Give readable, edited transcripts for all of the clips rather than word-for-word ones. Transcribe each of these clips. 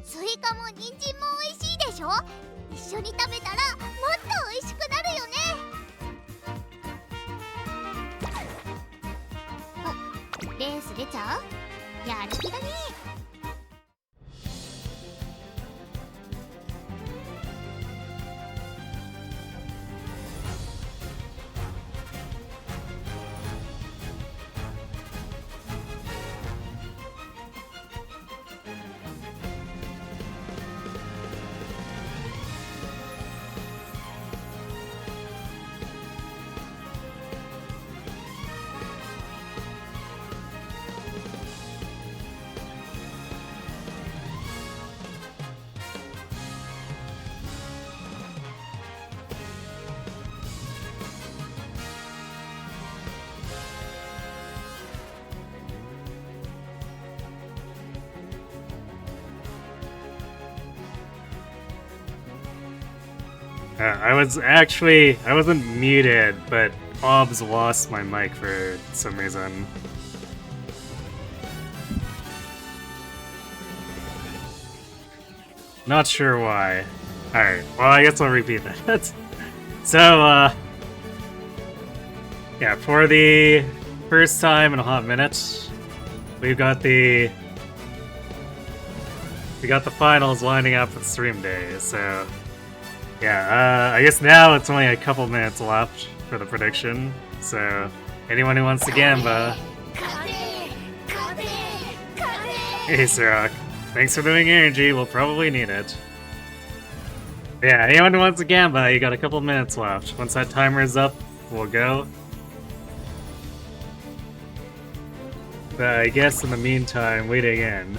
スイカも人参も美味しいでしょ。一緒に食べたらもっと美味しくなるよね。お、レース出ちゃう？やる気だね。I wasn't muted, but Obs lost my mic for some reason. Not sure why. Alright, well, I guess I'll repeat that. So, yeah, for the first time in a hot minute, we got the finals lining up with stream day, so yeah, I guess now it's only a couple minutes left for the prediction, so anyone who wants to gamba. Hey, Sirach. Thanks for doing energy, we'll probably need it. Yeah, anyone who wants to gamba, you got a couple minutes left. Once that timer is up, we'll go. But I guess in the meantime, waiting in.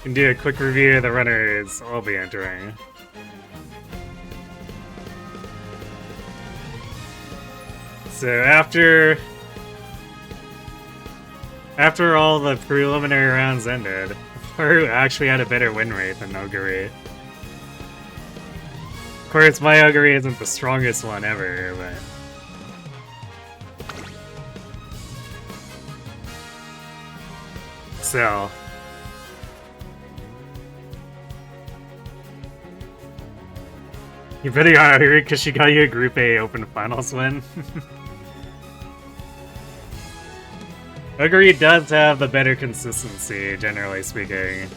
Can do a quick review of the runners I'll be entering. So after all the preliminary rounds ended, Haru actually had a better win rate than Oguri. Of course, my Oguri isn't the strongest one ever, but so. You better Haru because she got you a Group A Open Finals win. Oguri does have the better consistency, generally speaking.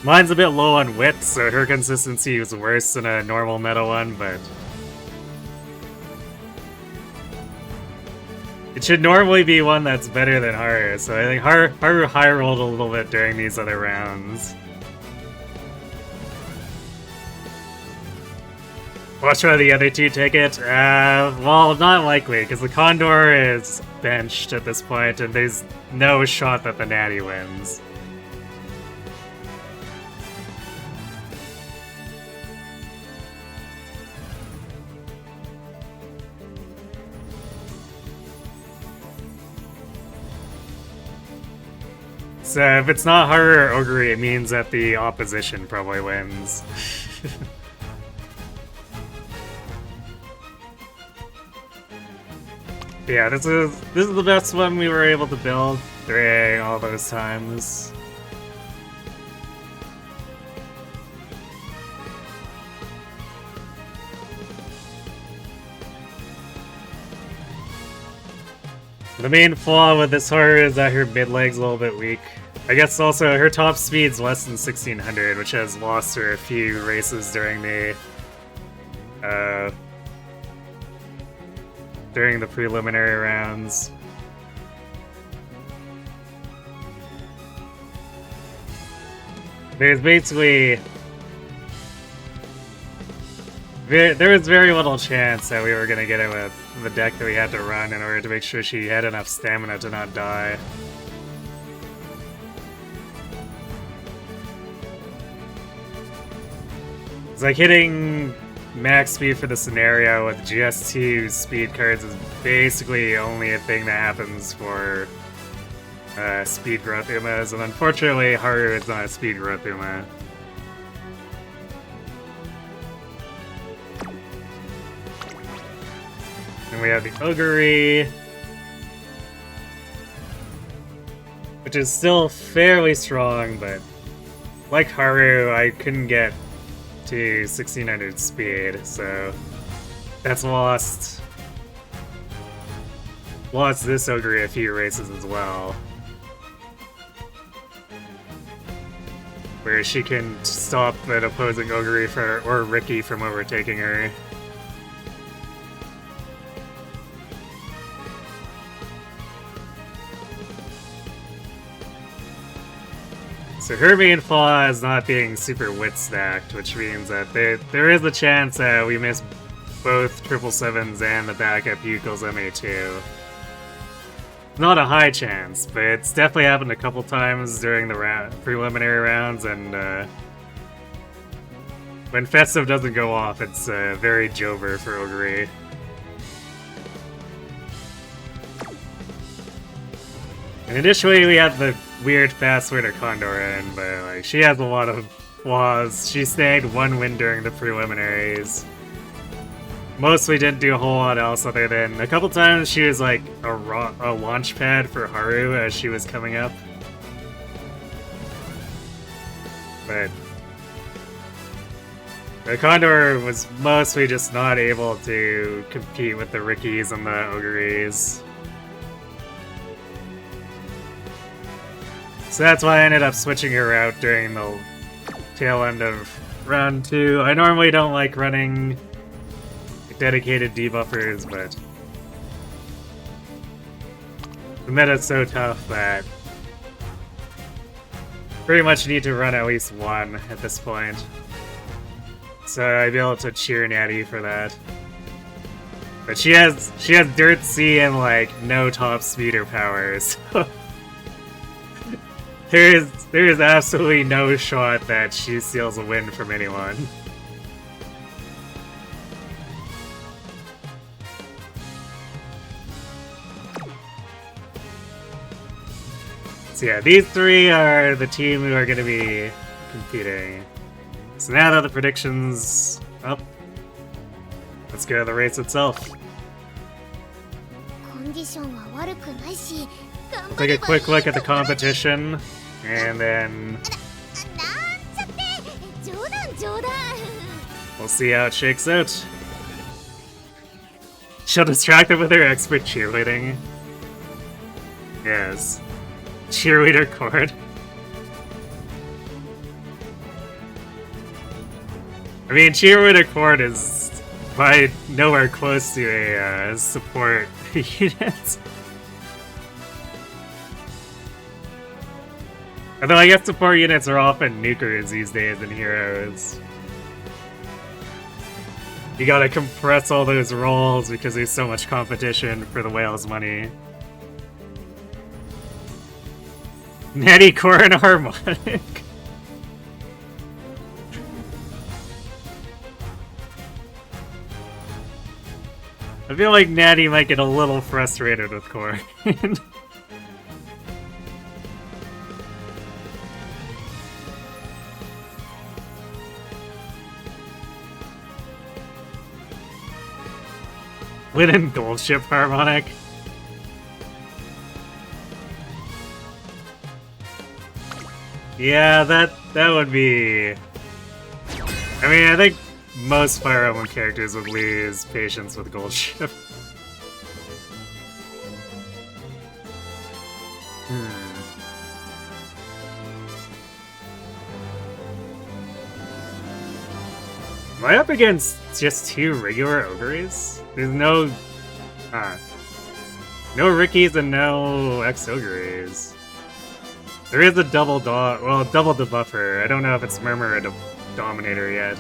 Mine's a bit low on wit, so her consistency is worse than a normal meta one, but it should normally be one that's better than Haru, so I think Haru high rolled a little bit during these other rounds. Watch why the other two take it? Well, not likely, because the Condor is benched at this point, and there's no shot that the Natty wins. So if it's not Haru or Oguri, it means that the opposition probably wins. Yeah, this is the best one we were able to build during all those times. The main flaw with this Haru is that her mid leg's a little bit weak. I guess also her top speed's less than 1600, which has lost her a few races during the preliminary rounds. There's basically there was very little chance that we were gonna get it with the deck that we had to run in order to make sure she had enough stamina to not die. It's like hitting max speed for the scenario with GS2 speed cards is basically only a thing that happens for speed growth Umas, and unfortunately Haru is not a speed growth Uma. And we have the Oguri. which is still fairly strong, but like Haru, I couldn't get to 1600 speed, so that's lost this Oguri a few races as well. Where she can stop an opposing Oguri or Ricky from overtaking her. So her main flaw is not being super wit stacked, which means that there is a chance that we miss both 777s and the backup Yuko's MA2. Not a high chance, but it's definitely happened a couple times during the preliminary rounds, and when Festive doesn't go off, it's very Jover for Oguri. And initially we had the weird fast winner Condor in, but like she has a lot of flaws. She snagged one win during the preliminaries. Mostly didn't do a whole lot else other than a couple times she was like a launch pad for Haru as she was coming up. But the Condor was mostly just not able to compete with the Rickies and the Oguris. So that's why I ended up switching her out during the tail end of round 2. I normally don't like running dedicated debuffers, but the meta's so tough that pretty much need to run at least one at this point. So I'd be able to cheer Natie for that. But she has Dirt C and like no top speed or power, so there is absolutely no shot that she steals a win from anyone. So yeah, these three are the team who are going to be competing. So now that the prediction's up, let's go to the race itself. We'll take a quick look at the competition, and then we'll see how it shakes out. She'll distract them with her expert cheerleading. Yes. Cheerleader chord. I mean, cheerleader chord is by nowhere close to a support unit. Although I guess support units are often nukers these days in heroes. You gotta compress all those roles because there's so much competition for the whale's money. Natty core and harmonic. I feel like Natty might get a little frustrated with core. Linen gold ship harmonic. Yeah, that would be... I mean, I think most Fire Emblem characters would lose patience with Gold Ship. Am I up against just 2 regular Oguris? There's no... no Rickies and no X-Oguris. There is a double debuffer. I don't know if it's Murmur or Dominator yet.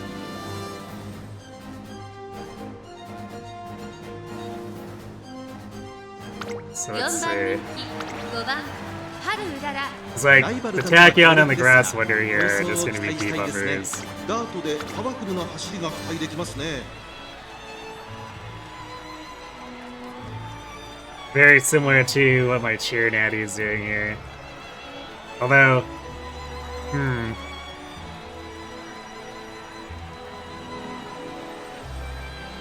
So let's see. It's like the Tachyon and the Grass Wonder here are just going to be debuffers. Very similar to what my Cheer Natty is doing here. Although,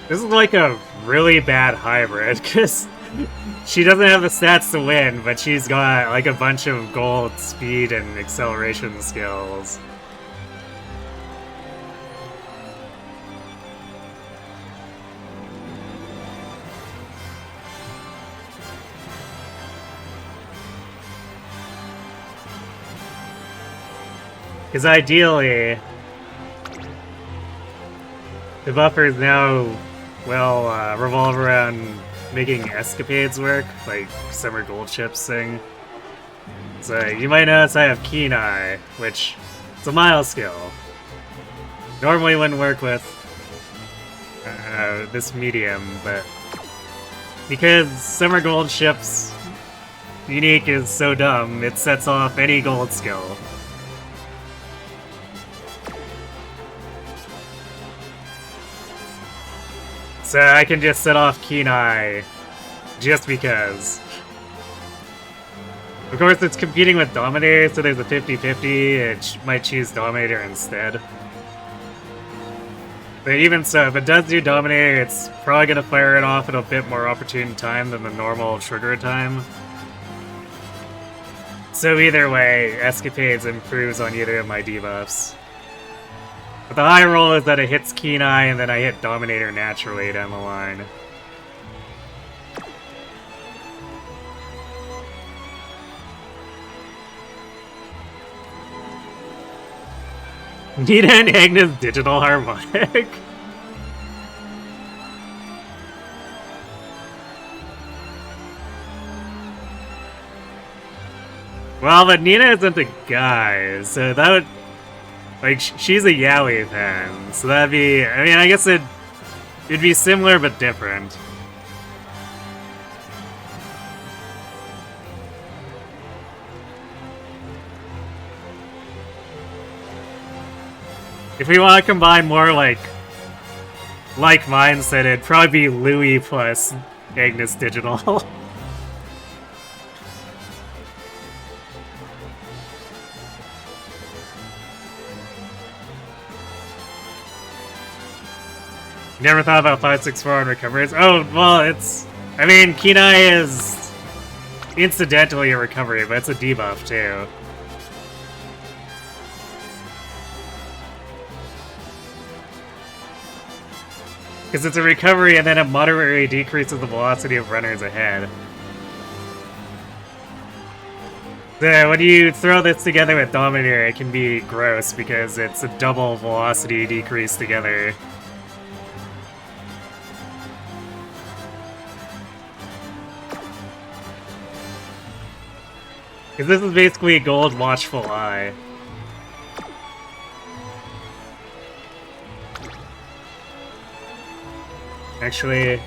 this is like a really bad hybrid, because She doesn't have the stats to win, but she's got like a bunch of gold, speed, and acceleration skills. Because ideally, the buffers now will revolve around making escapades work, like Summer Gold Ships thing. So you might notice I have Keen Eye, which is a mild skill. Normally wouldn't work with this medium, but because Summer Gold Ships unique is so dumb, it sets off any gold skill. So I can just set off Keen Eye, just because. Of course, it's competing with Dominator, so there's a 50-50, it might choose Dominator instead. But even so, if it does do Dominator, it's probably going to fire it off at a bit more opportune time than the normal trigger time. So either way, Escapades improves on either of my debuffs. But the high roll is that it hits Keen Eye and then I hit Dominator naturally down the line. Nita and Agnes Digital Harmonic? Well, but Nina isn't a guy, so that would... Like, she's a yaoi fan, so that'd be... I mean, I guess it'd be similar but different. If we want to combine more, like mindset, it'd probably be Louis plus Agnes Digital. Never thought about 564 on recoveries. Oh, well, it's... I mean, Keen Eye is incidentally a recovery, but it's a debuff, too. Because it's a recovery and then it moderately decreases the velocity of runners ahead. So when you throw this together with Dominator, it can be gross because it's a double velocity decrease together. Because this is basically a gold watchful eye. Actually,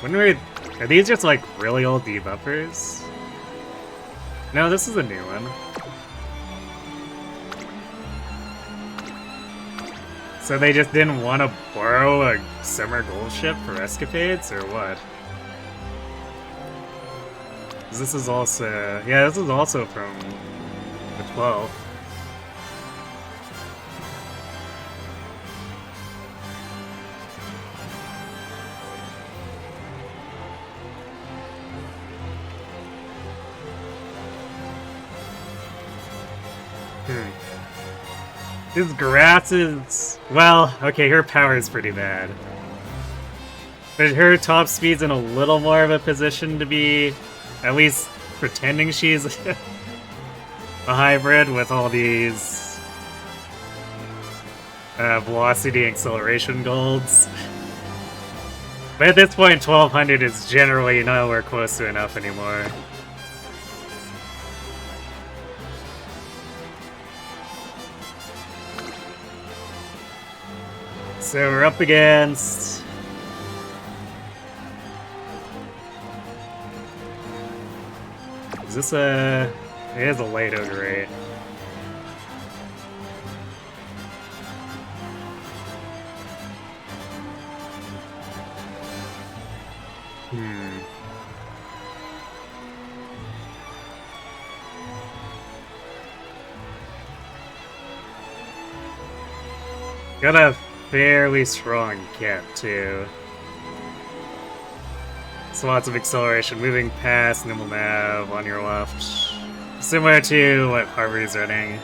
are these just like really old debuffers? No, this is a new one. So they just didn't want to borrow a Summer Gold Ship for escapades, or what? This is also... yeah, this is also from the 12th. This grass is... well, okay, her power is pretty bad. But her top speed's in a little more of a position to be at least pretending she's a hybrid with all these velocity and acceleration golds. But at this point, 1200 is generally nowhere close to enough anymore. So we're up against... is this a... it is a late Oguri. Got a fairly strong cat, too. So lots of acceleration, moving past Nimble Nav on your left. Similar to what Haru's running.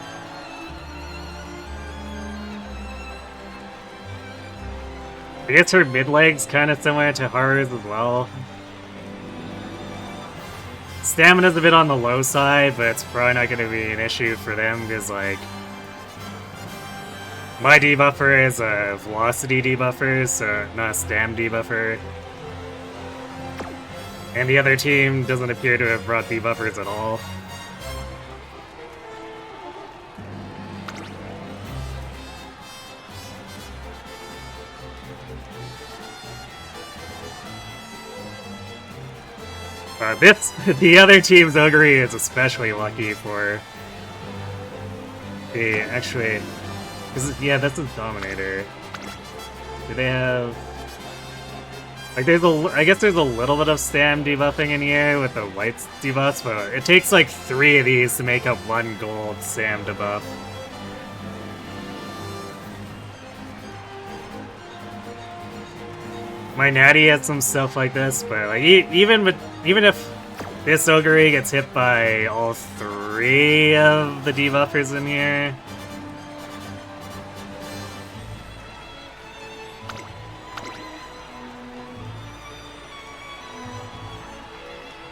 I guess her mid-leg's kind of similar to Haru's as well. Stamina's a bit on the low side, but it's probably not going to be an issue for them because, like, my debuffer is a velocity debuffer, so not a stam debuffer. And the other team doesn't appear to have brought debuffers at all. The other team's Oguri is especially lucky for the, actually, yeah, that's a Dominator. Do they have, like, I guess there's a little bit of stam debuffing in here with the white debuffs, but it takes like 3 of these to make up 1 gold stam debuff. My Natty has some stuff like this, but like even if this Oguri gets hit by all 3 of the debuffers in here,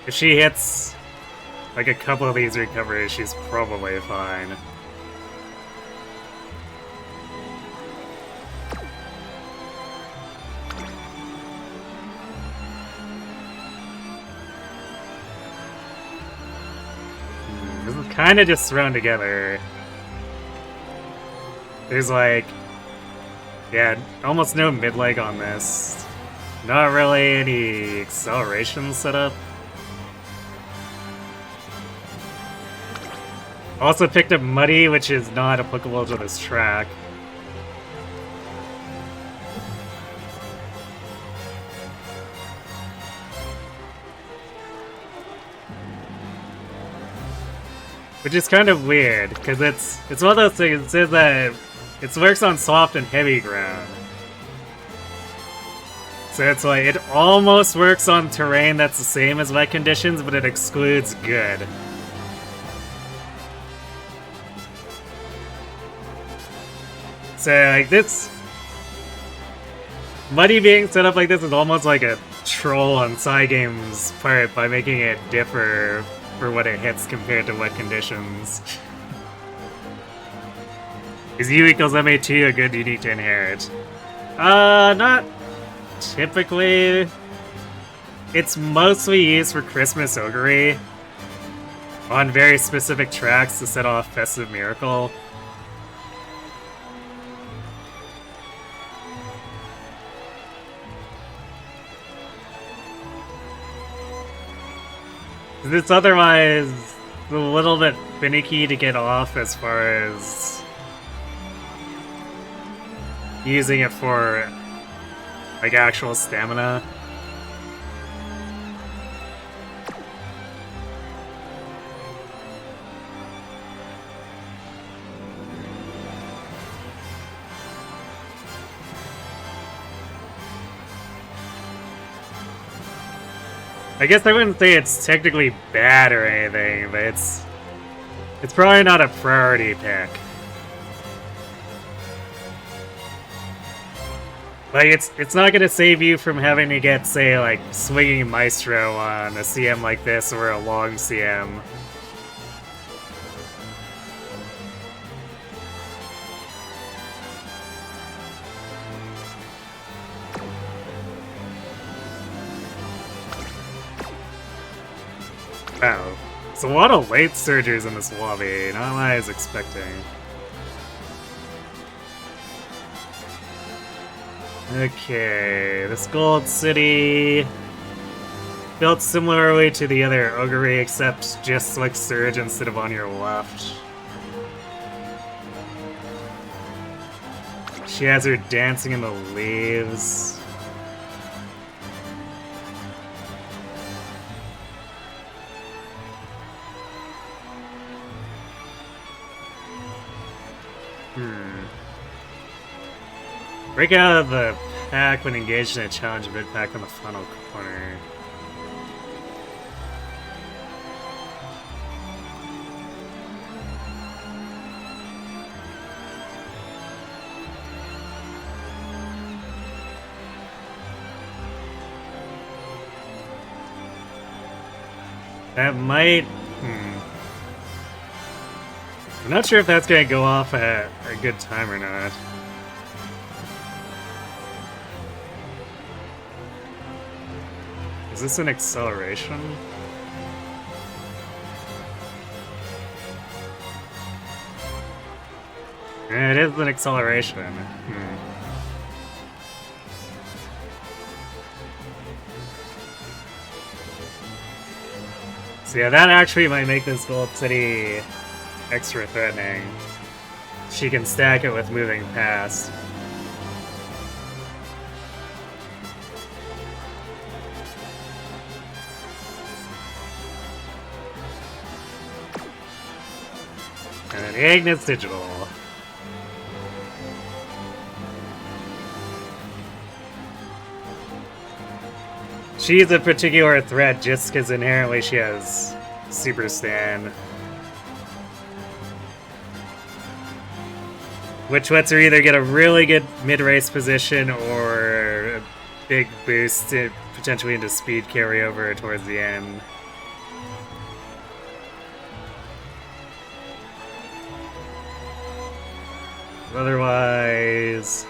if she hits like a couple of these recoveries, she's probably fine. This is kind of just thrown together. There's like, yeah, almost no mid-leg on this. Not really any acceleration set up. Also picked up Muddy, which is not applicable to this track. Which is kind of weird, because it's one of those things. It says that it works on soft and heavy ground. So it's like, it almost works on terrain that's the same as wet conditions, but it excludes good. So, like, this Muddy being set up like this is almost like a troll on Cygame's part by making it differ for what it hits compared to wet conditions. Is U equals MA2 a good unique to inherit? Not typically. It's mostly used for Christmas Oguri on very specific tracks to set off Festive Miracle. It's otherwise a little bit finicky to get off as far as using it for like actual stamina. I guess I wouldn't say it's technically bad or anything, but it's probably not a priority pick. Like, it's not gonna save you from having to get, say, like, Swinging Maestro on a CM like this or a long CM. Wow, it's a lot of late surgers in this lobby, not what I was expecting. Okay, this Gold City built similarly to the other Oguri, except just like Surge instead of on your left. She has her dancing in the leaves. Break out of the pack when engaged in a challenge mid-pack on the final corner. That might... I'm not sure if that's gonna go off at a good time or not. Is this an acceleration? It is an acceleration. So yeah, that actually might make this Gold City extra threatening. She can stack it with moving past. And Ignis Digital. She's a particular threat just because inherently she has Super Stand. Which lets her either get a really good mid-race position or a big boost potentially into speed carryover towards the end. Otherwise...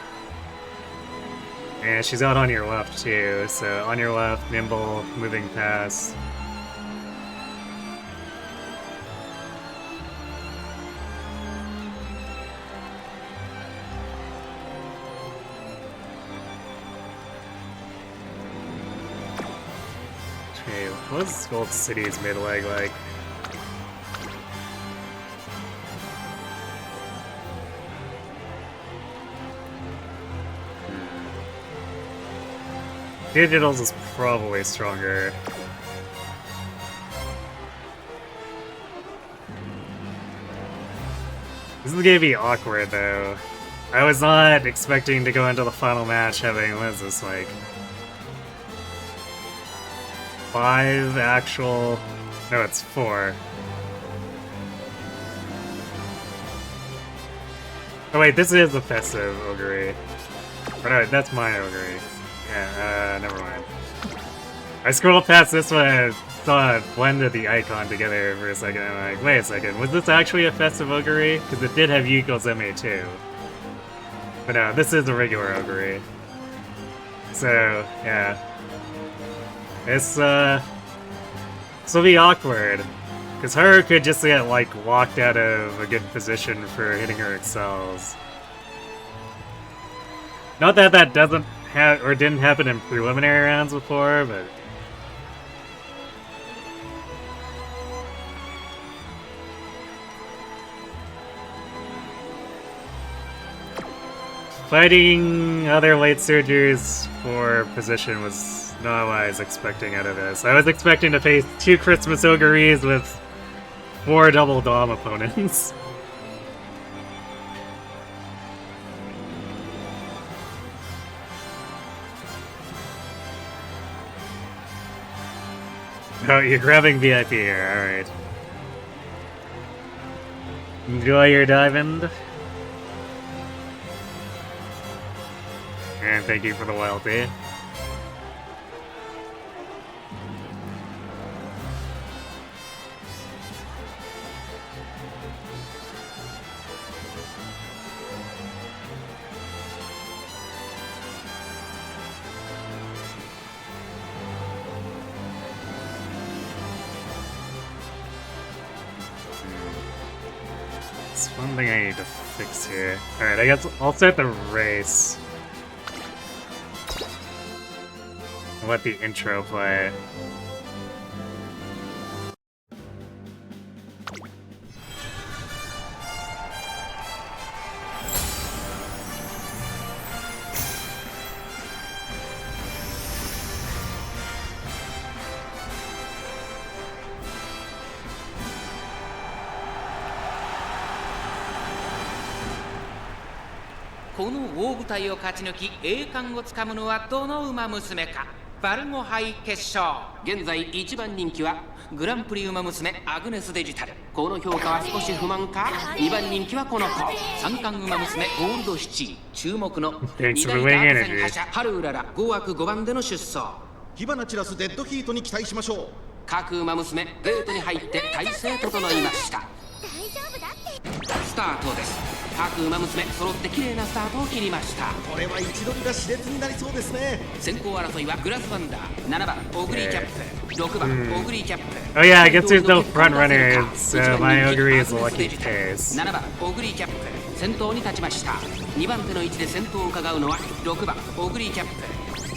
yeah, she's out on your left too, so on your left, nimble, moving past. Okay, what's Gold City's mid-leg like? Digital's is probably stronger. This is gonna be awkward though. I was not expecting to go into the final match having, what is this, like 5 actual... no, it's 4. Oh wait, this is a festive Oguri. Oh no, that's my Oguri. Yeah, never mind. I scrolled past this one and saw it blended the icon together for a second, and I'm like, wait a second, was this actually a festive Oguri? Because it did have U equals MA too. But no, this is a regular Oguri. So, yeah. This will be awkward. Because Haru could just get, like, walked out of a good position for hitting her excels. Not that that doesn't or didn't happen in preliminary rounds before, but... fighting other late surgers for position was not what I was expecting out of this. I was expecting to face 2 Christmas Oguris with 4 double Dom opponents. Oh, you're grabbing VIP here, alright. Enjoy your diamond. And thank you for the loyalty. It's one thing I need to fix here. Alright, I guess I'll start the race. I'll let the intro play.この大舞台を勝ち抜き栄冠をつかむのはどの馬娘か。バルゴ杯決勝、現在1番人気はグランプリ馬娘アグネスデジタル。この評価は少し不満か。2番人気はこの子、三冠馬娘ゴールド7位、注目の2代ダーク戦覇者ハルウララ5枠5番での出走。火花散らすデッドヒートに期待しましょう。各馬娘ゲートに入って体勢整いました。大丈夫だって。スタートです。各馬娘揃って綺麗なスタートを切りました。これは位置取りが熾烈になりそうですね。先行争いはグラスワンダー、7番オグリーキャップ、6番オグリーキャップ。 Oh yeah, I guess there's no front runner, so my Oguri is a lucky case. 7番オグリーキャップ先頭に立ちました。2番手の位置で先頭を伺うのは6番オグリーキャップ。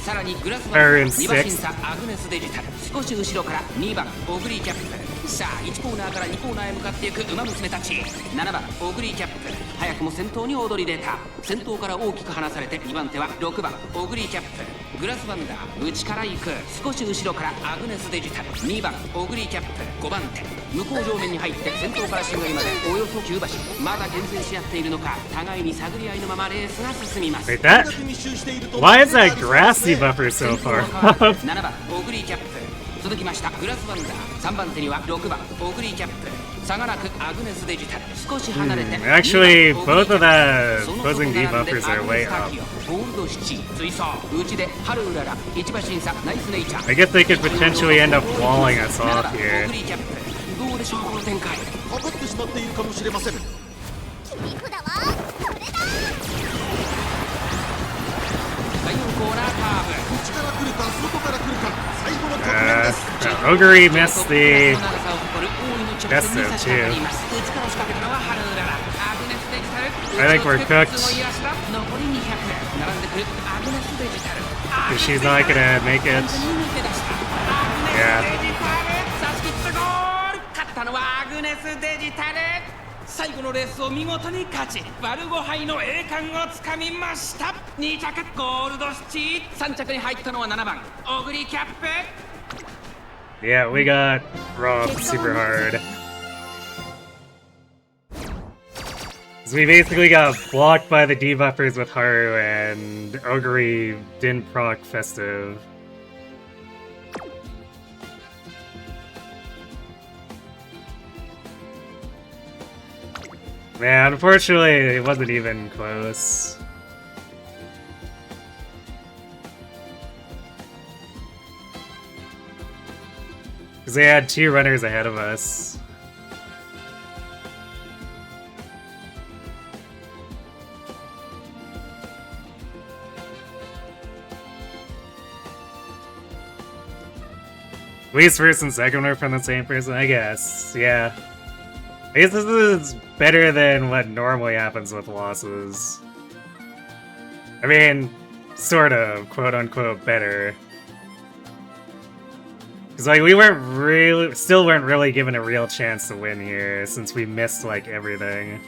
さらにグラスワンダー、2馬審査アグネスデジタル、少し後ろから2番オグリーキャップ。さあ1コーナーから2コーナーへ向かっていく馬娘たち。7番オグリーキャップ早くも先頭に躍り出た。先頭から大きく離されて2番手は6番オグリーキャップ。グラスワンダー内から行く。少し後ろからアグネスデジタル、2番オグリーキャップ。5番手向こう上面に入って先頭からしんがりまでおよそ9馬身。まだ厳選し合っているのか互いに探り合いのままレースが進みます。 Wait, that? Why is that grassy buffer so far? 7番オグリーキャップ続きましたグラスワンダー。3番手には6番オグリーキャップ。差がなくアグネスデジタル少し離れて。 Actually, both of the opposing D buffers are way up. ゴールド7追走内でハルウララ1馬審査ナイスネイチャー。 I guess they could potentially end up walling us off here. オグリーキャップどうでしょうこの展開。かかってしまっているかもしれません。切り札はこれだ。第4コーナーカーブ。内から来るか外から来るか最後の局面です。Oguri missed the 内 That's so too. から仕掛けたのはハルウララ。アグネスデジタル I think we're cooked. 残り200並んでくるアグネスデジタル。 She's not gonna make it. 完全に抜け出した。アグネスデジタル差し切ったゴール。勝ったのはアグネスデジタル。最後のレースを見事に勝ちバルゴ杯の栄冠をつかみました。2着ゴールド7、3着に入ったのは7番オグリーキャップ。 Yeah, we got robbed super hard. So we basically got blocked by the debuffers with Haru, and Oguri didn't proc Festive. Yeah, unfortunately, it wasn't even close. Because they had 2 runners ahead of us. At least first and second were from the same person, I guess. Yeah. I guess this is better than what normally happens with losses. I mean, sort of, quote-unquote, better. Because, like, we still weren't really given a real chance to win here, since we missed, like, everything.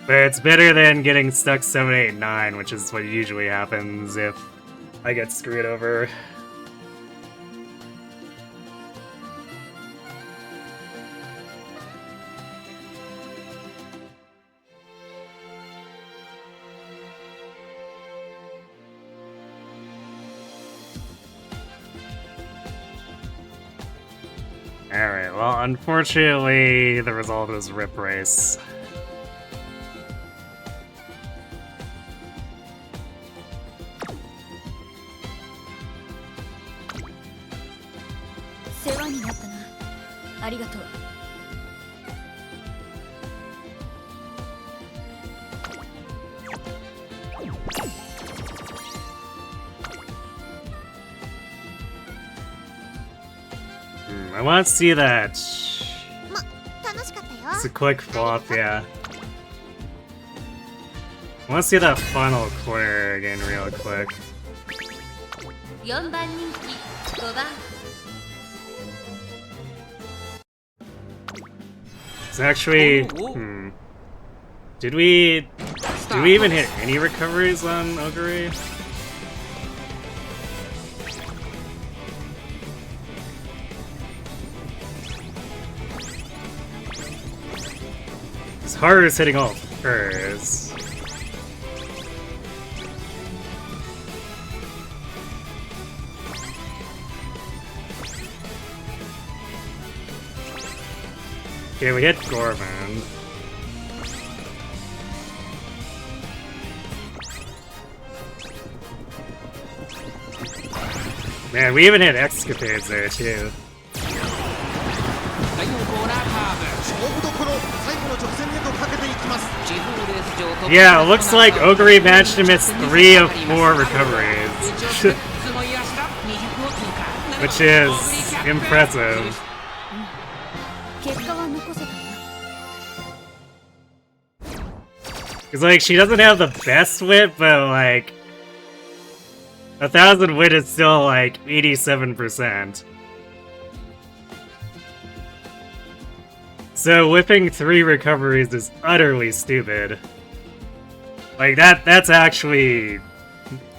But it's better than getting stuck 7, 8, 9, which is what usually happens if I get screwed over. Alright, well, unfortunately, the result was Rip Race. I want to see that. It's a quick flop, yeah. I want to see that final corner again real quick. 4番人気5番 It's actually, Did we even hit any recoveries on Oguri? Haru's hitting all furs. Okay, we hit Gorman. Man, we even had escapades there too. 第4コーナーカーブ勝負どころ最後の直線へとかけていきます。地方レース場トップ Yeah, it looks like Oguri managed to miss 3 of 4 recoveries, その岩下200を通過 which is impressive. 結果は残せたな。 Cause like she doesn't have the best wit, but like 1,000 wit is still like 87%. So whipping 3 recoveries is utterly stupid. Like that's actually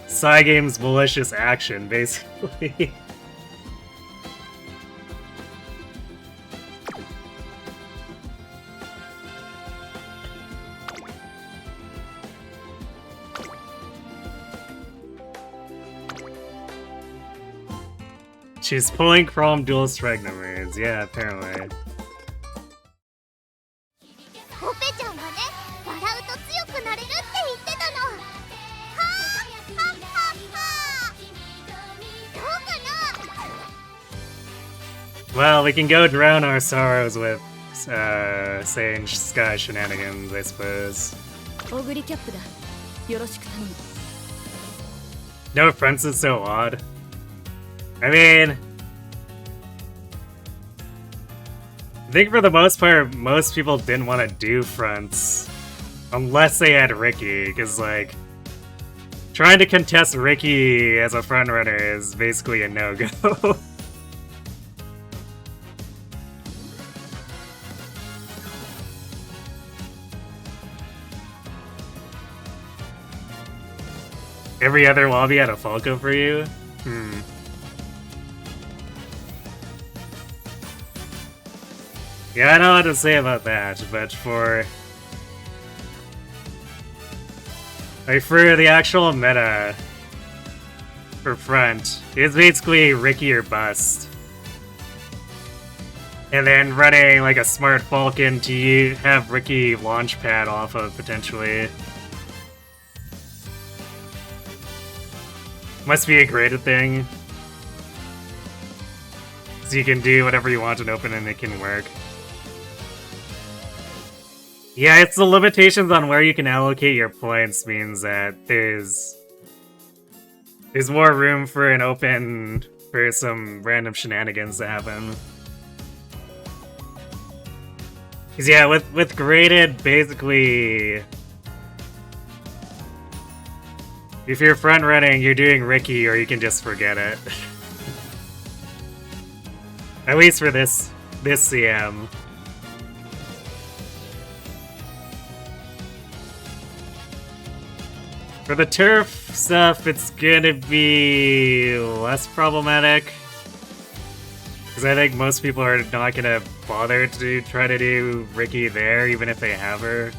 Cygame's malicious action, basically. She's pulling Chrome dual strike numbers, yeah, apparently. オペちゃんがね、笑うと強くなれるって言ってたの。はあ、はっはっは。どうかな。 Well, we can go drown our sorrows with Seiun Sky shenanigans, I suppose. オグリキャップだ。よろしく頼む。 No offense is so odd. I mean, I think for the most part, most people didn't want to do fronts unless they had Ricky, because like trying to contest Ricky as a front runner is basically a no-go. Every other lobby had a Falco for you? Yeah, I don't know what to say about that, but for the actual meta for front, it's basically Ricky or bust. And then running like a smart Falcon to have Ricky launch pad off of potentially. Must be a graded thing. So you can do whatever you want in open and it can work. Yeah, it's the limitations on where you can allocate your points means that there's more room for an open for some random shenanigans to happen. Cause yeah, with graded, basically, if you're front running, you're doing Ricky, or you can just forget it. At least for this CM. For the turf stuff, it's gonna be less problematic. Because I think most people are not gonna bother to try to do Ricky there, even if they have her.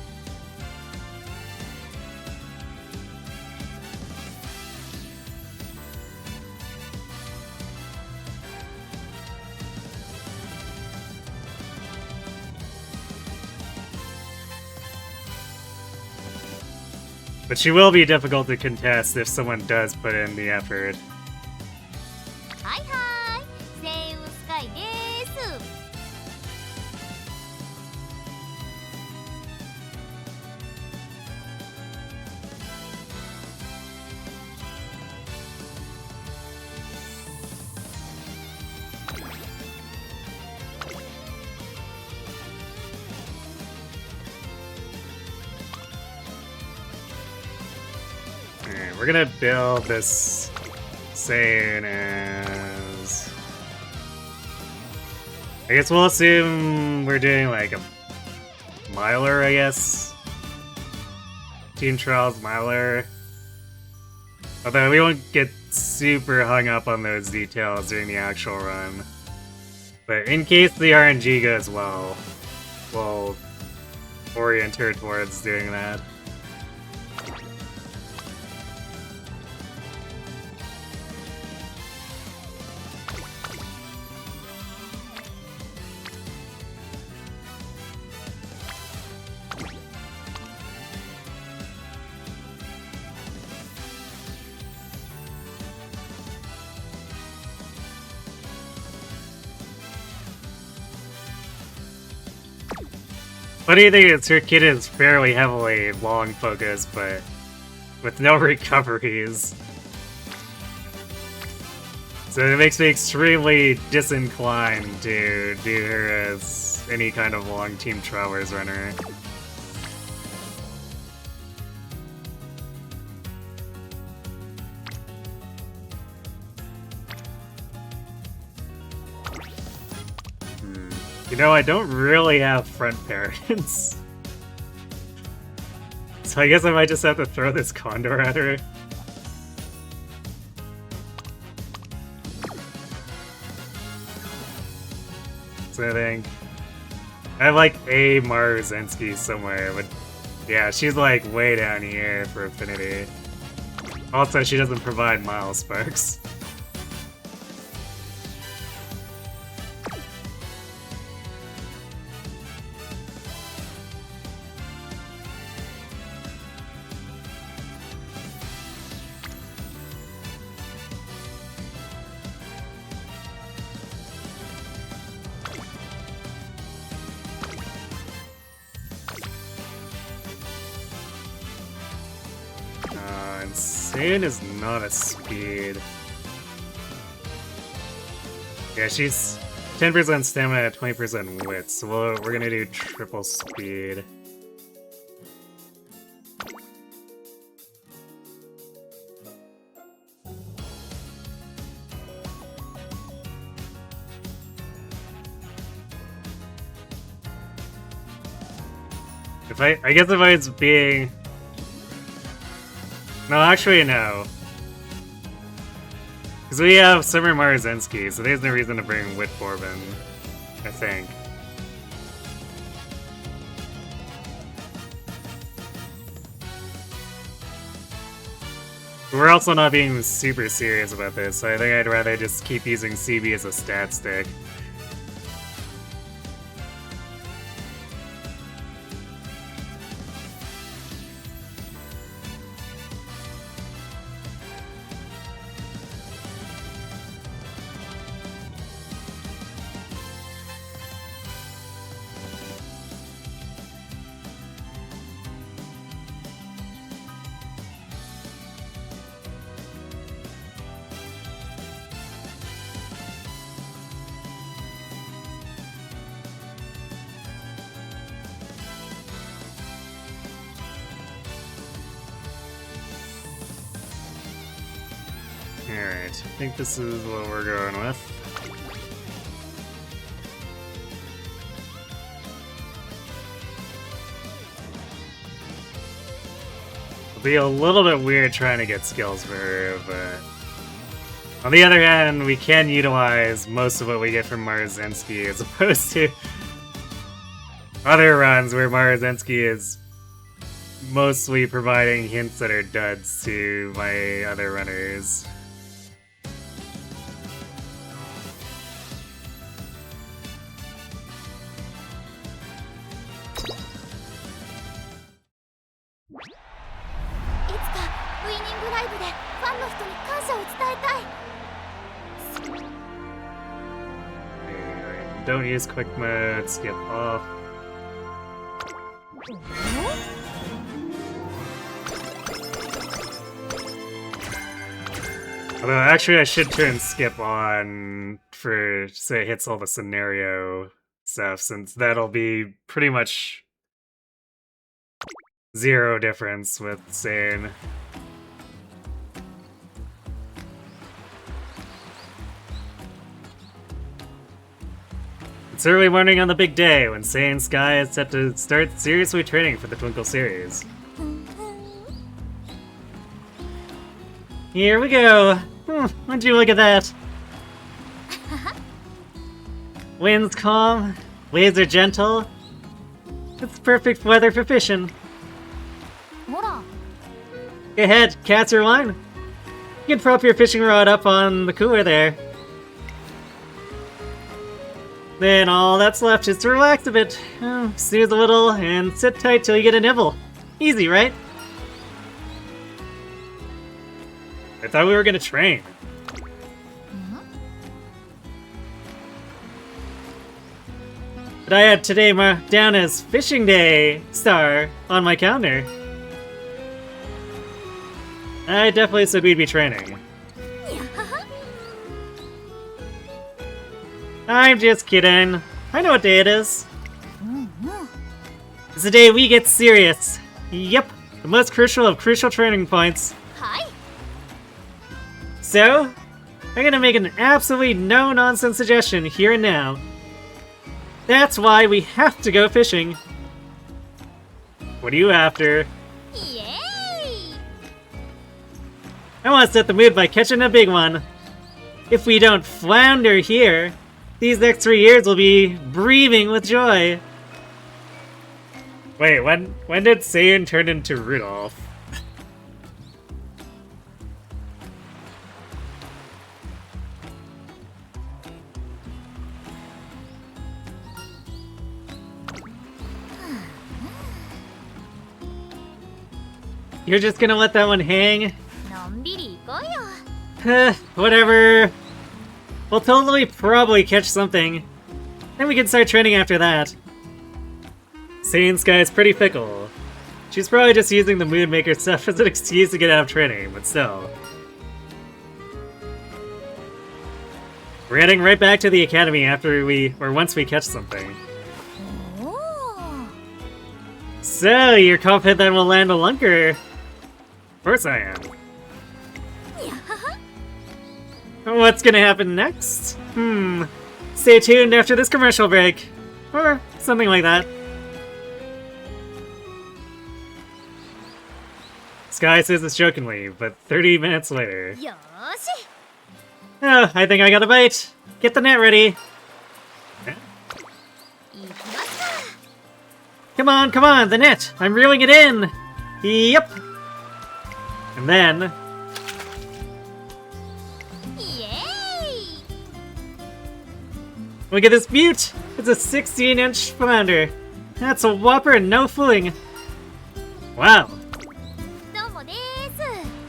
But she will be difficult to contest if someone does put in the effort. はいはい、セイウンスカイです。 Alright, we're gonna build this Seiun as... I guess we'll assume we're doing like a miler, I guess. Team Trials miler. Although we won't get super hung up on those details during the actual run. But in case the RNG goes well, we'll orient her towards doing that. Funny thing is, her kid is fairly heavily long focused, but with no recoveries. So it makes me extremely disinclined to do her as any kind of long Team Trailers runner. You know, I don't really have front parents. So I guess I might just have to throw this condor at her. So I think I have like a Maruzensky somewhere, but yeah, she's like way down here for affinity. Also, she doesn't provide mile sparks. Seiun is not a speed. Yeah, she's 10% stamina, 20% wit, so we're gonna do triple speed. I guess if I was being... No, actually, no. Because we have Summer Maruzensky, so there's no reason to bring Wit Bourbon, I think. We're also not being super serious about this, so I think I'd rather just keep using CB as a stat stick. Alright, I think this is what we're going with. It'll be a little bit weird trying to get skills for her, but... On the other hand, we can utilize most of what we get from Maruzensky as opposed to other runs where Maruzensky is mostly providing hints that are duds to my other runners. Don't use quick mode, skip off. Although actually I should turn skip on for, say, it hits all the scenario stuff, since that'll be pretty much zero difference with Seiun. It's early morning on the big day when Seiun Sky is set to start seriously training for the Twinkle series. Here we go! Would you look at that? Wind's calm, waves are gentle. It's perfect weather for fishing. Go ahead, cast your line. You can prop your fishing rod up on the cooler there. Then all that's left is to relax a bit, snooze a little, and sit tight till you get a nibble. Easy, right? I thought we were gonna train. But I had today marked down as Fishing Day star on my calendar. I definitely said we'd be training. I'm just kidding. I know what day it is. It's the day we get serious. Yep, the most crucial of crucial training points. Hi. So, I'm gonna make an absolutely no-nonsense suggestion here and now. That's why we have to go fishing. What are you after? Yay! I want to set the mood by catching a big one. If we don't flounder here, these next 3 years will be breathing with joy. Wait, when did Seiun turn into Rudolph? You're just gonna let that one hang? のんびり行こうよ。 Whatever. We'll totally probably catch something. Then we can start training after that. Seiun Sky is pretty fickle. She's probably just using the Moon Maker stuff as an excuse to get out of training, but still. We're heading right back to the academy once we catch something. Oh. So, you're confident that we'll land a lunker? Of course I am. What's gonna happen next? Stay tuned after this commercial break. Or something like that. Sky says this jokingly, but 30 minutes later. よーし。 Oh, I think I got a bite. Get the net ready. 行きますか。 Come on, the net. I'm reeling it in. Yep. And then... イエーイ。 Look at this beaut! It's a 16-inch flounder. That's a whopper and no fooling. Wow. どうもです。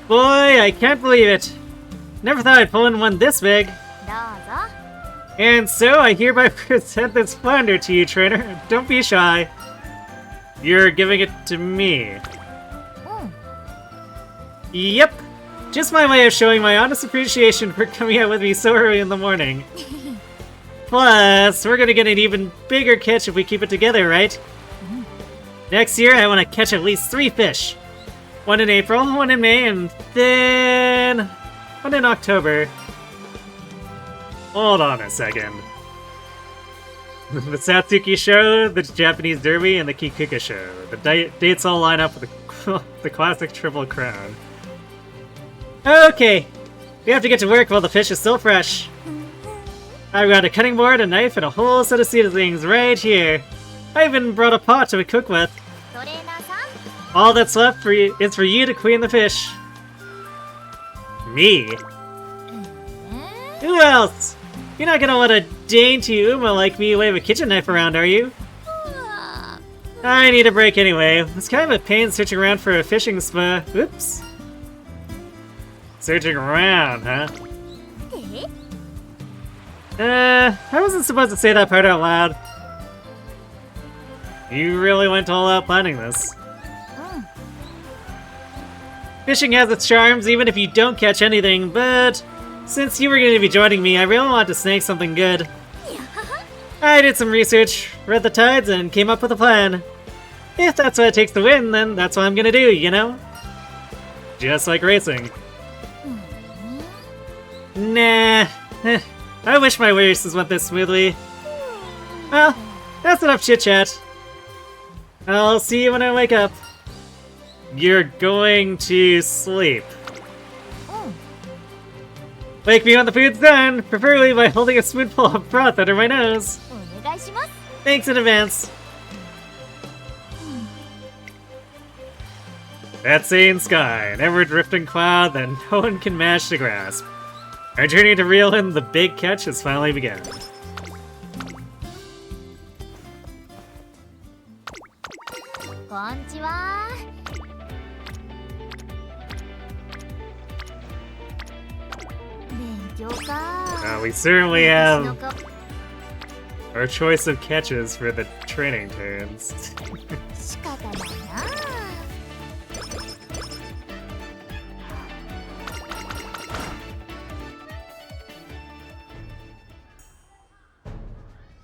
Boy, I can't believe it. Never thought I'd pull in one this big. どうぞ。 And so I hereby present this flounder to you, trainer. Don't be shy. You're giving it to me. うん。 Yep. Just my way of showing my honest appreciation for coming out with me so early in the morning. Plus, we're gonna get an even bigger catch if we keep it together, right? Next year, I want to catch at least 3 fish. One in April, one in May, and then... one in October. Hold on a second. The Satsuki Show, the Japanese Derby, and the Kikuka Show. The dates all line up with the classic Triple Crown. Okay, we have to get to work while the fish is still fresh. I've got a cutting board, a knife, and a whole set of seasonings right here. I even brought a pot to cook with. トレーナーさん。 All that's left is for you to clean the fish. Me? Who else? You're not gonna let a dainty Uma like me wave a kitchen knife around, are you? うわ I need a break anyway. It's kind of a pain searching around for a fishing spa. Oops. Searching around, huh? ー。え？ I wasn't supposed to say that part out loud. You really went all out planning this. うん。 Fishing has its charms even if you don't catch anything, but since you were going to be joining me, I really wanted to snag something good. I did some research, read the tides, and came up with a plan. If that's what it takes to win, then that's what I'm gonna do, you know? Just like racing. Nah. I wish my races went this smoothly. Well, that's enough chit-chat. I'll see you when I wake up. You're going to sleep. うん。 Wake me when the food's done, preferably by holding a spoonful of broth under my nose. お願いします。 Thanks in advance. That Seiun Sky, an ever-drifting cloud that no one can manage to grasp. Our journey to reel in the big catch has finally begun. こんちは。勉強か。 We certainly have 私の顔 Our choice of catches for the training turns. 仕方ないな。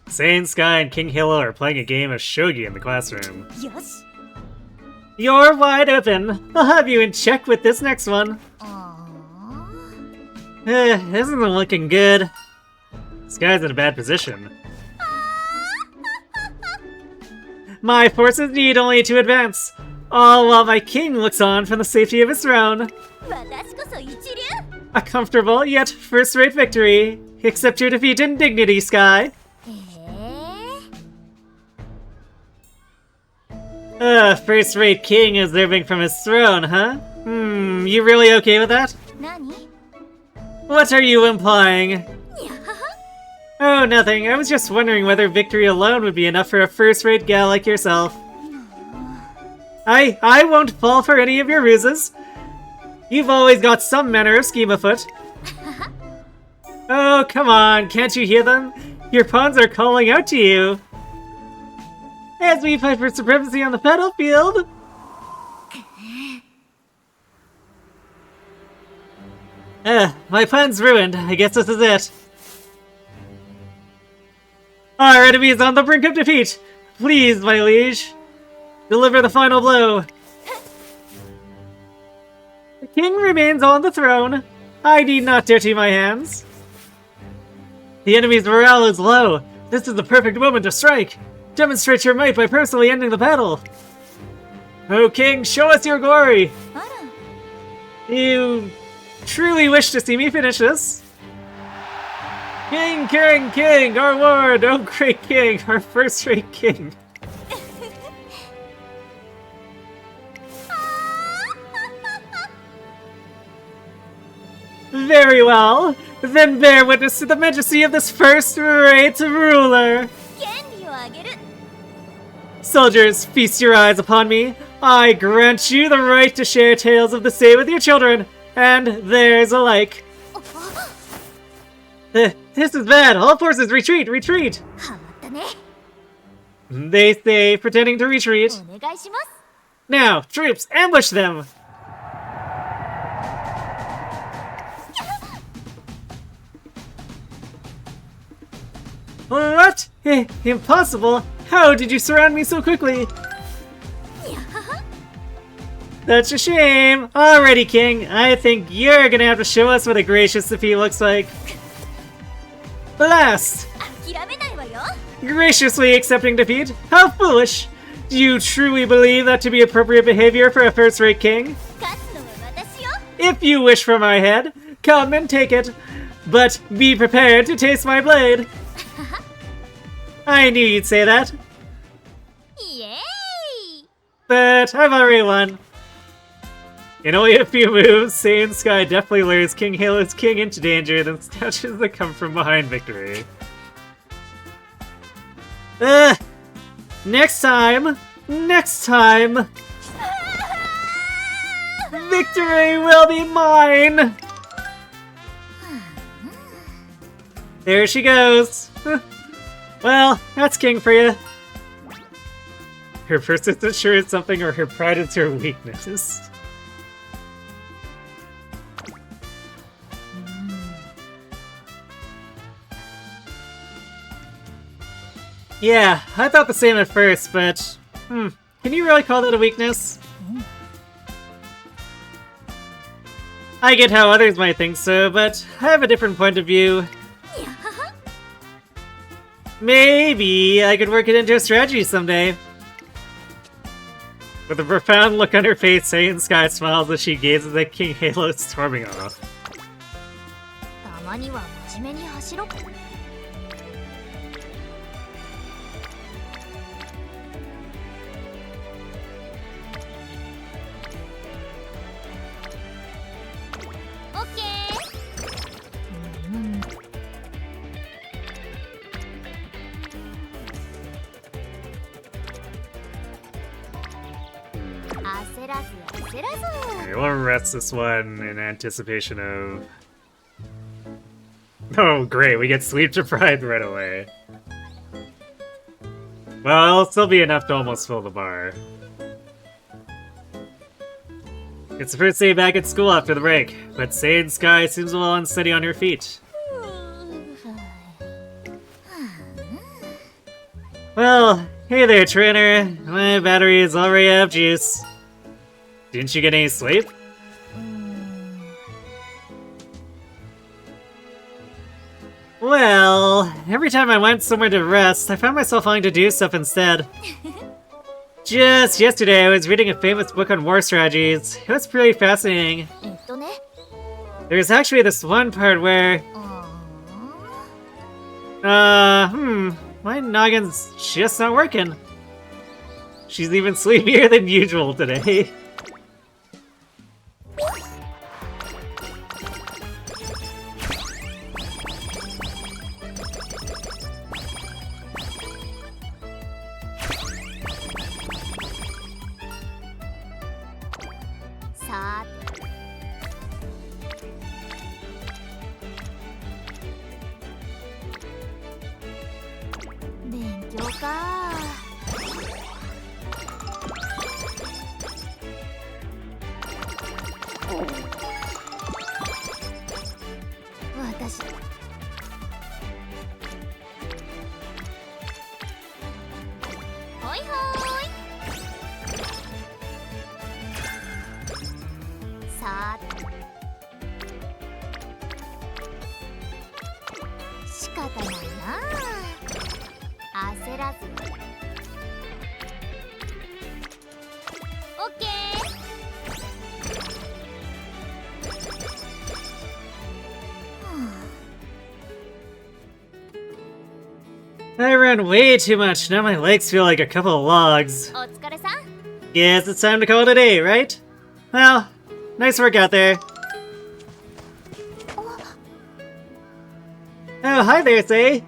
Seiun Sky and King Hilo are playing a game of shogi in the classroom. よし。 You're wide open. I'll have you in check with this next one. あ This isn't looking good. Sky's in a bad position. My forces need only to advance, all while my king looks on from the safety of his throne. 私こそ一流。 A comfortable yet first-rate victory. Accept your defeat in dignity, Sky. First-rate king is living from his throne, huh? You really okay with that? 何？ What are you implying? にゃはは。 Oh, nothing. I was just wondering whether victory alone would be enough for a first-rate gal like yourself. I won't fall for any of your ruses. You've always got some manner of scheme afoot. Oh, come on. Can't you hear them? Your pawns are calling out to you. As we fight for supremacy on the battlefield. My plan's ruined. I guess this is it. Our enemy is on the brink of defeat. Please, my liege, deliver the final blow. The king remains on the throne. I need not dirty my hands. The enemy's morale is low. This is the perfect moment to strike. Demonstrate your might by personally ending the battle. O king, show us your glory. あら。 You truly wish to see me finish this? King, king, king, our lord, oh great king, our first-rate king. Very well. Then bear witness to the majesty of this first-rate ruler. 権利をあげる。 Soldiers, feast your eyes upon me. I grant you the right to share tales of the day with your children, and theirs alike. This is bad. All forces retreat, retreat. はまったね。 They say, pretending to retreat. お願いします。 Now, troops, ambush them. What? Impossible. How did you surround me so quickly? にゃはは。 That's a shame. Alrighty, King. I think you're gonna have to show us what a gracious defeat looks like. Blast! 諦めないわよ。 Graciously accepting defeat? How foolish! Do you truly believe that to be appropriate behavior for a first-rate king? 勝つのは私よ。 If you wish for my head, come and take it. But be prepared to taste my blade. I knew you'd say that. イエーイ。 But I've already won. In only a few moves, Seiun Sky definitely lures King Halo's king into danger, then snatches the come-from-behind victory. Next time! Next time! Victory will be mine! There she goes. Well, that's King for you. Her persistence sure is something, or her pride is her weakness. Yeah, I thought the same at first, but... can you really call that a weakness? I get how others might think so, but I have a different point of view. にゃはは。 Maybe I could work it into a strategy someday. With a profound look on her face, Seiun Sky smiles as she gazes at King Halo storming off. たまには真面目に走ろう。 オッケー。 焦らず焦らず。 Okay, we'll rest this one in anticipation of... Oh, great, we get sleep deprived right away. Well, it'll still be enough to almost fill the bar. It's the first day back at school after the break, but Seiun Sky seems a little unsteady on your feet. Well, hey there, trainer. My battery is already out of juice. Didn't you get any sleep? Well, every time I went somewhere to rest, I found myself wanting to do stuff instead. Just yesterday, I was reading a famous book on war strategies. It was pretty fascinating. There's actually this one part where... my noggin's just not working. She's even sleepier than usual today. I ran way too much, now my legs feel like a couple of logs. Guess it's time to call it a day, right? Well, nice work out there. Oh, hi there, Sei.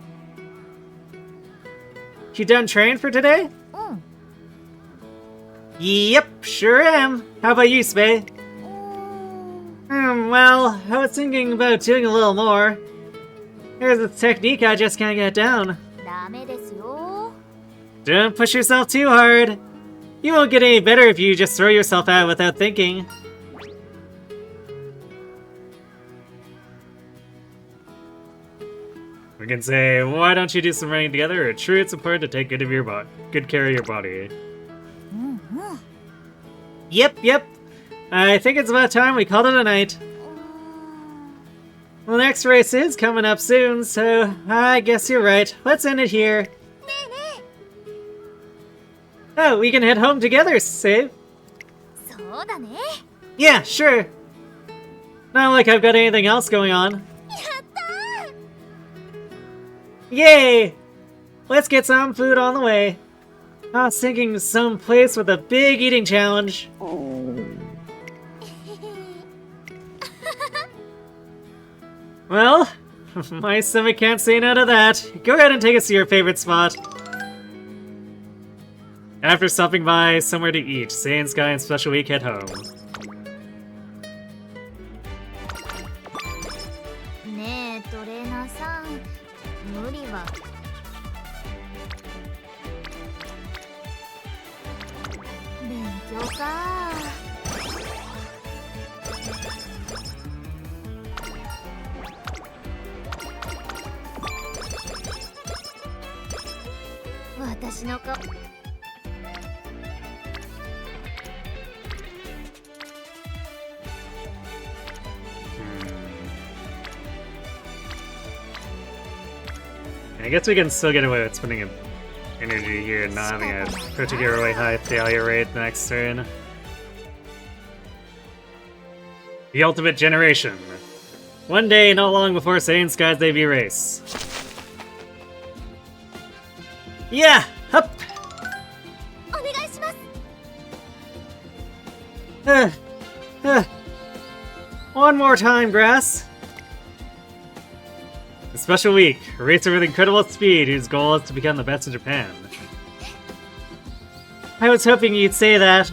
You done training for today? Yep, sure am. How about you, Spei? Well, I was thinking about doing a little more. There's a technique I just can't get down. Don't push yourself too hard. You won't get any better if you just throw yourself at it without thinking. We can say, why don't you do some running together? It's true, it's important to take good care of your body. Yep. I think it's about time we called it a night. Well, the next race is coming up soon, so I guess you're right. Let's end it here. Oh, we can head home together, Sei. Yeah, sure. Not like I've got anything else going on. Yay! Let's get some food on the way. I was thinking some place with a big eating challenge. Well, my stomach can't say no to that. Go ahead and take us to your favorite spot. After stopping by somewhere to eat, Seiun Sky and Special Week head home. I guess we can still get away with spending energy here and not having a particularly high failure rate next turn. The Ultimate Generation. One day, not long before Seiun Sky's debut race. Yeah! Hup! One more time, Grass. A special week, a racer with incredible speed whose goal is to become the best in Japan. I was hoping you'd say that.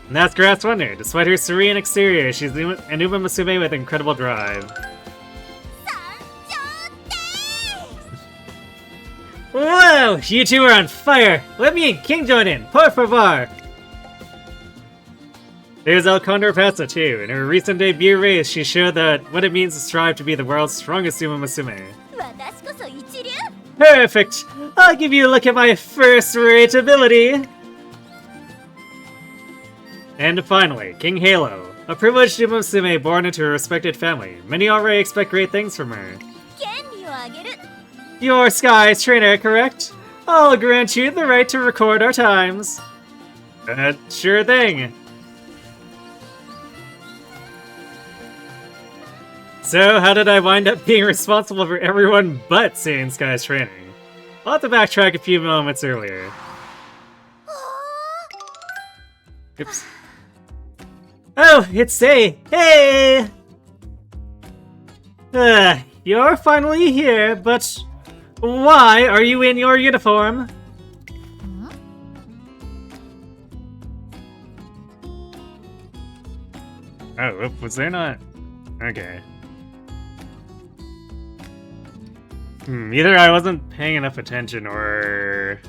And that's Grass Wonder. Despite her serene exterior, she's an Umamusume with incredible drive. Whoa! You two are on fire! Let me and King join in, por favor! There's El Condor Pasta too. In her recent debut race, she showed that what it means to strive to be the world's strongest Umamusume. 私こそ一流。 Perfect! I'll give you a look at my first-rate ability! And finally, King Halo. A privileged Umamusume born into a respected family. Many already expect great things from her. 権利をあげる。 You're Sky's trainer, correct? I'll grant you the right to record our times. Sure thing. So, how did I wind up being responsible for everyone but Seiun Sky's training? I'll have to backtrack a few moments earlier. Oops. Oh, it's Sei! Hey! You're finally here, but why are you in your uniform? Oh, was there not? Okay. Either I wasn't paying enough attention or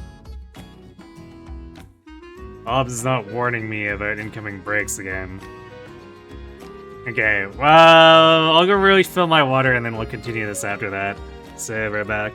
Ob's not warning me about incoming breaks again. Okay, well, I'll go really fill my water and then we'll continue this after that. So, right back.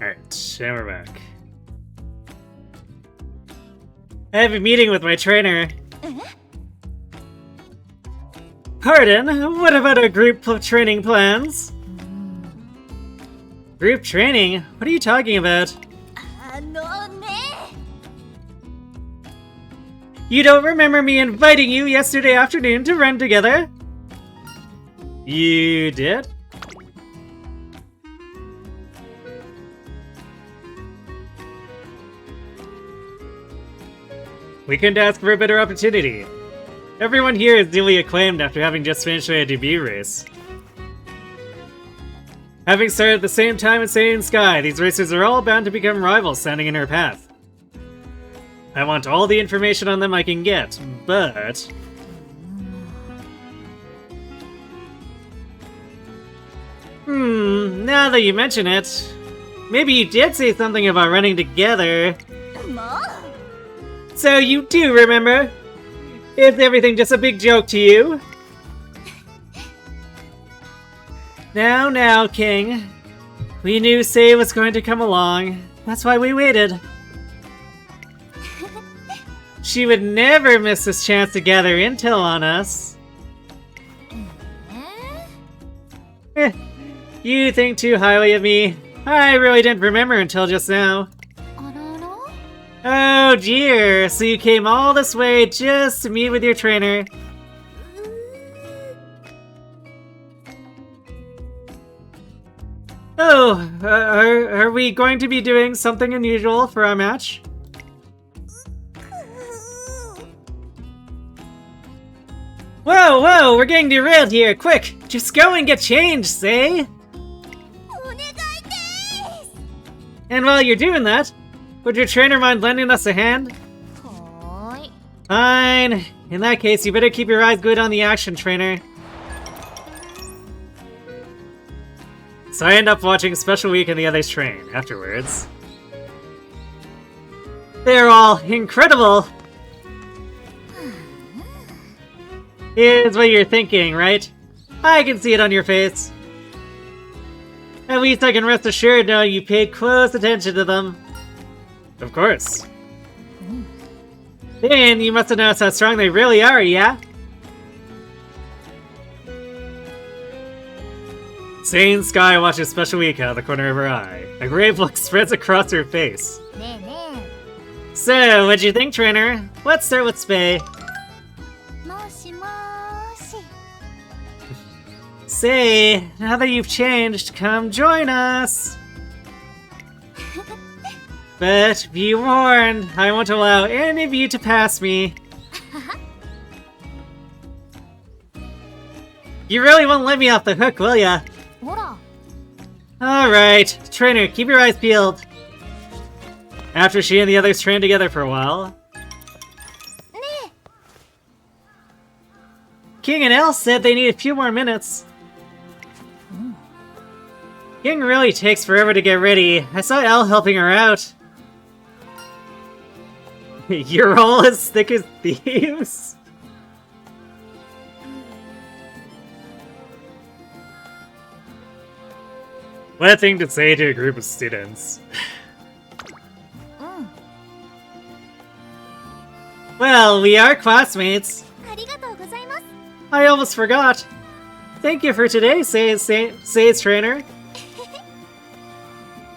Alright, and we're back. I have a meeting with my trainer. Pardon? What about our group training plans? Group training? What are you talking about? あのね。 You don't remember me inviting you yesterday afternoon to run together? You did? We couldn't ask for a better opportunity. Everyone here is newly acclaimed after having just finished a debut race. Having started at the same time as Seiun Sky, these racers are all bound to become rivals standing in her path. I want all the information on them I can get, but... now that you mention it, maybe you did say something about running together. So you do remember? Is everything just a big joke to you? Now, King. We knew Sei was going to come along. That's why we waited. She would never miss this chance to gather intel on us. You think too highly of me. I really didn't remember until just now. Oh dear, so you came all this way just to meet with your trainer. Oh, are we going to be doing something unusual for our match? Whoa, we're getting derailed here. Quick, just go and get changed, Sei. And while you're doing that, would your trainer mind lending us a hand? Fine. In that case, you better keep your eyes good on the action, trainer. So I end up watching Special Week and the others train afterwards. They're all incredible! Here's what you're thinking, right? I can see it on your face. At least I can rest assured knowing you paid close attention to them. Of course. Then you must have noticed how strong they really are, yeah? Seiun Sky watches Special Week out of the corner of her eye. A grave look spreads across her face. So, what'd you think, trainer? Let's start with Spei. Sei, now that you've changed, come join us! But be warned, I won't allow any of you to pass me. You really won't let me off the hook, will ya? Alright, trainer, keep your eyes peeled. After she and the others trained together for a while, King and Elle said they need a few more minutes. King really takes forever to get ready. I saw Elle helping her out. You're all as thick as thieves? What a thing to say to a group of students. Well, we are classmates. I almost forgot. Thank you for today, Sei's trainer.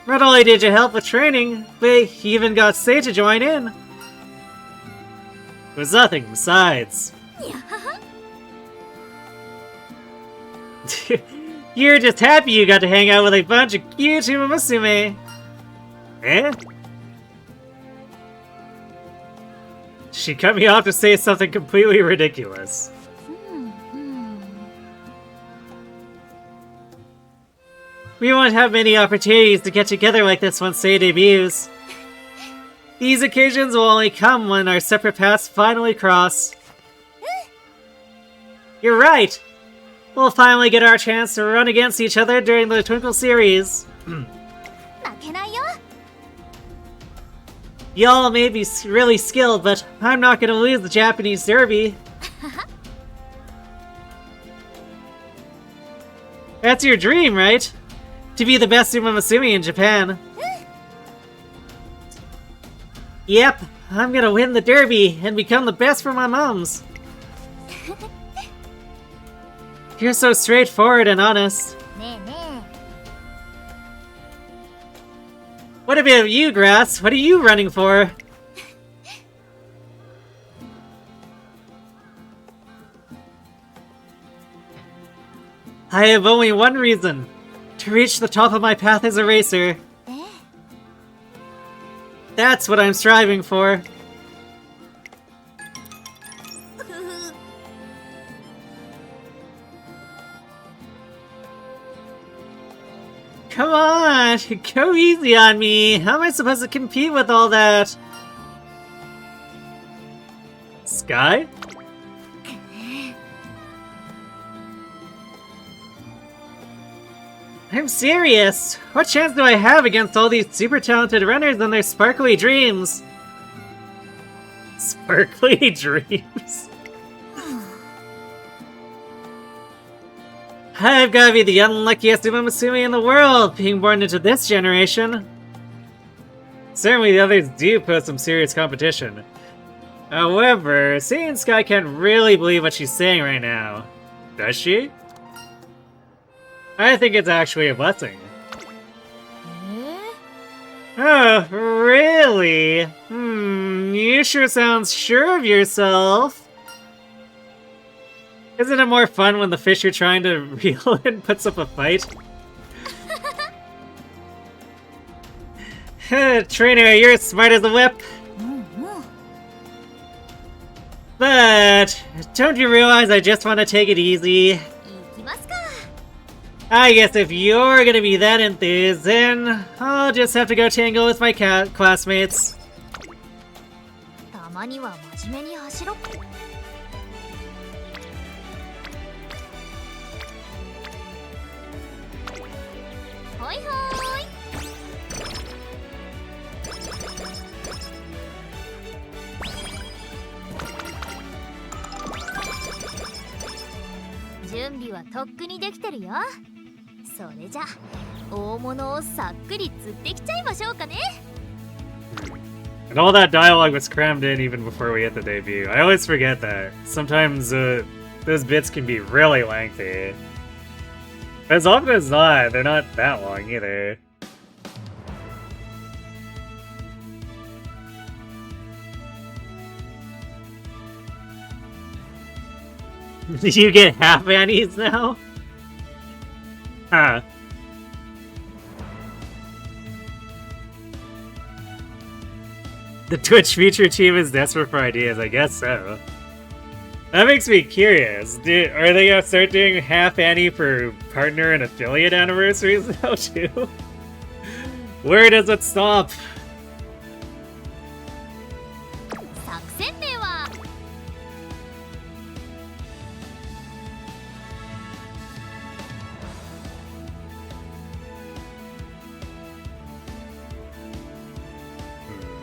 Not only did you help with training, but you even got Sei to join in. It was nothing besides. You're just happy you got to hang out with a bunch of cute Umamusume. Eh? She cut me off to say something completely ridiculous. We won't have many opportunities to get together like this once Sei debuts. These occasions will only come when our separate paths finally cross. You're right! We'll finally get our chance to run against each other during the Twinkle series. Y'all may be really skilled, but I'm not gonna lose the Japanese Derby. That's your dream, right? To be the best Umamusume in Japan. Yep, I'm gonna win the Derby and become the best for my mums. You're so straightforward and honest. What about you, Grass? What are you running for? I have only one reason. To reach the top of my path as a racer. That's what I'm striving for. come on! Go easy on me! How am I supposed to compete with all that? Sky? I'm serious! What chance do I have against all these super talented runners and their sparkly dreams? Sparkly dreams? I've gotta be the unluckiest Umamusume in the world, being born into this generation. Certainly the others do pose some serious competition. However, Seiun Sky can't really believe what she's saying right now. Does she? I think it's actually a blessing. Oh, really? You sure sound sure of yourself. Isn't it more fun when the fish you're trying to reel in puts up a fight? Trainer, you're as smart as a whip. But don't you realize I just want to take it easy? I guess if you're gonna be that enthused, then I'll just have to go tangle with my classmates. And all that dialogue was crammed in even before we hit the debut. I always forget that. Sometimes those bits can be really lengthy. As often as not, they're not that long either. Did you get half annies now? Huh. The Twitch feature team is desperate for ideas, I guess so. That makes me curious. Are they gonna start doing half annie for partner and affiliate anniversaries now too? Where does it stop?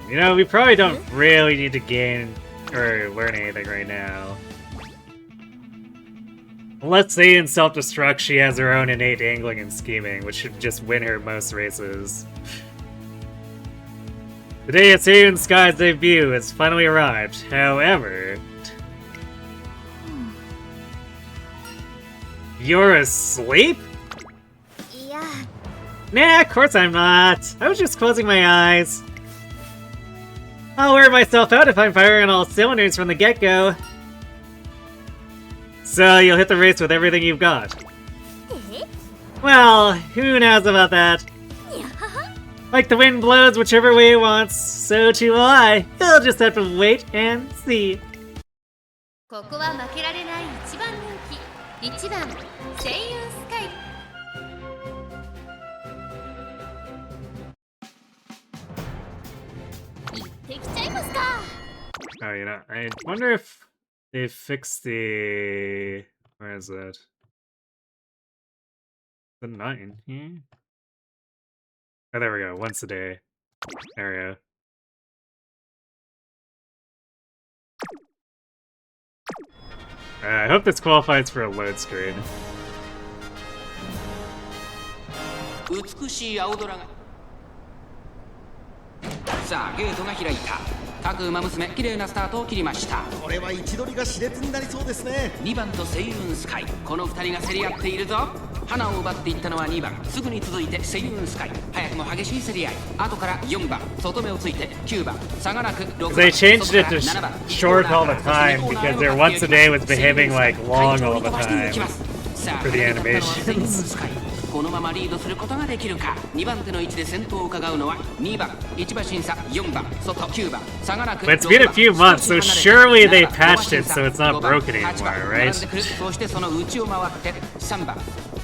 You know, we probably don't really need to gain or learn anything right now. Let's say in self-destruct she has her own innate angling and scheming, which should just win her most races. The day of Seiun Sky's debut has finally arrived, however... You're asleep? Yeah. Nah, of course I'm not. I was just closing my eyes. I'll wear myself out if I'm firing on all cylinders from the get-go. So, you'll hit the race with everything you've got. Well, who knows about that? Like the wind blows whichever way it wants, so too will I. You'll just have to wait and see. ここは負けられない一番人気1番声優スカイ Oh, you know, I wonder if they fixed the... Where is that? The 9? Oh, there we go. Once a day. There we go. I hope this qualifies for a load screen. 美しい青空がさあゲートが開いた各馬娘綺麗なスタートを切りました。これは位置取りが熾烈になりそうですね。2番とセイウンスカイこの2人が競り合っているぞ。花を奪っていったのは2番すぐに続いてセイウンスカイ早くも激しい競り合い後から4番外目をついて9番差がなく6番 They changed it to short all the time because their once a day was behaving like long all the time for the animations. このままリードすることができるか。2番手の位置で先頭を伺うのは2番1馬審査4番外9番差がなく It's been a few months, so surely they patched it so it's not broken anymore, right? そしてその内を回って3番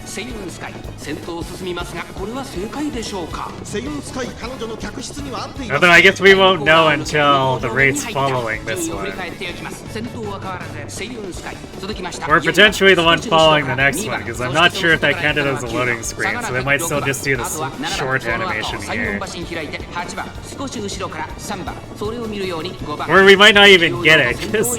セイウンスカイ先頭を進みますがこれは正解でしょうか。セイウンスカイ彼女の客室には合っています。 Although I guess we won't know until the race following this 順位を振り one. 返っていきます。先頭は変わらずセイウンスカイ続きました。 Or potentially the one following the next one, because I'm not sure if that counted as a loading screen, so they might still just do this short animation here. 開いて8番少し後ろから3番それを見るように5番 Or we might not even get it, because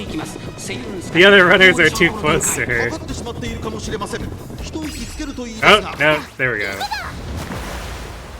the other runners are too close to 分 her. かってしまっているかもしれません。一息つけるといいです Oh, が。 no, there we go.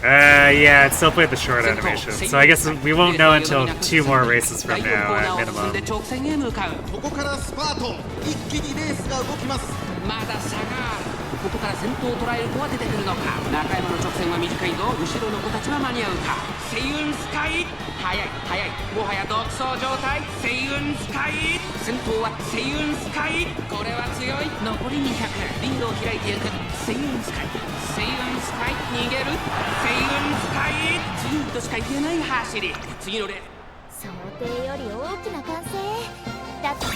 Yeah, it still played the short animation, so I guess we won't know until 2 more races from now at minimum. 直線へ向かう。ここからスパート。一気にレースが動きます。まだ差がある。ここから先頭を捉える子は出てくるのか。中山の直線は短いぞ。後ろの子たちは間に合うか。セイウンスカイ速い速いもはや独走状態。セイウンスカイ先頭はセイウンスカイこれは強い。残り200リードを開いていく。セイウンスカイセイウンスカイ逃げる。セイウンスカイ強いとしか言えない走り。次のレース想定より大きな歓声だったわ。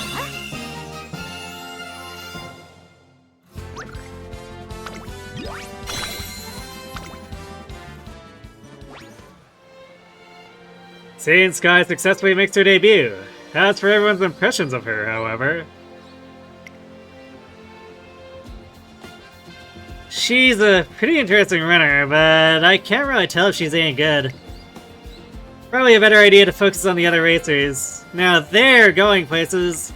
Seiun Sky successfully makes her debut. As for everyone's impressions of her, however, she's a pretty interesting runner, but I can't really tell if she's any good. Probably a better idea to focus on the other racers. Now they're going places.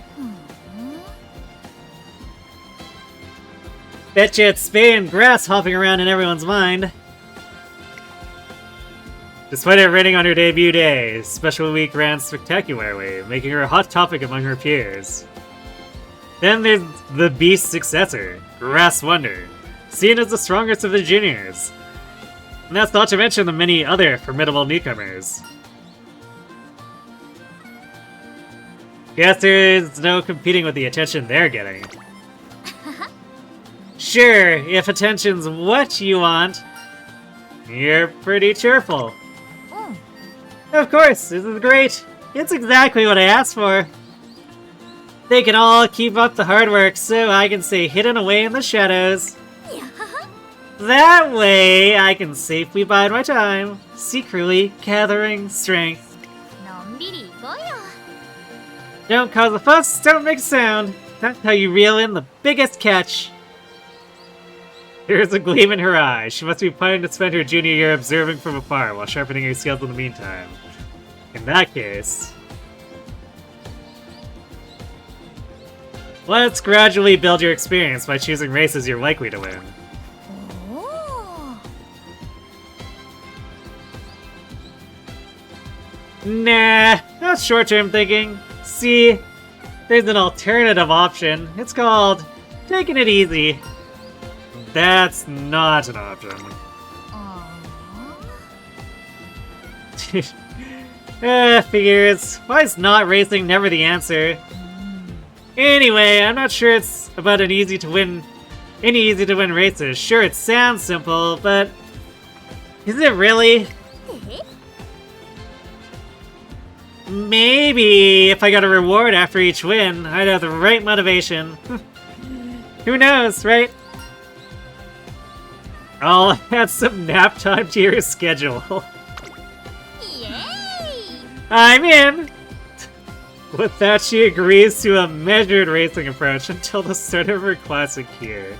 Betcha it's Spade and Grass hopping around in everyone's mind. Despite it raining on her debut day, Special Week ran spectacularly, making her a hot topic among her peers. Then there's the Beast's successor, Grass Wonder, seen as the strongest of the juniors. And that's not to mention the many other formidable newcomers. Guess there's no competing with the attention they're getting. Sure, if attention's what you want, you're pretty cheerful. Of course, this is great. It's exactly what I asked for. They can all keep up the hard work so I can stay hidden away in the shadows. That way, I can safely bide my time, secretly gathering strength. のんびり行こうよ。 Don't cause a fuss, don't make a sound. That's how you reel in the biggest catch. There's a gleam in her eye. She must be planning to spend her junior year observing from afar while sharpening her skills in the meantime. In that case, let's gradually build your experience by choosing races you're likely to win. おー Nah, that's short-term thinking. See, there's an alternative option. It's called taking it easy. That's not an option. あ Figures. Why is not racing never the answer? Anyway, I'm not sure it's about any easy to win races. Sure, it sounds simple, but is it really? ーえ Maybe if I got a reward after each win, I'd have the right motivation. Who knows, right? I'll add some nap time to your schedule. イエーイ I'm in! With that, she agrees to a measured racing approach until the start of her classic year.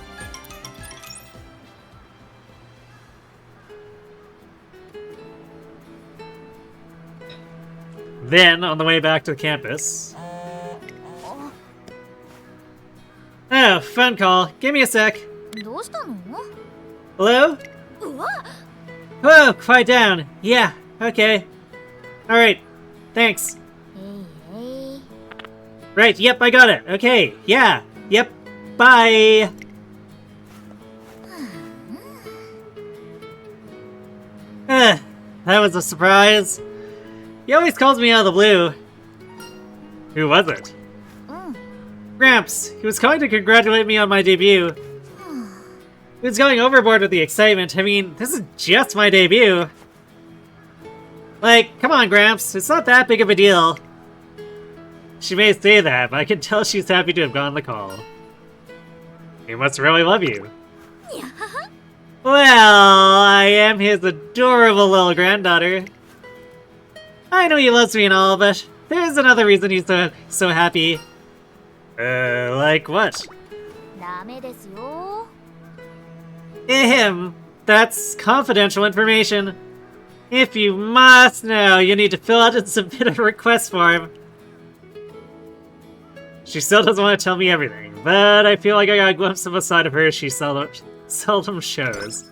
Then, on the way back to the campus... Oh, phone call. Give me a sec. どうしたの Hello? うわ Whoa, quiet down. Yeah, okay. Alright, thanks. えい Right, yep, I got it. Okay, yeah, yep, bye. That was a surprise. He always calls me out of the blue. Who was it? うん Gramps. He was calling to congratulate me on my debut. He was going overboard with the excitement. I mean, this is just my debut. Like, come on, Gramps. It's not that big of a deal. She may say that, but I can tell she's happy to have gotten the call. He must really love you. Well, I am his adorable little granddaughter. I know he loves me and all, but there's another reason he's so happy. Like what? ダメですよ。 That's confidential information. If you must know, you need to fill out and submit a request form. She still doesn't want to tell me everything, but I feel like I got a glimpse of a side of her she seldom shows.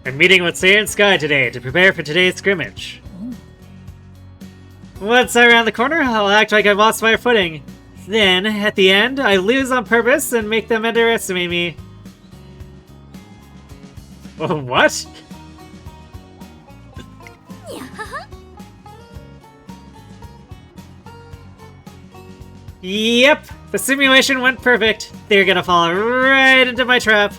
I'm meeting with Seiun Sky today to prepare for today's scrimmage. Once I round the corner, I'll act like I've lost my footing. Then, at the end, I lose on purpose and make them underestimate me. Oh, what? Yep, the simulation went perfect. They're gonna fall right into my trap.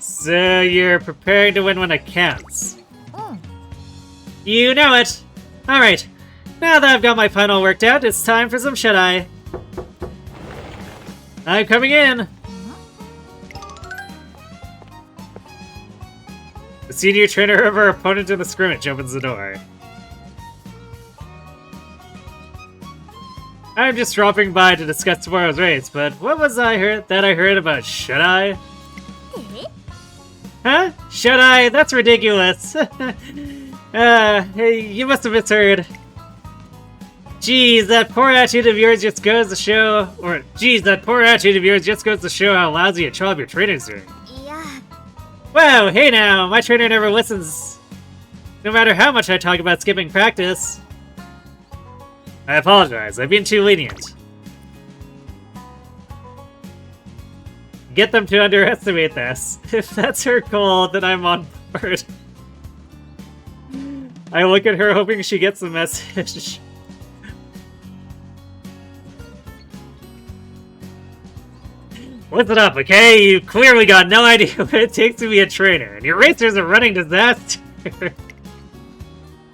So you're preparing to win when it counts. You know it! Alright, now that I've got my final worked out, it's time for some shut-eye. I'm coming in! The senior trainer of our opponent in the scrimmage opens the door. I'm just dropping by to discuss tomorrow's race, but what was I heard about shut-eye? Huh? Shut-eye? That's ridiculous. Hey, you must have misheard. Geez, that poor attitude of yours just goes to show how lousy a job your trainer's doing. Yeah. Whoa, hey now, my trainer never listens. No matter how much I talk about skipping practice. I apologize, I've been too lenient. Get them to underestimate this. If that's her goal, then I'm on board. I look at her hoping she gets the message. Listen up, okay? You clearly got no idea what it takes to be a trainer, and your racer's a running disaster. I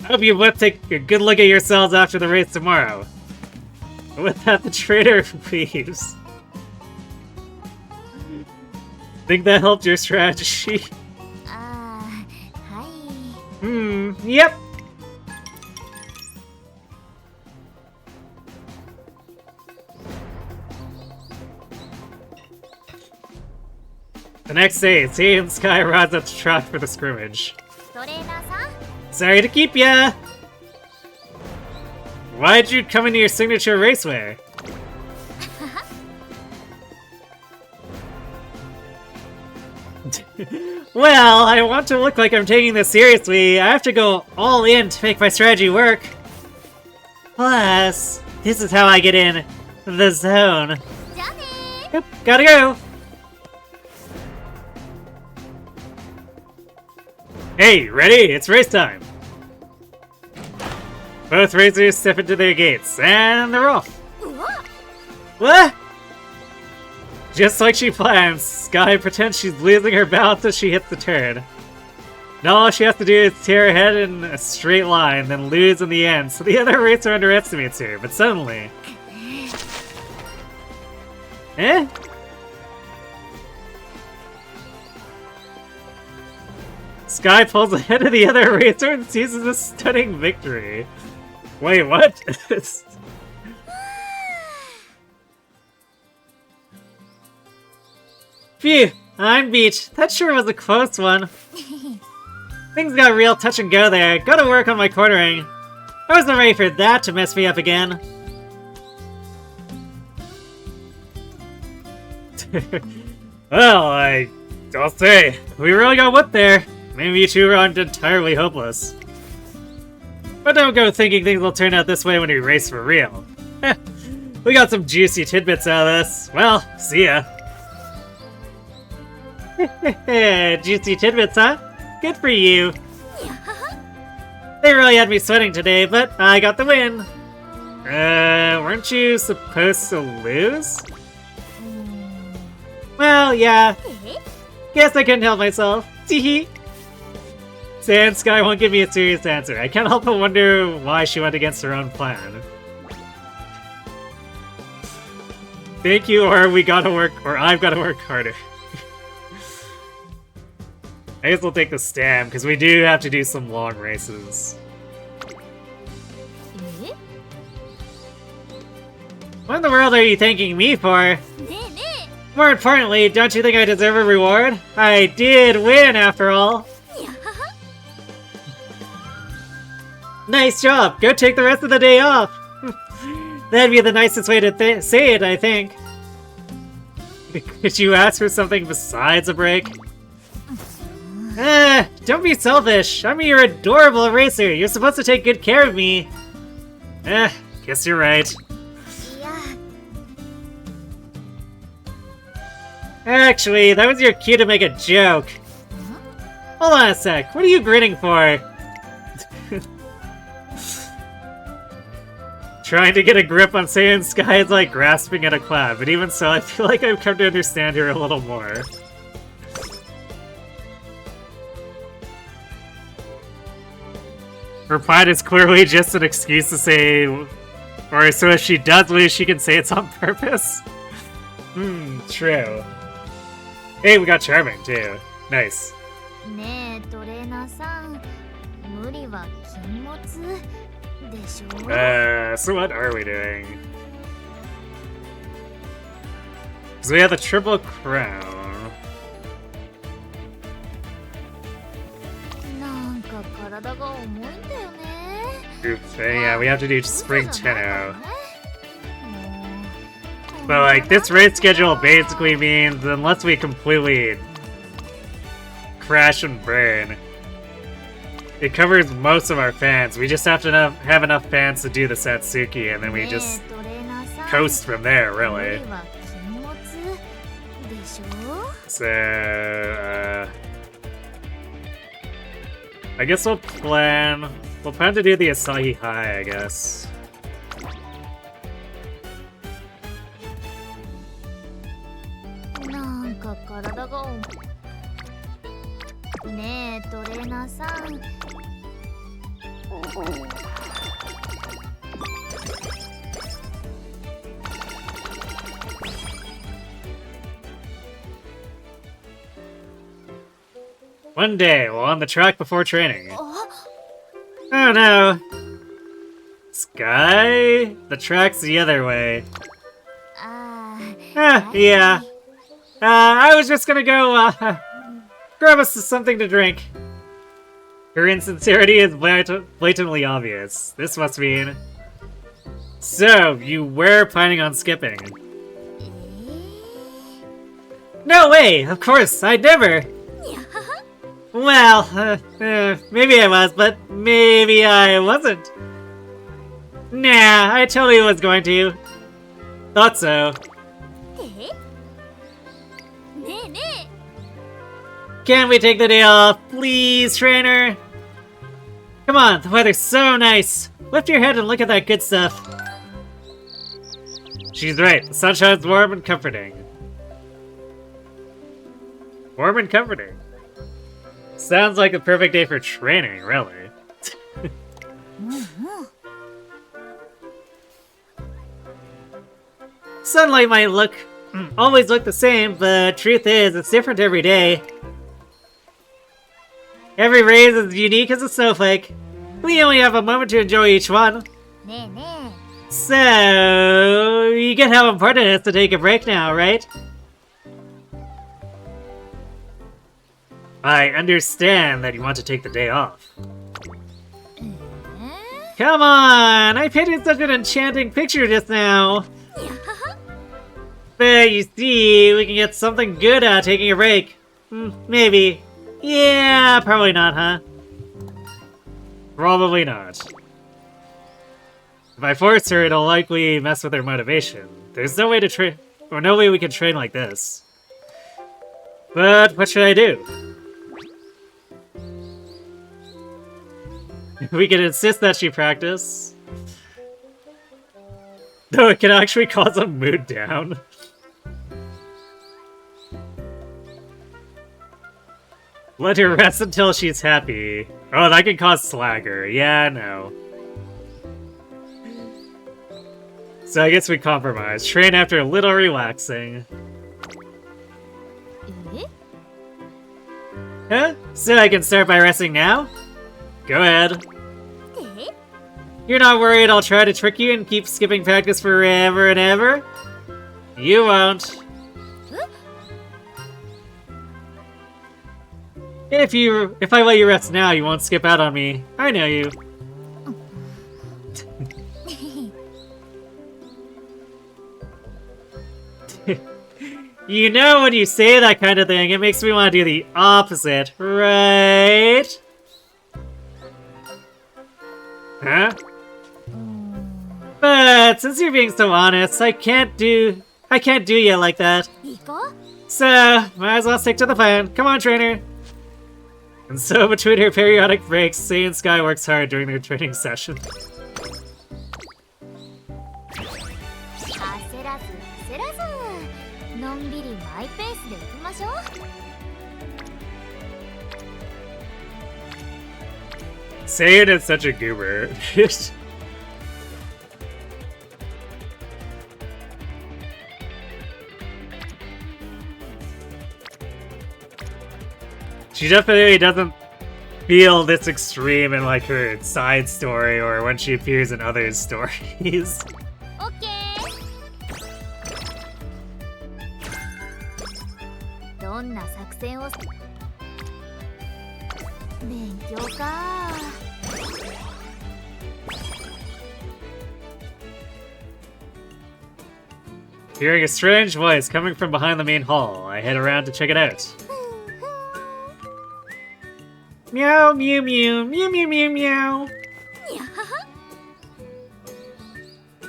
hope you both take a good look at yourselves after the race tomorrow. With that, the trainer leaves. Think that helped your strategy? Yep. The next day, Seiun Sky arrives at the track for the scrimmage. トレーナーさん Sorry to keep ya! Why'd you come into your signature racewear? Well, I want to look like I'm taking this seriously. I have to go all in to make my strategy work. Plus, this is how I get in the zone. じゃあね Yep, gotta go! Hey, ready? It's race time! Both racers step into their gates, and they're off! ーうわ What? Just like she plans, Sky pretends she's losing her balance as she hits the turn. Now all she has to do is tear ahead in a straight line, then lose in the end, so the other racer underestimates her, but suddenly... Eh? Sky pulls ahead of the other racer and seizes a stunning victory. Wait, what? Phew, I'm beat. That sure was a close one. Things got real touch and go there. Gotta work on my cornering. I wasn't ready for that to mess me up again. Well, I'll say, we really got whipped there. Maybe you two aren't entirely hopeless. But don't go thinking things will turn out this way when we race for real. We got some juicy tidbits out of this. Well, see ya. Juicy tidbits, huh? Good for you. They really had me sweating today, but I got the win. Weren't you supposed to lose? Well, yeah. Guess I couldn't help myself. Teehee. Seiun Sky won't give me a serious answer. I can't help but wonder why she went against her own plan. Thank you, or we gotta work, or I've gotta work harder. I guess we'll take the stamp, because we do have to do some long races. What in the world are you thanking me for? More importantly, don't you think I deserve a reward? I did win, after all. Nice job! Go take the rest of the day off! That'd be the nicest way to say it, I think. Could you ask for something besides a break? Don't be selfish. I'm your adorable racer. You're supposed to take good care of me. Guess you're right. Actually, that was your cue to make a joke. Hold on a sec. What are you grinning for? Trying to get a grip on Seiun Sky is like grasping at a cloud, but even so, I feel like I've come to understand her a little more. Her pride is clearly just an excuse to say, or so if she does lose, she can say it's on purpose. True. Hey, we got Charming too. Nice. So what are we doing? So we have the Triple Crown. Oops, yeah, we have to do Spring Tenno. But like, this race schedule basically means unless we completely crash and burn, it covers most of our fans. We just have to have enough fans to do the Satsuki, and then we just coast from there, really. So, I guess we'll plan to do the Asahi High, I guess. One day, while on the track before training. Oh no! Sky? The track's the other way. Yeah. I was just gonna go, grab us something to drink. Her insincerity is blatantly obvious. This must mean... So, you were planning on skipping. No way! Of course, I'd never! Well, maybe I was, but maybe I wasn't. Nah, I totally was going to. Thought so. Can't we take the day off, please, trainer? Come on, the weather's so nice. Lift your head and look at that good stuff. She's right, the sunshine's warm and comforting. Warm and comforting. Sounds like the perfect day for training, really. Sunlight might always look the same, but truth is, it's different every day. Every ray is as unique as a snowflake. We only have a moment to enjoy each one. So, you get how important it is to take a break now, right? I understand that you want to take the day off. Come on! I painted such an enchanting picture just now! But you see, we can get something good out of taking a break. Maybe. Yeah, probably not, huh? Probably not. If I force her, it'll likely mess with her motivation. There's no way to train, or no way we can train like this. But what should I do? We can insist that she practice. Though it can actually cause a mood down. Let her rest until she's happy. Oh, that can cause slagger. Yeah, no. So I guess we compromise. Train after a little relaxing. Huh? So I can start by resting now? Go ahead. You're not worried I'll try to trick you and keep skipping practice forever and ever? You won't. If I let you rest now, you won't skip out on me. I know you. You know, when you say that kind of thing, it makes me want to do the opposite, right? Huh? But since you're being so honest, I can't do you like that. So, might as well stick to the plan. Come on, trainer. And so, between her periodic breaks, Seiun Sky works hard during their training session. Seiun is such a goober. She definitely doesn't feel this extreme in like her side story or when she appears in others' stories. Hearing a strange voice coming from behind the main hall, I head around to check it out. Meow, mew, mew, mew, mew, mew, meow.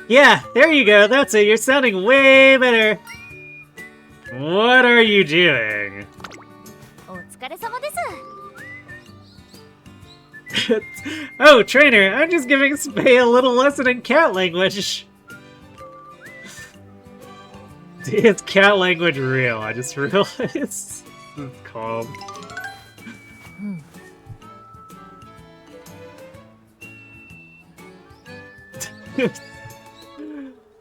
Yeah, there you go, that's it, you're sounding way better. What are you doing? Oh, trainer, I'm just giving Spay a little lesson in cat language. Is cat language real? I just realized. It's called.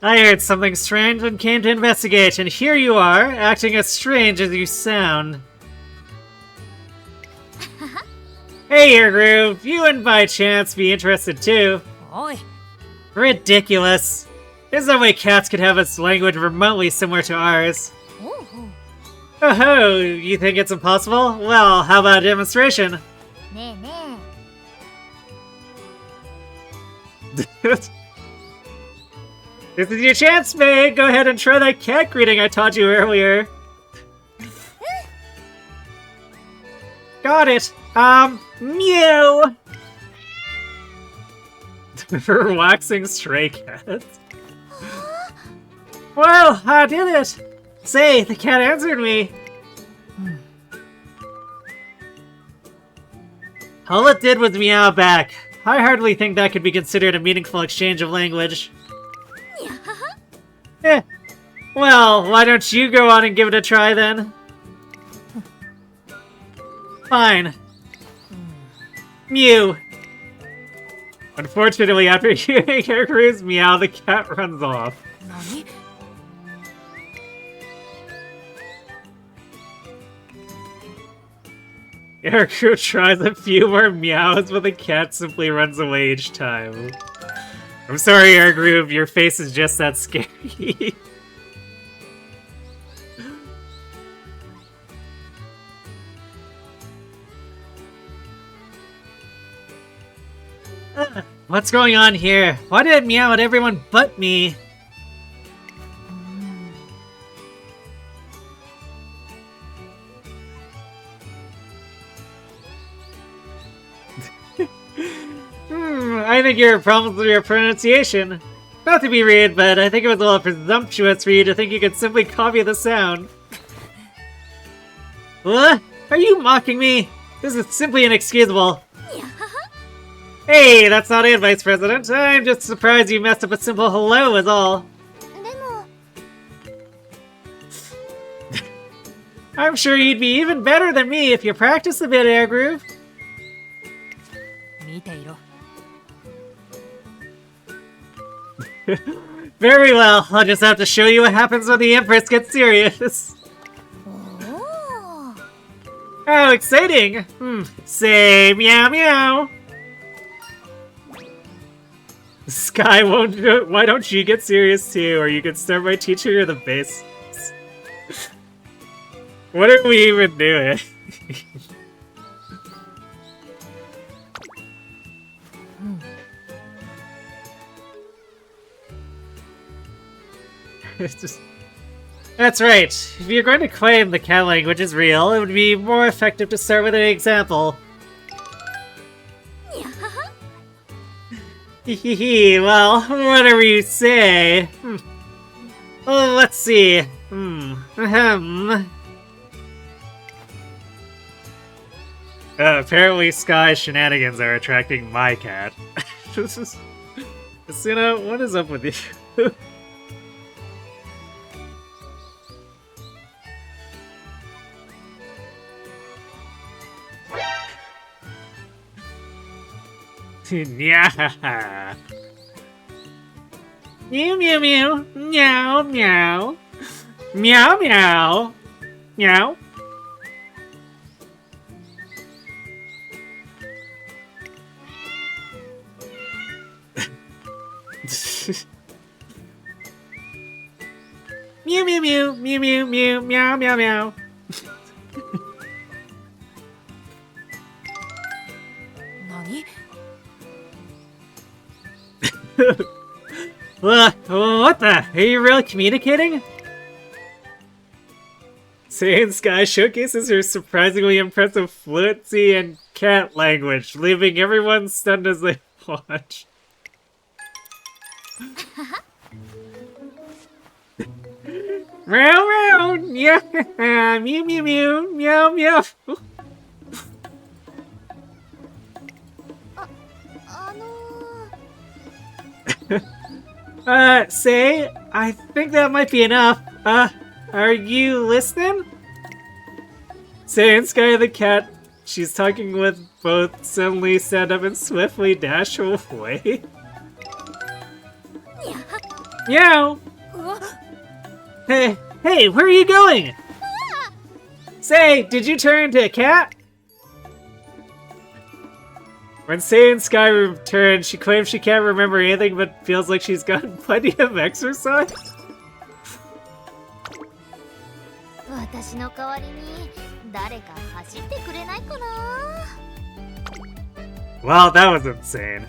I heard something strange and came to investigate, and here you are, acting as strange as you sound. Hey, Oguri, you wouldn't by chance be interested too? Oi. Ridiculous. There's no way cats could have a language remotely similar to ours. Oh, you think it's impossible? Well, how about a demonstration? This is your chance, May! Go ahead and try that cat greeting I taught you earlier. Got it! Mew! Relaxing stray cats. Well, I did it! Say, the cat answered me! All it did was meow back. I hardly think that could be considered a meaningful exchange of language. Well, why don't you go on and give it a try then? Fine. Mew. Unfortunately, after hearing Haru's meow, the cat runs off. Haru tries a few more meows, but the cat simply runs away each time. I'm sorry, Oguri, your face is just that scary. What's going on here? Why did it meow at everyone but me? I think you have problems with your pronunciation. Not to be rude, but I think it was a little presumptuous for you to think you could simply copy the sound. What? Are you mocking me? This is simply inexcusable. Hey, that's not it, Vice President. I'm just surprised you messed up a simple hello is all. I'm sure you'd be even better than me if you practice a bit, Air Groove. 見ていろ Very well, I'll just have to show you what happens when the Empress gets serious. おー How exciting! Say meow meow. Sky, why don't you get serious too, or you could start by teaching her the basics. What are we even doing? It's just... That's right. If you're going to claim the cat language is real, it would be more effective to start with an example. Hehehe, well, whatever you say. Oh, let's see. Apparently Sky's shenanigans are attracting my cat. Asuna, what is up with you? Yeah. Meow meow meow. Meow meow. Meow meow. Meow. Mew mew mew mew mew mew meow meow meow. Nani? What the? Are you really communicating? Seiun Sky showcases her surprisingly impressive fluency in cat language, leaving everyone stunned as they watch. Meow meow, yeah, mew mew mew, meow meow. あの Say, I think that might be enough. Are you listening? Seiun Sky the cat, she's talking with both suddenly stand up and swiftly dash away. Meow! Hey, where are you going? Say, did you turn into a cat? When Seiun Sky returned, she claims she can't remember anything but feels like she's gotten plenty of exercise. 私の代わりに誰か走ってくれないかな Well, that was insane.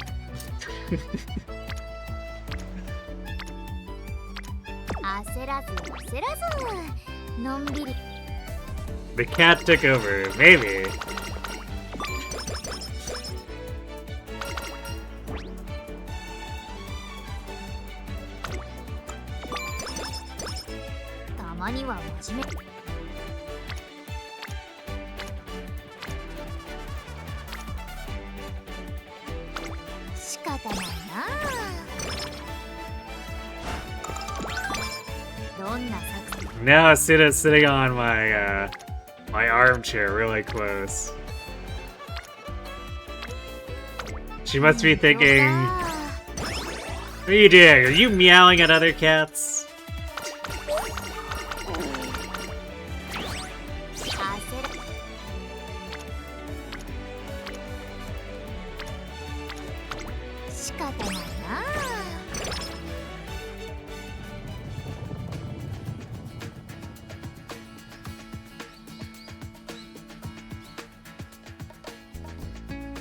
焦らず焦らずのんびり The cat took over, maybe.「たまには真面目」仕方ないなどんな作戦 Now Asuna's sitting on my my armchair really close. She must be thinking, what are you doing? Are you meowing at other cats? 焦ら仕方ないな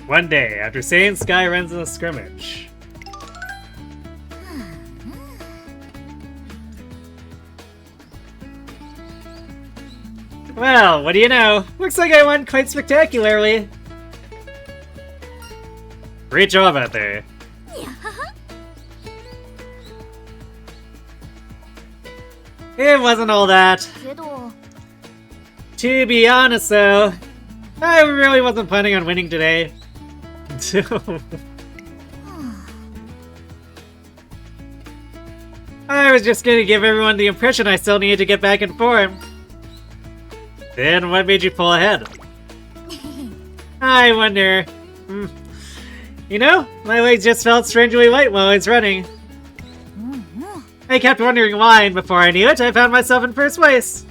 One day, after Seiun Sky runs in a scrimmage. Well, what do you know? Looks like I won quite spectacularly. Great job out there. It wasn't all that. けど To be honest, though, I really wasn't planning on winning today. I was just gonna give everyone the impression I still needed to get back in form. Then what made you pull ahead? I wonder. You know, my legs just felt strangely light while I was running. I kept wondering why, and before I knew it, I found myself in first place.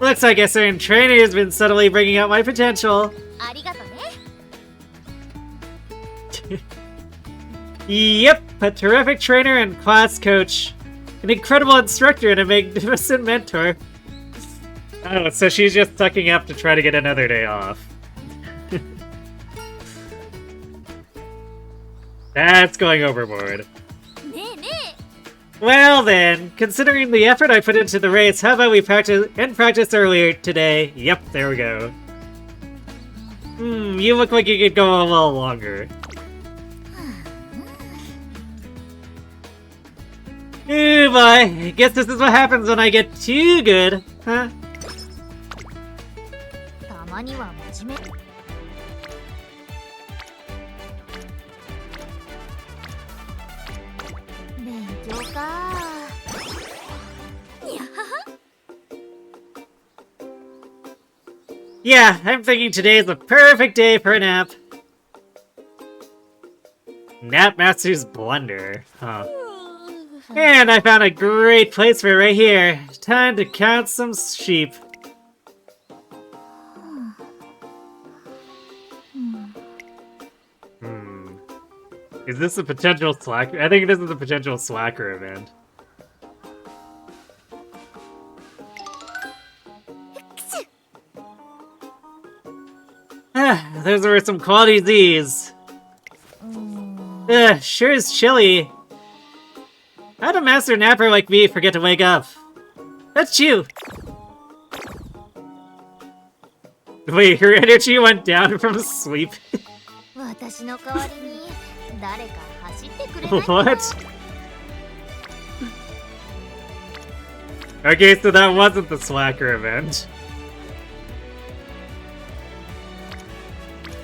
Looks like a certain trainer has been subtly bringing out my potential. Yep, a terrific trainer and class coach. An incredible instructor and a magnificent mentor. Oh, so she's just sucking up to try to get another day off. That's going overboard. Well then, considering the effort I put into the race, how about we practice earlier today? Yep, there we go. You look like you could go a little longer. Ooh boy, I guess this is what happens when I get too good, huh? Yeah, I'm thinking today's the perfect day for a nap. Nap Master's Blunder, huh? And I found a great place for it right here. Time to count some sheep. Is this a potential slacker? I think this is a potential slacker event. Those were some quality Z's. Sure is chilly. How'd a master napper like me forget to wake up? That's you! Wait, her energy went down from sleep? What? Okay, so that wasn't the slacker event.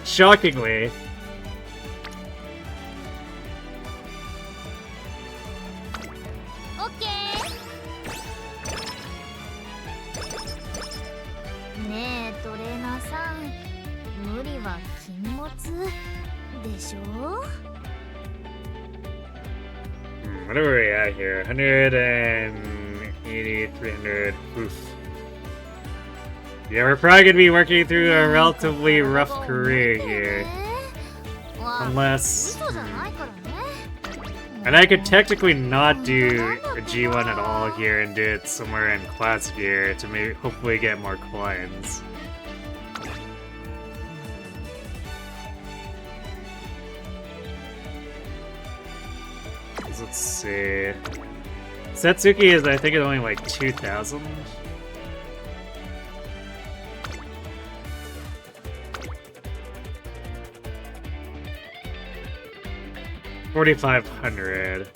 Shockingly. What are we at here? 180, 300, oof. Yeah, we're probably gonna be working through a relatively rough career here. Unless... And I could technically not do a G1 at all here and do it somewhere in class gear to maybe hopefully get more coins. Let's see. Satsuki is, I think, only like 2,000. $4,500.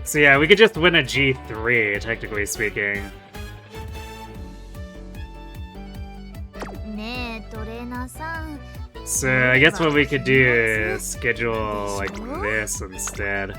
So yeah, we could just win a G3, technically speaking. So I guess what we could do is schedule like this instead.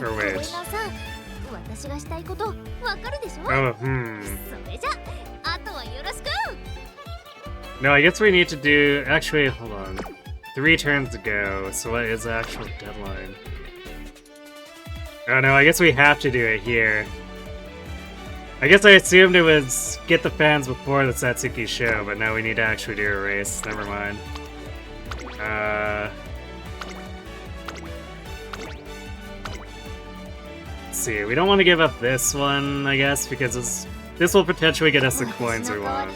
Or wait. Oh, No, I guess we need to do... Actually, hold on. 3 turns to go, so what is the actual deadline? Oh no, I guess we have to do it here. I guess I assumed it was get the fans before the Satsuki show, but now we need to actually do a race. Never mind. Let's see, we don't want to give up this one, I guess, because this will potentially get us the coins we want.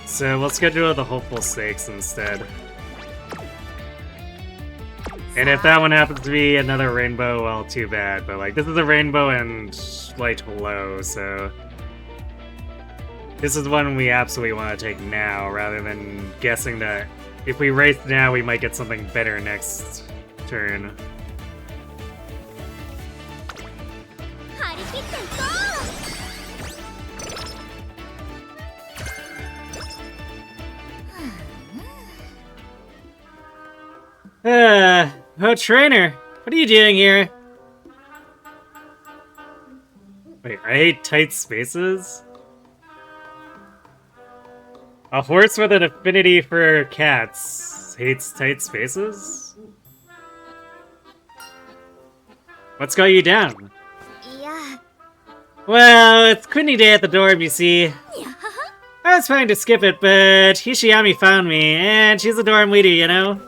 So we'll schedule the hopeful stakes instead. And if that one happens to be another rainbow, well, too bad. But like, this is a rainbow and light low, so... This is one we absolutely want to take now, rather than guessing that if we race now, we might get something better next turn. 張り切っていこう Oh, trainer, what are you doing here? Wait, I hate tight spaces? A horse with an affinity for cats hates tight spaces? What's got you down? いや Well, it's cleaning day at the dorm, you see. にゃはは I was planning to skip it, but Hishiyami found me, and she's a dorm leader, you know?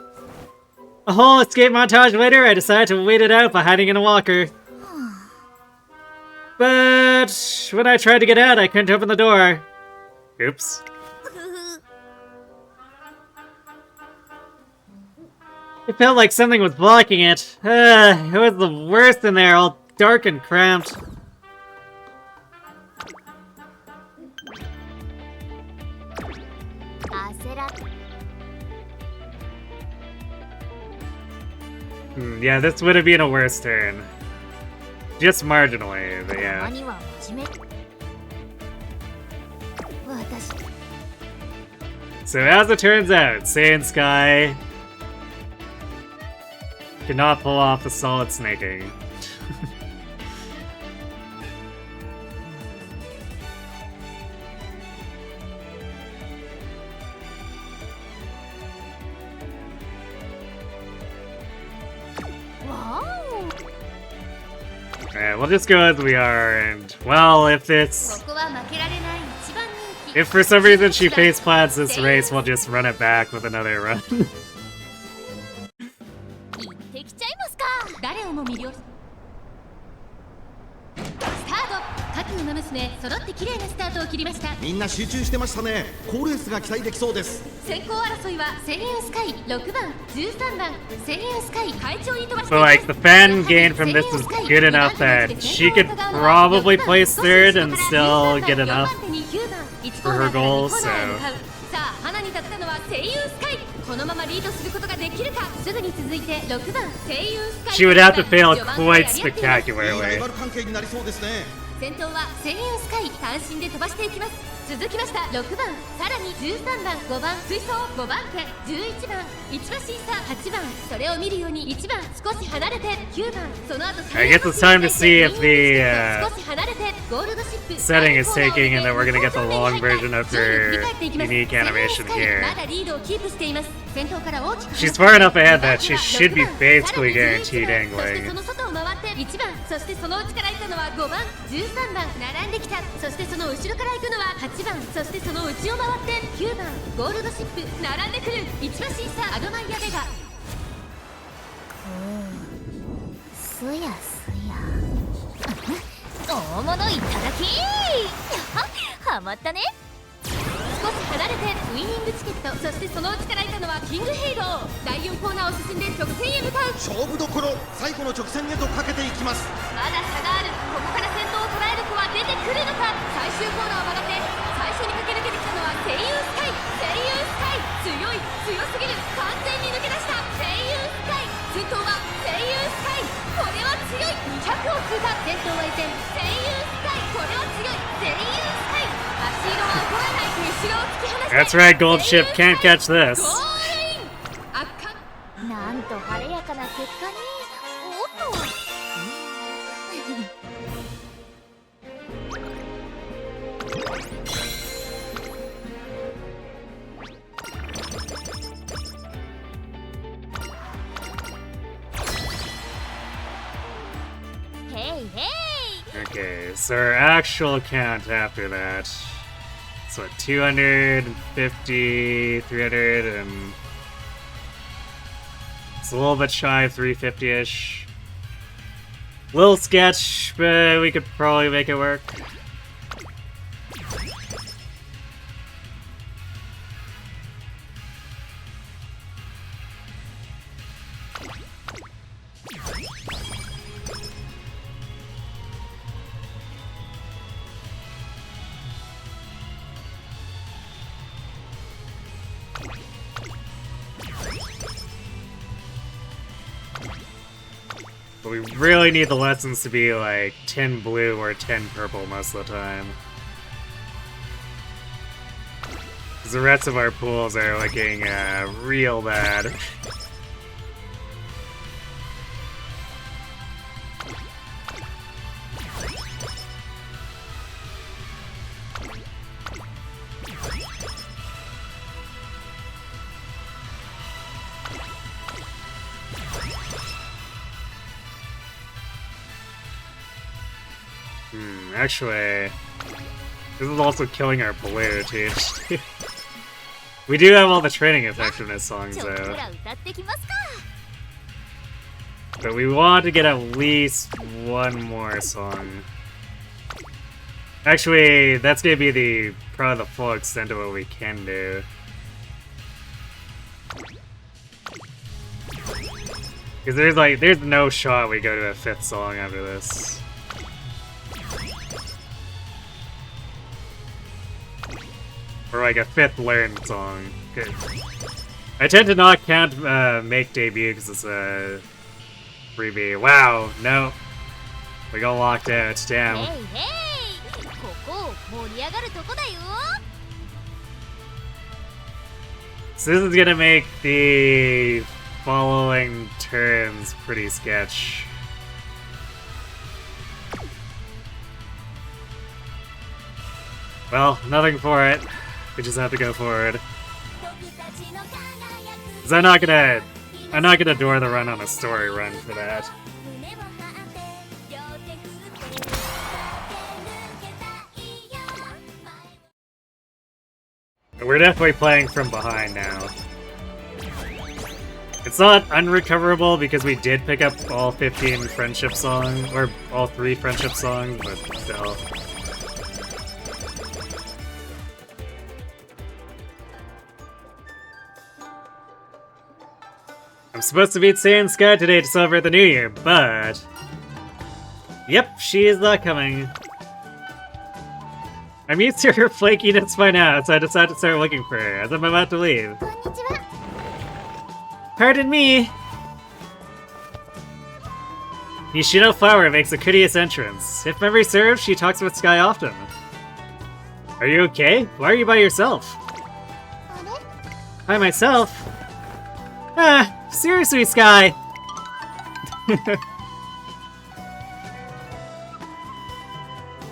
A whole escape montage later, I decided to wait it out by hiding in a walker. But when I tried to get out, I couldn't open the door. Oops. It felt like something was blocking it. It was the worst in there, all dark and cramped. Yeah, this would have been a worse turn. Just marginally, but たま yeah. には真面目私 So as it turns out, Seiun Sky cannot pull off the solid snaking. Alright, we'll just go as we are, and, well, if it's... ここは負けられない一番人気 If for some reason she face plants this race, we'll just run it back with another run. 行ってきちゃいますか誰をも魅了スタート各馬娘揃って綺麗なスタートを切りました。みんな集中してましたね。好レースが期待できそうです。先行争いはセイウンスカイ6番13番セイウンスカイ会長に飛ばして So like, the fan gain from this is good enough that she could probably place third and still get enough for her goals, so... さあ花に立ったのはセイウンスカイこのままリードすることができるかすぐに続いて6番セイウンスカイ She would have to fail quite いいライ spectacularly. バル関係になりそうですね。先頭はセイウンスカイ単身で飛ばしていきます。続きました6番さらに13番5番追走5番手11番1馬審査8番それを見るように1番少し離れて9番その後 I guess it's time to see if the 少し離れてゴールドシップ setting is taking and then we're gonna get the long version of her unique animation here. まだリードをキープしています。先頭から大きく She's far enough ahead that she should be basically guaranteed そして angling. その外を回って1番そしてその内から行ったのは5番13番並んできたそしてその後ろから行くのは8番そしてその内を回って9番ゴールドシップ並んでくる1馬審査アドマイヤベガすやすや大物いただきはまったね少し離れてウイニングチケットそしてその内からいたのはキングヘイロー第4コーナーを進んで直線へ向かう勝負どころ最後の直線へとかけていきます。まだ差があるここから先頭を捉える子は出てくるのか最終コーナーを曲がって最初に駆け抜けてきたのはセイウンスカイセイウンスカイ強い強すぎる完全に抜け出したセイウンスカイ先頭はセイウンスカイこれは強い200を通過先頭は依然セイウンスカイこれは強いセイウンスカイ足色は怒らない後ろを突き放して That's right, Gold Ship can't catch this. 圧巻なんと晴れやかな結果におっとOkay, so our actual count after that. So what, 250, 300, and it's a little bit shy of 350-ish. Little sketch, but we could probably make it work. But we really need the lessons to be like 10 blue or 10 purple most of the time. Because the rest of our pools are looking real bad. Actually, this is also killing our blue too. We do have all the training effectiveness songs though. But we want to get at least one more song. Actually, that's gonna be probably the full extent of what we can do. Because there's no shot we go to a 5th song after this. Or like a 5th learned song. Good. I tend to not count make debut because it's a freebie. Wow, no. We got locked out. Damn. So this is gonna make the following turns pretty sketch. Well, nothing for it. We just have to go forward. 'Cause I'm not gonna door the run on a story run for that. We're definitely playing from behind now. It's not unrecoverable because we did pick up all 15 friendship songs, or all 3 friendship songs, but still. I'm supposed to meet Seiun Sky today to celebrate the new year, but... Yep, she is not coming. I'm used to her flakiness by now, so I decided to start looking for her as I'm about to leave. Pardon me! Nishino Flower makes a courteous entrance. If memory serves, she talks with Sky often. Are you okay? Why are you by yourself? By myself? Ah, seriously, Sky!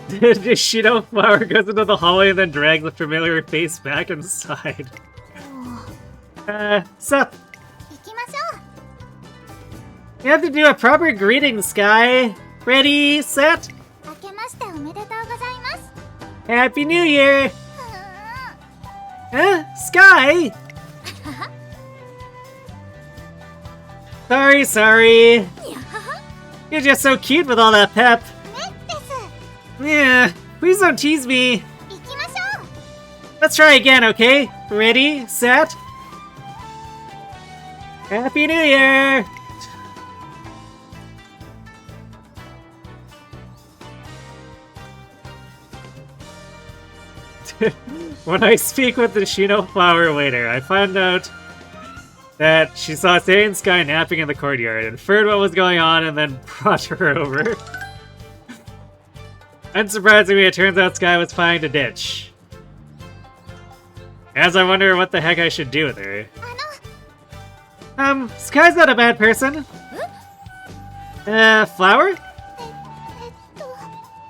Nishino Flower goes into the hallway and then drags the familiar face back inside. Sup? You have to do a proper greeting, Sky. Ready, set? Happy New Year! Sky? Sorry. You're just so cute with all that pep. Yeah, please don't tease me. Let's try again, okay? Ready, set? Happy New Year! When I speak with the Nishino Flower later, I found out that she saw Seiun Sky napping in the courtyard, inferred what was going on, and then brought her over. Unsurprisingly, it turns out Sky was fine to ditch. As I wonder what the heck I should do with her. Sky's not a bad person. Flower?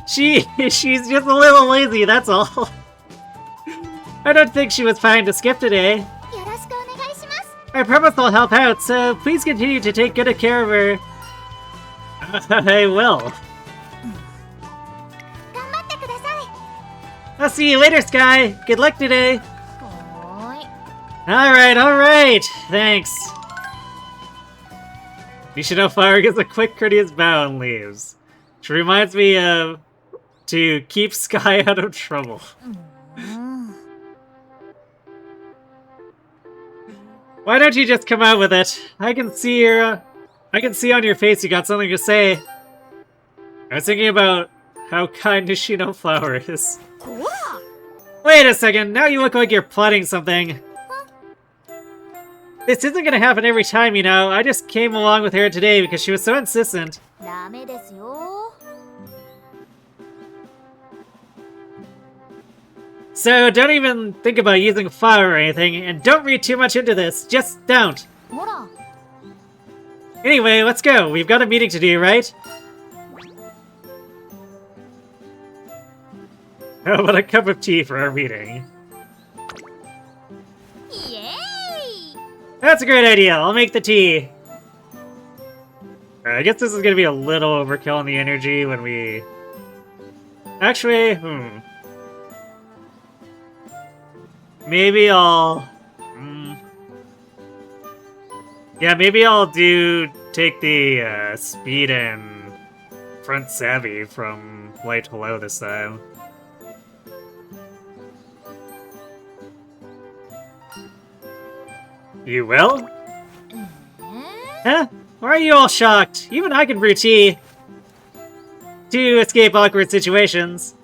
She's just a little lazy, that's all. I don't think she was fine to skip today. I promise I'll help out, so please continue to take good care of her. I will. I'll see you later, Sky. Good luck today. Alright. Thanks. Nishino Flower gives a quick courteous bow and leaves. Which reminds me of to keep Sky out of trouble. Why don't you just come out with it? I can see on your face you got something to say. I was thinking about how kind Nishino Flower is. Wait a second, now you look like you're plotting something. This isn't gonna happen every time, you know. I just came along with her today because she was so insistent. ダメですよ。 So don't even think about using fire or anything, and don't read too much into this. Just don't. ほら。 Anyway, let's go. We've got a meeting to do, right? How about a cup of tea for our meeting? イエーイ。 That's a great idea. I'll make the tea. I guess this is gonna be a little overkill on the energy when we... Actually, maybe I'll... Yeah, maybe I'll take the speed and front savvy from light hello this time. You will? Huh? Why are you all shocked? Even I can brew tea. To escape awkward situations.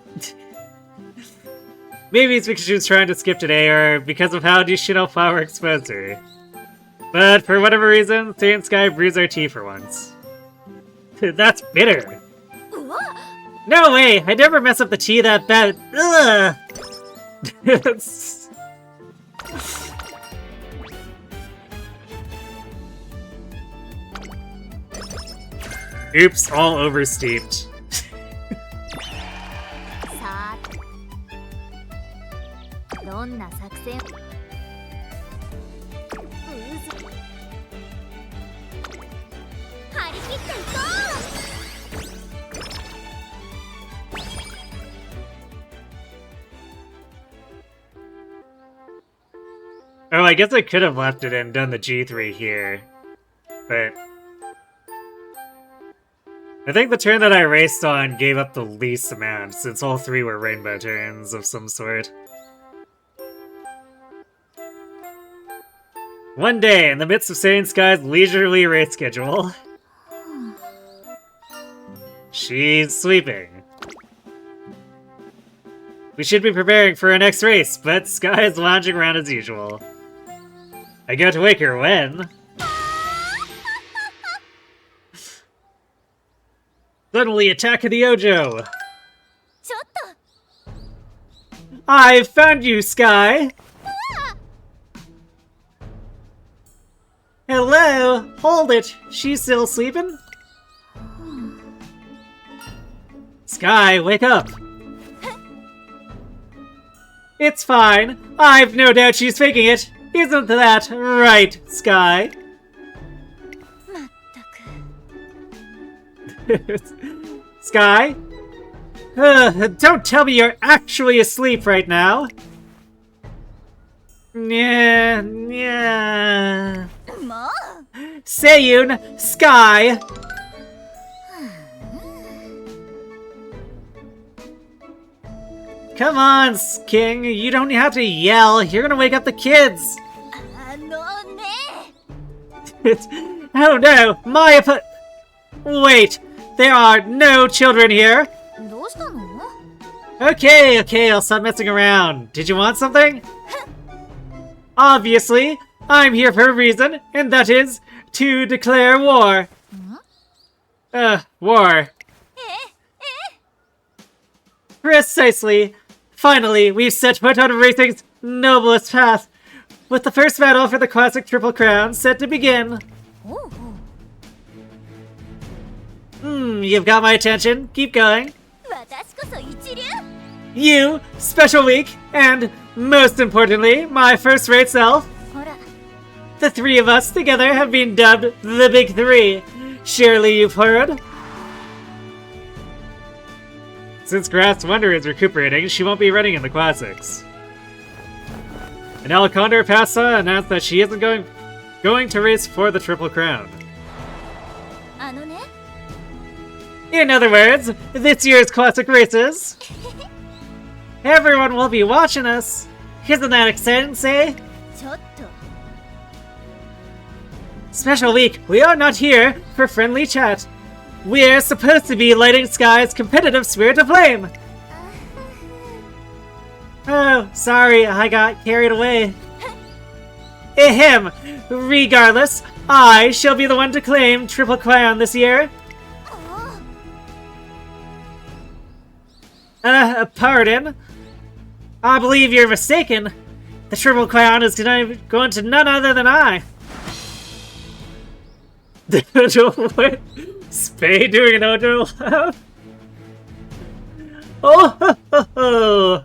Maybe it's because she was trying to skip today, or because of how additional flour exposed her. But for whatever reason, Seiun Sky brews our tea for once. That's bitter. うわ。 No way! I never mess up the tea that bad. Ugh! Oops, all oversteeped. さあ。どんな作戦。張り切っていこう。 Oh, I guess I could have left it and done the G3 here. But... I think the turn that I raced on gave up the least amount, since all three were rainbow turns of some sort. One day, in the midst of Seiun Sky's leisurely race schedule... She's sleeping. We should be preparing for our next race, but Sky is lounging around as usual. I go to wake her when... Suddenly attack of the Ojo! ちょっと。 I found you, Sky! Hello! Hold it! She's still sleeping? Sky, wake up! It's fine. I've no doubt she's faking it. Isn't that right, Sky? まったく。 Sky? Don't tell me you're actually asleep right now. Yeah. もう。 Seiun Sky! Come on, King. You don't have to yell. You're gonna wake up the kids. あのね。 Oh no, Wait, there are no children here. どうしたの？ Okay, I'll stop messing around. Did you want something? Obviously, I'm here for a reason, and that is to declare war. War. え？ Precisely. Finally, we've set foot on racing's noblest path, with the first battle for the classic Triple Crown set to begin. おうおう。 You've got my attention. Keep going. 私こそ一流。 You, Special Week, and, most importantly, my first-rate self. ほら。 The three of us together have been dubbed the Big Three. Surely you've heard. Since Grass Wonder is recuperating, she won't be running in the classics. And Alcondor Passa announced that she isn't going to race for the Triple Crown. あのね。 In other words, this year's classic races, everyone will be watching us. Isn't that exciting, say? ちょっと。 Special Week, we are not here for friendly chat. We're supposed to be lighting Sky's competitive spirit aflame. Oh, sorry, I got carried away. Ahem. Regardless, I shall be the one to claim Triple Crown this year. あ Pardon? I believe you're mistaken. The Triple Crown is going to none other than I. What? Spade doing an Ojo laugh? Oh, ho, ho, ho.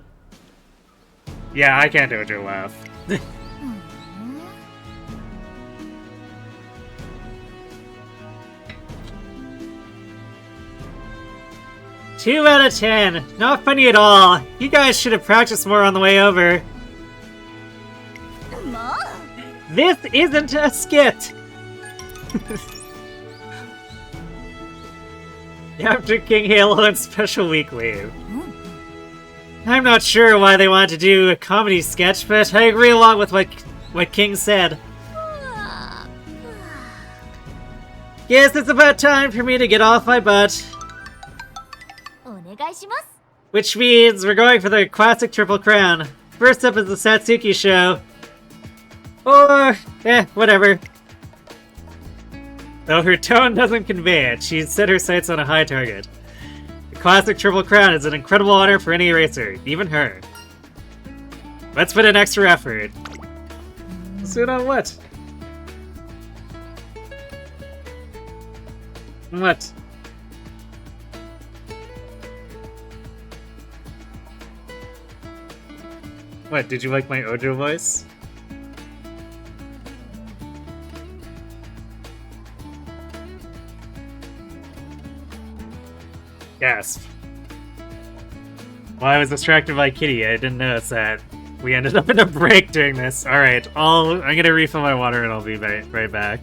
Yeah, I can't Ojo laugh. 2 out of 10. Not funny at all. You guys should have practiced more on the way over. This isn't a skit. After King Halo and Special Week leave. I'm not sure why they wanted to do a comedy sketch, but I agree along with what King said. Guess it's about time for me to get off my butt. Which means we're going for the classic Triple Crown. First up is the Satsuki show. Or, whatever. Though her tone doesn't convey it, she's set her sights on a high target. The classic Triple Crown is an incredible honor for any racer, even her. Let's put in extra effort. So on what? What? What, did you like my Ojo voice? Gasp. Well, I was distracted by Kitty. I didn't notice that. We ended up in a break doing this. Alright, I'm gonna refill my water and I'll be right back.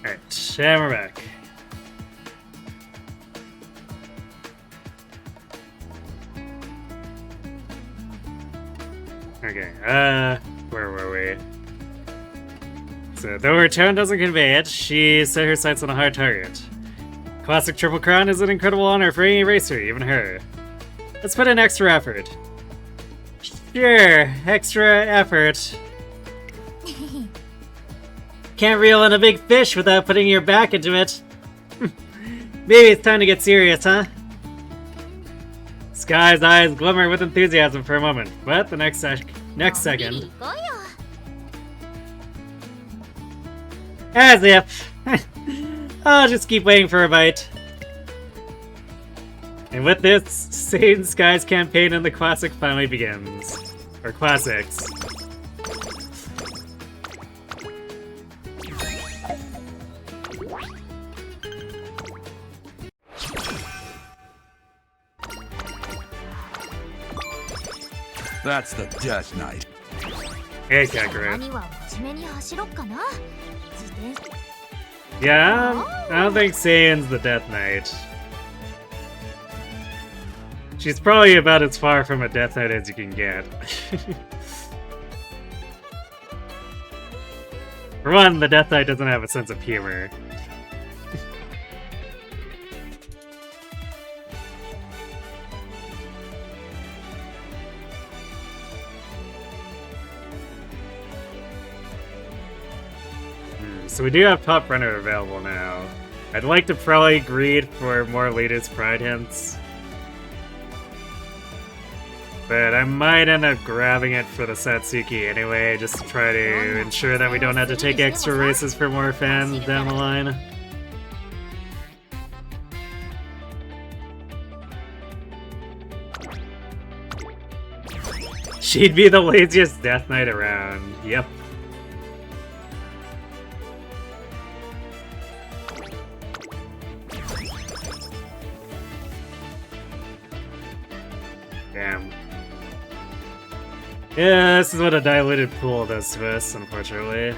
Alright, and we're back. Okay, where were we? So, though her tone doesn't convey it, she set her sights on a hard target. Classic Triple Crown is an incredible honor for any racer, even her. Let's put in extra effort. Sure, extra effort. Can't reel in a big fish without putting your back into it. Maybe it's time to get serious, huh? Sky's eyes glimmer with enthusiasm for a moment, but the next second... As if. I'll just keep waiting for a bite. And with this, Seiun Sky's campaign in the classic finally begins. Or classics. That's the Death Knight. Hey, Kakarot. たまには真面目に走ろっかな。自転 Yeah, I don't think Seiun's the Death Knight. She's probably about as far from a Death Knight as you can get. For one, the Death Knight doesn't have a sense of humor. So we do have Top Runner available now. I'd like to probably greed for more latest Pride hints. But I might end up grabbing it for the Satsuki anyway, just to try to ensure that we don't have to take extra races for more fans down the line. She'd be the laziest Death Knight around. Yep. Damn. Yeah, this is what a diluted pool does to us, unfortunately.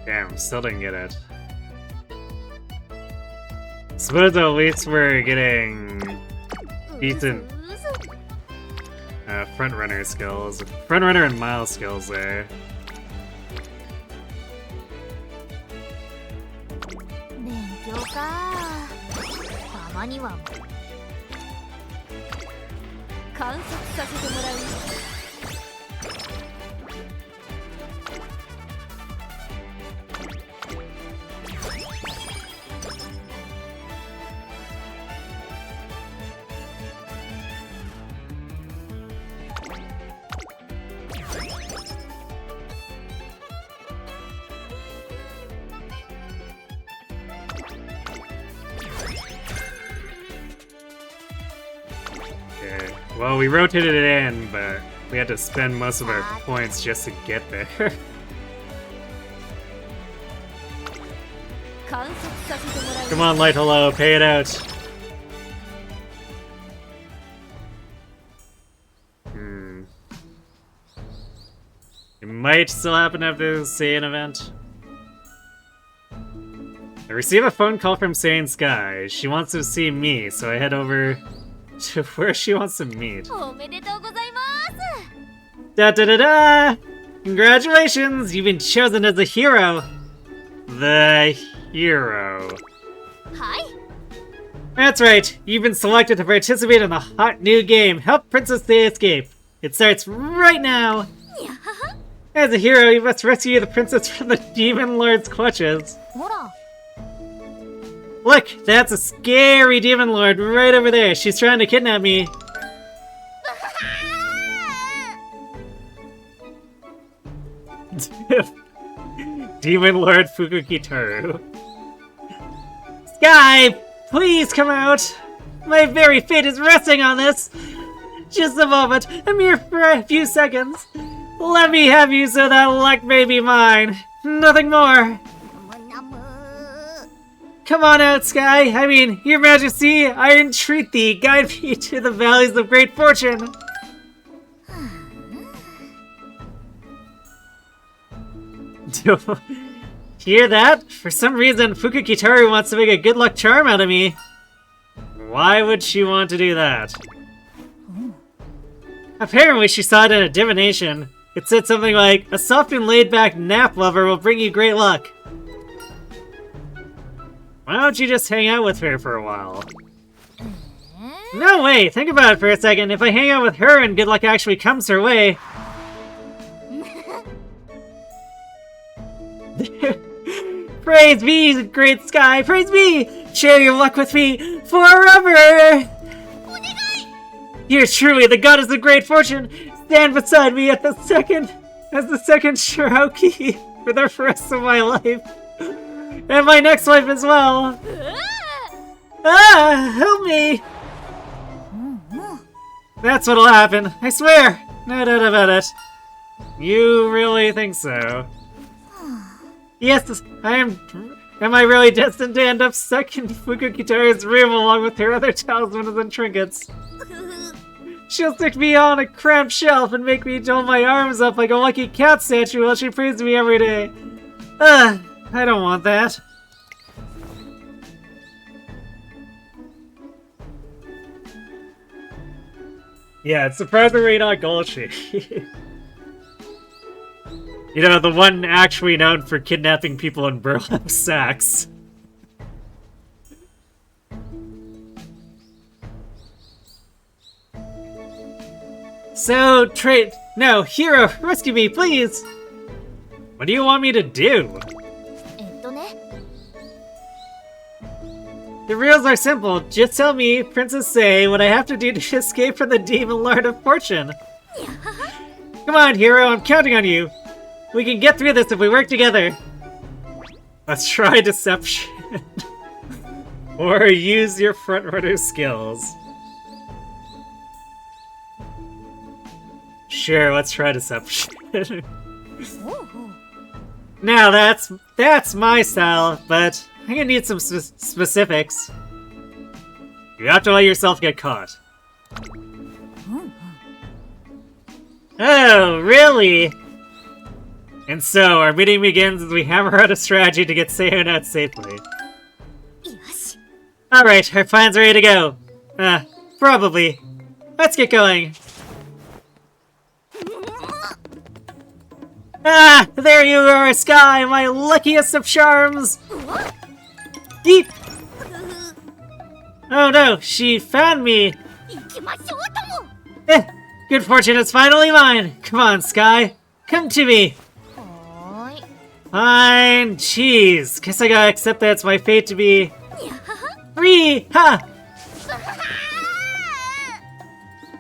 Damn, still didn't get it. Suppose at least we're getting decent front runner skills. Front runner and mile skills there. 勉強か。たまには観察させてもらう。Well, we rotated it in, but we had to spend most of our points just to get there. Come on, Light Hello, pay it out. It might still happen after the Seiun event. I receive a phone call from Seiun Sky. She wants to see me, so I head over to where she wants to meet. おめでとうございます。 Da da da da! Congratulations! You've been chosen as a hero! The hero. はい。 That's right! You've been selected to participate in the hot new game, Help Princess They Escape! It starts right now! にゃはは。 As a hero, you must rescue the princess from the Demon Lord's clutches. ほら。 Look! That's a scary Demon Lord right over there! She's trying to kidnap me! Demon Lord Fukukitaru. Sky, please come out. My very fate is resting on this. Just a moment, a mere few seconds. Let me have you so that luck may be mine. Nothing more. Come on out, Sky. I mean, Your Majesty, I entreat thee, guide me to the valleys of great fortune. Hear that? For some reason, Fukukitaru wants to make a good luck charm out of me. Why would she want to do that? Apparently, she saw it in a divination. It said something like, a soft and laid-back nap lover will bring you great luck. Why don't you just hang out with her for a while? No way! Think about it for a second. If I hang out with her and good luck actually comes her way... Praise be, great Sky! Praise be! Share your luck with me forever! You're truly the goddess of great fortune! Stand beside me as the second Shirauki for the rest of my life! And my next life as well! Ah! Help me! That's what'll happen, I swear! No doubt about it. You really think so? Yes, I am. Am I really destined to end up stuck in Fukukitaru's room along with her other talismans and trinkets? She'll stick me on a cramped shelf and make me hold my arms up like a lucky cat statue while she praises me every day. I don't want that. Yeah, it's surprisingly not Golshi. You know, the one actually known for kidnapping people in burlap sacks. So, no, Hero, rescue me, please! What do you want me to do? The rules are simple. Just tell me, Princess Sei, what I have to do to escape from the Demon Lord of Fortune. Come on, Hero, I'm counting on you. We can get through this if we work together. Let's try deception. Or use your front-runner skills. Sure, let's try deception. Now that's my style, but I'm gonna need some specifics. You have to let yourself get caught. Oh, really? And so, our meeting begins as we hammer out a strategy to get Seiun out safely. Alright, our plan's ready to go. Probably. Let's get going. Ah, there you are, Sky, my luckiest of charms! Deep! Oh no, she found me! Good fortune is finally mine! Come on, Sky, come to me! Fine, jeez, guess I gotta accept that it's my fate to be... free! Ha!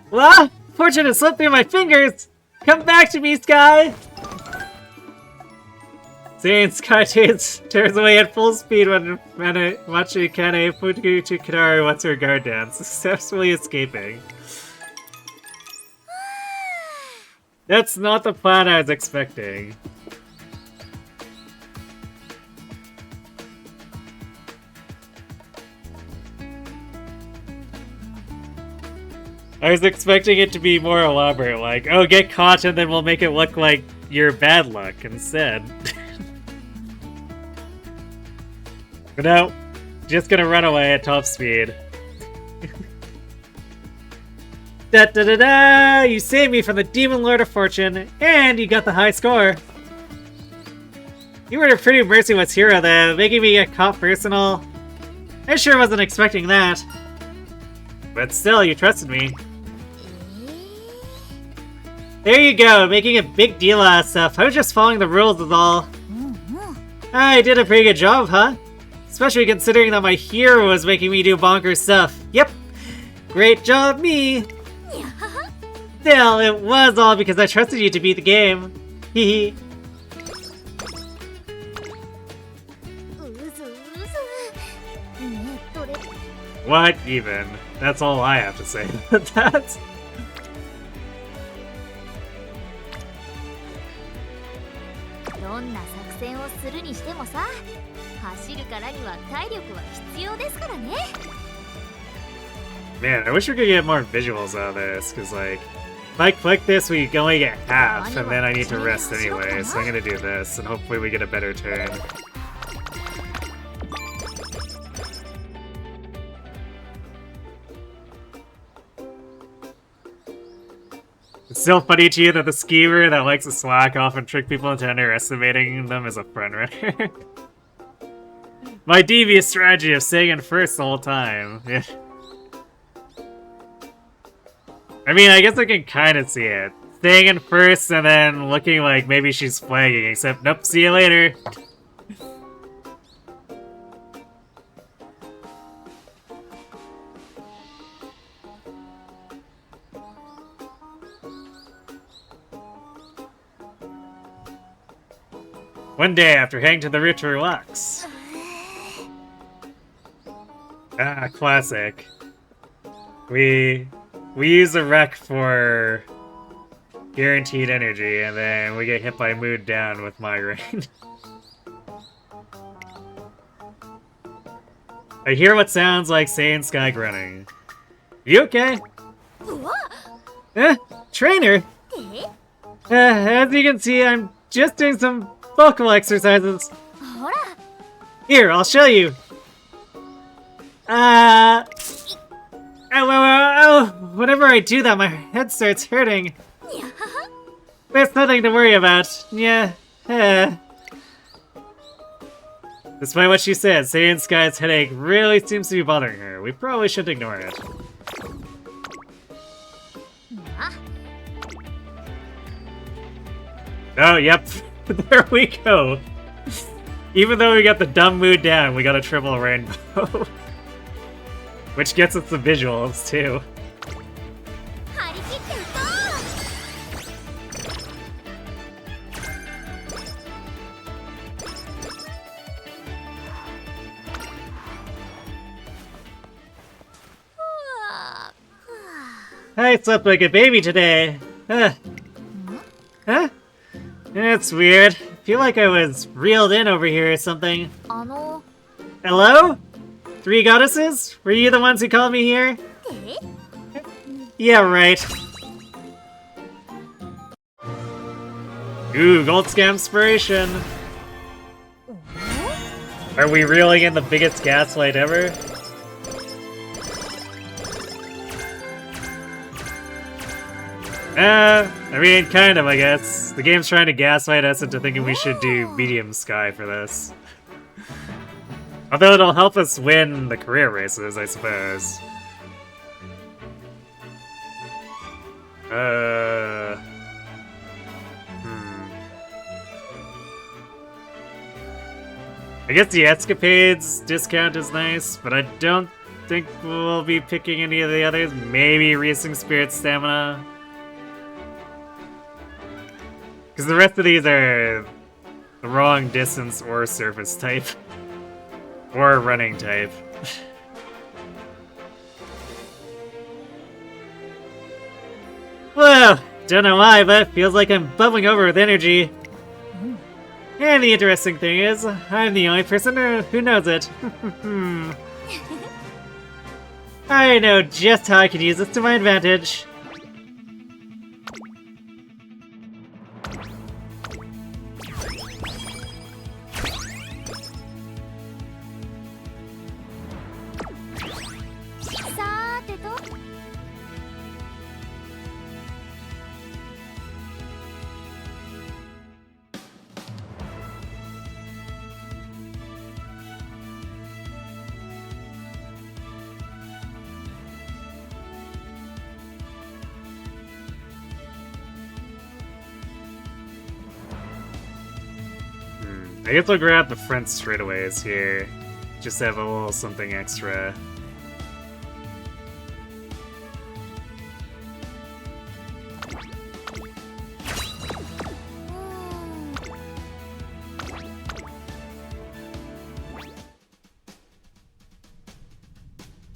What? Fortune has slipped through my fingers! Come back to me, Sky! Seiun Sky tears away at full speed when Machikane Fukukitaru wants her guard down, successfully escaping. That's not the plan I was expecting. I was expecting it to be more elaborate, like, oh, get caught and then we'll make it look like you're bad luck instead. But no, just gonna run away at top speed. Da da da da! You saved me from the Demon Lord of Fortune, and you got the high score. You were a pretty merciless hero though, making me get caught personal. I sure wasn't expecting that. But still, you trusted me. There you go, making a big deal out of stuff. I was just following the rules is all. I did a pretty good job, huh? Especially considering that my hero was making me do bonkers stuff. Yep, great job, me! Still, it was all because I trusted you to beat the game. Hehe. What even? That's all I have to say about that. どんな作戦をするにしてもさ、走るからには体力は必要ですからね。 Man, I wish we could get more visuals out of this, because, like, if I click this, we can only get half, and then I need to rest anyway, so I'm gonna do this, and hopefully we get a better turn. It's still funny to you that the schemer that likes to slack off and trick people into underestimating them is a frontrunner. My devious strategy of staying in first the whole time. Yeah. I mean, I guess I can kind of see it. Staying in first and then looking like maybe she's flagging, except nope, see you later. One day after heading to the route to relax. Ah, classic. We use the wreck for guaranteed energy, and then we get hit by mood down with migraine. I hear what sounds like Seiun Sky grunting. You okay? Trainer? As you can see, I'm just doing some vocal exercises. Here, I'll show you. Whenever I do that, my head starts hurting. But it's nothing to worry about. Yeah. Despite what she said, Seiun Sky's headache really seems to be bothering her. We probably should ignore it. Oh, yep. There we go. Even though we got the dumb mood down, we got a triple rainbow. Which gets us the visuals, too. I slept like a baby today. Huh? It's weird. I feel like I was reeled in over here or something. Hello? 3 goddesses? Were you the ones who called me here? Yeah, right. Ooh, gold scam inspiration. Are we reeling in the biggest gaslight ever? I mean, kind of, I guess. The game's trying to gaslight us into thinking we should do medium sky for this. Although it'll help us win the career races, I suppose. I guess the escapades discount is nice, but I don't think we'll be picking any of the others. Maybe Racing Spirit Stamina. Because the rest of these are the wrong distance or surface type. Or running type. Well, don't know why, but it feels like I'm bubbling over with energy. And the interesting thing is, I'm the only person who knows it. I know just how I can use this to my advantage. I guess I'll grab the front straightaways here. Just have a little something extra.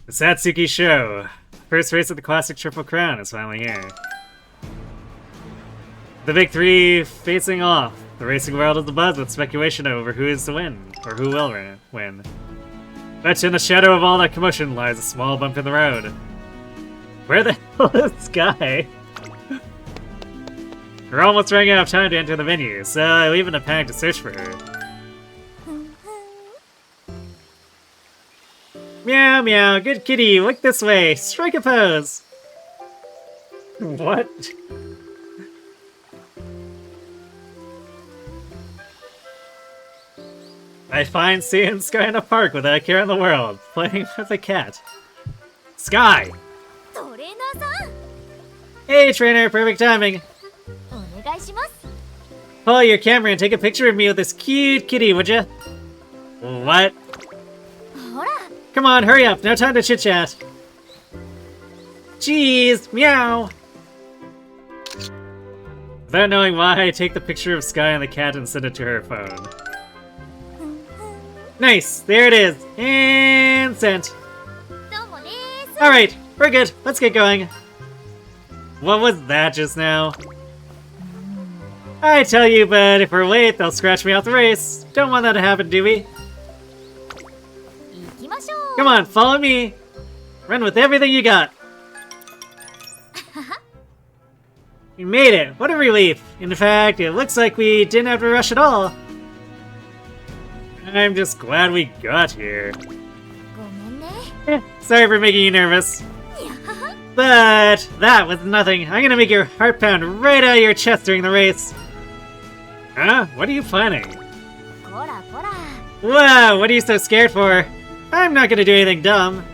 The Satsuki Show. First race of the classic Triple Crown is finally here. The big three facing off. The racing world is abuzz with speculation over who is to win, or who will win. But in the shadow of all that commotion lies a small bump in the road. Where the hell is Sky? We're almost running out of time to enter the venue, so I leave in a panic to search for her. Meow meow, good kitty, look this way, strike a pose! What? I find Seiun Sky in a park without a care in the world, playing with a cat. Sky! トレーナーさん Hey trainer, perfect timing! お願いします Pull out your camera and take a picture of me with this cute kitty, would ya? What? ほら Come on, hurry up, no time to chit-chat. Jeez, meow! Without knowing why, I take the picture of Sky and the cat and send it to her phone. Nice, there it is, and sent. どうもです Alright, we're good, let's get going. What was that just now? I tell you, but if we're late, they'll scratch me off the race. Don't want that to happen, do we? 行きましょう Come on, follow me. Run with everything you got. We made it. What a relief. In fact, it looks like we didn't have to rush at all. I'm just glad we got here. ごめんね Sorry for making you nervous. But that was nothing. I'm gonna make your heart pound right out of your chest during the race. Huh? What are you planning? こらこら Whoa, what are you so scared for? I'm not gonna do anything dumb.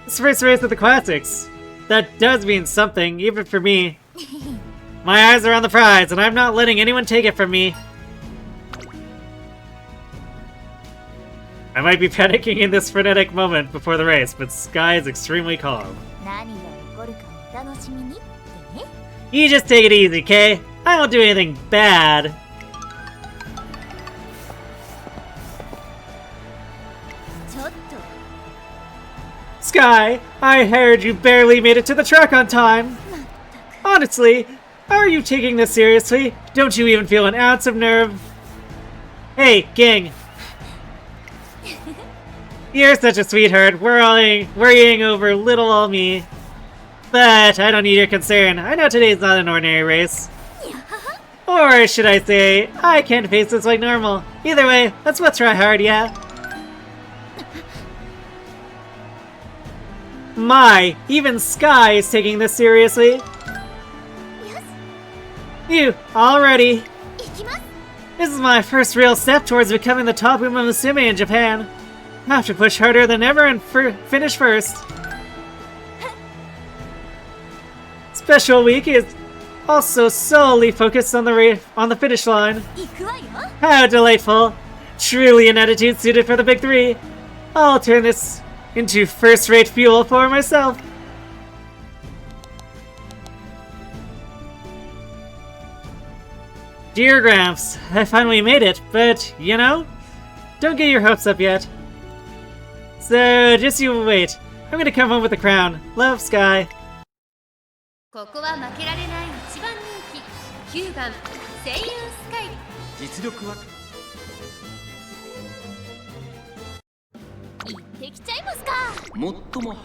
It's the first race of the classics. That does mean something, even for me. My eyes are on the prize, and I'm not letting anyone take it from me. I might be panicking in this frenetic moment before the race, but Sky is extremely calm. 何が起こるかお楽しみにってね You just take it easy, okay? I won't do anything bad. ちょっと Sky, I heard you barely made it to the track on time. Honestly, are you taking this seriously? Don't you even feel an ounce of nerve? Hey, gang. You're such a sweetheart, worrying over little old me. But I don't need your concern. I know today's not an ordinary race. Or should I say, I can't face this like normal. Either way, let's both try hard, yeah? My, even Sky is taking this seriously. Yes You, already. 行きます This is my first real step towards becoming the top Umamusume in Japan. I have to push harder than ever and finish first. Special week is also solely focused on the finish line. 行くわよ How delightful! Truly an attitude suited for the big three. I'll turn this into first-rate fuel for myself. Dear Gramps, I finally made it, but, you know, don't get your hopes up yet. So, just you wait. I'm gonna come home with the crown. Love, Sky. ここは負けられない一番人気9番セイユンスカイ実力は行ってきちゃいますか最も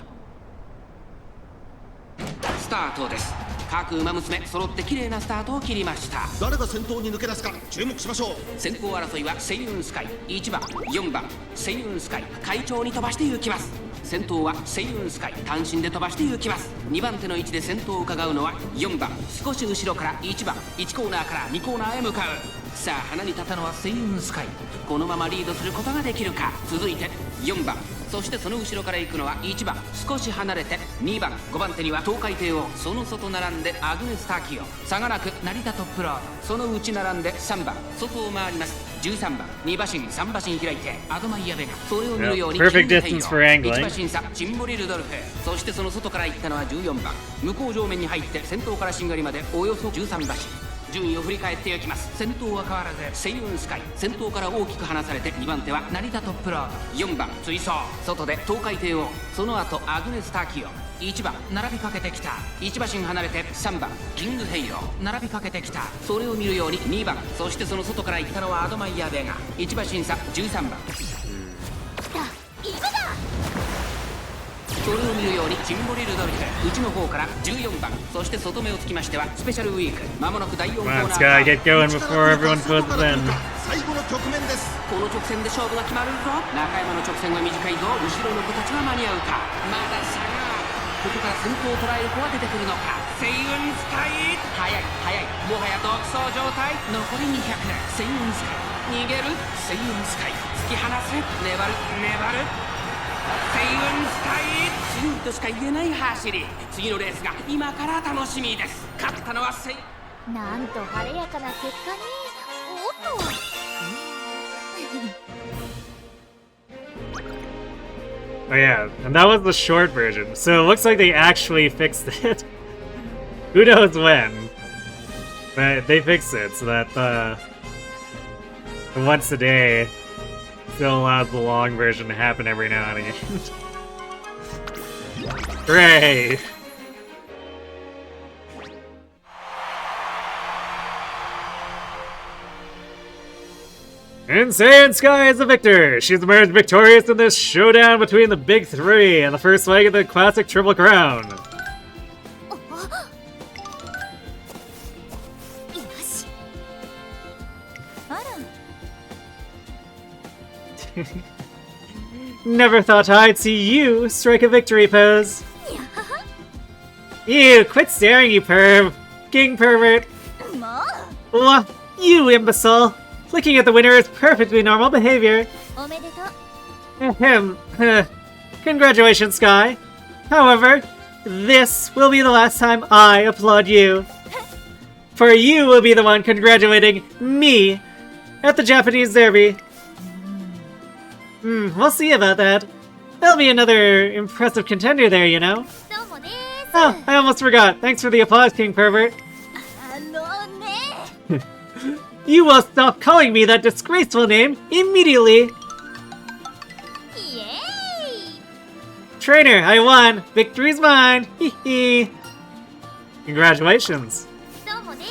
スタートです。各馬娘揃って綺麗なスタートを切りました。誰が先頭に抜け出すか注目しましょう。先行争いはセイユンスカイ1番4番セイユンスカイ快調に飛ばして行きます。先頭はセイユンスカイ単身で飛ばして行きます。2番手の位置で先頭を伺うのは4番少し後ろから1番1コーナーから2コーナーへ向かう。さあ花に立ったのはセイユンスカイ。このままリードすることができるか。続いて4番そしてその後ろから行くのは1番少し離れて2番5番手には東海帝王その外並んでアグネス・タキオ差がなく成田トップロードその内並んで3番外を回ります13番2馬身3馬身開いてアドマイヤベがそれを見るように Perfect distance for angling. 1馬身差チンボリ・ルドルフそしてその外から行ったのは14番向こう上面に入って先頭からしんがりまでおよそ13馬身順位を振り返っていきます。先頭は変わらずセイウンスカイ、先頭から大きく離されて2番手は成田トップロード、4番追走、外で東海帝王、その後アグネスターキオ、1番並びかけてきた、1馬身離れて3番キングヘイロー、並びかけてきた、それを見るように2番、そしてその外から行ったのはアドマイヤベガ、1馬身差13番、今だ。それを見るようにチンボリルドルフ、内の方から14番、そして外目をつきましてはスペシャルウィーク、まもなく第4コー Come ナ on, ー。 Sky, get going before everyone puts it in. 最後の局面です。この直線で勝負が決まるぞ。中山の直線は短いぞ。後ろの子たちは間に合うか。まだ差がある。ここから先頭を捉える子は出てくるのか。セイウンスカイ、速い速い、もはや独走状態。残り200年、セイウンスカイ逃げる。セイウンスカイ突き放す、粘る粘る。セイウンスカイ強いとしか言えない走り。次のレースが今から楽しみです。勝ったのはセイ、なんと晴れやかな結果に。おっと。Oh yeah, and that was the short version, so it looks like they actually fixed it. Who knows when? But they fixed it so that the once a day still allows the long version to happen every now and again. Hooray! And Seiun Sky is the victor! She's emerged victorious in this showdown between the big three and the first leg of the classic Triple Crown. よし。あら。 Never thought I'd see you strike a victory pose. You, quit staring, you perv! King pervert! も Wha- You imbecile! Looking at the winner is perfectly normal behavior. うおめでとう。 Ahem. Congratulations, Sky. However, this will be the last time I applaud you. For you will be the one congratulating me at the Japanese Derby. We'll see about that. There'll be another impressive contender there, you know. どうもです。 Oh, I almost forgot. Thanks for the applause, King Pervert. あのね。 You will stop calling me that disgraceful name immediately. イエーイ。 Trainer, I won. Victory's mine. Hee hee. Congratulations. どうもです。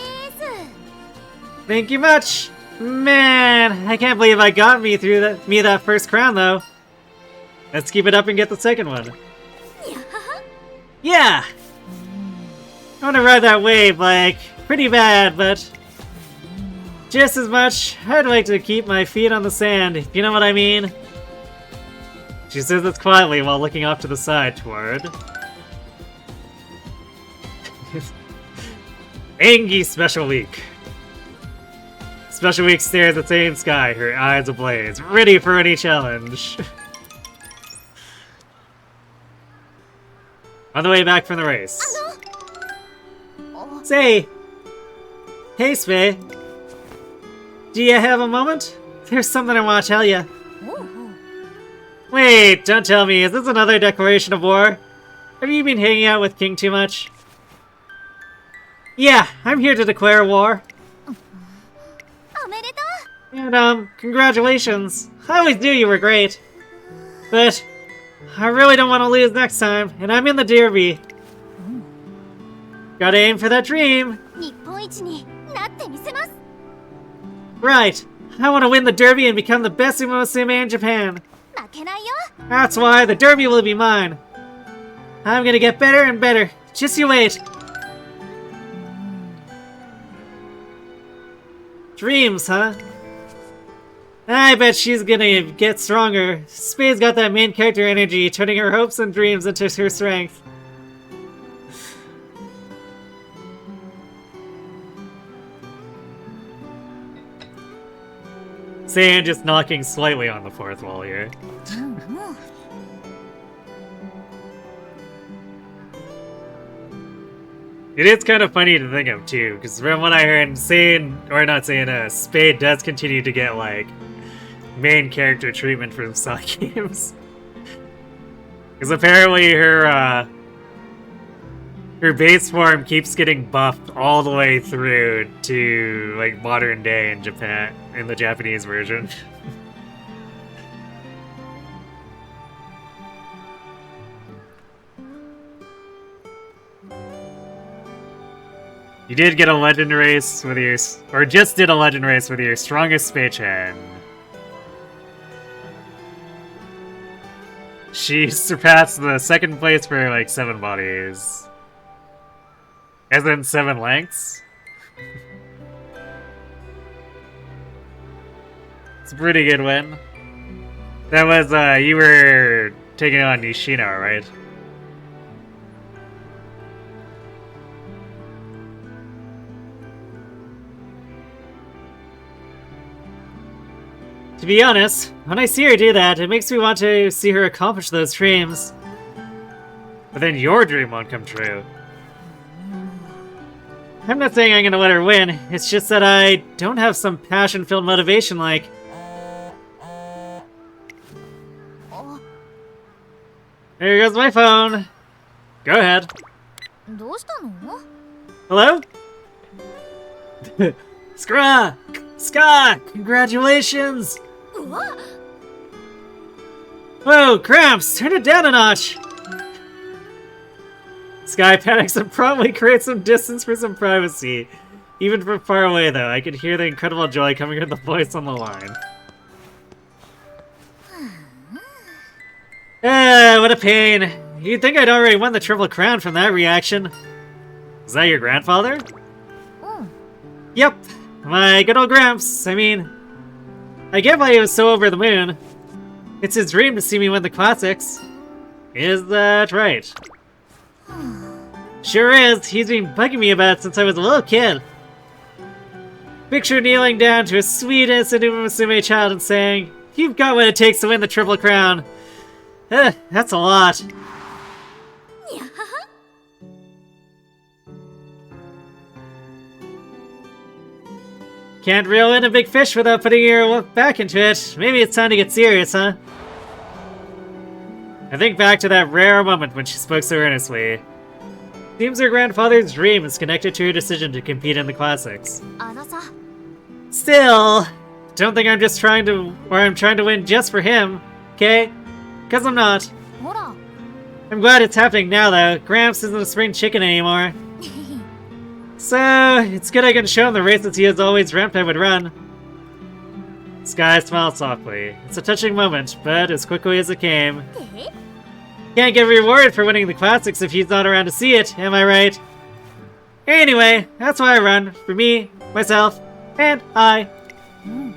Thank you much. Man, I can't believe I got me through that first crown though. Let's keep it up and get the second one. にゃはは。 Yeah. I want to ride that wave like pretty bad, but just as much, I'd like to keep my feet on the sand, if you know what I mean. She says this quietly while looking off to the side toward Angie Special Week. Special Week stares at Seiun Sky, her eyes ablaze, ready for any challenge. On the way back from the race. Say! Hey, Spei. Do you have a moment? There's something I want to tell you. Wait, don't tell me, is this another declaration of war? Have you been hanging out with King too much? Yeah, I'm here to declare war. おめでとう。 And, congratulations. I always knew you were great. But, I really don't want to lose next time, and I'm in the derby. Gotta aim for that dream. 日本一になってみせます。 Right. I want to win the derby and become the best Umamusume in Japan. 負けないよ。 That's why the derby will be mine. I'm gonna get better and better. Just you wait. Dreams, huh? I bet she's gonna get stronger. Spade's got that main character energy, turning her hopes and dreams into her strength. Seiun just knocking slightly on the fourth wall here. It is kind of funny to think of too, because from what I heard, Spade does continue to get like main character treatment from Sonic games. Because apparently her her base form keeps getting buffed all the way through to like modern day in Japan, in the Japanese version. You did get a legend race with your, or just did a legend race with your strongest Speichan. She surpassed the second place for like 7 bodies. As in 7 lengths? It's a pretty good win. That was, you were taking on Nishino, right? To be honest, when I see her do that, it makes me want to see her accomplish those dreams. But then your dream won't come true. I'm not saying I'm gonna let her win, it's just that I don't have some passion-filled motivation like... There goes my phone. Go ahead. どうしたの？ Hello? Skra! Sky! Congratulations! うわ！ Whoa, Cramps! Turn it down a notch! Sky panics and promptly creates some distance for some privacy. Even from far away, though, I could hear the incredible joy coming from the voice on the line. What a pain. You'd think I'd already won the Triple Crown from that reaction. Is that your grandfather? うん。 Yep, my good old Gramps. I mean, I get why he was so over the moon. It's his dream to see me win the classics. Is that right? Sure is. He's been bugging me about it since I was a little kid. Picture kneeling down to a sweet innocent Umamusume child and saying, "You've got what it takes to win the Triple Crown." That's a lot. Can't reel in a big fish without putting your back into it. Maybe it's time to get serious, huh? I think back to that rare moment when she spoke so earnestly. Seems her grandfather's dream is connected to her decision to compete in the classics. あのさ、 Still, don't think I'm just trying to, or I'm trying to win just for him, okay? Because I'm not. ほら。 I'm glad it's happening now, though. Gramps isn't a spring chicken anymore. So, it's good I can show him the races he has always dreamt I would run. Sky smiled softly. It's a touching moment, but as quickly as it came. え？ Can't get rewarded for winning the classics if he's not around to see it, am I right? Anyway, that's why I run. For me, myself, and I. うんうん。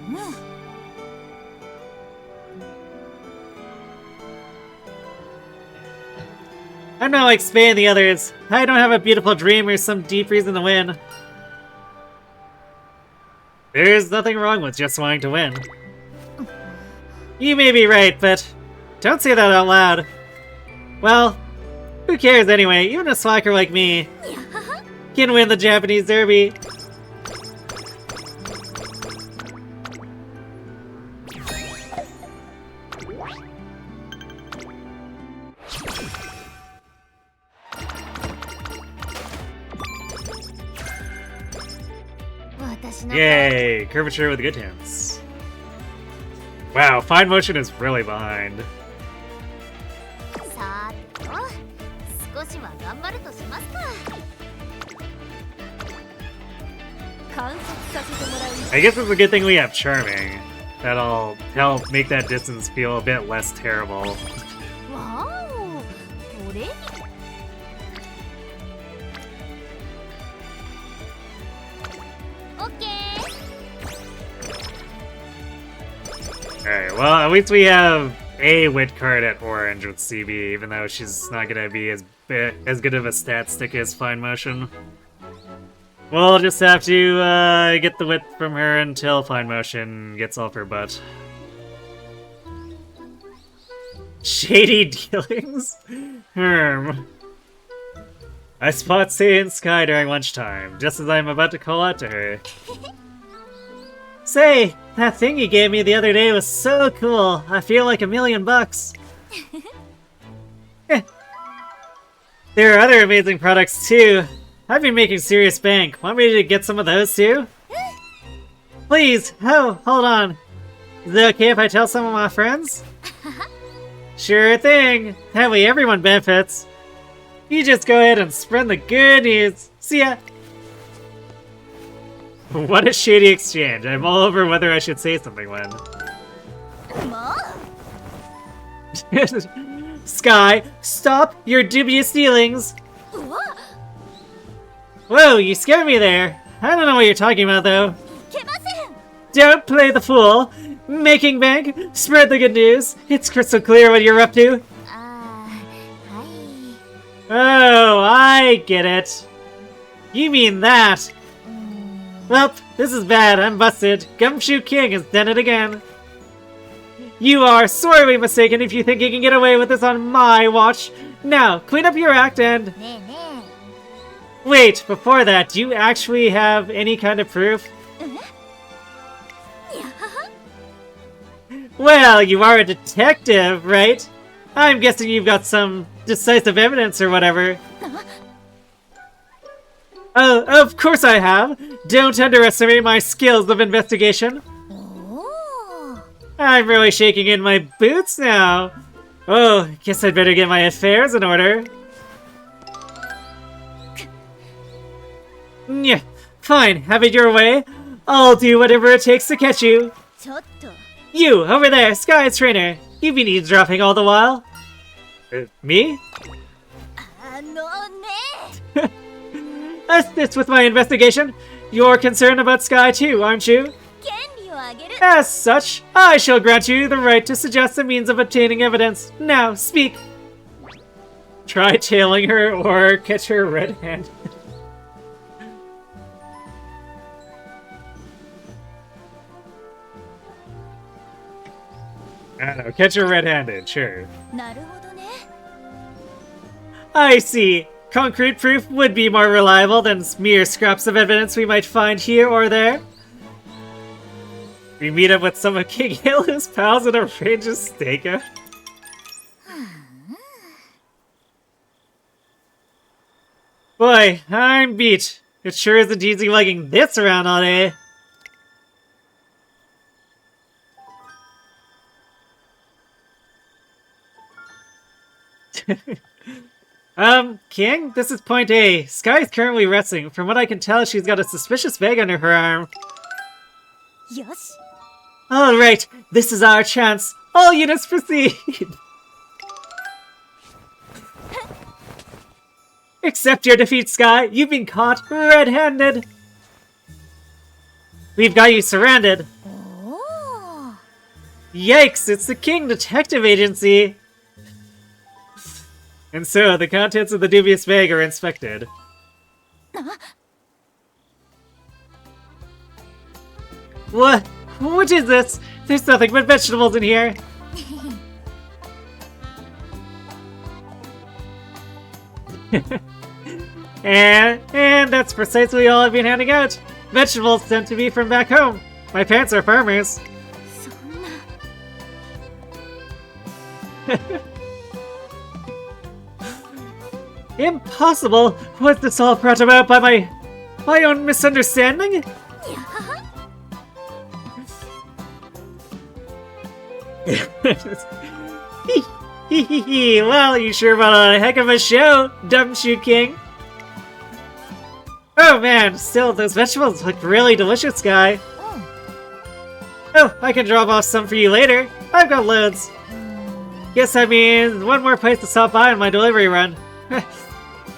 I'm not like Spay and the others. I don't have a beautiful dream or some deep reason to win. There's nothing wrong with just wanting to win. You may be right, but don't say that out loud. Well, who cares anyway? Even a slacker like me can win the Japanese Derby. Yay! Curvature with good hints. Wow, fine motion is really behind. さーてと、少しは頑張るとしますか。観察させてもらう I guess it's a good thing we have Charming. That'll help make that distance feel a bit less terrible. わお、トレーニング。 オッケー。 Alright, well, at least we have a wit card at orange with CB, even though she's not gonna be as good of a stat stick as Fine Motion. We'll just have to get the wit from her until Fine Motion gets off her butt. Shady dealings? I spot Seiun Sky during lunchtime, just as I'm about to call out to her. Say, that thing you gave me the other day was so cool. I feel like $1,000,000. There are other amazing products too. I've been making serious bank. Want me to get some of those too? Please! Oh, hold on. Is it okay if I tell some of my friends? Sure thing. That way everyone benefits. You just go ahead and spread the good news. See ya! What a shady exchange. I'm all over whether I should say something when. Sky, stop your dubious dealings! Whoa, you scared me there. I don't know what you're talking about though. Don't play the fool. Making bank, spread the good news. It's crystal clear what you're up to. Oh, I get it. You mean that. Well, this is bad. I'm busted. Gumshoe King has done it again. You are sorely mistaken if you think you can get away with this on my watch. Now, clean up your act and... Wait, before that, do you actually have any kind of proof? Well, you are a detective, right? I'm guessing you've got some decisive evidence or whatever. Oh, of course I have. Don't underestimate my skills of investigation. I'm really shaking in my boots now. Oh, guess I'd better get my affairs in order. Yeah, fine, have it your way. I'll do whatever it takes to catch you. You, over there, Sky's trainer. You've been eavesdropping all the while. Me? Assist with my investigation. You're concerned about Sky too, aren't you? As such, I shall grant you the right to suggest a means of obtaining evidence. Now, speak. Try tailing her or catch her red-handed. I don't know, catch her red-handed, sure. I see. Concrete proof would be more reliable than mere scraps of evidence we might find here or there. We meet up with some of King Halo's pals and arrange a stakeout. Boy, I'm beat. It sure isn't easy lugging this around all day. King, this is point A. Sky's currently resting. From what I can tell, she's got a suspicious bag under her arm. Yes. Alright, this is our chance. All units proceed! Accept your defeat, Sky. You've been caught red-handed. We've got you surrounded. Oh. Yikes, it's the King Detective Agency. And so, the contents of the dubious bag are inspected. What? What is this? There's nothing but vegetables in here. and that's precisely all I've been handing out. Vegetables sent to me from back home. My parents are farmers. Impossible! Was this all brought about by my own misunderstanding? Well, you sure brought on a heck of a show, Gumshoe King. Oh man, still, those vegetables look really delicious, Guy. Oh, I can drop off some for you later. I've got loads. Guess that means one more place to stop by on my delivery run.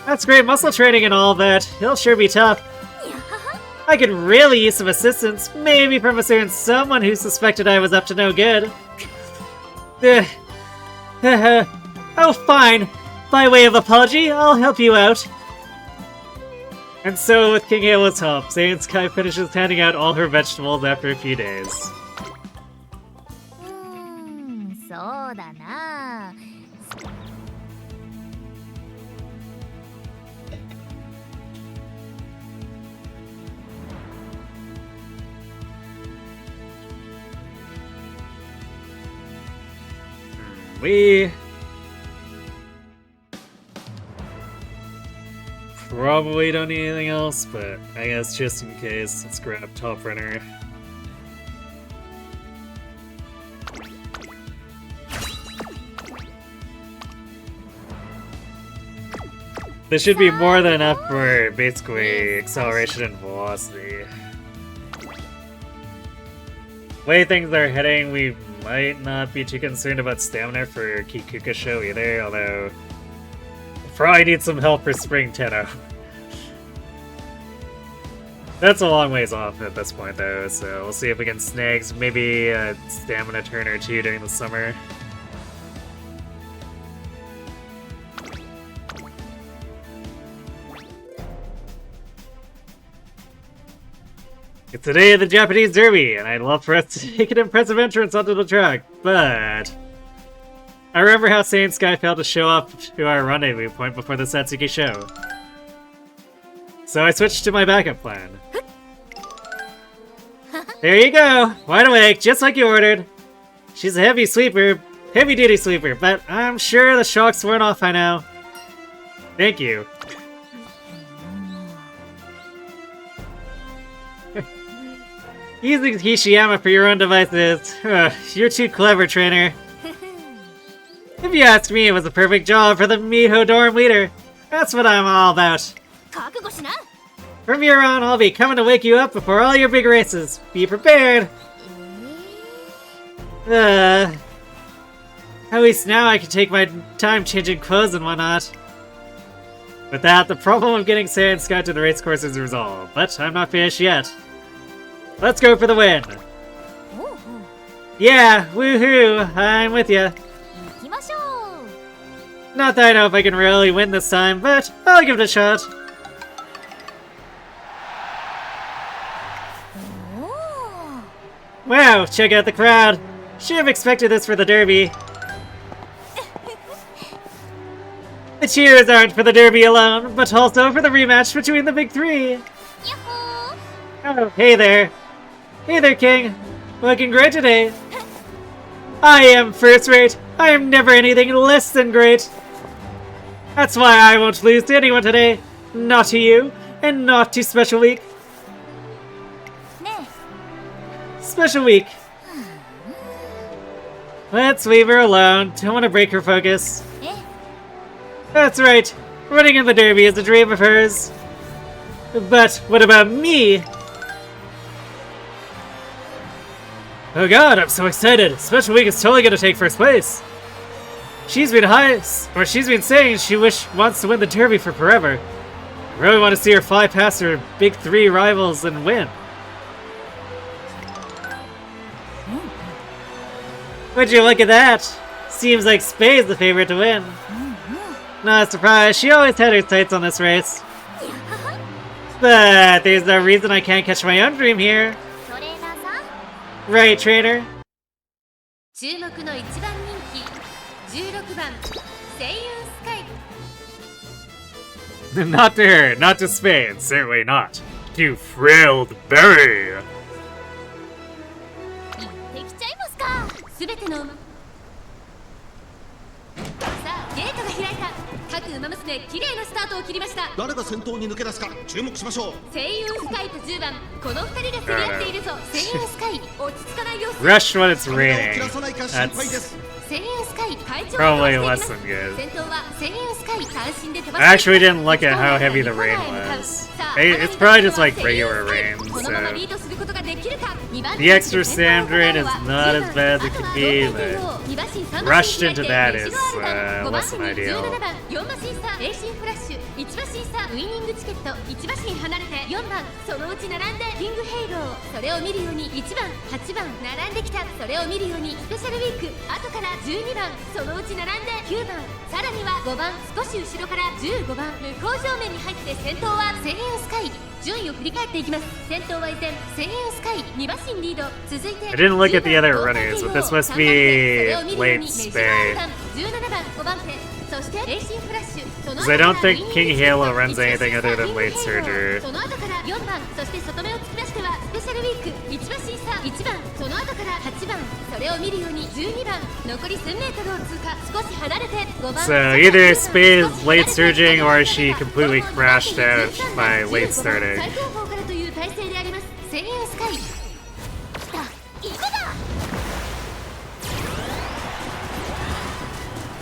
That's great muscle training and all, but it'll sure be tough. I could really use some assistance, maybe from a certain someone who suspected I was up to no good. Oh, fine. By way of apology, I'll help you out. And so, with King Halo's help, Seiun Sky finishes handing out all her vegetables after a few days. そうだな。probably don't need anything else, but I guess just in case, let's grab Top Runner. This should be more than enough for basically acceleration and velocity. Way things are heading, we might not be too concerned about stamina for Kikuka Show either, although probably need some help for Spring Tenno. That's a long ways off at this point though, so we'll see if we can snag maybe a stamina turn or two during the summer. It's the day of the Japanese Derby, and I'd love for us to take an impressive entrance onto the track, but I remember how Seiun Sky failed to show up to our rendezvous point before the Satsuki show. So I switched to my backup plan. There you go! Wide awake, just like you ordered. She's a heavy sleeper, heavy-duty sleeper, but I'm sure the shocks weren't off by now. Thank you. Using Hishiyama for your own devices. Ugh, you're too clever, trainer. If you ask me, it was a perfect job for the Miho dorm leader. That's what I'm all about. From here on, I'll be coming to wake you up before all your big races. Be prepared. At least now I can take my time changing clothes and whatnot. With that, the problem of getting Seiun Sky to the race course is resolved, but I'm not finished yet. Let's go for the win! Yeah, woohoo! I'm with ya. Not that I know if I can really win this time, but I'll give it a shot. Wow, check out the crowd! Should have expected this for the Derby. The cheers aren't for the Derby alone, but also for the rematch between the big three. Oh, hey there. Hey there, King. Looking great today. I am first rate. I am never anything less than great. That's why I won't lose to anyone today. Not to you, and not to Special Week. Special Week. Let's leave her alone. Don't want to break her focus. That's right. Running in the Derby is a dream of hers. But what about me? Oh god, I'm so excited! Special Week is totally gonna take first place! She's been saying she wants to win the Derby for forever. I really want to see her fly past her big three rivals and win. Would you look at that? Seems like Spade's the favorite to win. Not a surprise, she always had her sights on this race. But there's no reason I can't catch my own dream here. Right, trainer? 注目の一番人気16番セイユンスカイ Not to her, not to Spain, certainly not. To Frilled Berry! 行ってきちゃいますか。すべてのさあゲートが開いた各馬娘綺麗なスタートを切りました。誰が先頭に抜け出すか注目しましょう。セイユンスカイと10番この2人が競り合っているぞ。セイユンスカイ落ち着かない様子。 Rush when it's raining. セイユンスカイ会長 Probably less than good. 先頭はセイユンスカイ単身で飛ば I して actually didn't look at how heavy the rain was. It's probably just like regular rain, so the extra sand rain is not as bad as it could be, but rushed into that is less than ideal. 4馬審査レーシンフラッシュ1馬審査ウイニングチケット1馬身離れて4番そのうち並んでキングヘイローそれを見るように1番8番並んできたそれを見るようにスペシャルウィーク後から12番そのうち並んで9番さらには5番少し後ろから15番向こう正面に入って先頭はセイユンスカイ順位を振り返っていきます。先頭は依然セイユンスカイ2馬身リード続いて I didn't look at the other runners, but this must be late Spay. 17番5番手そしてレーシンフラッシュ Because I don't think King Halo runs anything other than late surger. その後から4番そして外目を突き出してはスペシャルウィーク1馬審査1番その後から8番それを見るように12番残り1000メートルを通過少し離れて5番 So either Spade is late surging or she completely crashed out by late starting. 最高峰からという体勢であります。セイユンスカイ。来た。今だ。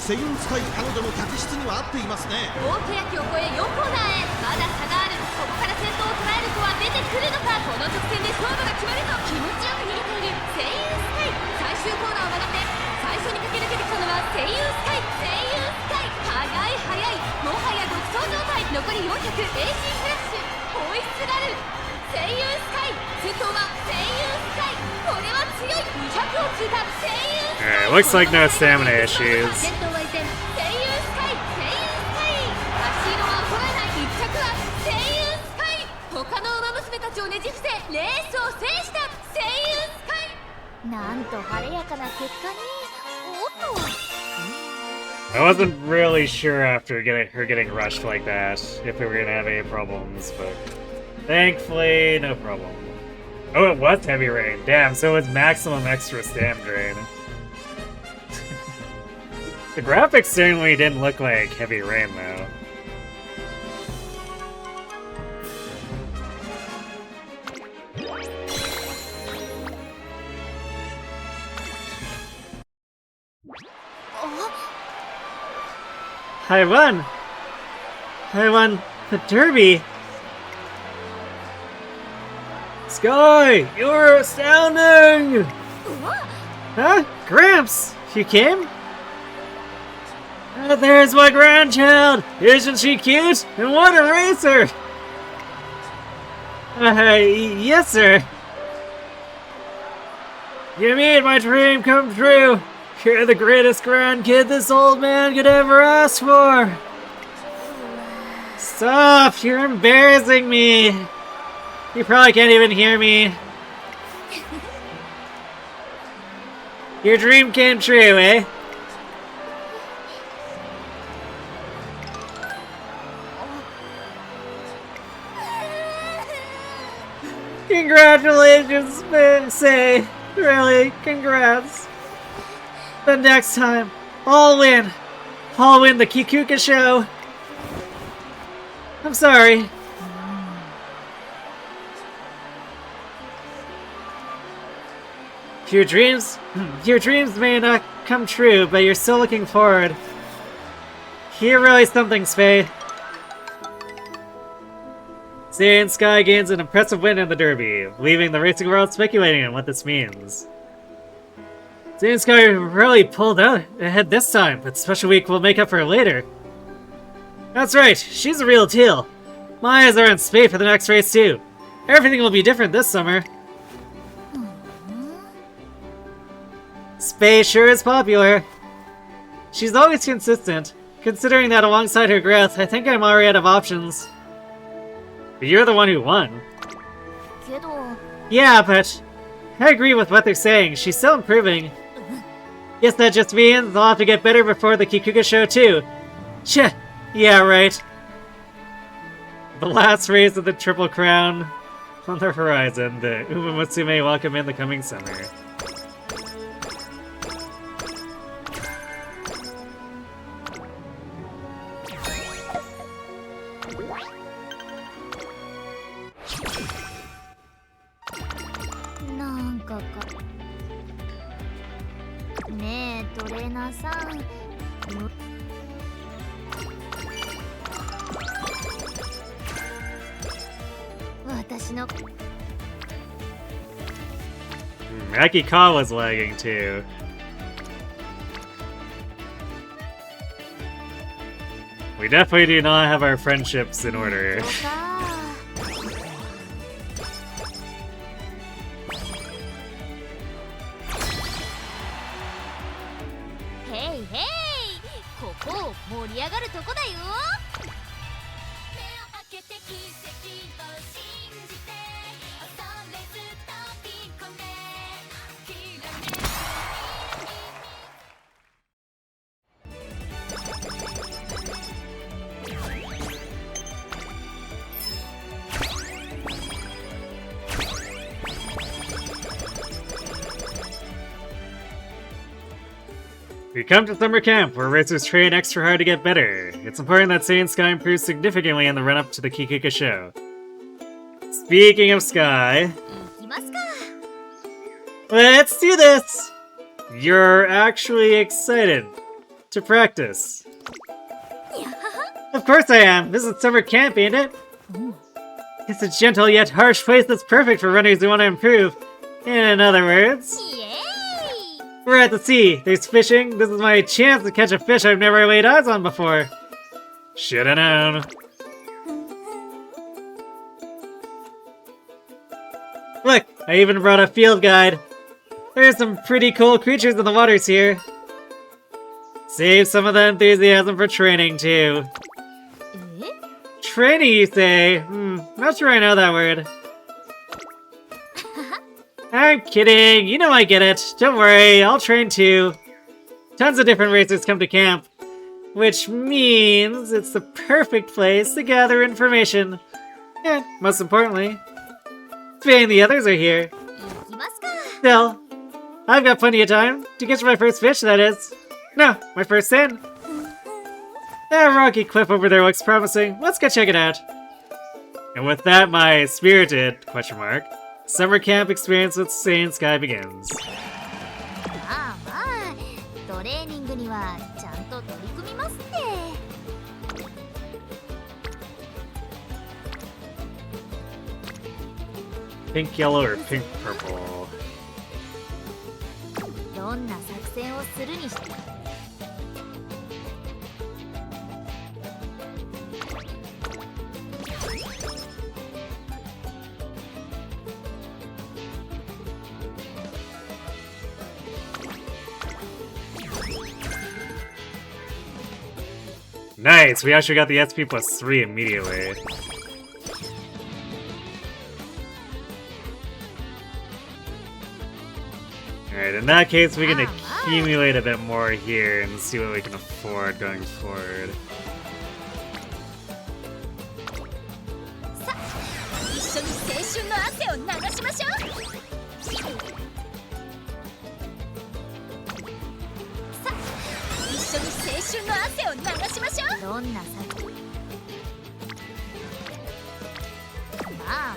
セイウンスカイ彼女の客室には合っていますね。大欅を越え4コーナーへまだ差がある。ここから先頭を捉える子は出てくるのか。この直線で勝負が決まると気持ちよく逃げているセイユンスカイ。最終コーナーを曲がって最初に駆け抜けてきたのはセイユンスカイ。セイユンスカイ速い速いもはや独走状態。残り400 AC フラッシュホイッスラルセイユンスカイ先頭はセイユンスカイ。これは強い200を通過セイユンスカイ。 Alright, looks like no stamina issues. 先頭は依然セイユンスカイセイユンスカイ。足色は衰えない1着はセイユンスカイ。他の馬娘たちをねじ伏せレースを制したセイユンスカイ。なんと晴れやかな結果に。おっと I wasn't really sure after her getting rushed like that if we were gonna have any problems, but thankfully, no problem. Oh, it was heavy rain. Damn, so it was maximum extra stam drain. The graphics certainly didn't look like heavy rain, though. I won! I won the Derby! Sky! You're astounding! Huh? Gramps! You came? There's my grandchild! Isn't she cute? And what a racer! Yes, sir. You made my dream come true! You're the greatest grandkid this old man could ever ask for! Stop! You're embarrassing me! You probably can't even hear me. Your dream came true, eh? Congratulations, say. Really, congrats. But next time, I'll win. I'll win the Kikuka show. I'm sorry. Your dreams may not come true, but you're still looking forward. You're really something, Spade. Seiun Sky gains an impressive win in the Derby, leaving the racing world speculating on what this means. Seiun Sky really pulled out ahead this time, but Special Week will make up for it later. That's right, she's a real deal. My eyes are on Spade for the next race too. Everything will be different this summer. Spade sure is popular. She's always consistent. Considering that alongside her growth, I think I'm already out of options. But you're the one who won. Yeah, but I agree with what they're saying. She's still improving. Guess that just means I'll have to get better before the Kikuka show too. Cheh, yeah, right. The last race of the Triple Crown on the horizon. The Umamusume welcome in the coming summer. Akikawa was lagging too. We definitely do not have our friendships in order. Hey, hey! ここ盛り上がるとこだよ。We come to summer camp, where racers train extra hard to get better. It's important that Seiun Sky improves significantly in the run-up to the Kikuka show. Speaking of Sky, 行きますか。 let's do this! You're actually excited to practice. Of course I am. This is summer camp, ain't it? It's a gentle yet harsh place that's perfect for runners who want to improve. In other words, イエーイ we're at the sea. There's fishing. This is my chance to catch a fish I've never laid eyes on before. Shoulda known. Look, I even brought a field guide. There's some pretty cool creatures in the waters here. Save some of the enthusiasm for training, too. え Training, you say? Not sure I know that word. I'm kidding. You know I get it. Don't worry, I'll train too. Tons of different racers come to camp. Which means it's the perfect place to gather information. And, most importantly, Faye and the others are here. 行きますか。 Still, I've got plenty of time to catch my first fish, that is. No, my first sin. That rocky cliff over there looks promising. Let's go check it out. And with that, my spirited, summer camp experience with Seiun Sky begins. まあまあ、トレーニングにはちゃんと取り組みますって。 Pink yellow or pink purple? どんな作戦をするにして Nice, we actually got the SP plus 3 immediately. Alright, in that case, we can accumulate a bit more here and see what we can afford going forward. さあ一緒に青春の汗を流しましょう。さあ一緒に青春の汗を流しましょう。 どんな作まあ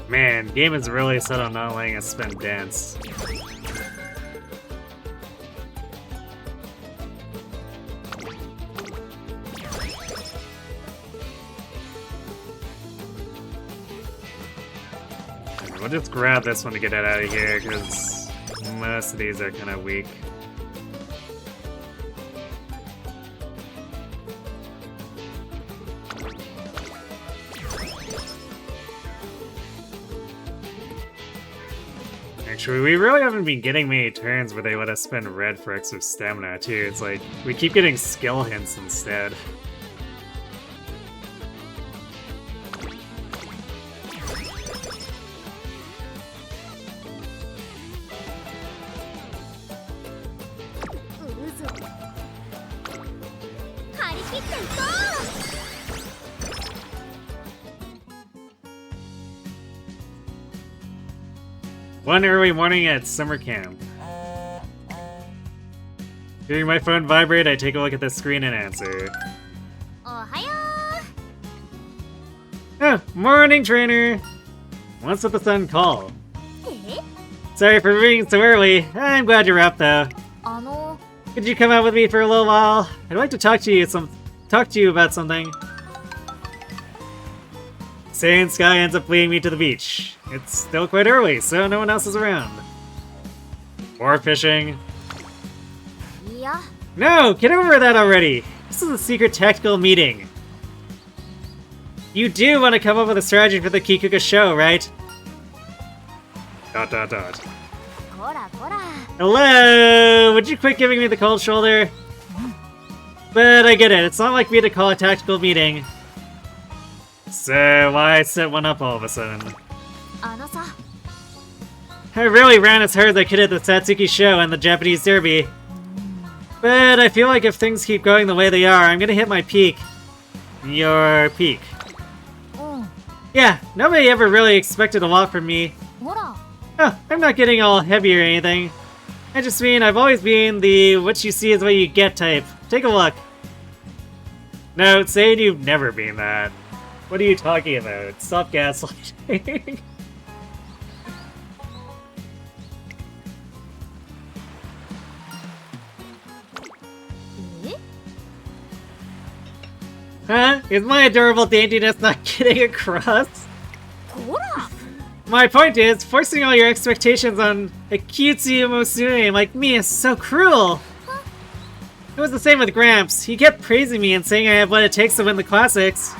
Man, game is really set on not letting us spend dance. We'll just grab this one to get it out of here, because most of these are kind of weak. Actually, we really haven't been getting many turns where they let us spend red for extra stamina, too. It's like, we keep getting skill hints instead. One early morning at summer camp. Hearing my phone vibrate, I take a look at the screen and answer. おはよ Oh, morning, trainer! What's with the sun call? う。え Sorry for being so early. I'm glad you're up, though. あの Could you come out with me for a little while? I'd like to talk to you about something. Seiun Sky ends up leading me to the beach. It's still quite early, so no one else is around. More fishing. いや No, get over that already. This is a secret tactical meeting. You do want to come up with a strategy for the Kikuka show, right? ...こらこら Hello! Would you quit giving me the cold shoulder? But I get it, it's not like me to call a tactical meeting. So, why set one up all of a sudden? あのさ I really ran as hard as I could at the Satsuki show and the Japanese Derby. But I feel like if things keep going the way they are, I'm gonna hit my peak. Your peak. うん Yeah, nobody ever really expected a lot from me. ほら Oh, I'm not getting all heavy or anything. I just mean I've always been the what you see is what you get type. Take a look. No, saying you've never been that. What are you talking about? Stop gaslighting. Huh? Is my adorable daintiness not getting across? My point is, forcing all your expectations on a cutesy Umamusume like me is so cruel! It was the same with Gramps. He kept praising me and saying I have what it takes to win the classics.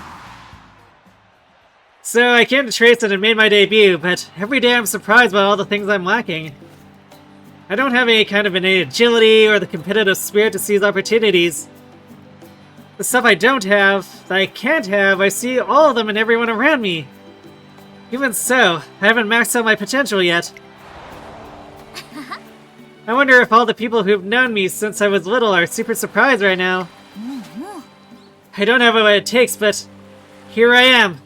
So I came to Trace and made my debut, but every day I'm surprised by all the things I'm lacking. I don't have any kind of innate agility or the competitive spirit to seize opportunities. The stuff I don't have, that I can't have, I see all of them in everyone around me. Even so, I haven't maxed out my potential yet. I wonder if all the people who've known me since I was little are super surprised right now. I don't have what it takes, but here I am,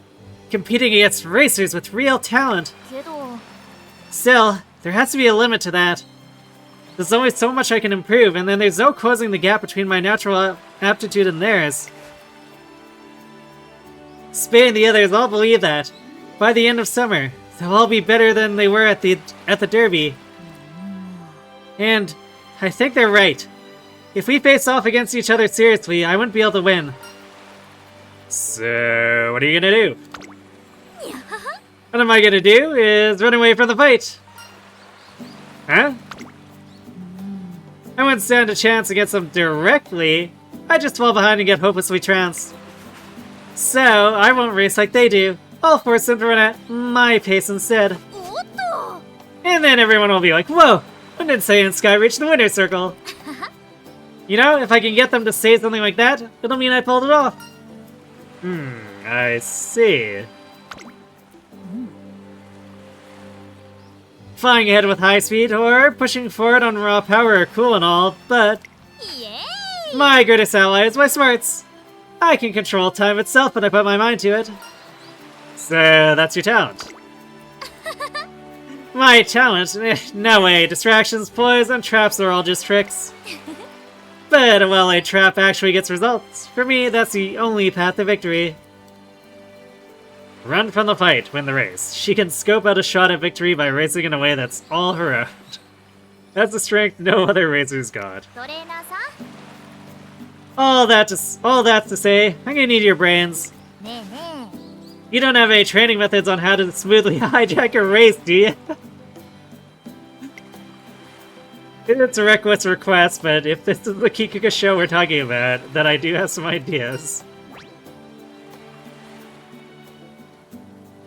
competing against racers with real talent. Still, there has to be a limit to that. There's only so much I can improve, and then there's no closing the gap between my natural aptitude and theirs. Spay and the others all believe that. By the end of summer, they'll all be better than they were at the derby. And I think they're right. If we face off against each other seriously, I wouldn't be able to win. So, what are you gonna do? What am I gonna do is run away from the fight. Huh? I wouldn't stand a chance against them directly. I just fall behind and get hopelessly trounced. So, I won't race like they do. I'll force them to run at my pace instead. And then everyone will be like, whoa! When did Seiun Sky reach the winner's circle? You know, if I can get them to say something like that, it'll mean I pulled it off. I see. Flying ahead with high speed or pushing forward on raw power are cool and all, but my greatest ally is my smarts. I can control time itself when I put my mind to it. So that's your talent. My talent? No way. Distractions, ploys, and traps are all just tricks. But a well-laid trap actually gets results. For me, that's the only path to victory. Run from the fight, win the race. She can scope out a shot at victory by racing in a way that's all her own. That's a strength no other racer's got. All that's to say, I'm gonna need your brains. You don't have any training methods on how to smoothly hijack a race, do you? It's a reckless request, but if this is the Kikuka show we're talking about, then I do have some ideas.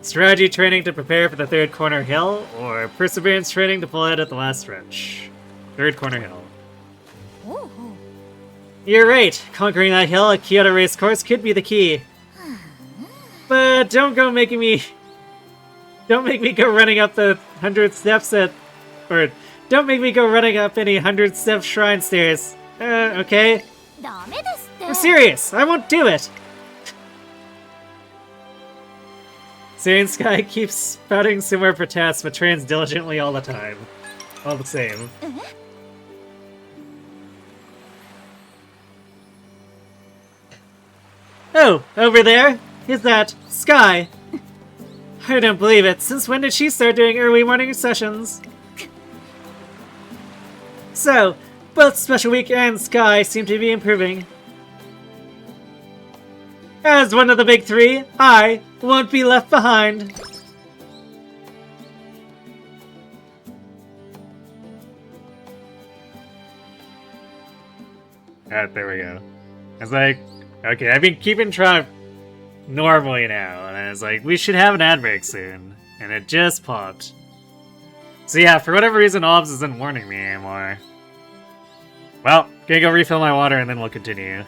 Strategy training to prepare for the third corner hill, or perseverance training to pull out at the last stretch. Third corner hill. You're right, conquering that hill at Kyoto race course could be the key. But don't make me go running up the 100 steps don't make me go running up any 100-step shrine stairs. Okay? I'm serious, I won't do it! Seiun Sky keeps spouting similar protests, but trains diligently all the time. All the same. Oh, over there? Is that Sky? I don't believe it. Since when did she start doing early morning sessions? So, both Special Week and Sky seem to be improving. As one of the big three, I won't be left behind. There we go. I was like, okay, I've been keeping track normally now, and I was like, we should have an ad break soon. And it just popped. So yeah, for whatever reason, OBS isn't warning me anymore. Well, gonna go refill my water and then we'll continue.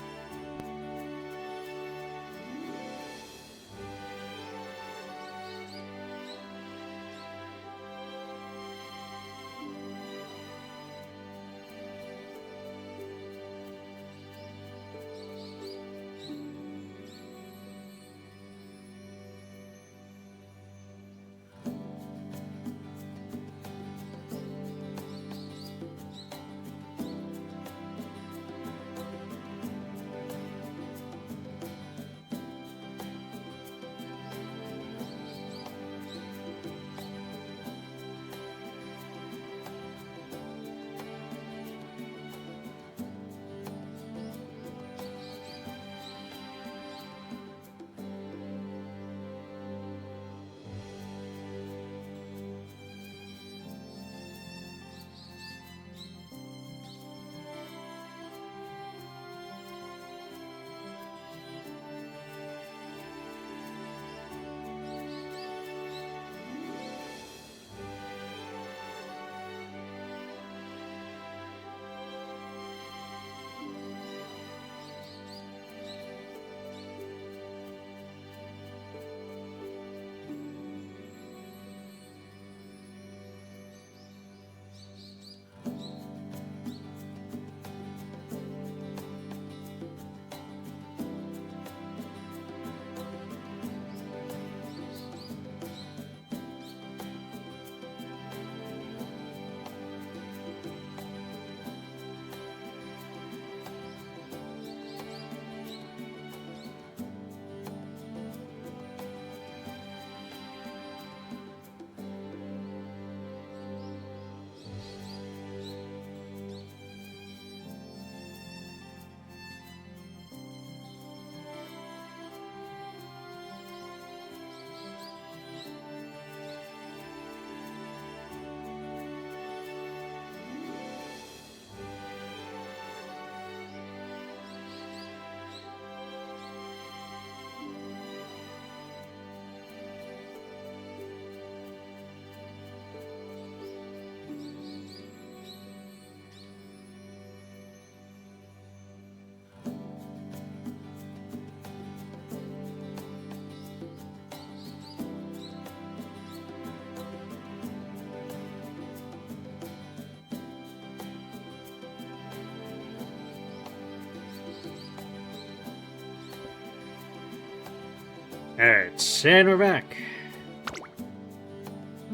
Alright, and we're back.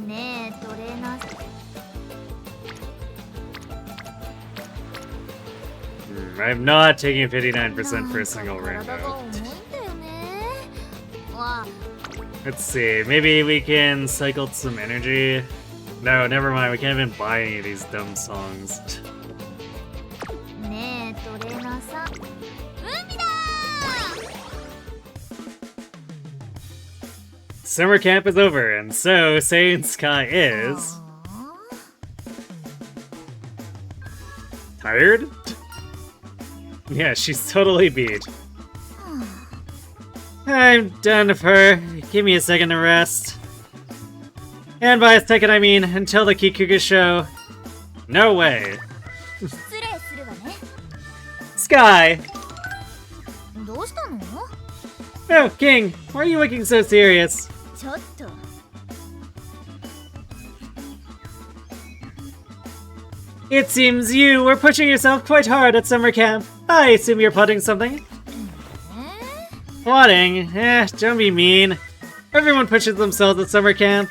ねえトレーナー I'm not taking 59% for a single 体が rainbow. 重いんだよねわ Let's see, maybe we can cycle some energy. No, never mind, we can't even buy any of these dumb songs. ねえトレーナーさん海だ Summer camp is over, and so Seiun Sky is... tired? Yeah, she's totally beat. I'm done with her. Give me a second to rest. And by a second, I mean until the Kikuga show. No way. 失礼するわね Sky! どうしたの Oh, King, why are you looking so serious? ちょっと It seems you were pushing yourself quite hard at summer camp. I assume you're plotting something. Plotting? Don't be mean. Everyone pushes themselves at summer camp.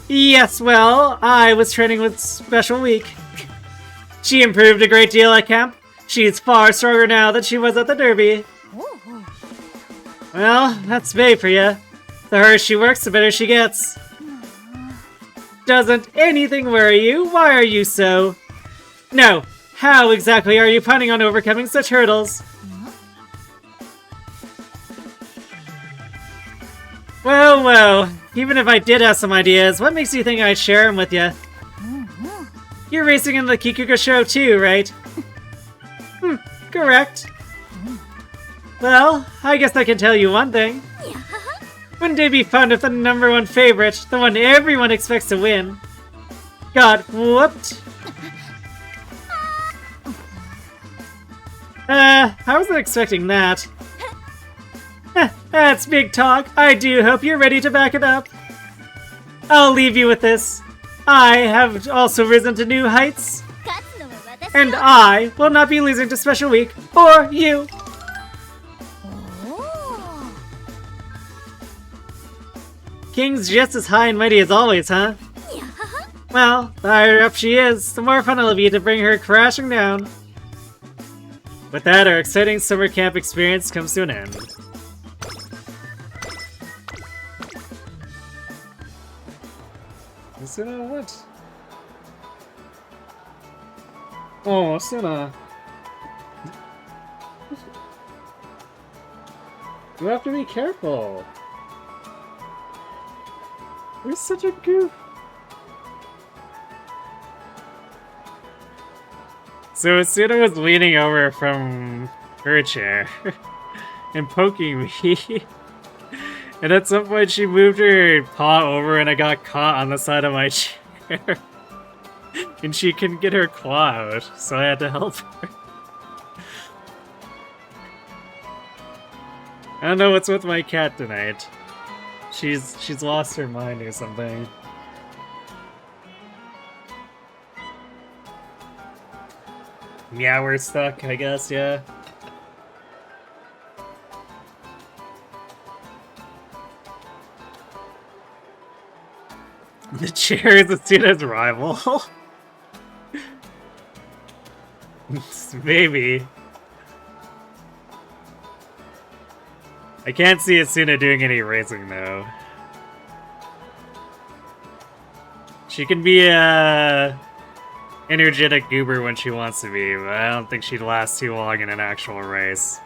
Yes, well, I was training with Special Week. She improved a great deal at camp. She's far stronger now than she was at the Derby. Well, that's Bae for you. The harder she works, the better she gets. Doesn't anything worry you? Why are you so... No, how exactly are you planning on overcoming such hurdles? Well, well, even if I did have some ideas, what makes you think I'd share them with you? You're racing in the Kikuga show too, right? Correct. Well, I guess I can tell you one thing. Wouldn't it be fun if the #1 favorite, the one everyone expects to win, got whooped? I wasn't expecting that. That's big talk. I do hope you're ready to back it up. I'll leave you with this. I have also risen to new heights. 勝つのは私 And I will not be losing to Special Week or you. King's just as high and mighty as always, huh? Well, the higher up she is, the more fun it'll be to bring her crashing down. With that, our exciting summer camp experience comes to an end. Suna, what? Oh, Suna. You have to be careful. You're such a goof. So Suna was leaning over from her chair and poking me. And at some point she moved her paw over and I got caught on the side of my chair. And she couldn't get her claw out, so I had to help her. I don't know what's with my cat tonight. She's lost her mind or something. Meow, we're stuck, I guess, yeah. The chair is Asuna's rival. Maybe. I can't see Asuna doing any racing though. She can be a energetic goober when she wants to be, but I don't think she'd last too long in an actual race.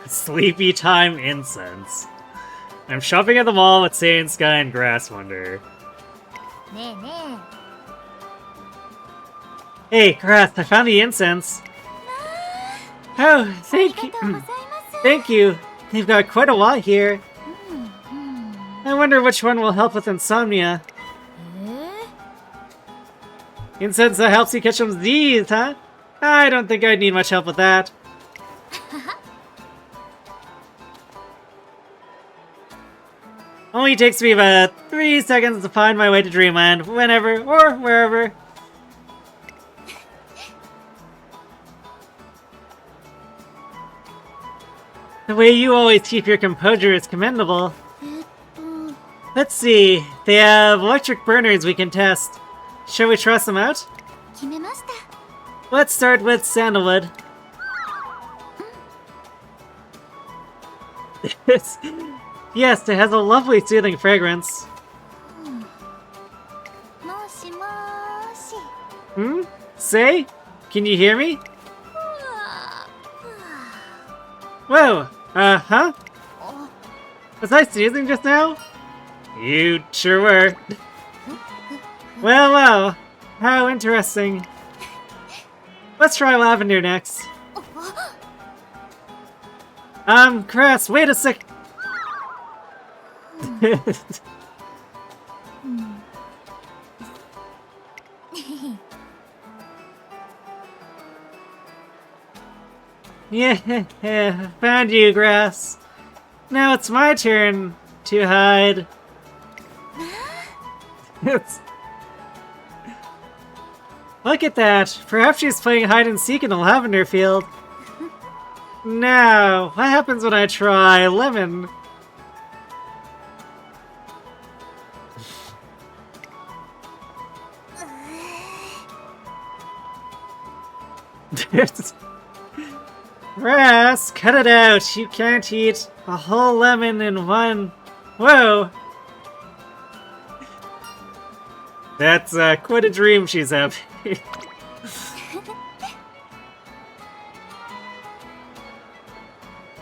Sleepy time incense. I'm shopping at the mall with Seiun Sky and Grass Wonder. ねえね Hey, Grass, I found the incense. Oh, thank you. えありがとうございます Thank you. They've got quite a lot here. I wonder which one will help with insomnia. Incense that helps you catch some Z's, huh? I don't think I'd need much help with that. Only takes me about 3 seconds to find my way to Dreamland, whenever or wherever. The way you always keep your composure is commendable. Let's see, they have electric burners we can test. Shall we try some out? 決めました。 Let's start with sandalwood. Yes, it has a lovely soothing fragrance. もしもーし。 Hmm? Say? Can you hear me? Whoa! Huh? Was I sneezing just now? You sure were. Well, how interesting. Let's try lavender next. Cress, wait a sec. Yeah, found you, Grass. Now it's my turn to hide. Look at that. Perhaps she's playing hide and seek in the lavender field. Now, what happens when I try lemon? Grass, cut it out. You can't eat a whole lemon in one. Whoa. That's quite a dream she's having.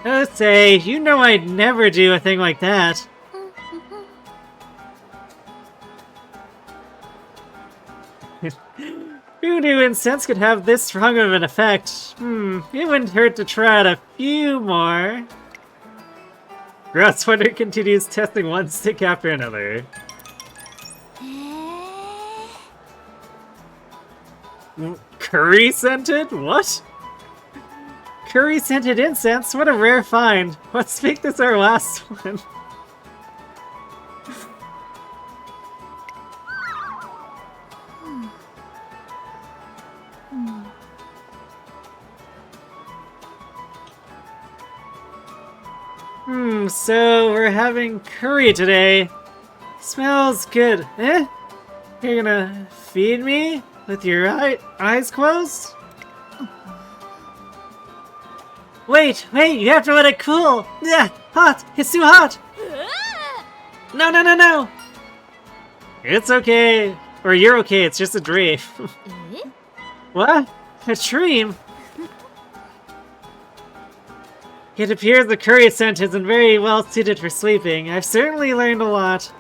Oh, say, you know I'd never do a thing like that. Who knew incense could have this strong of an effect? It wouldn't hurt to try out a few more. Grasswonder continues testing one stick after another. Curry scented? What? Curry scented incense? What a rare find. Let's make this our last one. So we're having curry today. Smells good. Eh? You're gonna feed me with your eyes closed? Wait, you have to let it cool! Yeah, hot! It's too hot! No! It's okay. Or you're okay, it's just a dream. What? A dream? It appears the curry scent isn't very well suited for sleeping. I've certainly learned a lot.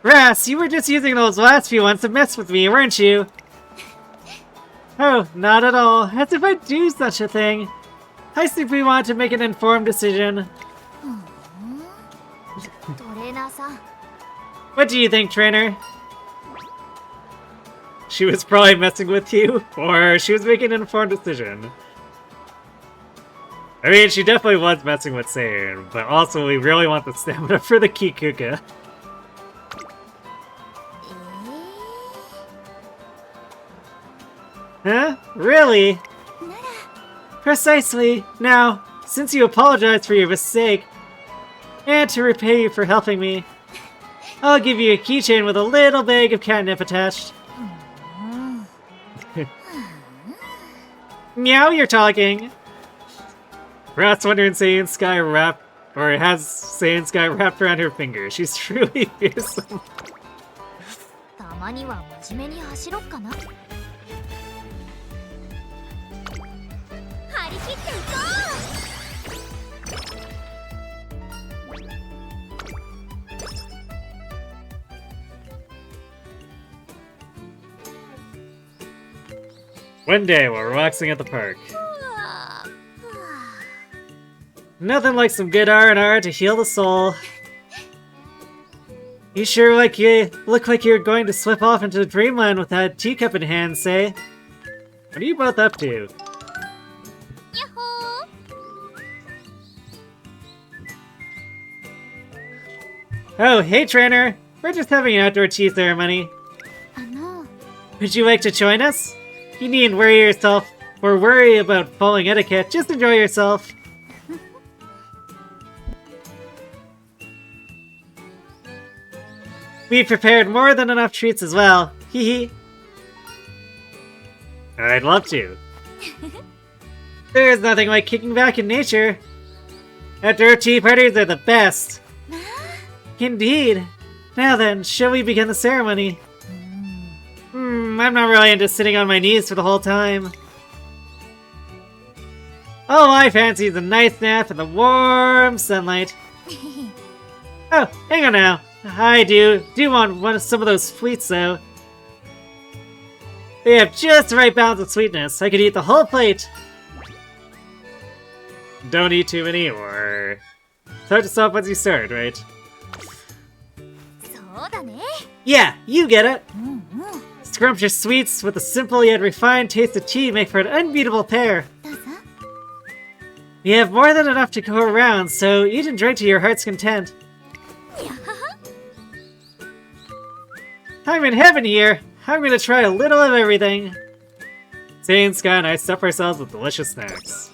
Grass, you were just using those last few ones to mess with me, weren't you? Oh, not at all. As if I'd do such a thing. I simply want to make an informed decision. What do you think, trainer? She was probably messing with you, or she was making an informed decision. I mean, she definitely was messing with Seiun, but also we really want the stamina for the Kikuka. Huh? Really? Precisely. Now, since you apologized for your mistake, and to repay you for helping me, I'll give you a keychain with a little bag of catnip attached. Meow, you're talking! Rat's wondering Seiun Sky has Seiun Sky wrapped around her finger. She's truly fearsome. たまには真面目に走ろっかな。張り切っていこう。 One day while relaxing at the park. Nothing like some good R&R to heal the soul. You sure look like you're going to slip off into dreamland with that teacup in hand, say? What are you both up to? Oh, hey trainer! We're just having an outdoor tea ceremony. あの Would you like to join us? You needn't worry yourself or worry about following etiquette. Just enjoy yourself. We prepared more than enough treats as well. Hee hee. I'd love to. There's nothing like kicking back in nature. Outdoor tea parties are the best. Indeed. Now then, shall we begin the ceremony? I'm not really into sitting on my knees for the whole time. All I fancy is a nice nap in the warm sunlight. Oh, hang on now. I do want some of those sweets though. They have just the right balance of sweetness. I could eat the whole plate. Don't eat too many, or start to stop once you start, right? そうだね Yeah, you get it. うんうん Scrumptious sweets with a simple yet refined taste of tea make for an unbeatable pair. どうぞ We have more than enough to go around, so eat and drink to your heart's content. にゃはは I'm in heaven here. I'm gonna try a little of everything. Seiun Sky and I stuff ourselves with delicious snacks.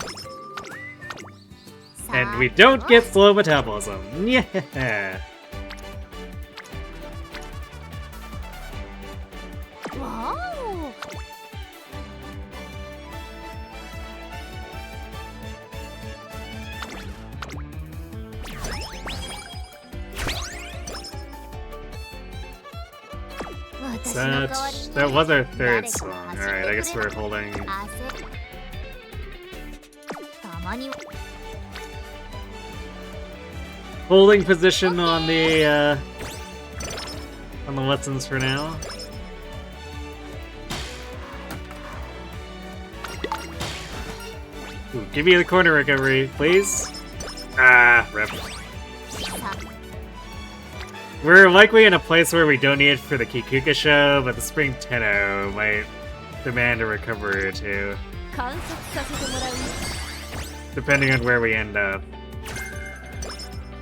And we don't get slow metabolism. Yeah. わお That was our third song. Alright, I guess we're holding... たまに Holding position on the lessons for now. Ooh, give me the corner recovery, please. Ah, rip. We're likely in a place where we don't need it for the Kikuka show, but the Spring Tenno might demand a recovery or two, 観察させてもらうよ depending on where we end up.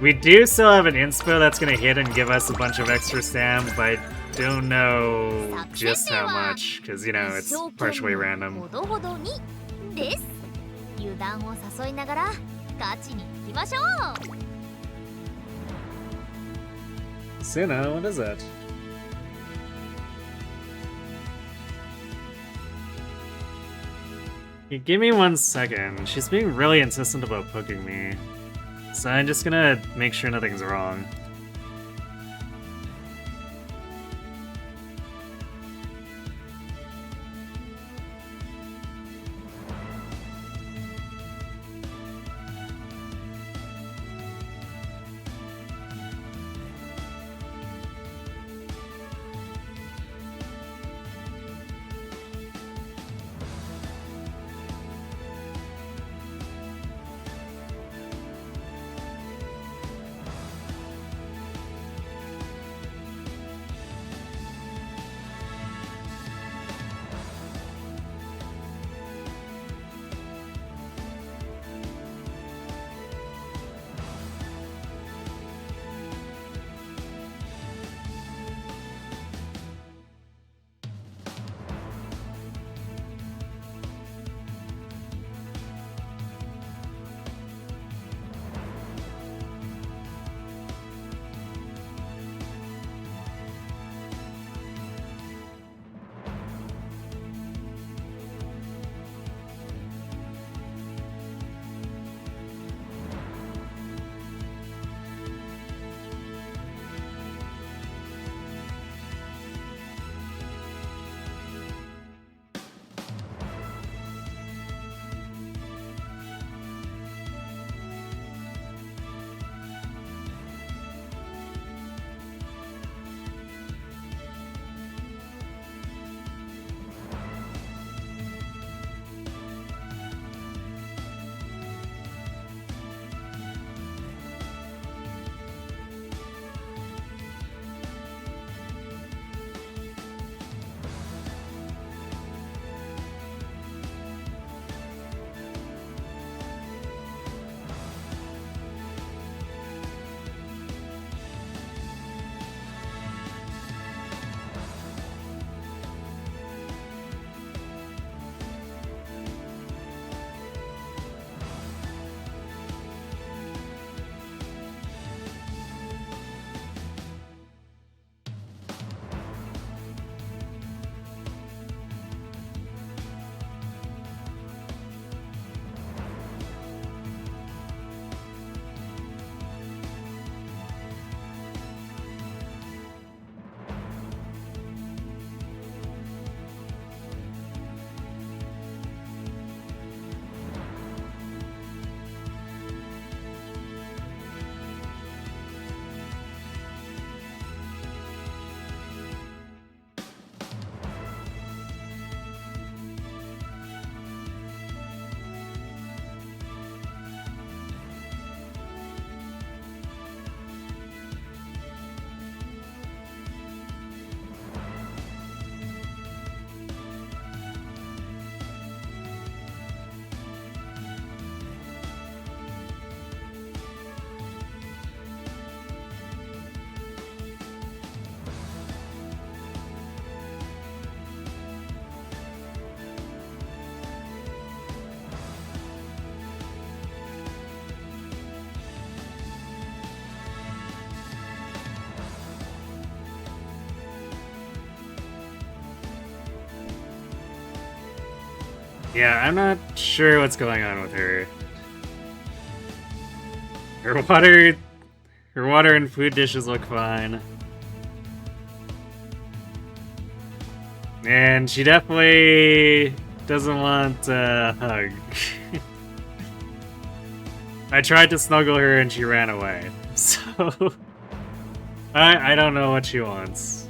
We do still have an inspo that's gonna hit and give us a bunch of extra stam, but I don't know just how much, because, you know, it's partially ほ random. どほどにです油断を誘いながらガチにいきましょう Suna, what is it? Give me 1 second. She's being really insistent about poking me. So I'm just gonna make sure nothing's wrong. Yeah, I'm not sure what's going on with her. Her water and food dishes look fine. And she definitely doesn't want a hug. I tried to snuggle her and she ran away. So I don't know what she wants.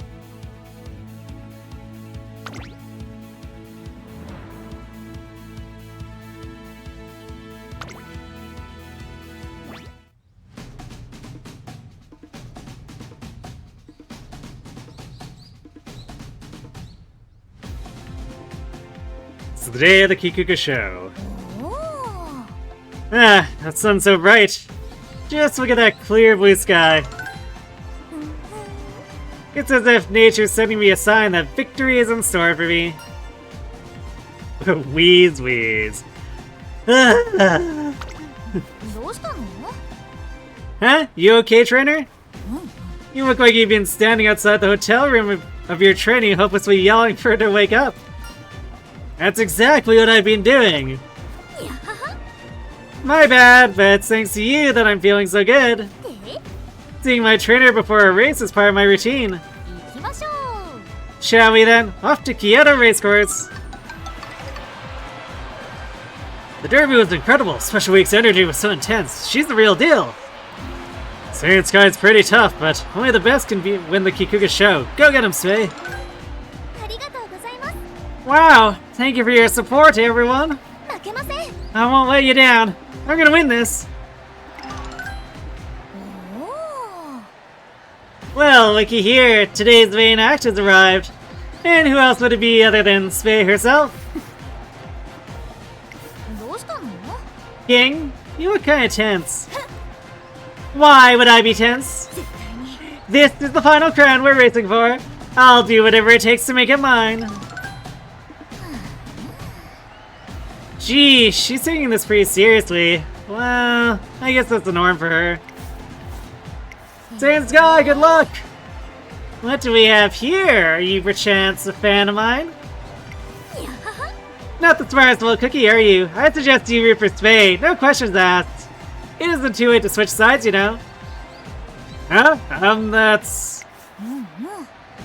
It's the day of the Kikuka show. Oh. Ah, that sun's so bright. Just look at that clear blue sky. It's as if nature's sending me a sign that victory is in store for me. Wheeze, wheeze. どうしたの？ Huh? You okay, trainer? You look like you've been standing outside the hotel room of your training, hopelessly yelling for her to wake up. That's exactly what I've been doing. My bad, but it's thanks to you that I'm feeling so good. Seeing my trainer before a race is part of my routine. 行きましょう。 Shall we then? Off to Kyoto Racecourse. The derby was incredible. Special Week's energy was so intense. She's the real deal. Seiun Sky's pretty tough, but only the best can win the Kikuga show. Go get him, Sway. ありがとうございます。 Wow, thank you for your support, everyone. 負けません。 I won't let you down. I'm gonna win this. おお。 Well, looky here. Today's main act has arrived. And who else would it be other than Sway herself? どうしたの？ King, you look kinda tense. Why would I be tense? 絶対に。 This is the final crown we're racing for. I'll do whatever it takes to make it mine. Gee, she's taking this pretty seriously. Well, I guess that's the norm for her. Seiun Sky, good luck! What do we have here? Are you perchance a fan of mine? やはは。 Not the smartest little cookie, are you? I suggest you root for Spade. No questions asked. It isn't too late to switch sides, you know. Huh? That's...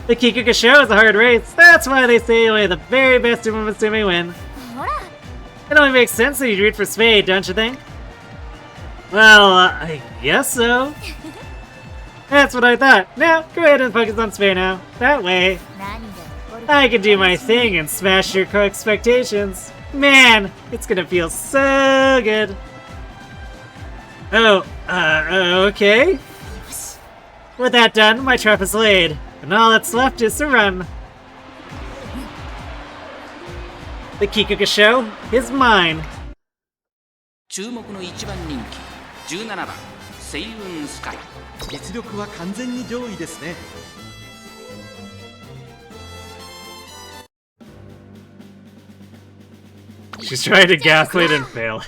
The Kikuga show is a hard race. That's why they say only the very best Umamusume win. ほら。 It only makes sense that you'd root for Spade, don't you think? Well, I guess so. That's what I thought. Now, go ahead and focus on Spade now. That way, 何が起こるか。 I can do my thing and smash your expectations. Man, it's gonna feel so good. Oh, okay. With that done, my trap is laid, and all that's left is to run. The Kikuga show is mine. 注目の1番人気17番セイウンスカイ。実力は完全に上位ですね。 She's trying to gaslight and fail.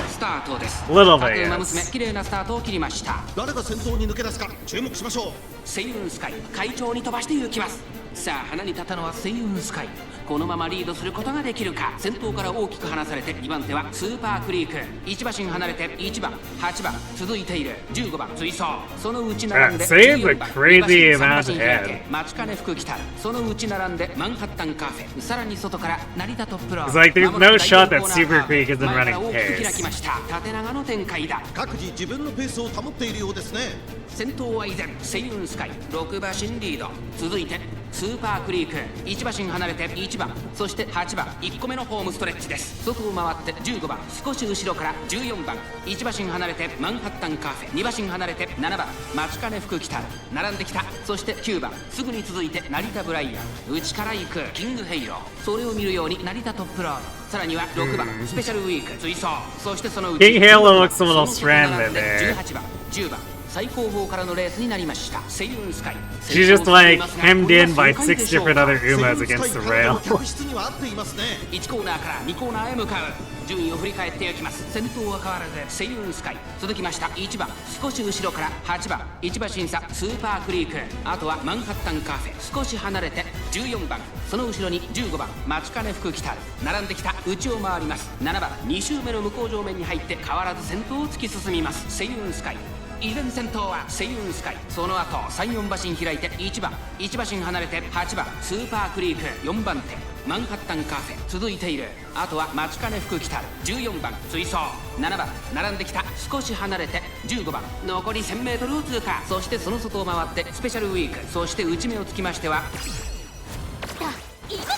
スタートです。 Little bit, 各馬 yes. 娘綺麗なスタートを切りました。誰が先頭に抜け出すか注目しましょう。セイウンスカイ会長に飛ばして行きます。さあ花に立ったのはセイウンスカイ。このままリードすることができるか。先頭から大きく離されて2番手はスーパークリーク。1馬身離れて1番8番続いている15番追走。そのうち並んで Seems a 14番 crazy 2馬 amount 身開け ahead. 待ちかね福来たる。そのうち並んでマンハッタンカフェ。さらに外から成田トップロー。 It's like there's no shot that Super Creek isn't 前から running 大きく開き pace. ました。縦長の展開だ。各自自分のペースを保っているようですね。先頭は依然セイウンスカイ6馬身リード。続いてスーパークリーク1馬身離れて1番そして8番1個目のホームストレッチです。外を回って15番少し後ろから14番1馬身離れてマンハッタンカフェ2馬身離れて7番待ちかね福来たる並んできた。そして9番すぐに続いて成田ブライアン内から行くキングヘイロー。それを見るように成田トップロード。さらには6番スペシャルウィーク追走。そしてそのうち King Halo looks a little stranded there. 18番10番最高峰からのレースになりました。セイウンスカイ She's just like hemmed in by 6 different other セイウ Umas ンスカイ against the 体 rail. の客室には合っていますね。1コーナーから2コーナーへ向かう。順位を振り返っていきます。先頭は変わらずセイウンスカイ、続きました1番、少し後ろから8番、1馬審査スーパークリーク、あとはマンハッタンカフェ、少し離れて14番、その後ろに15番、待ちかね福来たる、並んできた内を回ります。7番、2周目の向こう上面に入って変わらず先頭を突き進みます。セイウンスカイ、依然先頭はセイウンスカイ、その後3、4馬身開いて1番、1馬身離れて8番、スーパークリーク、4番手マンハッタンカフェ続いている。あとは待ちかね福来たる、14番追走、7番並んできた少し離れて15番、残り 1000m を通過。そしてその外を回ってスペシャルウィーク、そして内目をつきましては今だ。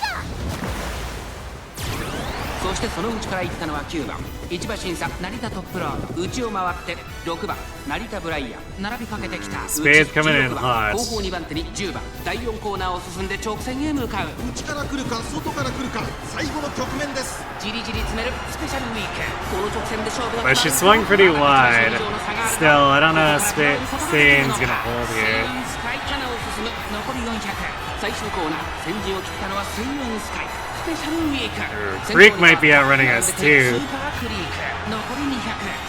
そしてその内から行ったのは9番、1馬審査成田トップロード、内を回って6番成田ブライアン、並びかけてきた Spade's coming in 16番、 hot. 後方2番手に10番、第4コーナーを進んで直線へ向かう。内から来るか外から来るか、最後の局面です。じりじり詰めるスペシャルウィーク、この直線で勝負が But she swung pretty wide. Still, I don't know if Seiun's gonna hold here. スカイキャナを進む。残り400、最終コーナー先陣を切ったのはセイウンスカイ、スペシャルウィーク。 Greek might be outrunning us ス too. ーパークリーク、残り200、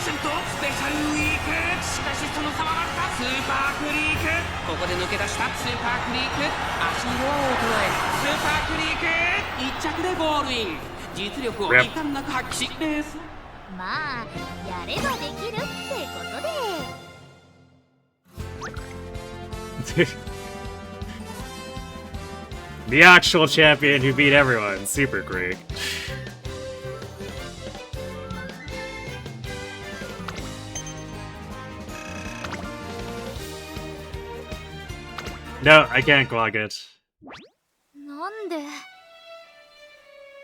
先頭スペシャルウィーク、しかしその差はわずか。スーパークリーク、ここで抜け出したスーパークリーク、足のローを捉えスーパークリーク1着でゴールイン。実力を遺憾なく発揮しレース。まあやればできるってことで。The actual champion who beat everyone, Super Greek. No, I can't clock it. なんで。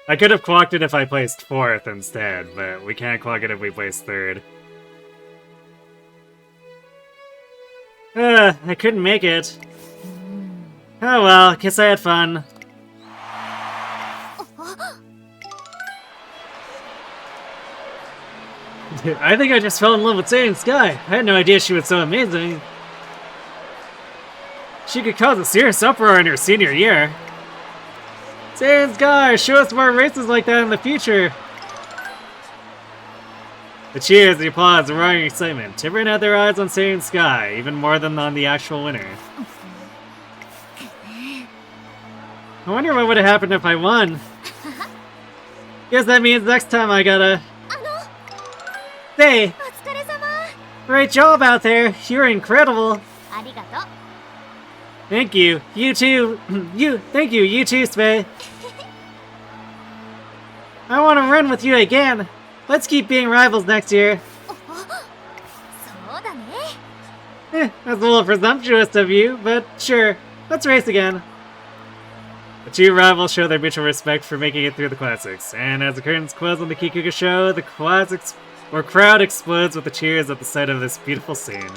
I could have clocked it if I placed 4th instead, but we can't clock it if we place 3rd. I couldn't make it. Oh well, guess I had fun. I think I just fell in love with Seiun Sky. I had no idea she was so amazing. She could cause a serious uproar in her senior year. Seiun Sky, show us more races like that in the future. The cheers, the applause, the roaring excitement. Everyone had their eyes on Seiun Sky, even more than on the actual winner. I wonder what would have happened if I won. Guess that means next time I gotta... Hey! お疲れ様。 Great job out there! You're incredible! ありがとう。 Thank you! You too! Thank you! You too, Spei! I want to run with you again! Let's keep being rivals next year! そうだね。 That's a little presumptuous of you, but sure. Let's race again. The two rivals show their mutual respect for making it through the classics, and as the curtains close on the Kikuga show, the crowd explodes with the cheers at the sight of this beautiful scene.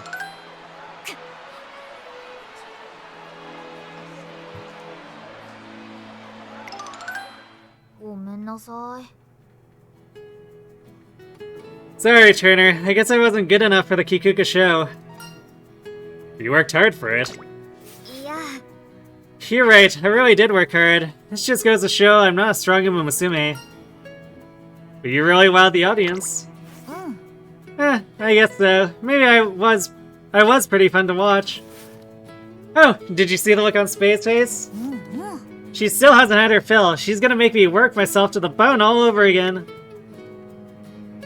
ごめんなさい。 Sorry, Turner. I guess I wasn't good enough for the Kikuga show. You worked hard for it. いや、 You're right, I really did work hard. This just goes to show I'm not a strong Umamusume. But you really wowed the audience. うん。 I guess so. Maybe I was pretty fun to watch. Oh, did you see the look on Spei's face? うんうん。 She still hasn't had her fill. She's gonna make me work myself to the bone all over again.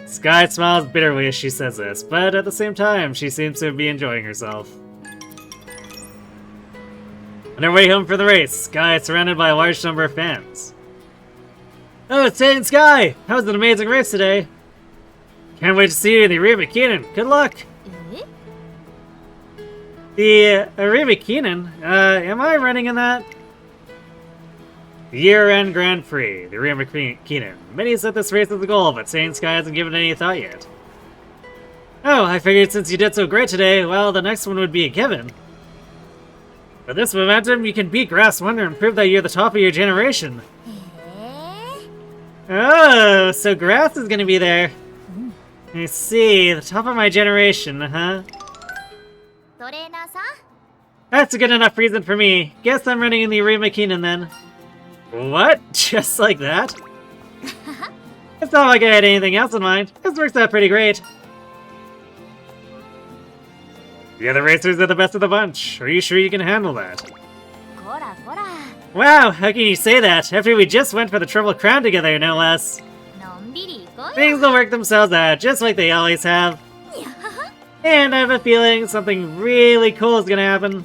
Sky smiles bitterly as she says this, but at the same time, she seems to be enjoying herself. On her way home for the race, Sky is surrounded by a large number of fans. Oh, it's Seiun Sky! That was an amazing race today. Can't wait to see you in the Arima Keenan. Good luck! え？ The Arima Keenan? Am I running in that? The year-end Grand Prix, the Arima Keenan. Many set this race as a goal, but Seiun Sky hasn't given it any thought yet. Oh, I figured since you did so great today, well, the next one would be a given. With this momentum, you can beat Grass Wonder and prove that you're the top of your generation. え？ Oh, so Grass is gonna be there. I see, the top of my generation, huh? トレーナーさん That's a good enough reason for me. Guess I'm running in the Arima Keenan then. What? Just like that? It's not like I had anything else in mind. This works out pretty great. The other racers are the best of the bunch. Are you sure you can handle that? こらこら Wow, how can you say that after we just went for the Triple Crown together, no less? のんびり行こうよ Things will work themselves out, just like they always have. And I have a feeling something really cool is gonna happen.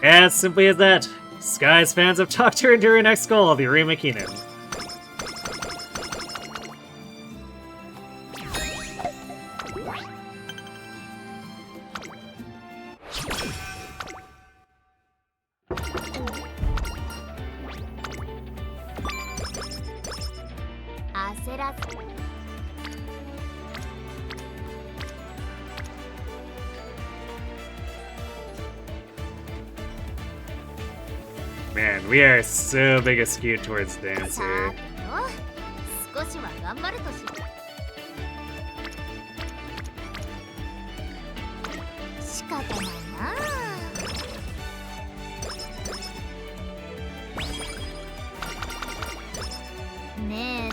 As simply as that, Sky's fans have talked her into her next goal of the Arima Keenan. Man, we are so big a skew towards dance さ here. ーてと少しは頑張るとし仕方ないなね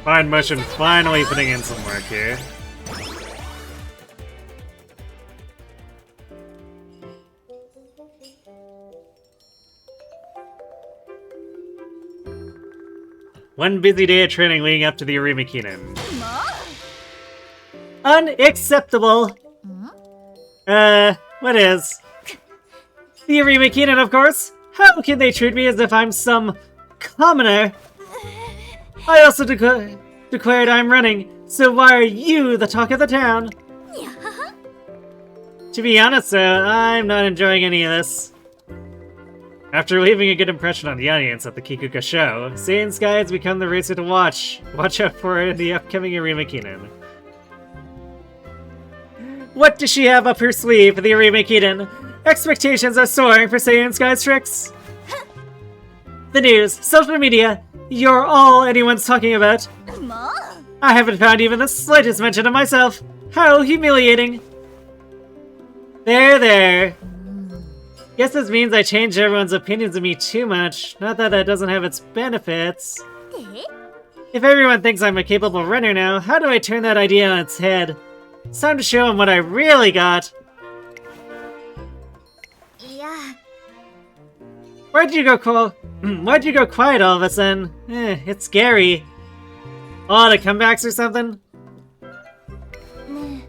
Fine Motion finally putting in some work here. One busy day of training leading up to the Arima Keenan. Unacceptable! What is? The Arima Keenan, of course! How can they treat me as if I'm some commoner? I also declared I'm running, so why are you the talk of the town? To be honest, I'm not enjoying any of this. After leaving a good impression on the audience at the Kikuka show, Seiun Sky has become the racer to watch. Watch out for her in the upcoming Arima Keenan. What does she have up her sleeve for the Arima Keenan? Expectations are soaring for Seiun Sky's tricks. The news, social media, you're all anyone's talking about. I haven't found even the slightest mention of myself. How humiliating. There. Guess this means I changed everyone's opinions of me too much. Not that that doesn't have its benefits. If everyone thinks I'm a capable runner now, how do I turn that idea on its head? It's time to show them what I really got. いや Why'd you go quiet all of a sudden? It's scary. Oh, the comebacks or something? ね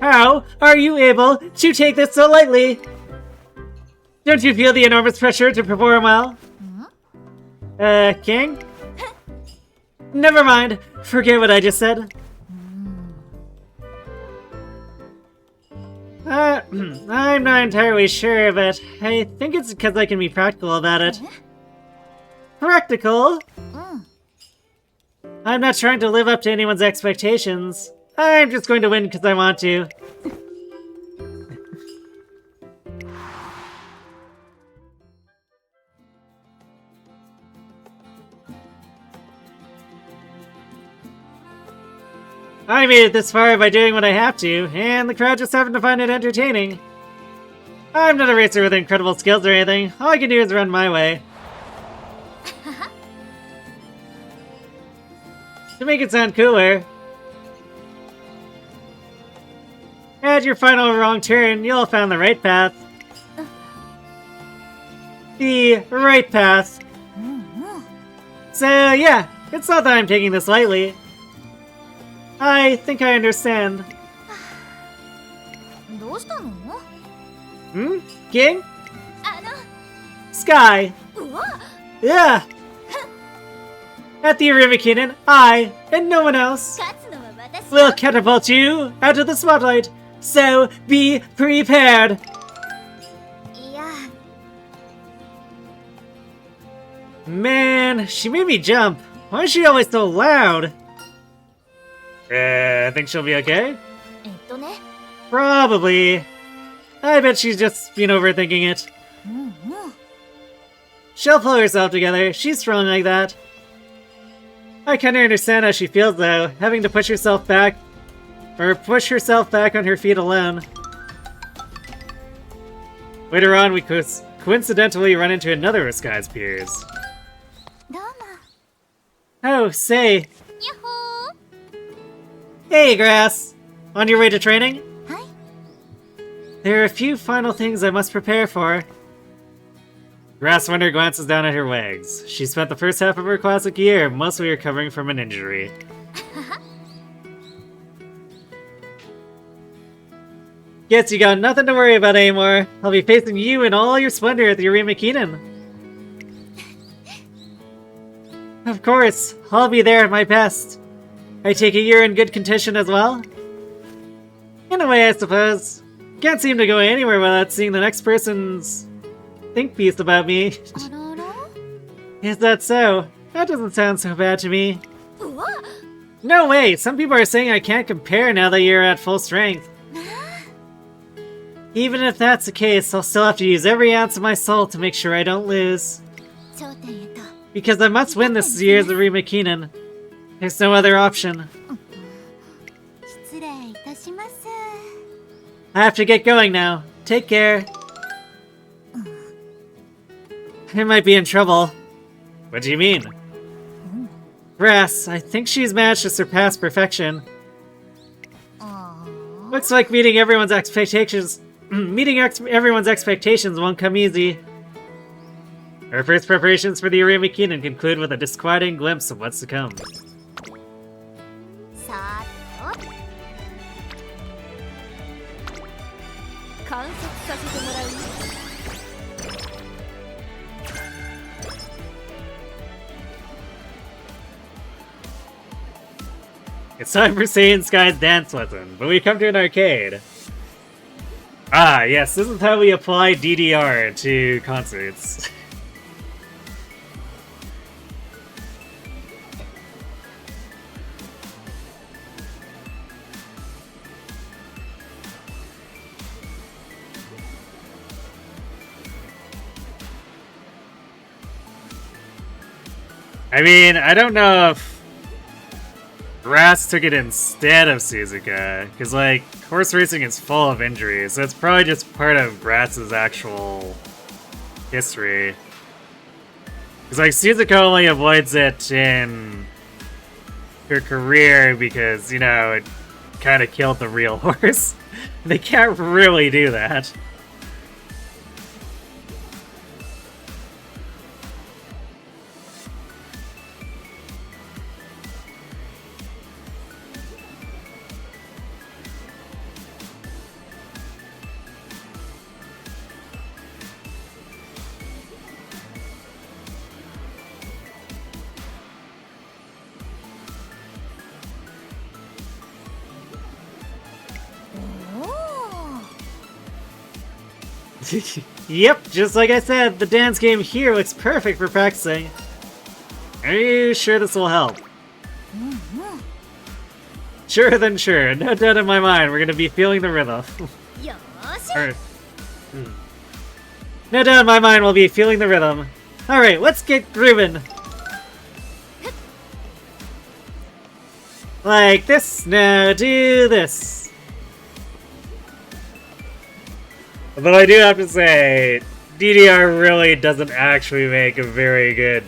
How are you able to take this so lightly? Don't you feel the enormous pressure to perform well? King? Never mind. Forget what I just said. I'm not entirely sure, but I think it's because I can be practical about it. Practical? I'm not trying to live up to anyone's expectations. I'm just going to win because I want to. I made it this far by doing what I have to, and the crowd just happened to find it entertaining. I'm not a racer with incredible skills or anything. All I can do is run my way. To make it sound cooler, at your final wrong turn, you'll have found the right path. The right path. So yeah, it's not that I'm taking this lightly. I think I understand. どうしたの King? あの Sky? うわ Yeah! At the Arima Keenan, I, and no one else, 勝つのは私 will catapult you out of the spotlight, so be prepared! いや Man, she made me jump. Why is she always so loud? I think she'll be okay? ね Probably. I bet she's just been overthinking it. She'll pull herself together. She's strong like that. I kinda understand how she feels though, having to push herself back on her feet alone. Later on, we coincidentally run into another of Sky's peers. どうも Oh, say. やっほ Hey, Grass! On your way to training? ーはい There are a few final things I must prepare for. Grass Wonder glances down at her legs. She spent the first half of her classic year mostly recovering from an injury. Guess you got nothing to worry about anymore. I'll be facing you in all your splendor at the Arima Keenan. Of course, I'll be there at my best. I take it you're in good condition as well? In a way, I suppose. Can't seem to go anywhere without seeing the next person's think piece about me. あらら Is that so? That doesn't sound so bad to me. うわ No way! Some people are saying I can't compare now that you're at full strength. Even if that's the case, I'll still have to use every ounce of my soul to make sure I don't lose. 頂点へと Because I must win this year's Arima Keenan. There's no other option. 失礼いたします I have to get going now. Take care. I might be in trouble. What do you mean? Grass, I think she's managed to surpass perfection. あ Looks like meeting everyone's expectations won't come easy. Our first preparations for the Arima Keenan conclude with a disquieting glimpse of what's to come. ーさーっと 観察させてもらうよ。 It's time for Seiun Sky's dance lesson, but we come to an arcade. Ah, yes, this is how we apply DDR to concerts. I mean, I don't know if Grass took it instead of Suzuka, because, like, horse racing is full of injuries, so it's probably just part of Grass's actual history. Because, like, Suzuka only avoids it in her career because, you know, it kind of killed the real horse. They can't really do that. Yep, just like I said, the dance game here looks perfect for practicing. Are you sure this will help? Sure then sure, no doubt in my mind we're gonna be feeling the rhythm. よーし Or- No doubt in my mind we'll be feeling the rhythm. Alright, let's get grooving. Like this, now do this. Although I do have to say, DDR really doesn't actually make a very good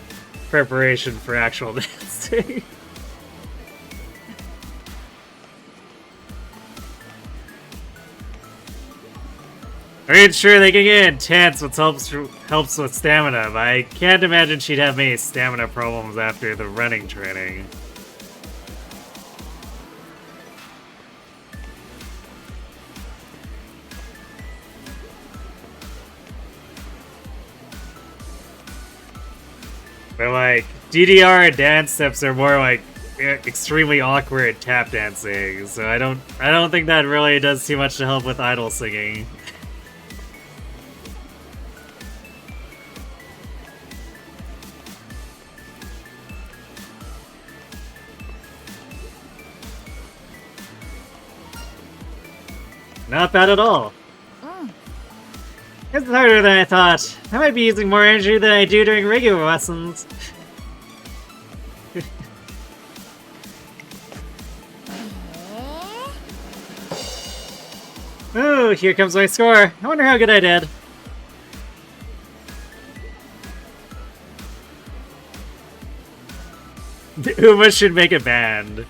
preparation for actual dancing. I mean, sure, they can get intense, which helps with stamina, but I can't imagine she'd have many stamina problems after the running training. But like, DDR dance steps are more like extremely awkward tap dancing, so I don't think that really does too much to help with idle singing. Not bad at all. It's harder than I thought. I might be using more energy than I do during regular lessons. Oh, here comes my score. I wonder how good I did. Uma should make a band.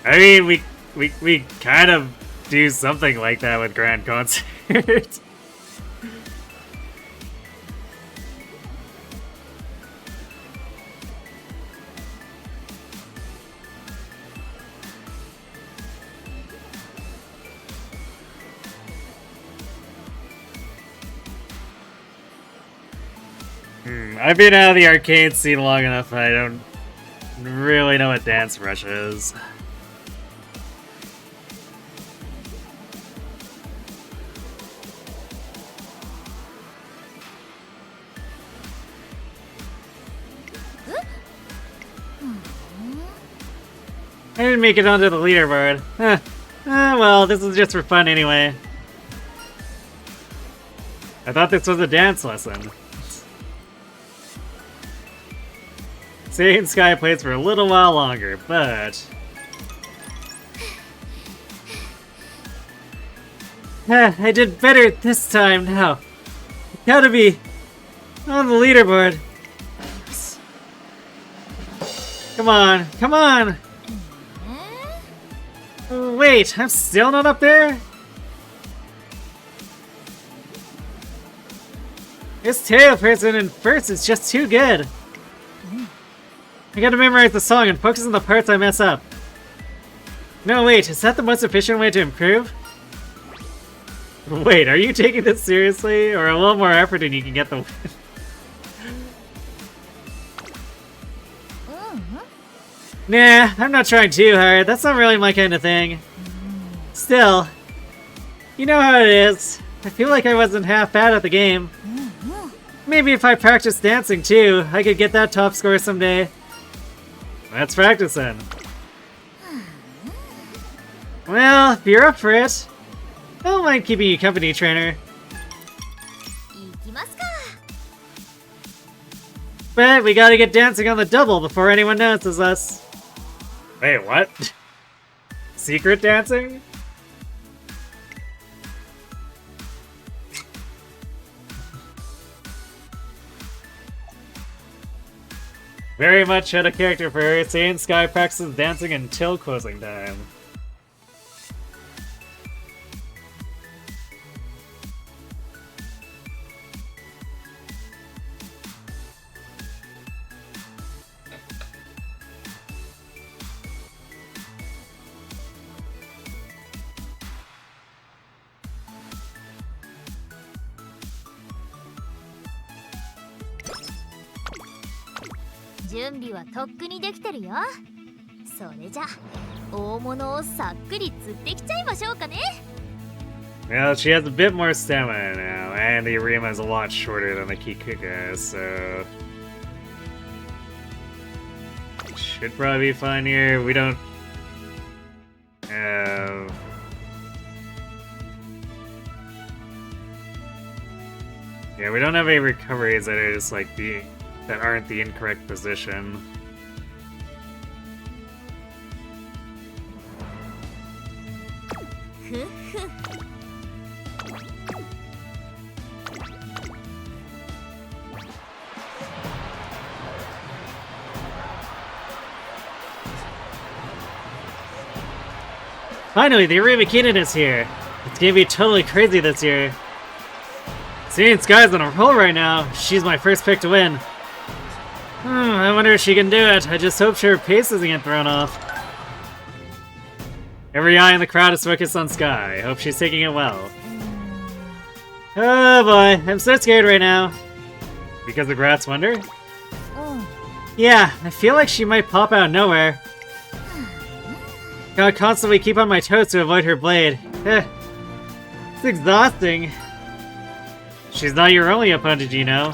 I mean, we kind of do something like that with Grand Concert. I've been out of the arcade scene long enough, I don't really know what Dance Rush is. I didn't make it onto the leaderboard. Huh. Well, this is just for fun anyway. I thought this was a dance lesson. Seiun Sky plays for a little while longer, but... I did better this time now. Gotta be on the leaderboard. Come on, come on! Wait, I'm still not up there? This tail person in first is just too good. I gotta memorize the song and focus on the parts I mess up. No, wait, is that the most efficient way to improve? Wait, are you taking this seriously? Or a little more effort and you can get the win? Nah, I'm not trying too hard. That's not really my kind of thing. Still, you know how it is. I feel like I wasn't half bad at the game. Maybe if I practiced dancing too, I could get that top score someday. Let's practice then. Well, if you're up for it, I don't mind keeping you company, trainer. But we gotta get dancing on the double before anyone notices us. Wait, what? Secret dancing? Very much out of character for her. Seiun Sky practices dancing until closing time. Well, she has a bit more stamina now, and the Arima is a lot shorter than the Kikuga, so... should probably be fine here. We don't... yeah, we don't have any recoveries that are just like that aren't the incorrect position. Finally, the Arima Kinen is here! It's gonna be totally crazy this year. Seiun Sky's on a roll right now. She's my first pick to win. I wonder if she can do it. I just hope her pace doesn't get thrown off. Every eye in the crowd is focused on Sky. I hope she's taking it well. Oh boy, I'm so scared right now. Because of Grat's Wonder? Yeah, I feel like she might pop out of nowhere. Gotta constantly keep on my toes to avoid her blade. It's exhausting. She's not your only opponent, you know.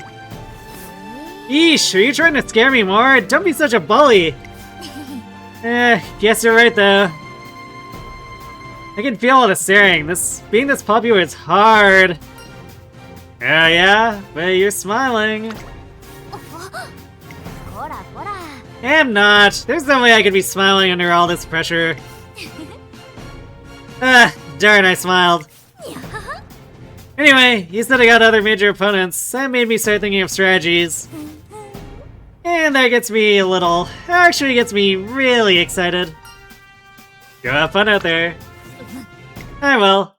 Eesh, are you trying to scare me more? Don't be such a bully! Guess you're right though. I can feel all the staring. Being this popular is hard. Yeah, but you're smiling. I'm not. There's no way I could be smiling under all this pressure. Darn, I smiled. Anyway, you said I got other major opponents. That made me start thinking of strategies. And that gets me a little... Actually gets me really excited. Go have fun out there. I will.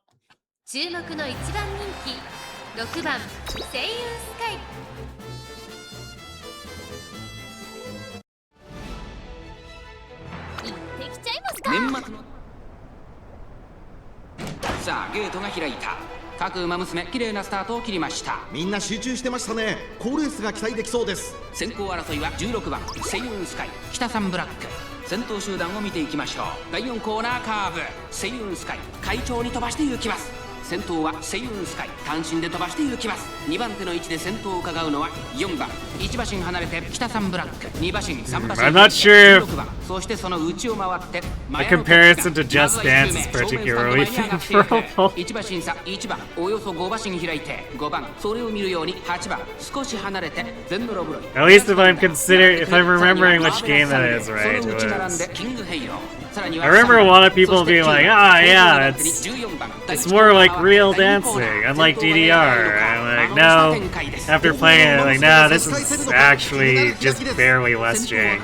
注目の一番人気6番セイウンスカイ。行ってきちゃいますか。年末のさあゲートが開いた。各馬娘綺麗なスタートを切りました。みんな集中してましたね。好レースが期待できそうです。先行争いは16番セイウンスカイ北3ブラック。先頭集団を見ていきましょう。第4コーナーカーブセイウンスカイ快調に飛ばして行きます。先頭はセイウンスカイ単身で飛ばして行きます。2番手の位置で先頭を伺うのは4番1馬身離れて北3ブラック2馬身3馬身 I'm not sure if 16番そしてその内を回って the comparison to Just Dance is particularly favorable. 1馬身差1番およそ5馬身開いて5番それを見るように8番少し離れて全のロブロイ At least if I'm remembering which game that is right, it was... I remember a lot of people being like, ah, yeah, it's more like real dancing, unlike DDR. I'm like, no, after playing it, like, no, this is actually just barely less Jing.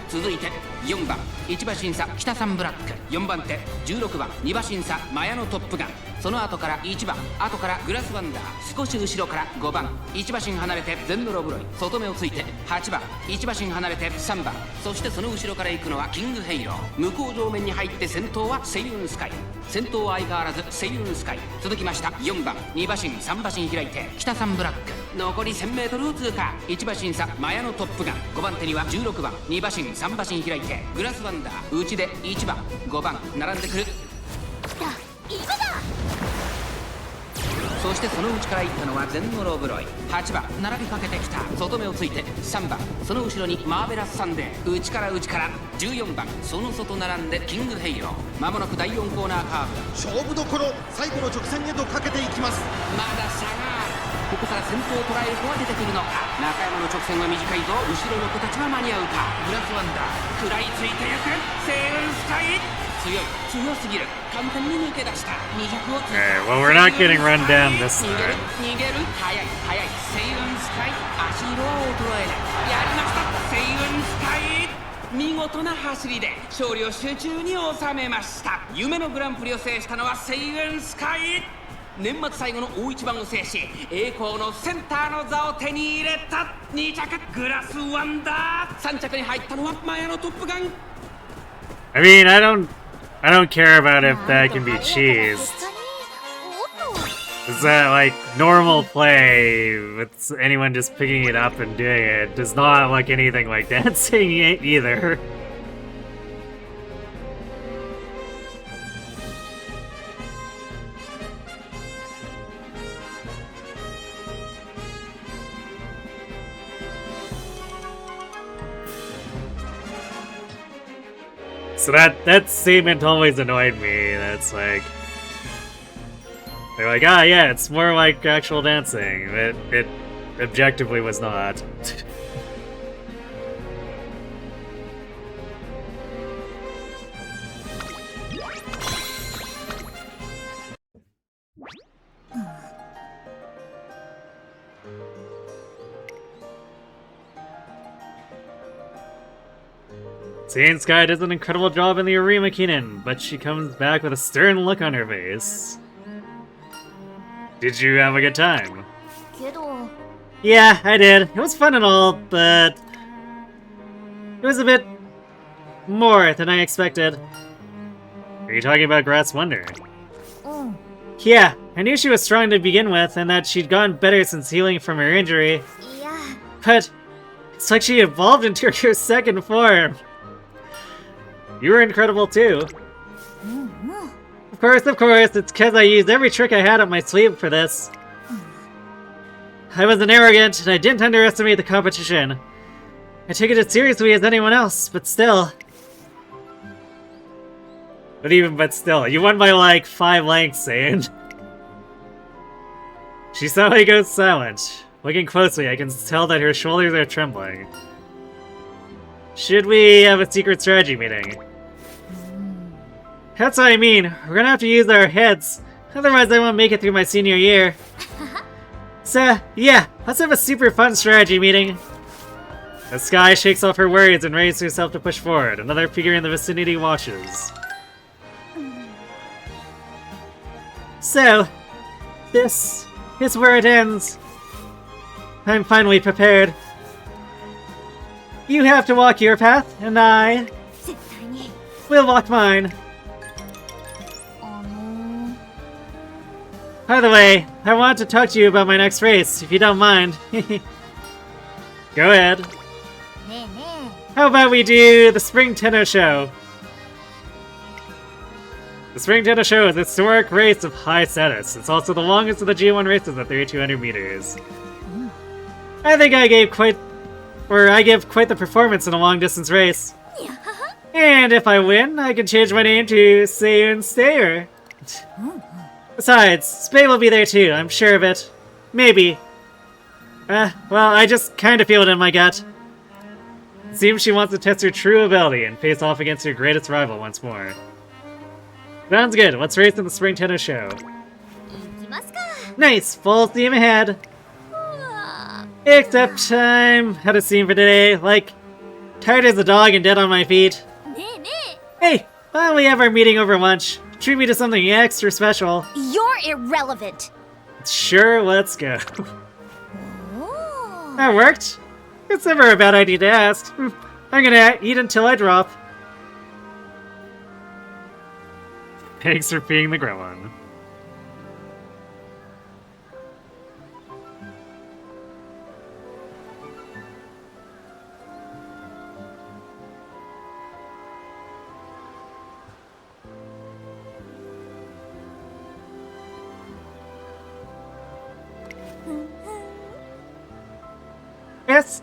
続いて4番1馬身差北3ブラック4番手16番2馬身差マヤのトップガンその後から1番後からグラスワンダー少し後ろから5番1馬身離れて全のロブロイ外目をついて8番1馬身離れて3番そしてその後ろから行くのはキングヘイロー向こう上面に入って先頭はセイウンスカイ先頭は相変わらずセイウンスカイ続きました4番2馬身3馬身開いて北3ブラック残り 1000m を通過1馬身差マヤのトップガン5番手には16番2馬身3馬身開いてグラスワンダー内で1番5番並んでくる来た今だ。そしてその内から行ったのは全のロブロイ8番並びかけてきた外目をついて3番その後ろにマーベラスサンデー内から14番その外並んでキングヘイローまもなく第4コーナーカーブ勝負どころ最後の直線へとかけていきます。まだ差があるここから先頭を捉える子は出てくるのか中山の直線は短いぞ後ろの子たちは間に合うかグラスワンダー食らいついてゆくセイウンスカイ強すぎる簡単に抜け出した200を通過 Okay, well, we're not getting run down this 逃げ time. る速いセイウンスカイ足色は衰えないやりましたセイウンスカイ見事な走りで勝利を集中に収めました夢のグランプリを制したのはセイウンスカイ年末最後の大一番を制し栄光のセンターの座を手に入れた2着グラスワンダー3着に入ったのはマヤのトップガン I mean, I don't care about if that can be cheesed. Is that like normal play with anyone just picking it up and doing it does not look anything like dancing either. So that statement always annoyed me. That's like they're like, ah, yeah, it's more like actual dancing. It objectively was not. Seiun Sky does an incredible job in the Arima Kinen, but she comes back with a stern look on her face. Did you have a good time? けど Yeah, I did. It was fun and all, but it was a bit more than I expected. Are you talking about Grass Wonder? うん Yeah, I knew she was strong to begin with and that she'd gotten better since healing from her injury, いや but it's like she evolved into her second form. You were incredible too. うんうん Of course, it's because I used every trick I had up my sleeve for this. I wasn't arrogant, and I didn't underestimate the competition. I took it as seriously as anyone else, but still. But still, you won by like 5 lengths, Seiun. She suddenly goes silent. Looking closely, I can tell that her shoulders are trembling. Should we have a secret strategy meeting? That's what I mean. We're gonna have to use our heads. Otherwise, I won't make it through my senior year. So, yeah, let's have a super fun strategy meeting. The Sky shakes off her worries and raises herself to push forward. Another figure in the vicinity watches. So, this is where it ends. I'm finally prepared. You have to walk your path, and I will walk mine. By the way, I want to talk to you about my next race, if you don't mind. Go ahead. How about we do the Spring Tenno Show? The Spring Tenno Show is a historic race of high status. It's also the longest of the G1 races at 3,200 meters. I think I give quite the performance in a long-distance race. And if I win, I can change my name to Seiun Sky. Besides, Spay will be there too, I'm sure of it. Maybe. Well, I just kinda feel it in my gut. It seems she wants to test her true ability and face off against her greatest rival once more. Sounds good, let's race in the Spring Tenno Show. Nice, full steam ahead. Except I'm had a scene for today, like, tired as a dog and dead on my feet. Hey, why don't we have our meeting over lunch? Treat me to something extra special. You're irrelevant. Sure, let's go. That worked. It's never a bad idea to ask. I'm gonna eat until I drop. Thanks for being the gremlin. S.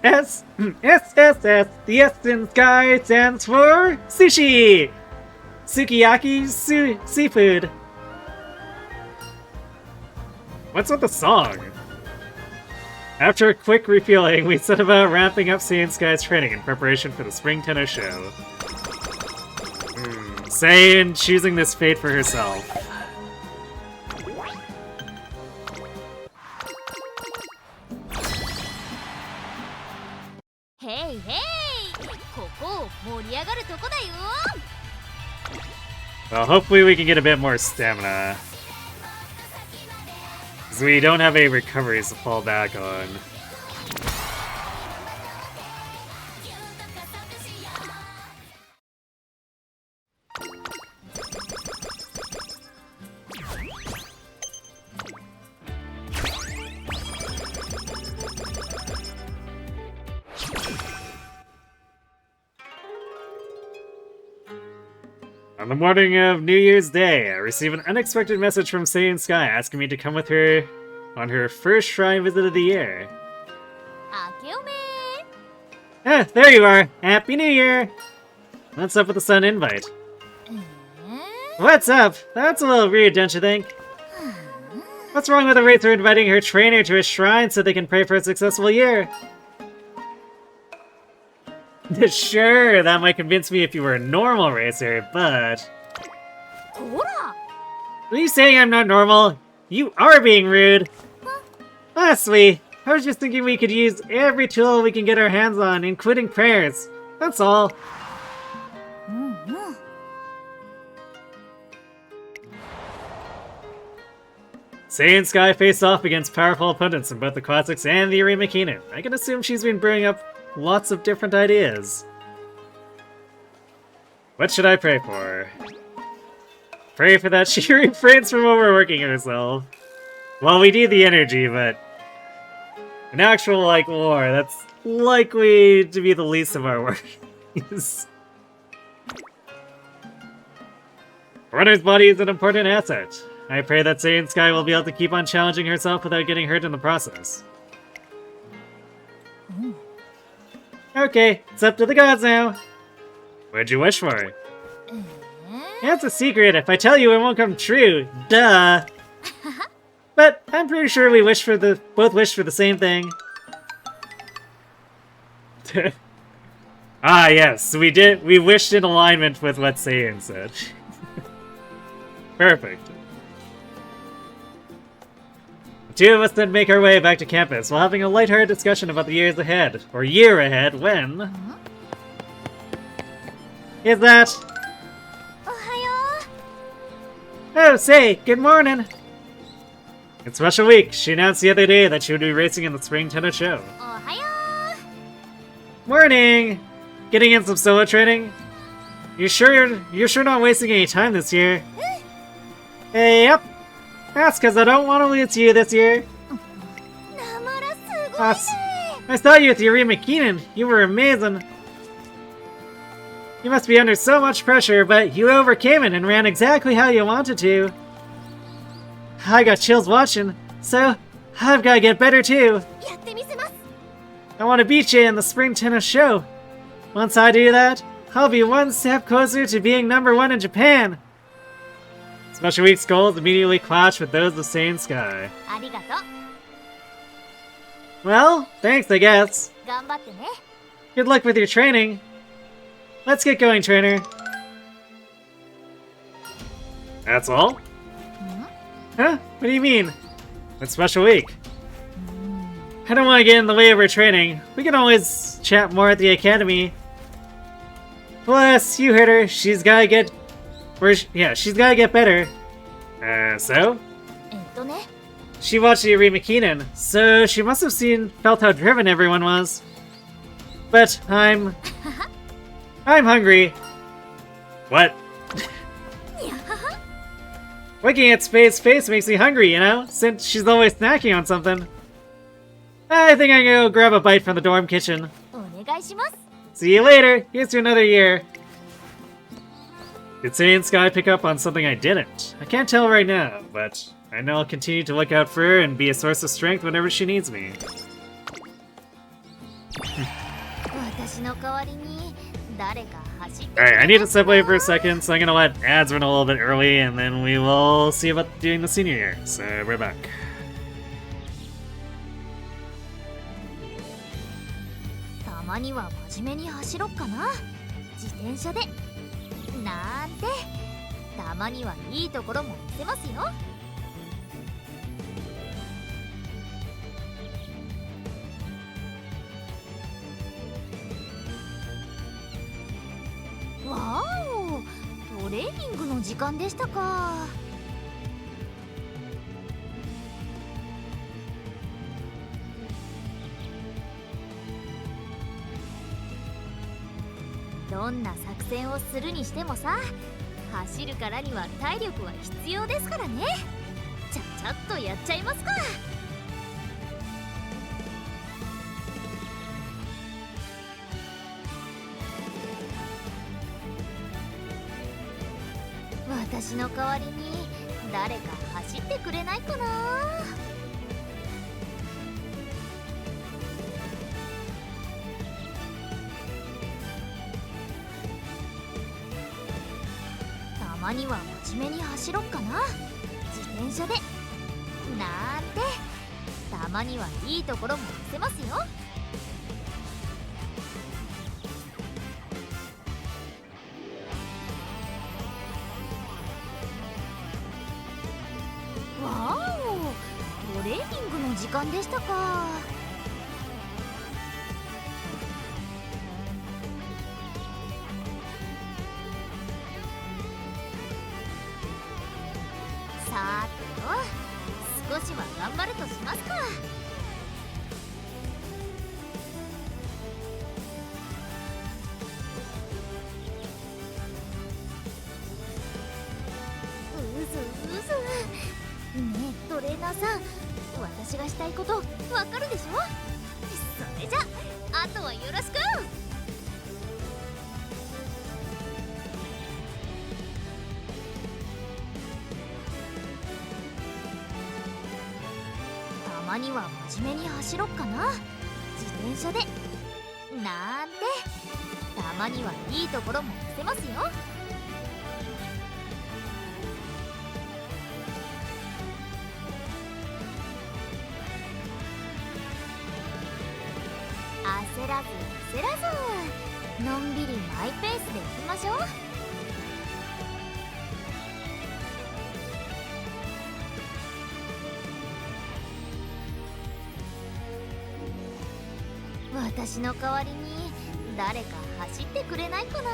The S in Sky stands for sushi! Sukiyaki seafood. What's with the song? After a quick refueling, we set about ramping up Seiun Sky's training in preparation for the Spring Tenno Show. Seiun choosing this fate for herself. Hey, hey! ここ盛り上がるとこだよ! Well, hopefully we can get a bit more stamina. Because we don't have any recoveries to fall back on. On the morning of New Year's Day, I receive an unexpected message from Seiun Sky asking me to come with her on her first shrine visit of the year. Ah, there you are! Happy New Year! What's up with the sun invite? What's up? That's a little weird, don't you think? What's wrong with a racer inviting her trainer to a shrine so they can pray for a successful year? Sure, that might convince me if you were a normal racer, but... Are you saying I'm not normal? You are being rude! Honestly, I was just thinking we could use every tool we can get our hands on, including prayers. That's all. Seiun Sky faced off against powerful opponents in both the classics and the Arima Kingdom. I can assume she's been bringing up lots of different ideas. What should I pray for? Pray for that she refrains from overworking herself. Well, we need the energy, but an actual, like, war, that's likely to be the least of our worries. A runner's body is an important asset. I pray that Seiun Sky will be able to keep on challenging herself without getting hurt in the process. Okay, it's up to the gods now. What'd you wish for? That's a secret. If I tell you, it won't come true. Duh. But I'm pretty sure we both wished for the same thing. Ah, yes, we did. We wished in alignment with what Seiun said. Perfect. The two of us then make our way back to campus while having a lighthearted discussion about the years ahead, or year ahead, when... Is that... Ohayo. Oh, say, good morning! It's Special Week. She announced the other day that she would be racing in the Spring Tennis Show. Ohayo. Morning! Getting in some solo training? You're sure not wasting any time this year? Hey, yep. That's because I don't want to lose you this year. Namara sugoi ne. I saw you with Yuri Keenan. You were amazing. You must be under so much pressure, but you overcame it and ran exactly how you wanted to. I got chills watching, so I've got to get better too. Yatte misemasu. I want to beat you in the Spring Tennis Show. Once I do that, I'll be one step closer to being #1 in Japan. Special Week's goals immediately clash with those of Seiun Sky. Arigato. Well, thanks I guess. Ganbatte ne. Good luck with your training. Let's get going, trainer. That's all? Huh? What do you mean? It's Special Week. I don't want to get in the way of her training. We can always chat more at the academy. Plus, you heard her. She's gotta get... she's gotta get better. So? Ne. She watched Yuri Keenan, so she must have felt how driven everyone was. But I'm hungry. What? Looking at Spade's face makes me hungry, you know? Since she's always snacking on something. I think I'm gonna go grab a bite from the dorm kitchen. Onegaishimasu. See you later. Here's to another year. Did Seiun Sky pick up on something I didn't? I can't tell right now, but I know I'll continue to look out for her and be a source of strength whenever she needs me. Alright, I need to step away for a second, so I'm gonna let ads run a little bit early, and then we will see about doing the senior year. So, we're back. たまには真面目に走ろっかな。自転車で。なんて。たまにはいいところも見せますよ。わお、トレーニングの時間でしたか。どんな作戦をするにしてもさ、走るからには体力は必要ですからね。ちゃっとやっちゃいますか。私の代わりに誰か走ってくれないかな。たまには真面目に走ろっかな。自転車で。なんて。たまにはいいところも見せますよ。わお、トレーニングの時間でしたか。さーてと、少しは頑張るとしますか。ねえトレーナーさん、私がしたいことわかるでしょ。それじゃあとはよろしく。たまには真面目に走ろっかな。自転車で。なんて。たまにはいいところも見せますよ。焦らず焦らず、のんびりマイペースでいきましょう。私の代わりに誰か走ってくれないかな。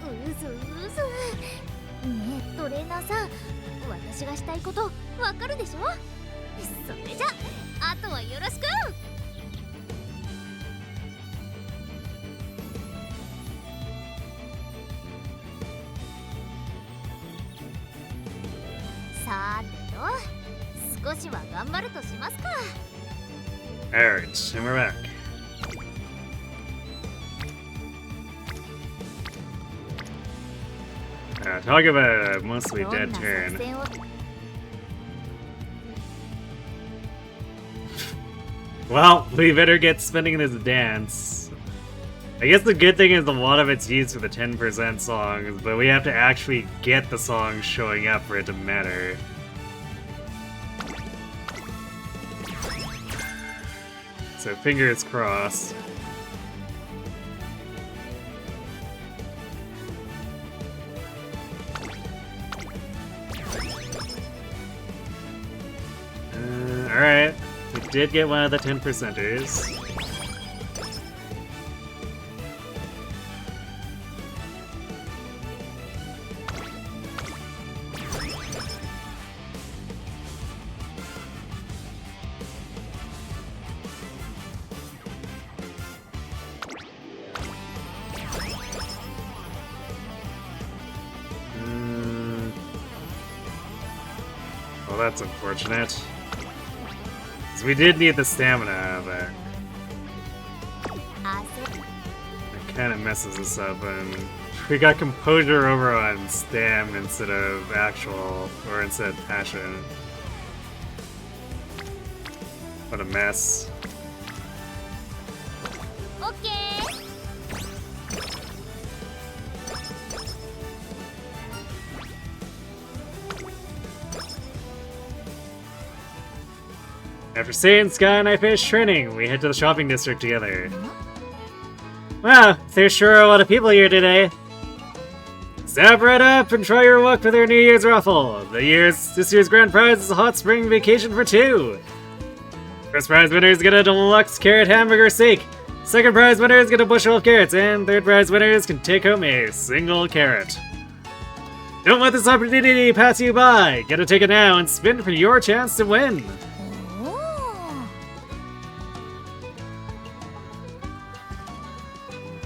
うずうず。ねえトレーナーさん、私がしたいことわかるでしょ。それじゃあとはよろしく。さーてと、少しは頑張るとしますか。 Alright, and we're back. Talk about a mostly どんな dead 作 turn. 戦を Well, we better get spinning this dance. I guess the good thing is a lot of it's used for the 10% songs, but we have to actually get the songs showing up for it to matter. So fingers crossed. Alright, we did get one of the 10%ers. Well, that's unfortunate. 'Cause we did need the stamina, but 焦る it kind of messes us up, and we got composure over on stam instead of actual, or instead of passion. What a mess. オッケー。 After Seiun Sky and I finished training, we head to the shopping district together. Wow, there's sure a lot of people here today. Step right up and try your luck for their New Year's raffle. This year's grand prize is a hot spring vacation for 2. First prize winners get a deluxe carrot hamburger steak. Second prize winners get a bushel of carrots, and third prize winners can take home a single carrot. Don't let this opportunity pass you by. Get a ticket now and spin for your chance to win. おー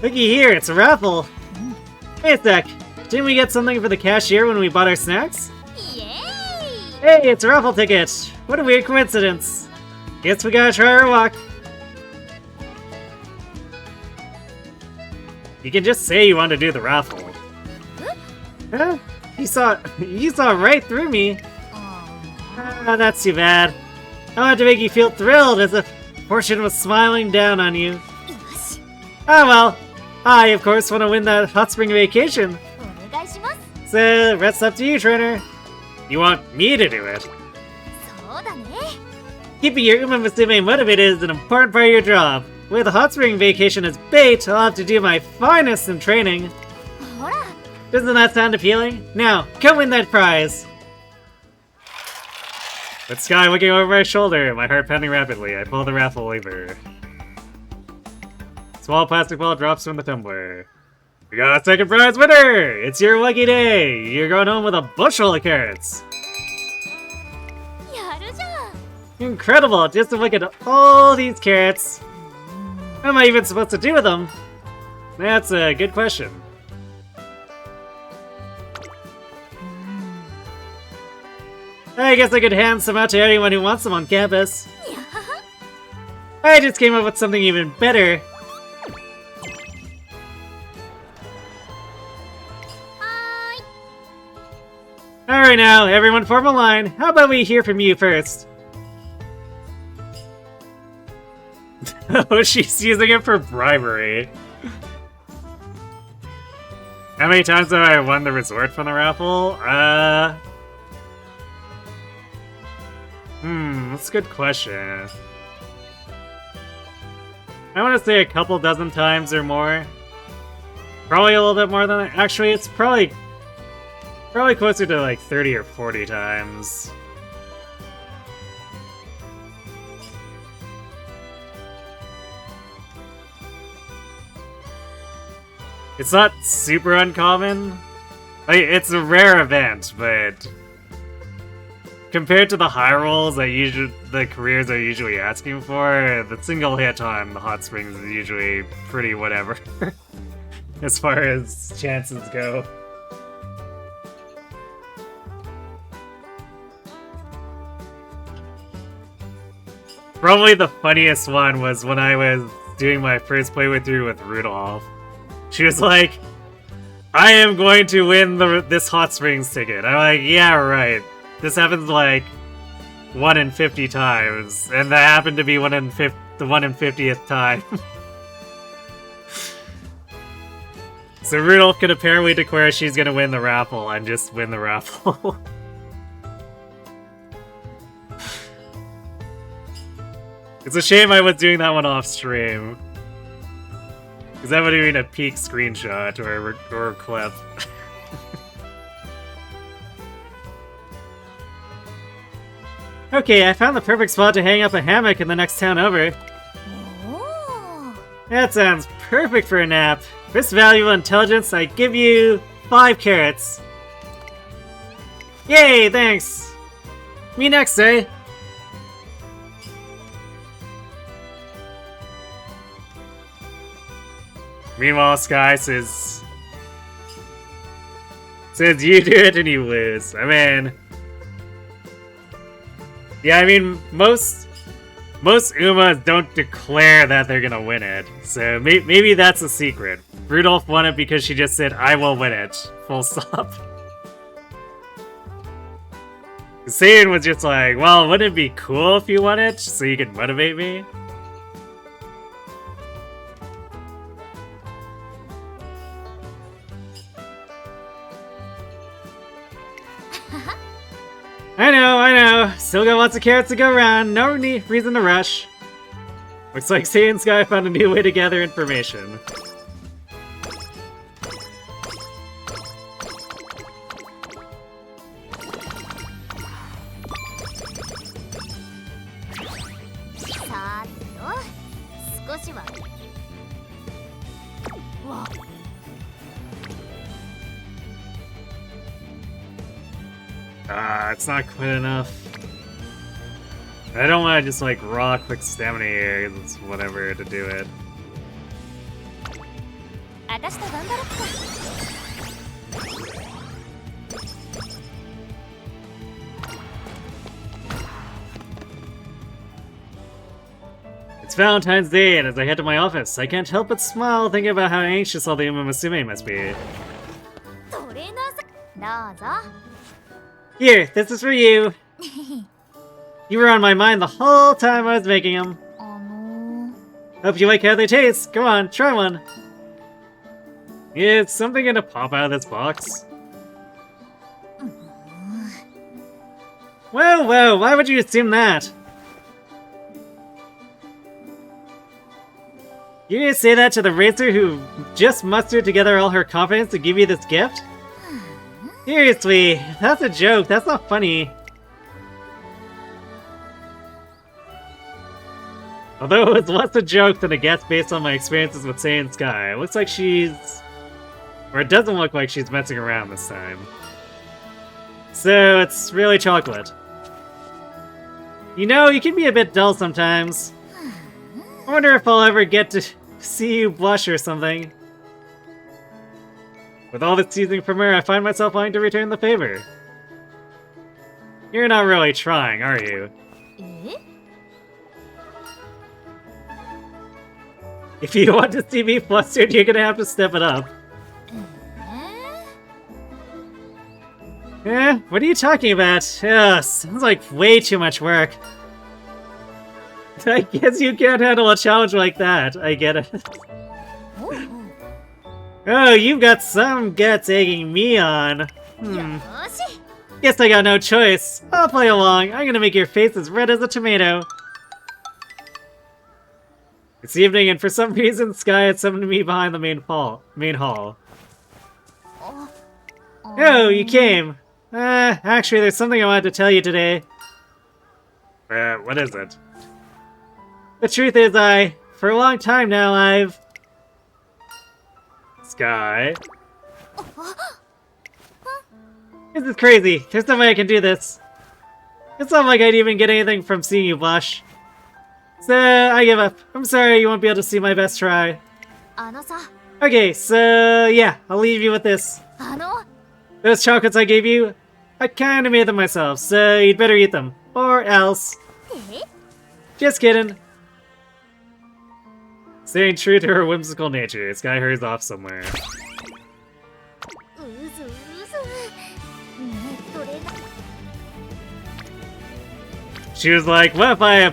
Looky here, it's a raffle. Hey, Sec. Didn't we get something for the cashier when we bought our snacks? イエーイ。 Hey, it's a raffle ticket. What a weird coincidence. Guess we gotta try our luck. You can just say you want to do the raffle. Huh? You saw right through me. Ah, that's too bad. I wanted to make you feel thrilled as if fortune was smiling down on you. よし、 Ah well, I of course want to win that hot spring vacation. お願いします。 So, that's up to you, trainer. You want me to do it? そうだね。 Keeping your Umamusume motivated is an important part of your job. With a hot spring vacation as bait, I'll have to do my finest in training. ほら、 Doesn't that sound appealing? Now, come win that prize! With Sky looking over my shoulder, my heart pounding rapidly, I pull the raffle lever. Small plastic ball drops from the tumbler. We got a second prize winner! It's your lucky day! You're going home with a bushel of carrots! やるじゃん。 Incredible! Just to look at all these carrots. What am I even supposed to do with them? That's a good question. I guess I could hand some out to anyone who wants them on campus. にゃはは。 I just came up with something even better. はーい。 Alright now, everyone form a line. How about we hear from you first? Oh, she's using it for bribery. How many times have I won the resort from the raffle? That's a good question. I want to say a couple dozen times or more. Probably a little bit more than that. Actually, it's probably closer to like 30 or 40 times. It's not super uncommon. Like, it's a rare event, but compared to the high rolls that the careers are usually asking for, the single hit on the hot springs is usually pretty whatever as far as chances go. Probably the funniest one was when I was doing my first playthrough with Rudolph. She was like, I am going to win this hot springs ticket. I'm like, yeah, right. This happens like 1 in 50 times, and that happened to be the 1 in 50th time. So Rudolph can apparently declare she's gonna win the raffle and just win the raffle. It's a shame I was doing that one off stream. Because that would have been a peak screenshot or a clip. Okay, I found the perfect spot to hang up a hammock in the next town over. Oh. That sounds perfect for a nap. For this valuable intelligence, I give you 5 carrots. Yay, thanks. Me next, eh? Meanwhile, Sky says you do it and you lose. I mean, yeah, I mean, most Umas don't declare that they're gonna win it, so maybe that's a secret. Rudolph won it because she just said, I will win it. Full stop. Seiun was just like, well, wouldn't it be cool if you won it, so you could motivate me? I know. Still got lots of carrots to go around. No reason to rush. Looks like Seiun Sky found a new way to gather information. It's not quite enough. I don't want to just like raw quick stamina here, it's whatever to do it. It's Valentine's Day, and as I head to my office, I can't help but smile thinking about how anxious all the Umamusume must be. Here, this is for you. You were on my mind the whole time I was making them. Hope you like how they taste. Go on, try one. Is something gonna pop out of this box? Whoa, why would you assume that? You gonna say that to the racer who just mustered together all her confidence to give you this gift? Seriously, that's a joke, that's not funny. Although it was less a joke than a guess based on my experiences with Seiun Sky, it looks like she's... or it doesn't look like she's messing around this time. So, it's really chocolate. You know, you can be a bit dull sometimes. I wonder if I'll ever get to see you blush or something. With all this teasing from her, I find myself wanting to return the favor. You're not really trying, are you? If you want to see me flustered, you're gonna have to step it up. What are you talking about? Sounds like way too much work. I guess you can't handle a challenge like that. I get it. Oh, you've got some guts egging me on. Guess I got no choice. I'll play along. I'm gonna make your face as red as a tomato. It's evening, and for some reason, Sky had summoned me behind the main hall. Oh, you came. Actually, there's something I wanted to tell you today. What is it? The truth is, for a long time now, I've... Sky? This is crazy. There's no way I can do this. It's not like I'd even get anything from seeing you blush. So, I give up. I'm sorry you won't be able to see my best try. Okay, so yeah, I'll leave you with this. Those chocolates I gave you, I kinda made them myself, so you'd better eat them. Or else. Just kidding. Staying true to her whimsical nature, Sky hurries off somewhere. She was like, what if I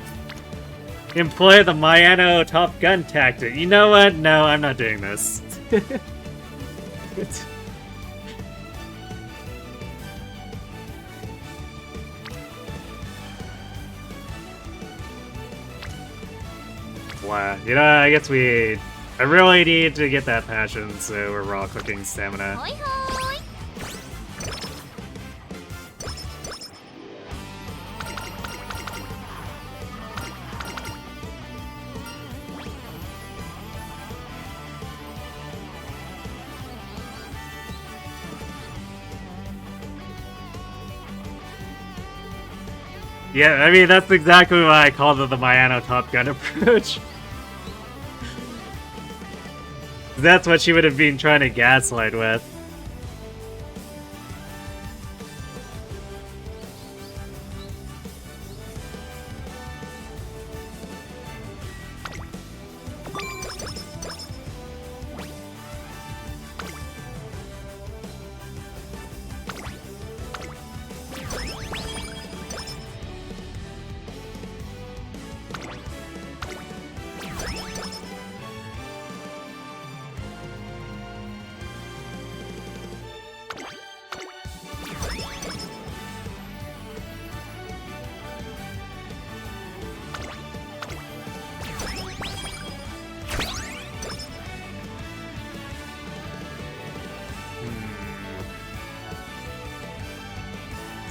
employ the Mayano Top Gun tactic? You know what? No, I'm not doing this. Wow. You know, I guess I really need to get that passion, so we're raw cooking stamina. Yeah, I mean, that's exactly why I called it the Mayano Top Gun approach. That's what she would have been trying to gaslight with.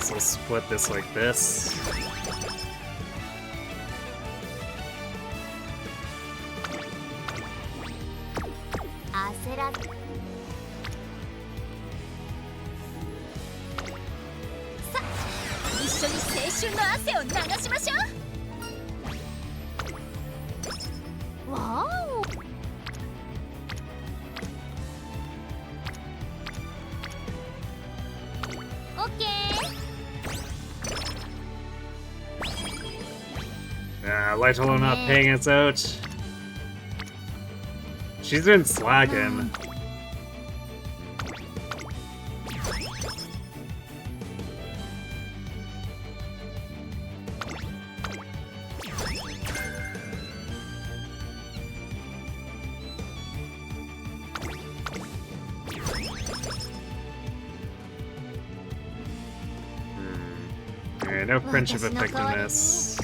So we'll split this like this. Lytle not paying us out. She's been slacking. Alright, no friendship effectiveness.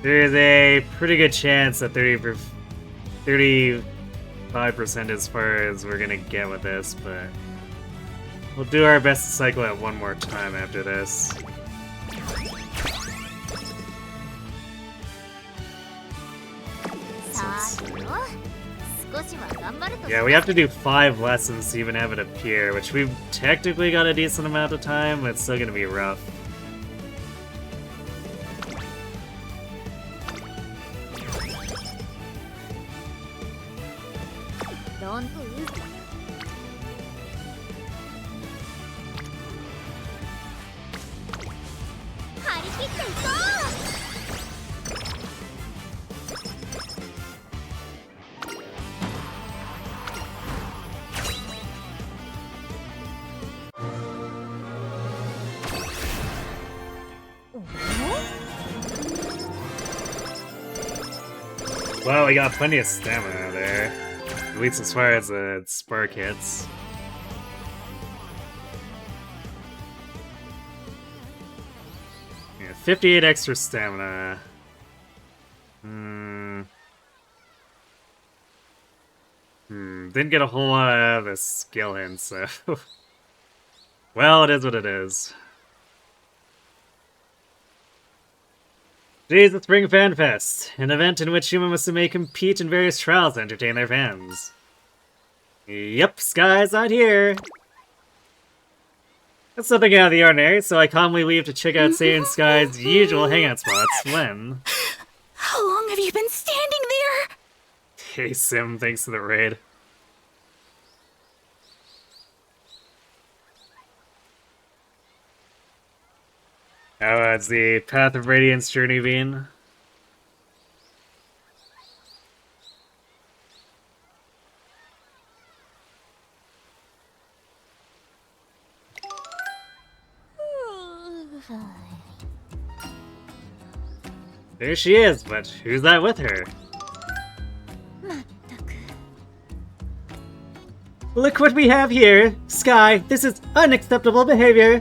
There's a pretty good chance that 35% as far as we're gonna get with this, but we'll do our best to cycle it one more time after this. Yeah, we have to do 5 lessons to even have it appear, which we've technically got a decent amount of time, but it's still gonna be rough. Well, we got plenty of stamina there. At least as far as the spark hits. Yeah, 58 extra stamina. Didn't get a whole lot out of the skill hint, so... well, it is what it is. Today's the Spring Fan Fest, an event in which Umamusume compete in various trials to entertain their fans. Yep, Sky's not here. That's something out of the ordinary, so I calmly leave to check out Seiun Sky's usual hangout spots when... How long have you been standing there? Hey Sim, thanks for the raid. Oh, it's the Path of Radiance journey bean. There she is, but who's that with her? Look what we have here! Sky, this is unacceptable behavior!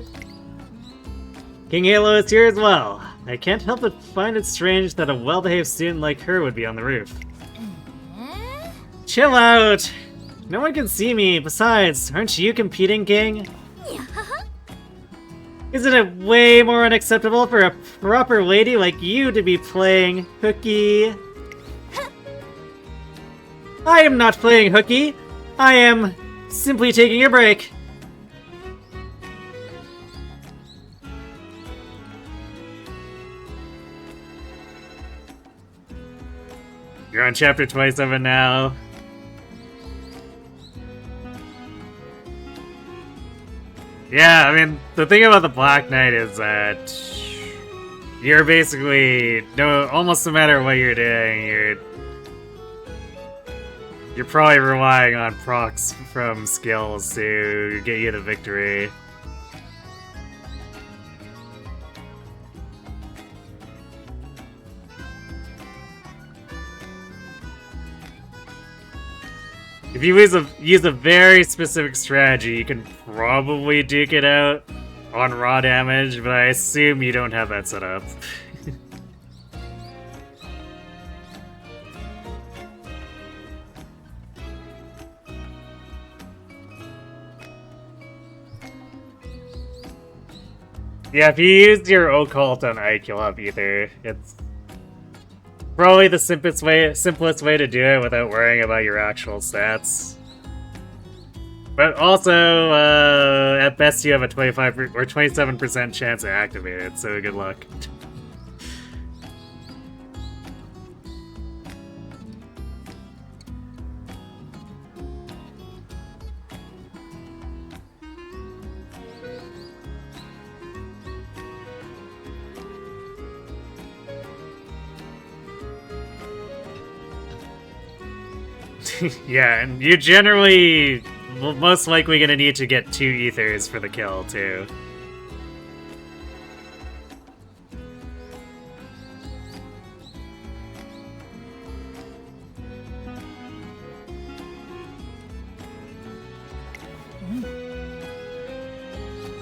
King Halo is here as well. I can't help but find it strange that a well-behaved student like her would be on the roof. Chill out! No one can see me. Besides, aren't you competing, King? Isn't it way more unacceptable for a proper lady like you to be playing hooky? I am not playing hooky. I am simply taking a break. You're on chapter 27 now. Yeah, I mean, the thing about the Black Knight is that you're basically, almost no matter what you're doing, you're probably relying on procs from skills to get you the victory. If you use a very specific strategy, you can probably duke it out on raw damage, but I assume you don't have that set up. Yeah, if you used your occult on Ike, you'll have either. It's probably the simplest way to do it without worrying about your actual stats. But also, at best you have a 25 or 27% chance to activate it, so good luck. Yeah, and you're generally most likely gonna need to get 2 ethers for the kill, too.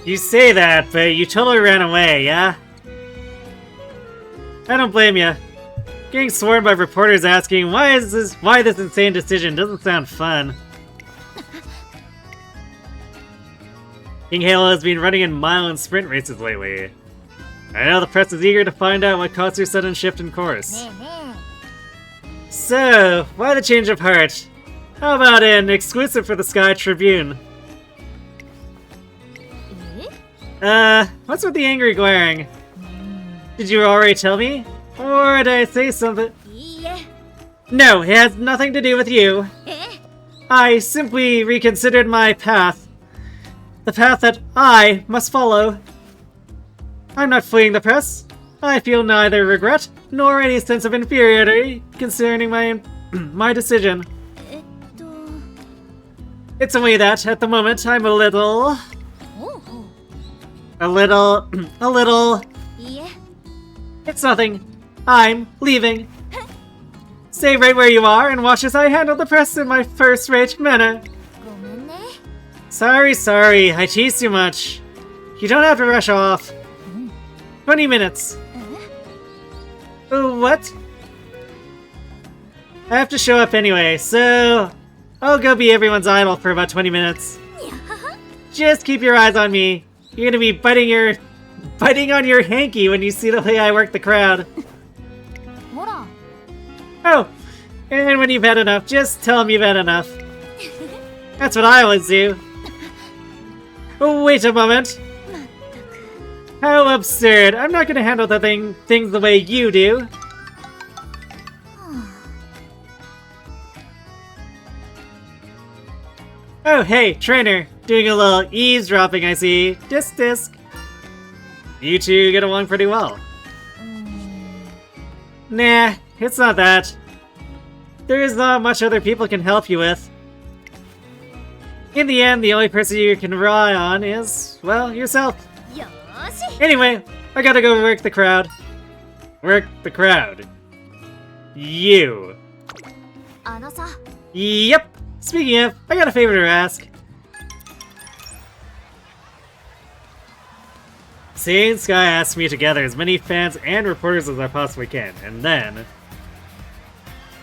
You say that, but you totally ran away, yeah? I don't blame you. Getting sworn by reporters asking why this insane decision doesn't sound fun. King Halo has been running in mile and sprint races lately. I know the press is eager to find out what caused your sudden shift in course. So, why the change of heart? How about an exclusive for the Sky Tribune? What's with the angry glaring? Did you already tell me? Or did I say something? No, it has nothing to do with you. I simply reconsidered my path. The path that I must follow. I'm not fleeing the press. I feel neither regret nor any sense of inferiority concerning my decision. It's only that, at the moment, I'm a little... It's nothing. I'm leaving. Stay right where you are and watch as I handle the press in my first-rate manner. Sorry, I tease too much. You don't have to rush off. 20 minutes. What? I have to show up anyway, so... I'll go be everyone's idol for about 20 minutes. Just keep your eyes on me. You're gonna be biting on your hanky when you see the way I work the crowd. Oh, and when you've had enough, just tell them you've had enough. That's what I always do. Oh, wait a moment. How absurd. I'm not gonna handle things the way you do. Oh, hey, trainer. Doing a little eavesdropping, I see. Disc. You two get along pretty well. Nah, it's not that. There is not much other people can help you with. In the end, the only person you can rely on is, well, yourself. Anyway, I gotta go work the crowd. Work the crowd. You. Yep. Speaking of, I got a favor to ask. Seiun Sky asked me to gather as many fans and reporters as I possibly can, and then...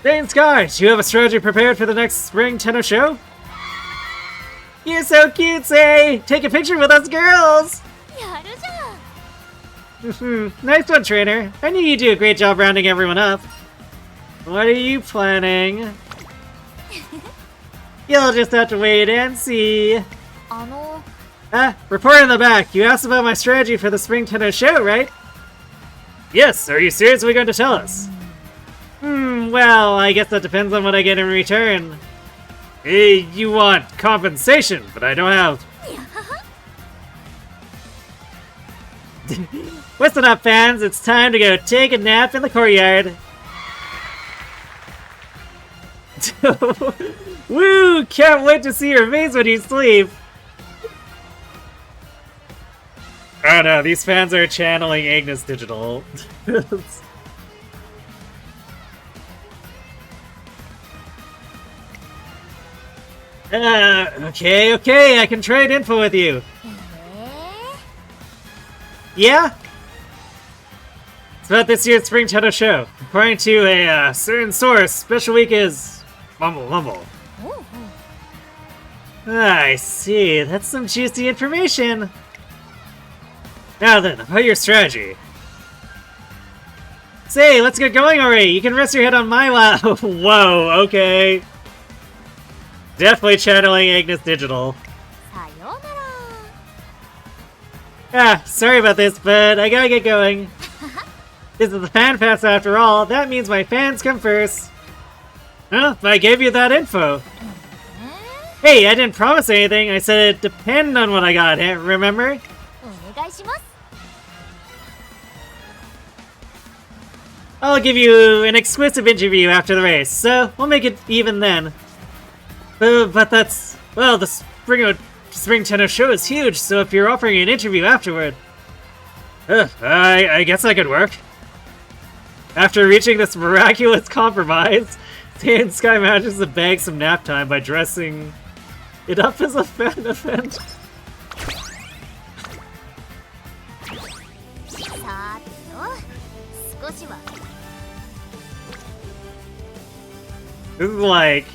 Seiun Sky, do you have a strategy prepared for the next spring tenno show? You're so cute, Sei! Take a picture with us girls! Nice one, trainer. I knew you'd do a great job rounding everyone up. What are you planning? You'll just have to wait and see. Report in the back. You asked about my strategy for the spring tenno show, right? Yes, are you seriously going to tell us? Well, I guess that depends on what I get in return. Hey, you want compensation, but I don't have... Listen up, fans. It's time to go take a nap in the courtyard. Woo! Can't wait to see your face when you sleep. Oh no, these fans are channeling Agnes Digital. Okay, I can trade info with you. Yeah? It's about this year's Spring Tenno show. According to a certain source, special week is... Mumble. I see. That's some juicy information. Now then, about your strategy. Say, let's get going already. You can rest your head on my lap. Whoa, okay. Definitely channeling Agnes Digital. Sorry about this, but I gotta get going. This is the fan pass after all. That means my fans come first. Well, I gave you that info. Hey, I didn't promise anything. I said it depended on what I got, remember? I'll give you an exclusive interview after the race, so we'll make it even then. But that's... well, the Spring Tenno show is huge, so if you're offering an interview afterward... I guess that could work. After reaching this miraculous compromise, Seiun Sky manages to bag some nap time by dressing it up as a fan event. This is like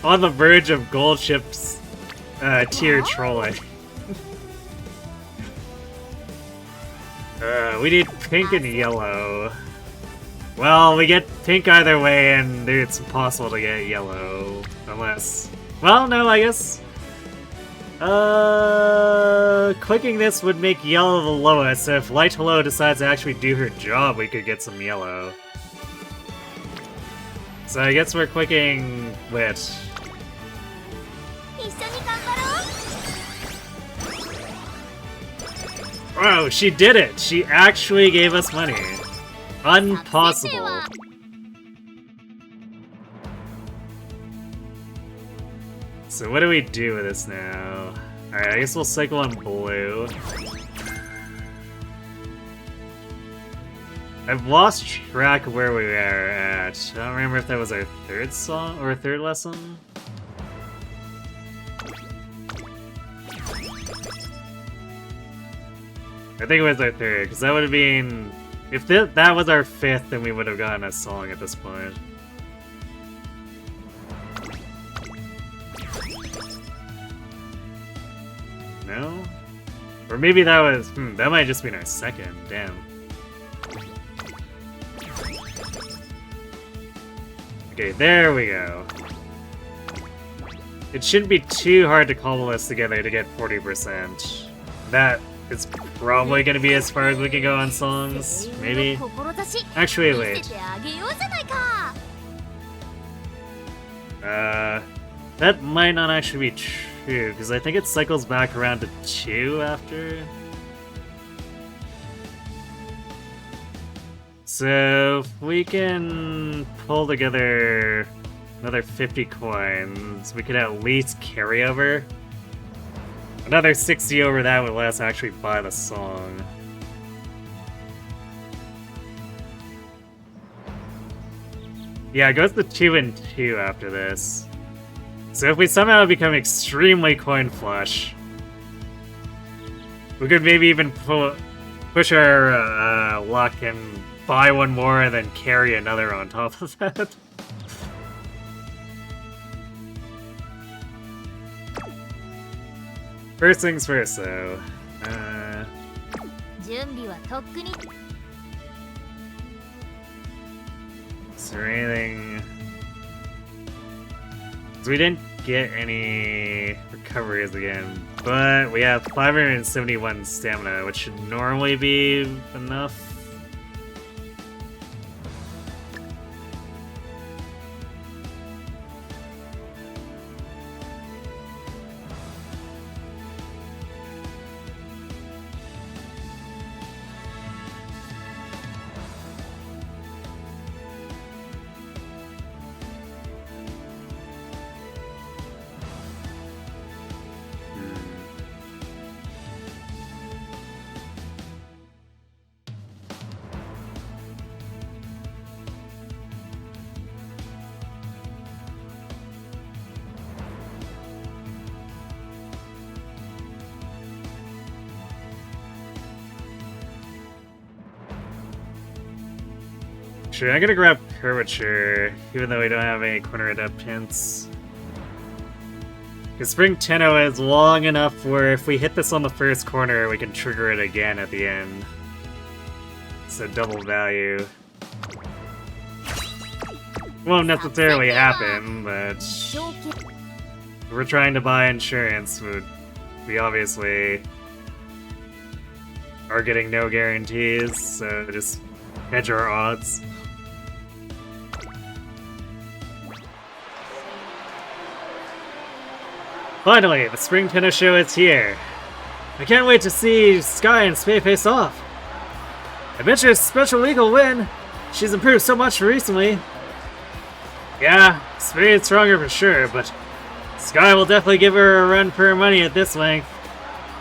on the verge of Gold Ship's tier trolling. We need pink and yellow. Well, we get pink either way, and it's impossible to get yellow. Unless... well, no, I guess... clicking this would make yellow the lowest, so if Light Hello decides to actually do her job, we could get some yellow. So I guess we're clicking which? Oh, she did it! She actually gave us money. Impossible. So what do we do with this now? Alright, I guess we'll cycle on blue. I've lost track of where we are at. I don't remember if that was our third song or third lesson. I think it was our third, because that would have been... if that was our fifth, then we would have gotten a song at this point. No? Or maybe that was... that might just be our second. Damn. Okay, there we go. It shouldn't be too hard to cobble us together to get 40%. That is probably going to be as far as we can go on songs, maybe? Actually, wait. That might not actually be true, because I think it cycles back around to 2 after. So, if we can pull together another 50 coins, we could at least carry over. Another 60 over that would let us actually buy the song. Yeah, it goes to 2 and 2 after this. So if we somehow become extremely coin flush, we could maybe even push our luck and buy one more and then carry another on top of that. First things first, though. Is there anything... So we didn't get any recoveries again, but we have 571 stamina, which should normally be enough. Sure, I'm gonna grab Curvature, even though we don't have any corner adaptants. Because Spring Tenno is long enough where if we hit this on the first corner, we can trigger it again at the end. It's a double value. Won't necessarily happen, but if we're trying to buy insurance, we obviously are getting no guarantees, so just hedge our odds. Finally, the Spring Tennis Show is here. I can't wait to see Sky and Spei face off. I bet you Special League will win. She's improved so much recently. Yeah, Spei is stronger for sure, but Sky will definitely give her a run for her money at this length.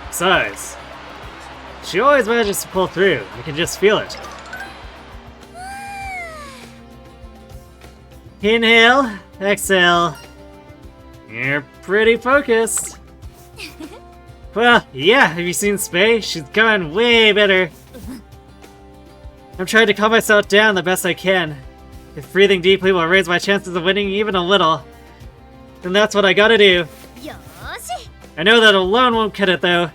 Besides, she always manages to pull through. I can just feel it. Inhale, exhale. You're pretty focused. Well, yeah, have you seen Spei? She's gone way better. I'm trying to calm myself down the best I can. If breathing deeply will raise my chances of winning even a little, then that's what I gotta do. I know that alone won't cut it though.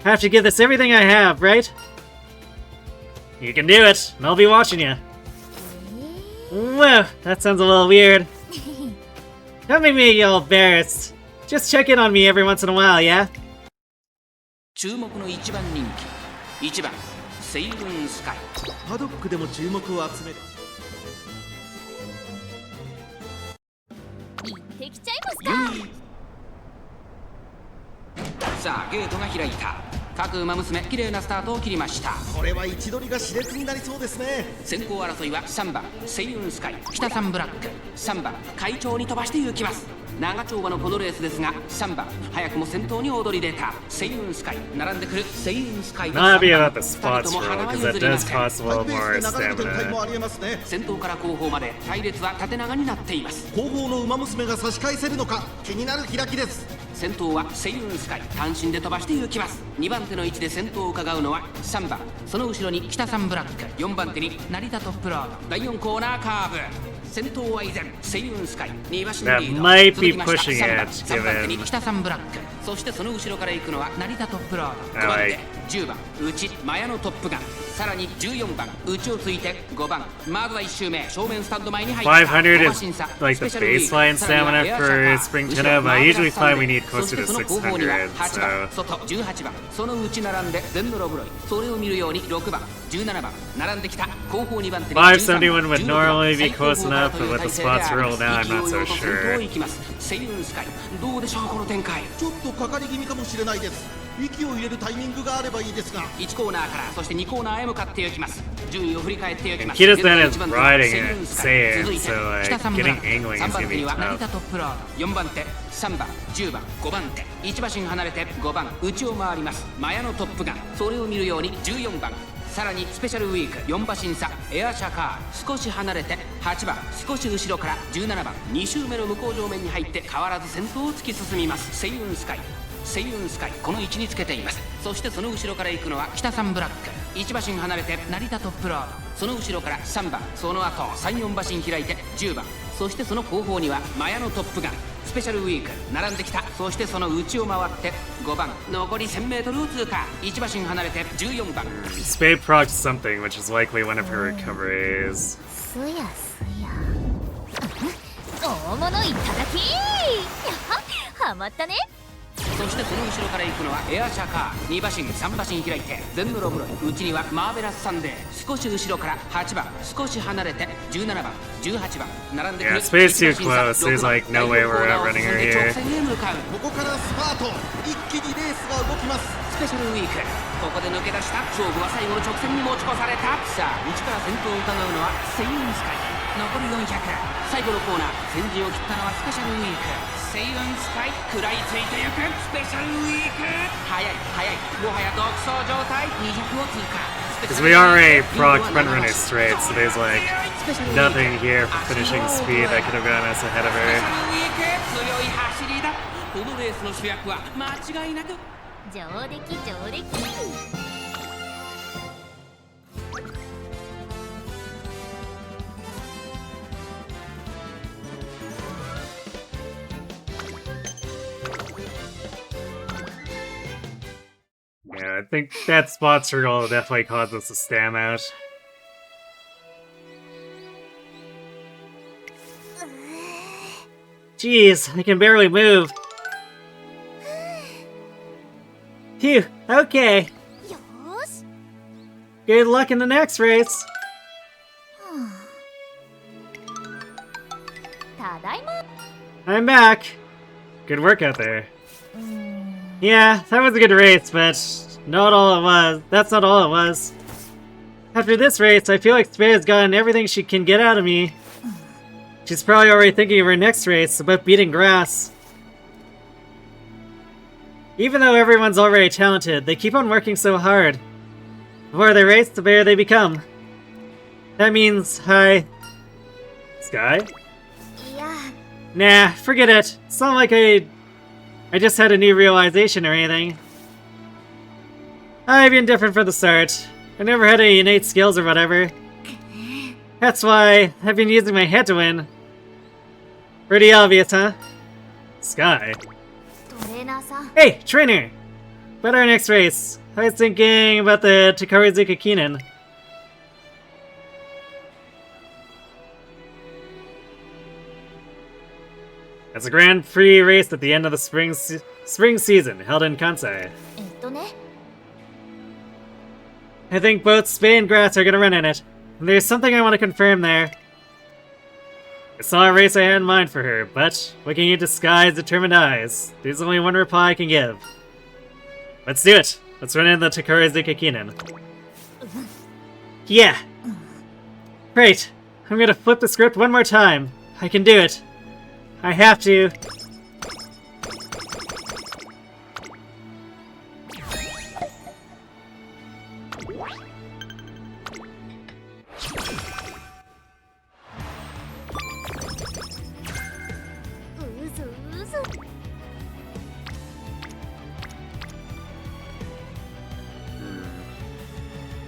I have to give this everything I have, right? You can do it, and I'll be watching you. Whoa, that sounds a little weird. Don't make me all embarrassed. Just check in on me every once in a while, yeah? 注目の1番人気1番セイウンスカイパドックでも注目を集める行ってきちゃいますか。さあゲートが開いた各馬娘綺麗なスタートを切りました。これは位置取りが熾烈になりそうですね。先行争いは3番セイウンスカイ北さんブラック3番会長に飛ばして行きます。長丁場のこのレースですが3番早くも先頭に躍り出たセイウンスカイ並んでくるセイウンスカイ Not happy about the spots roll, because that does cost a little more stamina. 先頭から後方まで隊列は縦長になっています。後方の馬娘が差し返せるのか気になる開きです。先頭はセイウンスカイ単身で飛ばして行きます。2番手の位置で先頭を伺うのは3番その後ろに北さんブラック4番手に成田トップロード第4コーナーカーブ先頭は依然セイウンスカイ2馬身リード That might be pushing it, 3番手に北さんブラックそしてその後ろから行くのは成田トップロード。 I 5番 like 手10番内マヤのトップガン、さらに14番内をついて5番まずは1周目正面スタンド前に入った 500 is like the baseline stamina for Spring Tuna, but I usually find we need closer to 600, so 外18番その内並んで全のロブロイ、それを見るように6番17番並んできた後方2番手に571 would normally be close enough, but with the spots rolled down, I'm not so sure. セイウンスカイどうでしょうこの展開。ちょっとかかり気味かもしれないです。息を入れるタイミングがあればいいですが。1コーナーからそして2コーナーへ向かっていきます。順位を振り返っていきます。 Kida-san is riding it, Seiun, so like getting angling is gonna be 3番手には成田 tough. トップロード、4番手3番10番5番手1馬身離れて5番内を回りますマヤのトップガン、それを見るように14番、さらにスペシャルウィーク4馬身差エアシャカー、少し離れて8番少し後ろから17番2周目の向こう上面に入って変わらず先頭を突き進みます。セイウンスカイ、セイウンスカイこの位置につけています。そしてその後ろから行くのは北三ブラック、1馬身離れて成田トップロード、その後ろから3番、その後34馬身開いて10番、そしてその後方にはマヤのトップガンスペシャルウィーク並んできた。そしてその内を回って5番残り 1000m を通過、1馬身離れて14番。 Spade procs something, which is likely one of her recoveries. すやすや大物いただきはまったね。そしてその後ろから行くのはエアシャカー2馬身3馬身開いて全のロブロイ、内にはマーベラスサンデー、少し後ろから8番少し離れて17番18番並んでくる。 Yeah, Spade's too close. There's like no way we're outrunning her here. ここからスパート、一気にレースが動きます。スペシャルウィークここで抜け出した。勝負は最後の直線に持ち越された。さあ内から先頭を伺うのはセイウンスカイ、残り400、最後のコーナー先陣を切ったのはスペシャルウィーク。セイウンスカイ食らいついていくスペシャルウィーク、速い速いもはや独走状態、200を通過。 Because we already proc front runner straight, so there's like nothing here for finishing speed that could have gotten us ahead of スペ her. シャルウィーク強い走りだ。このレースの主役は間違いなく上出来上出来。 Yeah, I think that spot circle definitely caused us to stam out. Jeez, I can barely move. Phew, okay. よーし Good luck in the next race. ただいま。 I'm back. Good work out there. Yeah, that was a good race, but not all it was. That's not all it was. After this race, I feel like Spade's gotten everything she can get out of me. She's probably already thinking of her next race, about beating grass. Even though everyone's already talented, they keep on working so hard. The more they race, the better they become. That means, hi... Sky? いや Nah, forget it. It's not like I just had a new realization or anything. I've been different from the start. I never had any innate skills or whatever. That's why I've been using my head to win. Pretty obvious, huh? Sky. トレーナーさん Hey, trainer! About our next race. I was thinking about the Takarizuka Kinen. It's a Grand Prix race at the end of the spring season, held in Kansai. ね I think both Spade and Grass are gonna run in it. And there's something I want to confirm there. It's not a race I had in mind for her, but looking into Sky's determined eyes, there's only one reply I can give. Let's do it! Let's run in the Takarizuka Kinen. Yeah! Great! I'm gonna flip the script one more time. I can do it. I have to.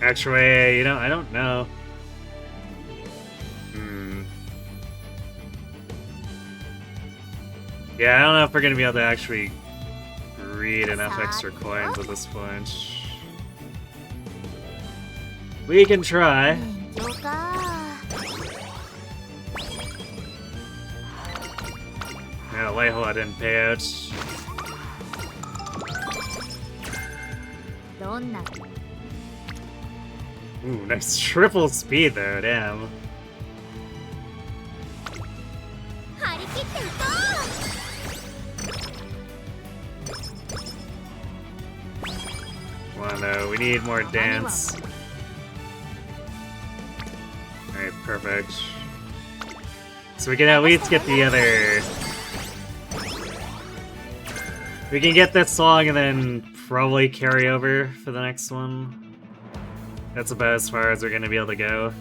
Actually, you know, I don't know. Yeah, I don't know if we're gonna be able to actually greed enough extra coins at this point. We can try. 勉強か Yeah, Lighthold didn't pay out. どんな Ooh, nice triple speed though, damn. 張り切っていこ Come on though, we need more dance. Alright, perfect. So we can at least get the other... We can get this song and then probably carry over for the next one. That's about as far as we're gonna be able to go.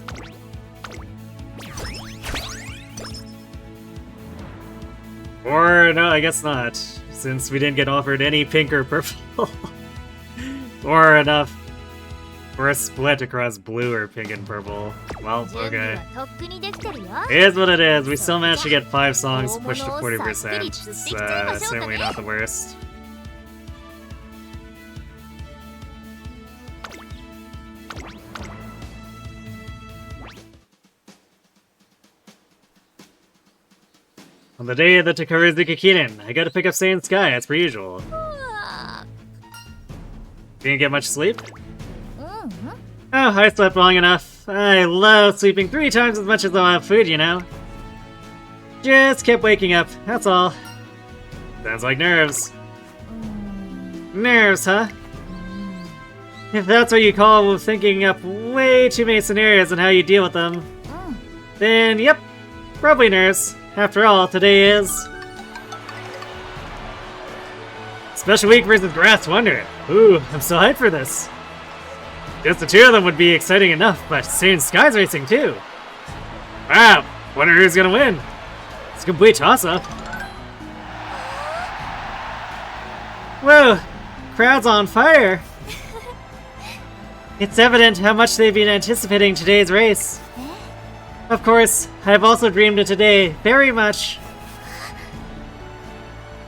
Or, no, I guess not, since we didn't get offered any pink or purple. Or enough for a split across blue or pink and purple. Well, う準備 okay. はとっくにできてるよ It is what it is. We still managed to get 5 songs pushed to 40%. It's certainly not the worst. On the day of the Takaruzuka Kinen, I gotta pick up Seiun Sky as per usual. うわ Didn't get much sleep? うん Oh, I slept long enough. I love sleeping 3 times as much as I'll have food, you know? Just kept waking up, that's all. Sounds like nerves. Nerves, huh? If that's what you call thinking up way too many scenarios and how you deal with them, うん then yep, probably nerves. After all, today is... Special Week versus Grass Wonder. Ooh, I'm so hyped for this. Just the 2 of them would be exciting enough, but Seiun Sky's racing too. Wow, wonder who's gonna win. It's a complete toss-up. Whoa, crowd's on fire. It's evident how much they've been anticipating today's race. Of course, I've also dreamed of today very much.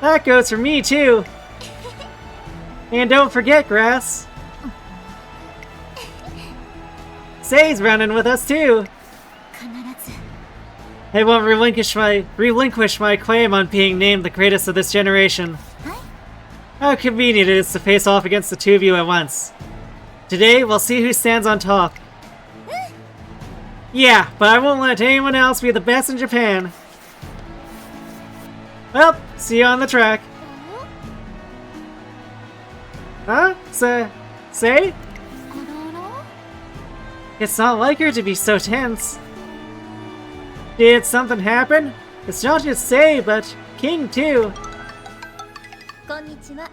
That goes for me too. And don't forget, Grass. Sei's running with us too. 必ず I won't relinquish my claim on being named the greatest of this generation. How convenient it is to face off against the 2 of you at once. Today, we'll see who stands on top. Yeah, but I won't let anyone else be the best in Japan. Well, see you on the track. Huh? Sei? あらら It's not like her to be so tense. Did something happen? It's not just Sei, but King too. こんにちは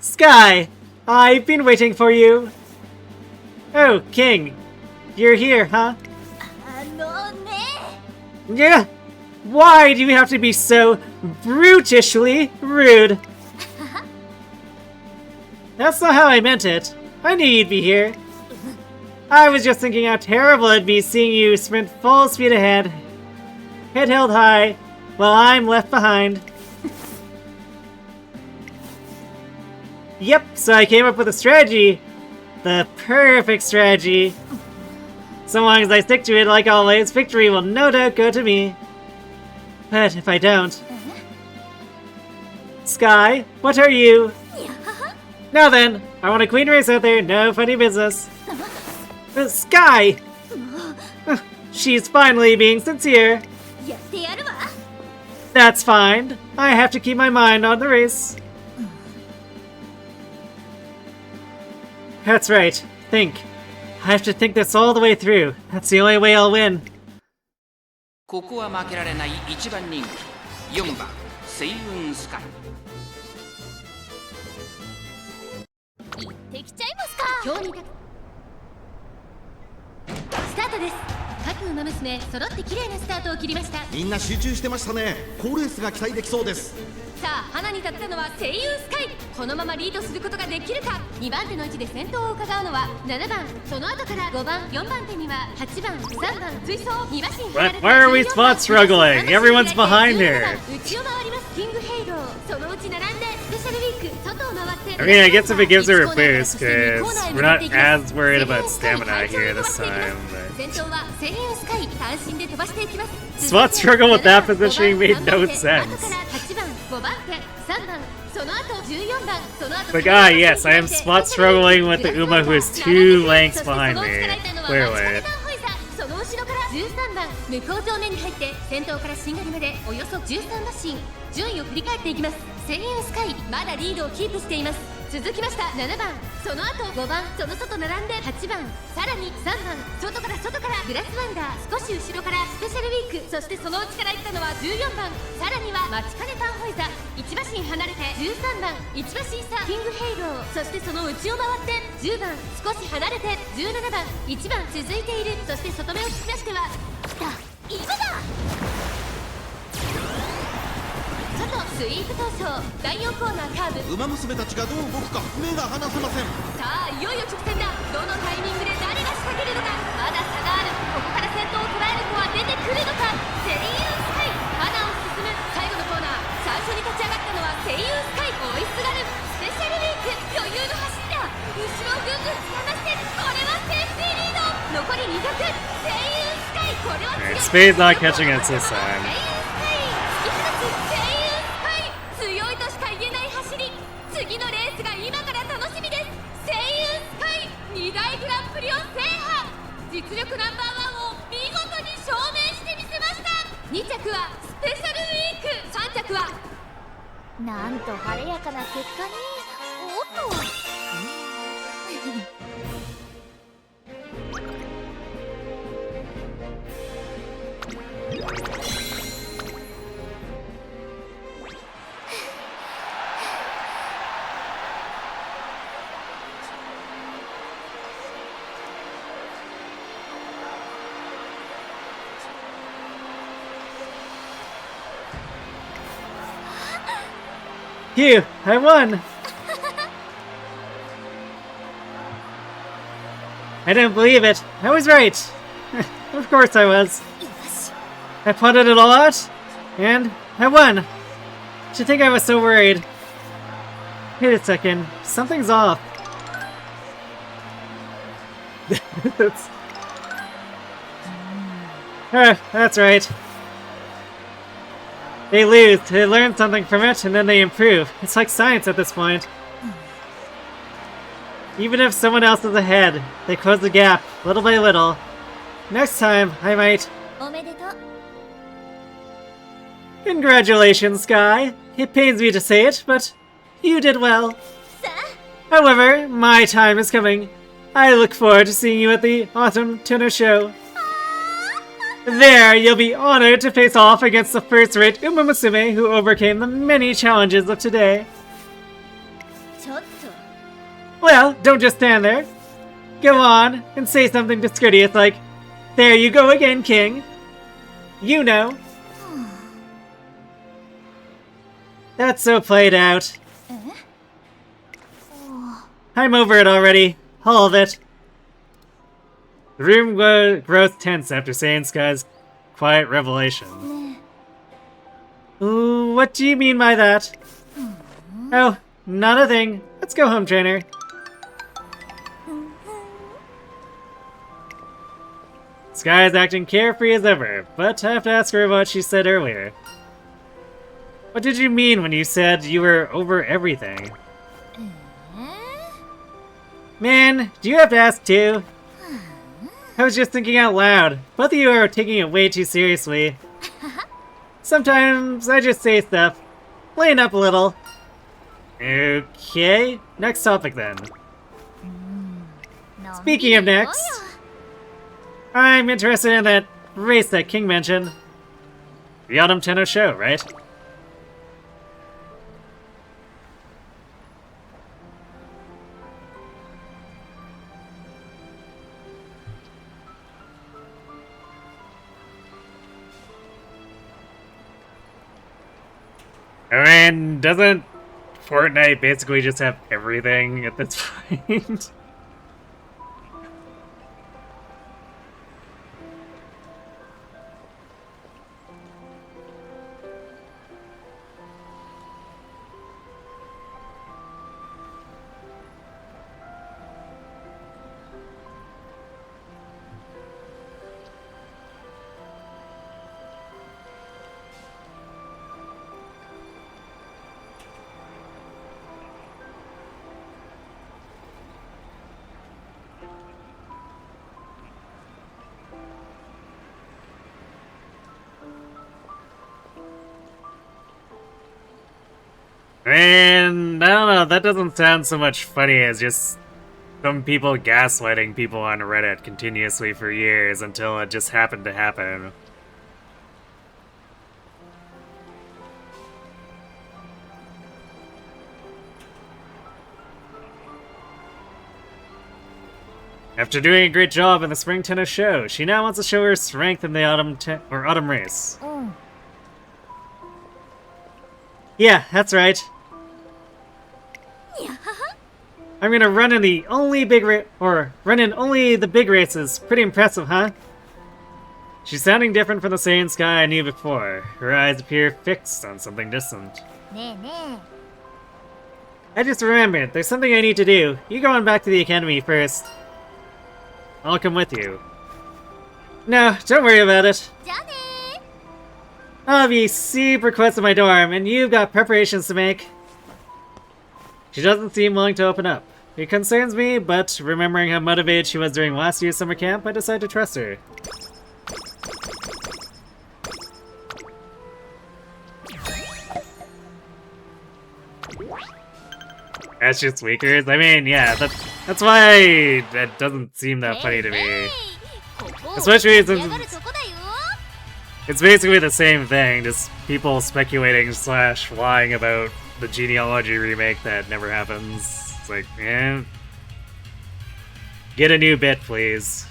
Sky! I've been waiting for you. Oh, King. You're here, huh? あのね Yeah. Why do you have to be so brutishly rude? That's not how I meant it. I knew you'd be here. I was just thinking how terrible it'd be seeing you sprint full speed ahead, head held high, while I'm left behind. Yep, so I came up with a strategy. The perfect strategy. So long as I stick to it like always, victory will no doubt go to me. But if I don't... Sky, what are you? Now then, I want a clean race out there, no funny business. Sky! She's finally being sincere. やってやるわ That's fine. I have to keep my mind on the race. That's right. Think. I have to think this all the way through. That's the only way I'll win. ここは負けられない1番人気4番セイウンスカイ行ってきちゃいますか今日にスタートです。各馬娘揃って綺麗なスタートを切りました。みんな集中してましたね。好レースが期待できそうです。さあ花に立ったのはセイユンスカイ。このままリードすることができるか。2番手の位置で先頭を伺うのは7番、その後から5番、4番手には8番、3番追走2馬身離れた Why are we spot struggling? Everyone's behind her. 内を回りますキングヘイロー。そのうち並んでスペシャルウィ I mean, I guess if it gives her a boost, because we're not as worried about stamina here this time, but... 先頭はセイユンスカイ単身で飛ばしていきます Spot struggle with that positioning made no sense. 後から8番5番手3番その後14番その後 Like, ah, yes, I am spot struggling with the Uma who is 2 lengths behind me. Clearly. その後ろから13番向こう上面に入って先頭からしんがりまでおよそ13馬身順位を振り返っていきますセイユンスカイまだリードをキープしています続きました7番その後5番その外並んで8番さらに3番外からグラスワンダー少し後ろからスペシャルウィークそしてその内から行ったのは14番さらには待ちかねパンホイザ1馬身離れて13番1馬身差キングヘイローそしてその内を回って10番少し離れて17番1番続いているそして外目を突き出しては来た今だ外スイープ闘争第4コーナーカーブウマ娘たちがどう動くか目が離せません。さあいよいよ直線だどのタイミングで誰が仕掛けるのかまだ差があるここから先頭を捉える子は出てくるのかセイユンスカイ花を進む最後のコーナー最初に立ち上がったのはセイユンスカイ追いすがるスペシャルウィーク余裕の走りだ後ろをぐんぐんつかましてこれはセーフティーリード残り200セイユンスカイこれは Alright, Spade's not catching us this time. 強いとしか言えない走り次のレースが今から楽しみですセイユンスカイ2大グランプリを制覇実力ナンバーワンを見事に証明してみせました2着はスペシャルウィーク3着はなんと晴れやかな結果におっとPhew, I won! I didn't believe it. I was right. Of course I was. I plotted it all out, and I won. Should think I was so worried. Wait a second. Something's off. That's right. They lose, they learn something from it, and then they improve. It's like science at this point. Even if someone else is ahead, they close the gap, little by little. Next time, I might... おめでとう Congratulations, Sky. It pains me to say it, but you did well. さ However, my time is coming. I look forward to seeing you at the Autumn Tenor Show. There, you'll be honored to face off against the first-rate Umamusume who overcame the many challenges of today. ちょっと Well, don't just stand there. Go on and say something discourteous like, "There you go again, King." You know. That's so played out. I'm over it already. All of it. The room grows tense after Seiun Sky's quiet revelation. Ooh, what do you mean by that? Oh, not a thing. Let's go home, trainer. Sky is acting carefree as ever, but I have to ask her what she said earlier. What did you mean when you said you were over everything? Man, do you have to ask too? I was just thinking out loud. Both of you are taking it way too seriously. Sometimes I just say stuff. Lighten up a little. Okay, next topic then. Speaking of next, I'm interested in that race that King mentioned. The Autumn Tenno Show, right? I mean, doesn't Fortnite basically just have everything at this point? know, that doesn't sound so much funny as just some people gaslighting people on Reddit continuously for years until it just happened to happen. After doing a great job in the spring tennis show, she now wants to show her strength in the autumn race. Mm. Yeah, that's right. I'm gonna run in the only big run in only the big races. Pretty impressive, huh? She's sounding different from the Seiun Sky I knew before. Her eyes appear fixed on something distant. ねえねえ I just remembered, there's something I need to do. You go on back to the academy first. I'll come with you. No, don't worry about it. じゃあね I'll be super close to my dorm, and you've got preparations to make. She doesn't seem willing to open up. It concerns me, but remembering how motivated she was during last year's summer camp, I decided to trust her. That's just Tweakers? I mean, yeah, that's why that doesn't seem that funny to me. ここ Especially 盛 since り上がるとこだよ it's basically the same thing, just people speculating / lying about the genealogy remake that never happens. It's like, eh. Get a new bit, please.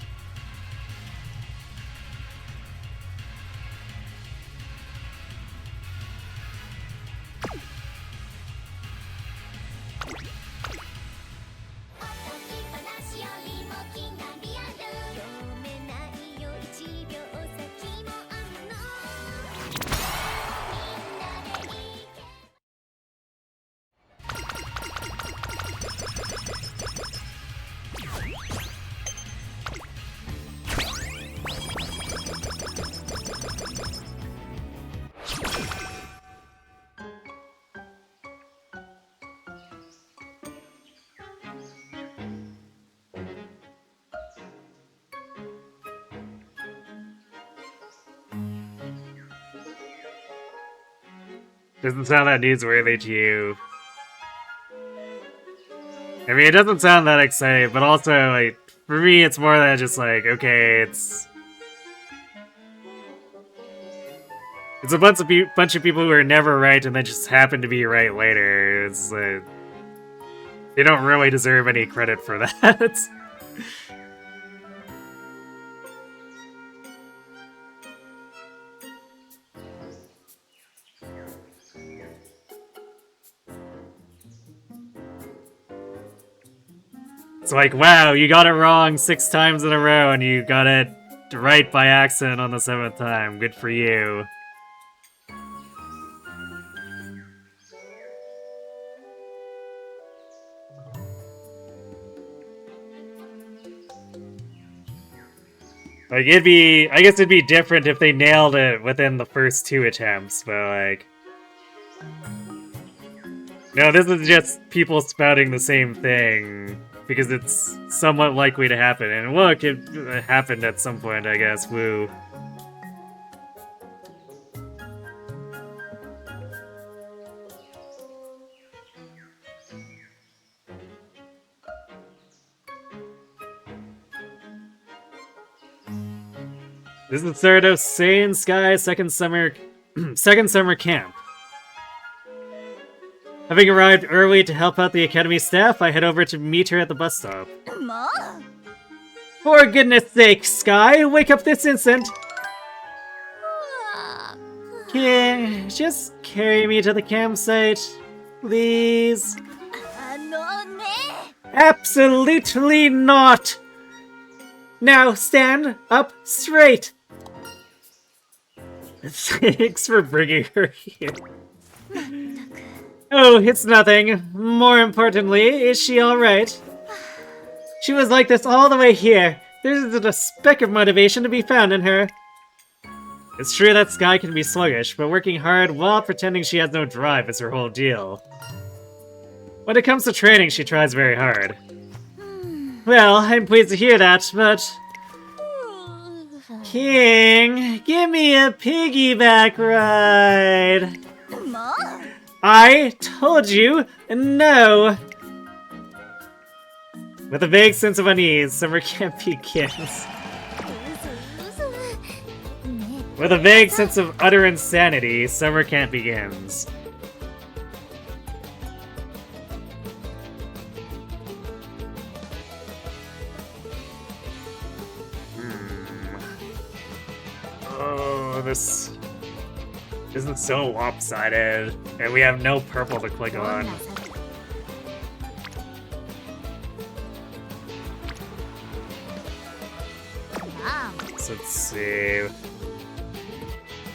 Doesn't sound that newsworthy to you. I mean, it doesn't sound that exciting, but also, like, for me, it's more than just like, okay, it's a bunch of people who are never right and then just happen to be right later. It's they don't really deserve any credit for that. It's like, wow, you got it wrong 6 times in a row and you got it right by accident on the 7th time. Good for you. Like, I guess it'd be different if they nailed it within the first 2 attempts, but like... No, this is just people spouting the same thing, because it's somewhat likely to happen. And look, it happened at some point, I guess, woo. This is the start of Seiun Sky second summer camp. Having arrived early to help out the academy staff, I head over to meet her at the bus stop. もう For goodness sake, Sky, wake up this instant! Can just carry me to the campsite, please? あのね Absolutely not! Now stand up straight! Thanks for bringing her here. Oh, it's nothing. More importantly, is she alright? She was like this all the way here. There isn't a speck of motivation to be found in her. It's true that Sky can be sluggish, but working hard while pretending she has no drive is her whole deal. When it comes to training, she tries very hard. Well, I'm pleased to hear that, but... King, give me a piggyback ride! もう I told you no! With a vague sense of unease, summer camp begins. With a vague sense of utter insanity, summer camp begins. Oh, this isn't so lopsided, and we have no purple to click on. So let's see.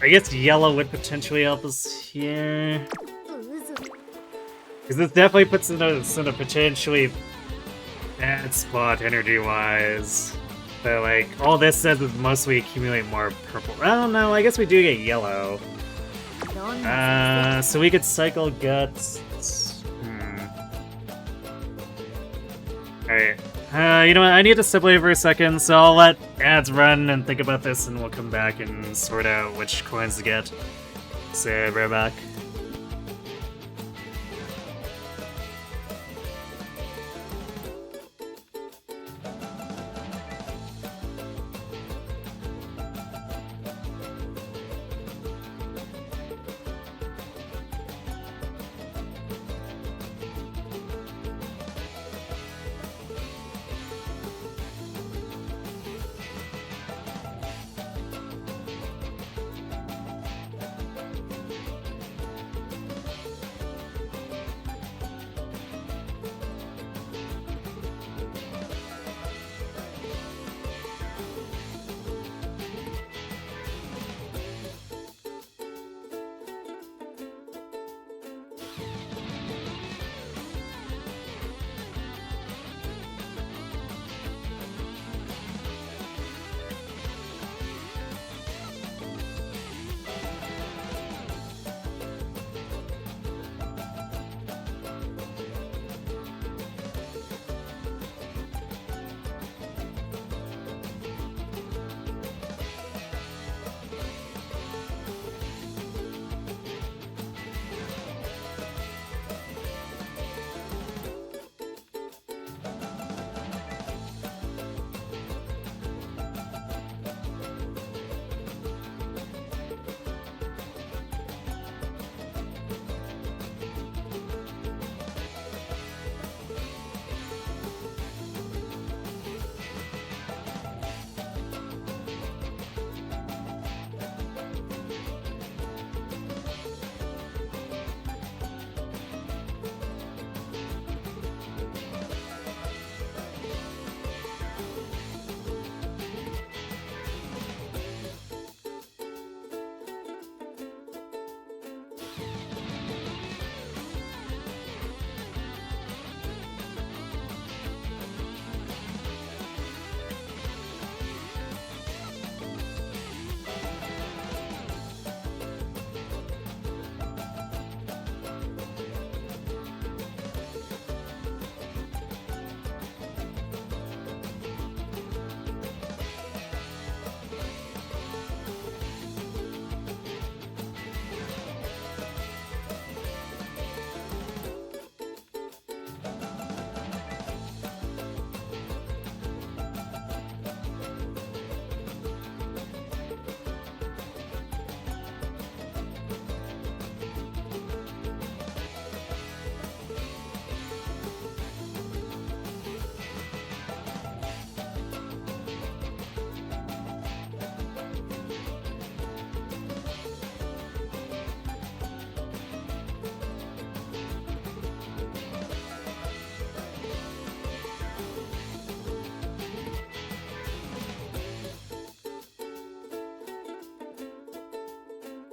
I guess yellow would potentially help us here. Because this definitely puts us in a potentially bad spot energy-wise. But like, all this says is mostly accumulate more purple. I don't know, I guess we do get yellow. So we could cycle guts. Alright. You know what, I need to step away for a second, so I'll let ads run and think about this, and we'll come back and sort out which coins to get. So, right back.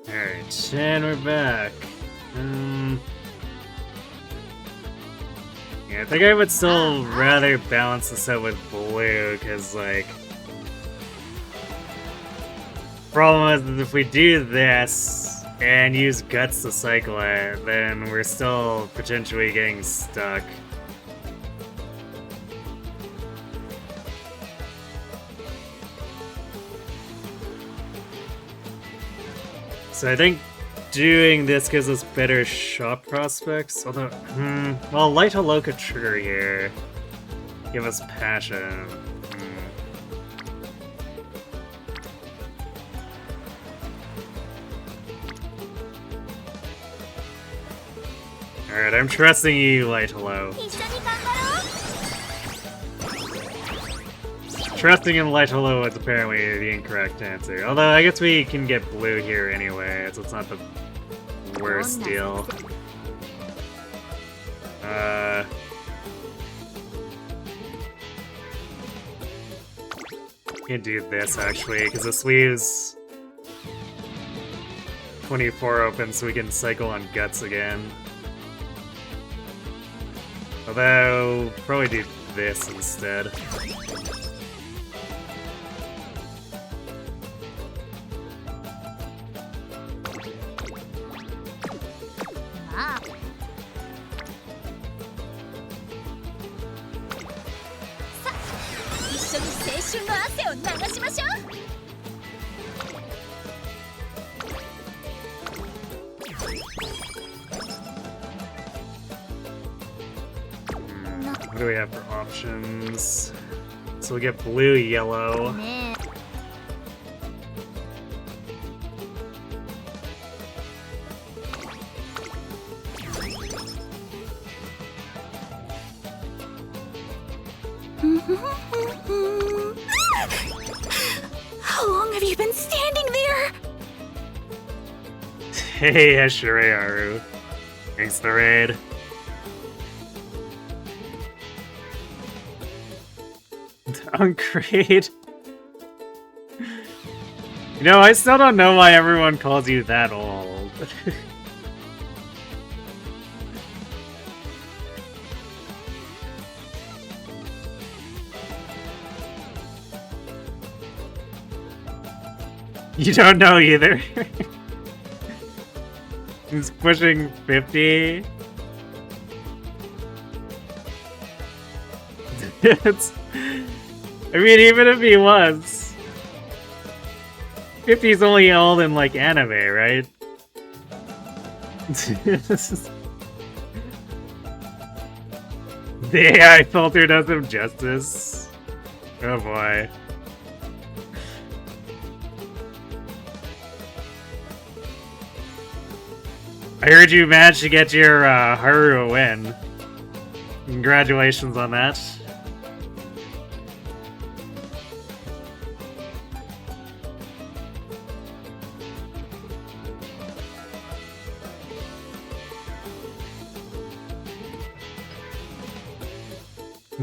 Alright, and we're back. Yeah, I think I would still rather balance this out with blue, because, like... Problem is, if we do this, and use guts to cycle it, then we're still potentially getting stuck. So I think doing this gives us better shot prospects. Although, well, Light Hello could trigger here. Give us passion. Alright, I'm trusting you, Light Hello. 一緒に頑張ろう Trusting in Light Hello is apparently the incorrect answer. Although, I guess we can get blue here anyway, so it's not the worst deal. Can't do this, actually, because this leaves 24 open, so we can cycle on Guts again. Although, probably do this instead. Ah. 一緒に青春の汗を流しましょう What do we have for options? So we get blue, yellow. ね How long have you been standing there? Hey, Eshure Haru. Thanks for the raid. Downgrade. You know, I still don't know why everyone calls you that old. You don't know either. He's pushing 50. It's, I mean, even if he was, 50's only old in like anime, right? The AI filter does him justice. Oh boy. I heard you managed to get your Haru a win. Congratulations on that.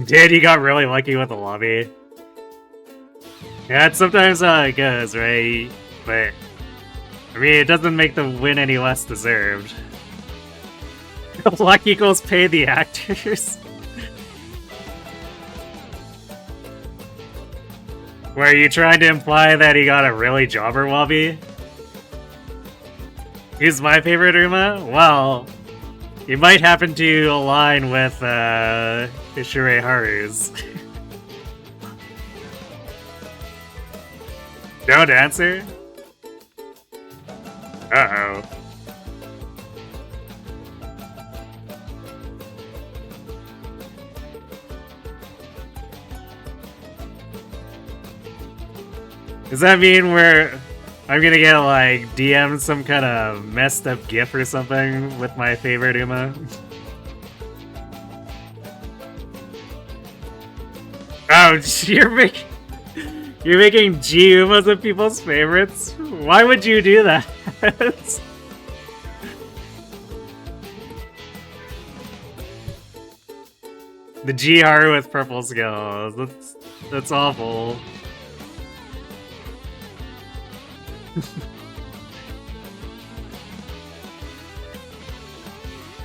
Dude, you got really lucky with the lobby. Yeah, it's sometimes how it goes, right? But I mean, it doesn't make the win any less deserved. Luck equals pay the actors. Were you trying to imply that he got a really jobber wobby? Who's my favorite Uma? Well, you might happen to align with Ishure Haru's. Don't answer? Uh-oh. Does that mean I'm gonna get like DM'd some kind of messed up GIF or something with my favorite Uma? Oh, you're making G Umas of people's favorites? Why would you do that? The G Haru with purple skills. That's awful.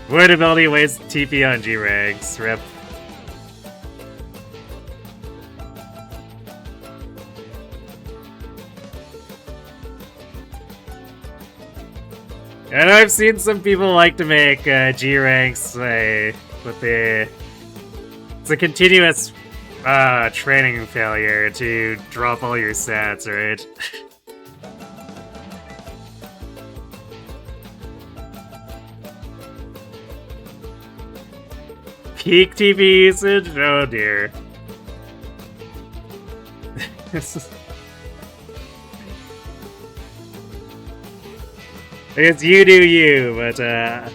Wood ability wastes TP on G ranks. Rip. And I've seen some people like to make G ranks with it's a continuous training failure to drop all your stats, right? Peak TV usage? Oh dear. I guess you do you, but I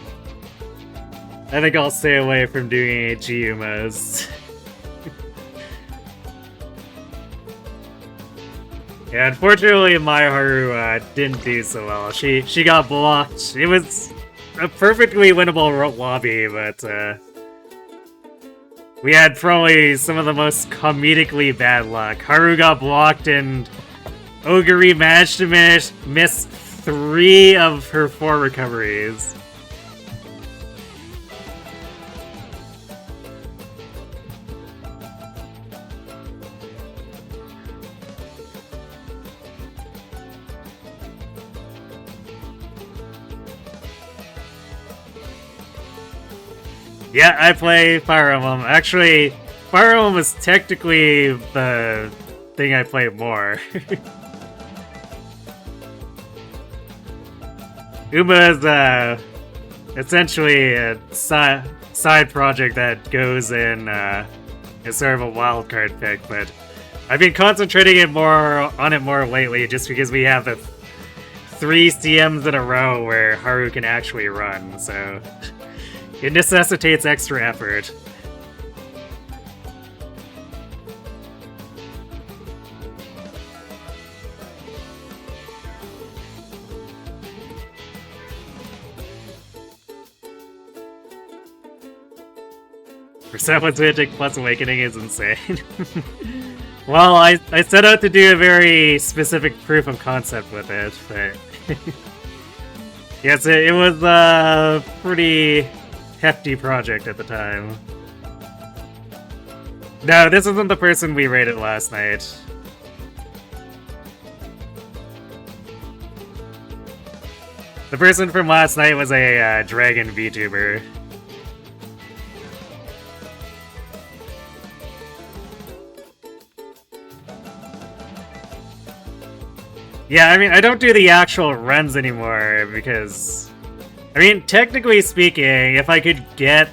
think I'll stay away from doing GUMOs. Yeah, unfortunately my Haru didn't do so well. She got blocked. It was a perfectly winnable lobby, but we had probably some of the most comedically bad luck. Haru got blocked and Oguri managed to miss 3 of her 4 recoveries. Yeah, I play Fire Emblem. Actually, Fire Emblem is technically the thing I play more. Uma is essentially a side project that goes in as sort of a wildcard pick, but I've been concentrating on it more lately just because we have the 3 CMs in a row where Haru can actually run, so it necessitates extra effort. For someone's Magic plus Awakening is insane. Well, I set out to do a very specific proof of concept with it, but yes, it was a pretty hefty project at the time. No, this isn't the person we raided last night. The person from last night was a dragon VTuber. Yeah, I mean, I don't do the actual runs anymore because, I mean, technically speaking, if I could get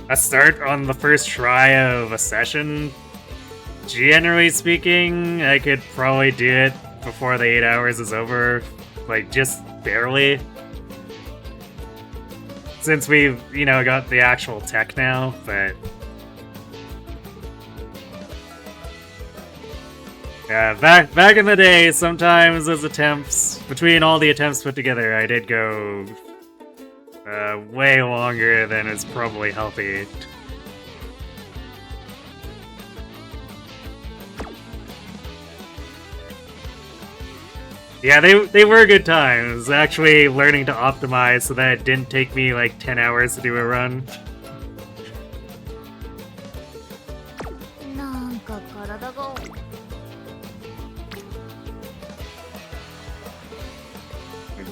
a start on the first try of a session, generally speaking, I could probably do it before the 8 hours is over, like, just barely. Since we've, you know, got the actual tech now, but yeah, back in the day, sometimes those attempts, between all the attempts put together, I did go way longer than is probably healthy. Yeah, they were good times, actually learning to optimize so that it didn't take me like 10 hours to do a run.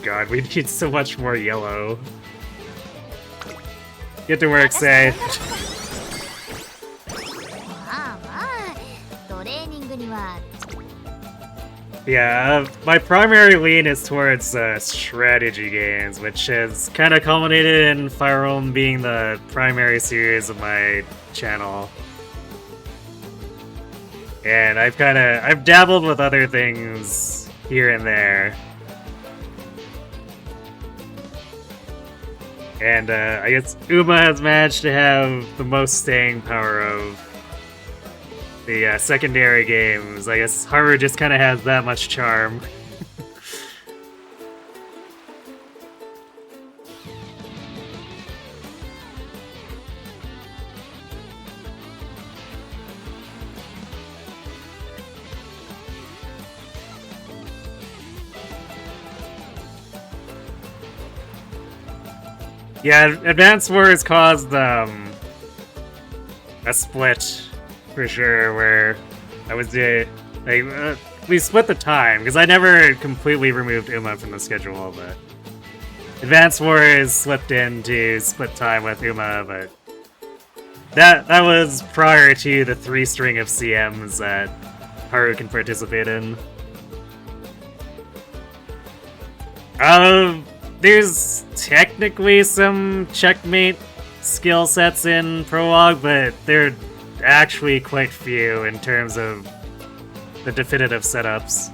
God, we need so much more yellow. Get to work, Say. Yeah, my primary lean is towards strategy games, which has kind of culminated in Fire Emblem being the primary series of my channel. And I've dabbled with other things here and there. And I guess Uma has managed to have the most staying power of the secondary games. I guess Haru just kind of has that much charm. Yeah, Advance Wars caused a split for sure, where I was we split the time because I never completely removed Uma from the schedule, but Advance Wars slipped in to split time with Uma, but that was prior to the 3 string of CMs that Haru can participate in. There's technically some checkmate skill sets in Prologue, but they're actually quite few in terms of the definitive setups.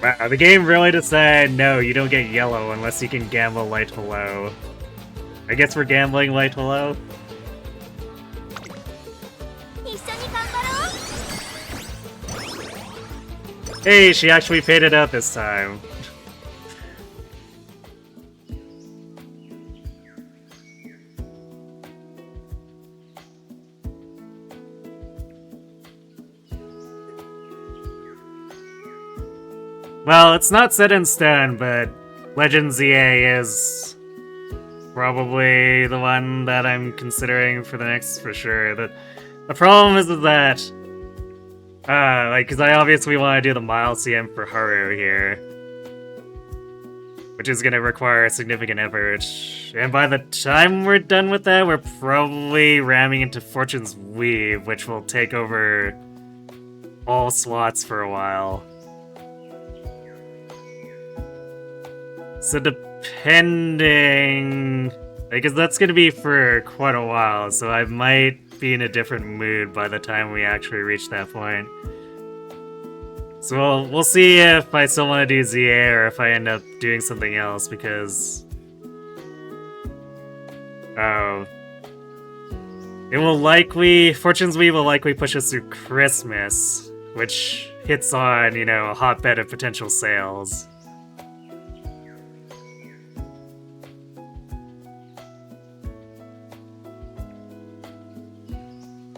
Wow, the game really decided, no, you don't get yellow unless you can gamble light to low. I guess we're gambling light to low. 一緒に頑張ろう。 Hey, she actually paid it out this time. Well, it's not set in stone, but Legend ZA is probably the one that I'm considering for the next for sure. The problem is that, because I obviously want to do the mile CM for Haru here, which is going to require significant effort. And by the time we're done with that, we're probably ramming into Fortune's Weave, which will take over all slots for a while. So depending... because that's going to be for quite a while, so I might be in a different mood by the time we actually reach that point. So we'll see if I still want to do ZA or if I end up doing something else, because... it will likely... Fortune's Weave will likely push us through Christmas, which hits on, you know, a hotbed of potential sales.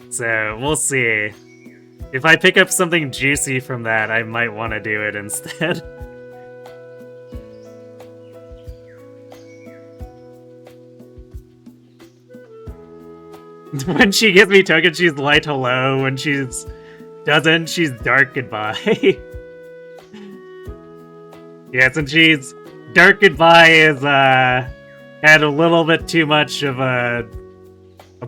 So, we'll see. If I pick up something juicy from that, I might want to do it instead. When she gives me tokens, she's light hello. When she's doesn't, she's dark goodbye. Yeah, since she's dark goodbye is, had a little bit too much of a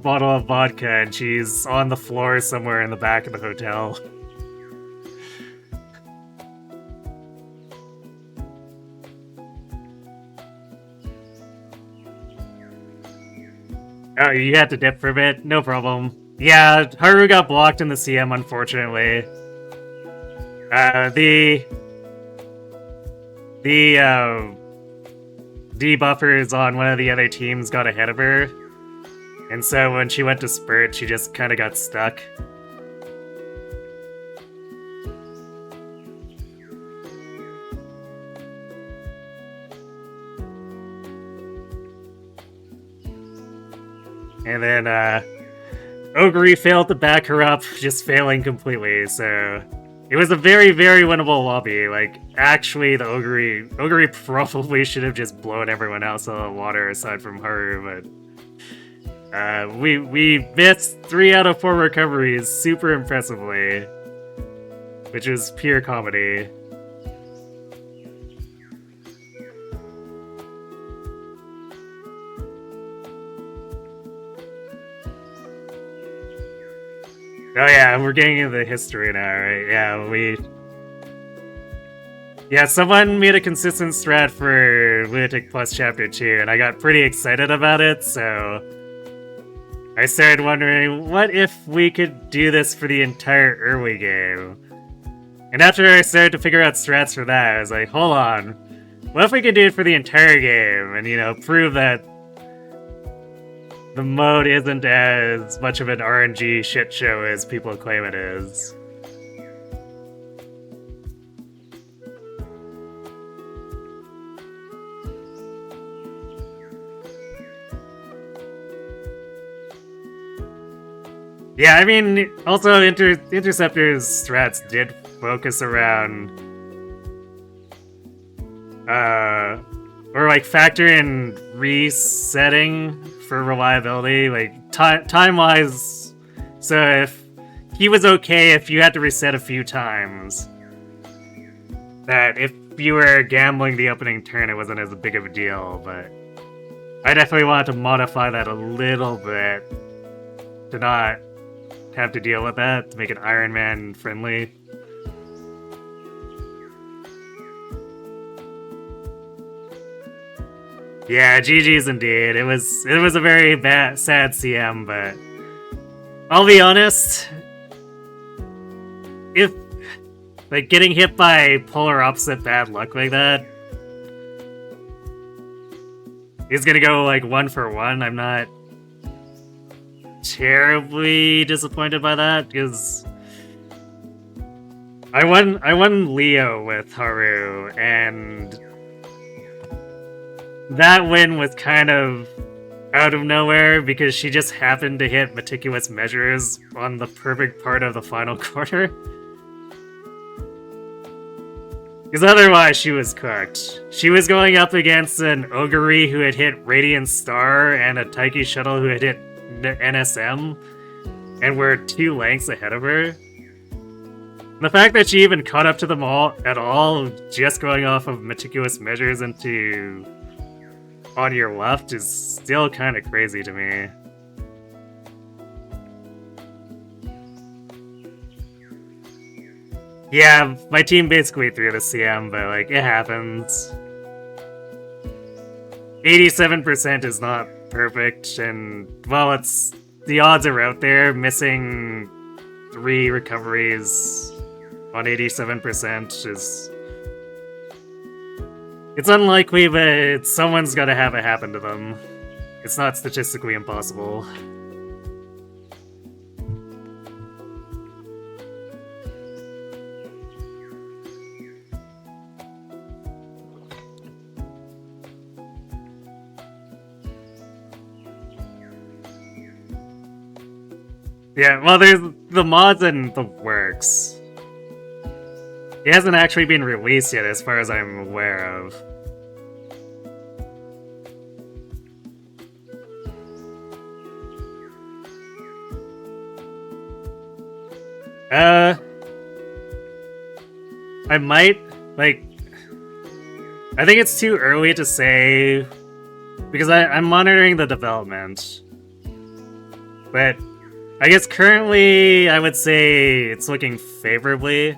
bottle of vodka, and she's on the floor somewhere in the back of the hotel. Oh, you had to dip for a bit? No problem. Yeah, Haru got blocked in the CM, unfortunately. The debuffers on one of the other teams got ahead of her. And so when she went to spurt, she just kind of got stuck. And then, Oguri failed to back her up, just failing completely, so... It was a very, very winnable lobby. Like, actually, the Oguri probably should have just blown everyone else out of the water aside from Haru, but... we missed 3 out of 4 recoveries super impressively. Which was pure comedy. Oh yeah, we're getting into the history now, right? Yeah, someone made a consistent strat for Lunatic Plus Chapter 2, and I got pretty excited about it, so... I started wondering, what if we could do this for the entire early game? And after I started to figure out strats for that, I was like, hold on. What if we could do it for the entire game, and, you know, prove that the mode isn't as much of an RNG shit show as people claim it is. Yeah, I mean, also Interceptor's strats did focus around or like factor in resetting for reliability. Like time-wise, So if he was okay if you had to reset a few times, that if you were gambling the opening turn, it wasn't as big of a deal, but I definitely wanted to modify that a little bit to not have to deal with that, to make it Iron Man friendly. Yeah, GG's indeed. It was a very sad CM, but I'll be honest, if like getting hit by polar opposite bad luck like that is gonna go like 1-for-1, I'm not terribly disappointed by that, because I won Leo with Haru, and that win was kind of out of nowhere because she just happened to hit meticulous measures on the perfect part of the final quarter. Because otherwise she was cooked. She was going up against an Oguri who had hit Radiant Star and a Taiki Shuttle who had hit NSM, and were 2 lengths ahead of her. The fact that she even caught up to them all at all, just going off of meticulous measures into on your left, is still kind of crazy to me. Yeah, my team basically threw the CM, but like, it happens. 87% is not perfect, and well, the odds are out there. Missing 3 recoveries on 87% is... It's unlikely, but someone's gotta have it happen to them. It's not statistically impossible. Yeah, well, there's the mods in the works. It hasn't actually been released yet, as far as I'm aware of. I might, like... I think it's too early to say, because I'm monitoring the development. But I guess currently I would say it's looking favorably,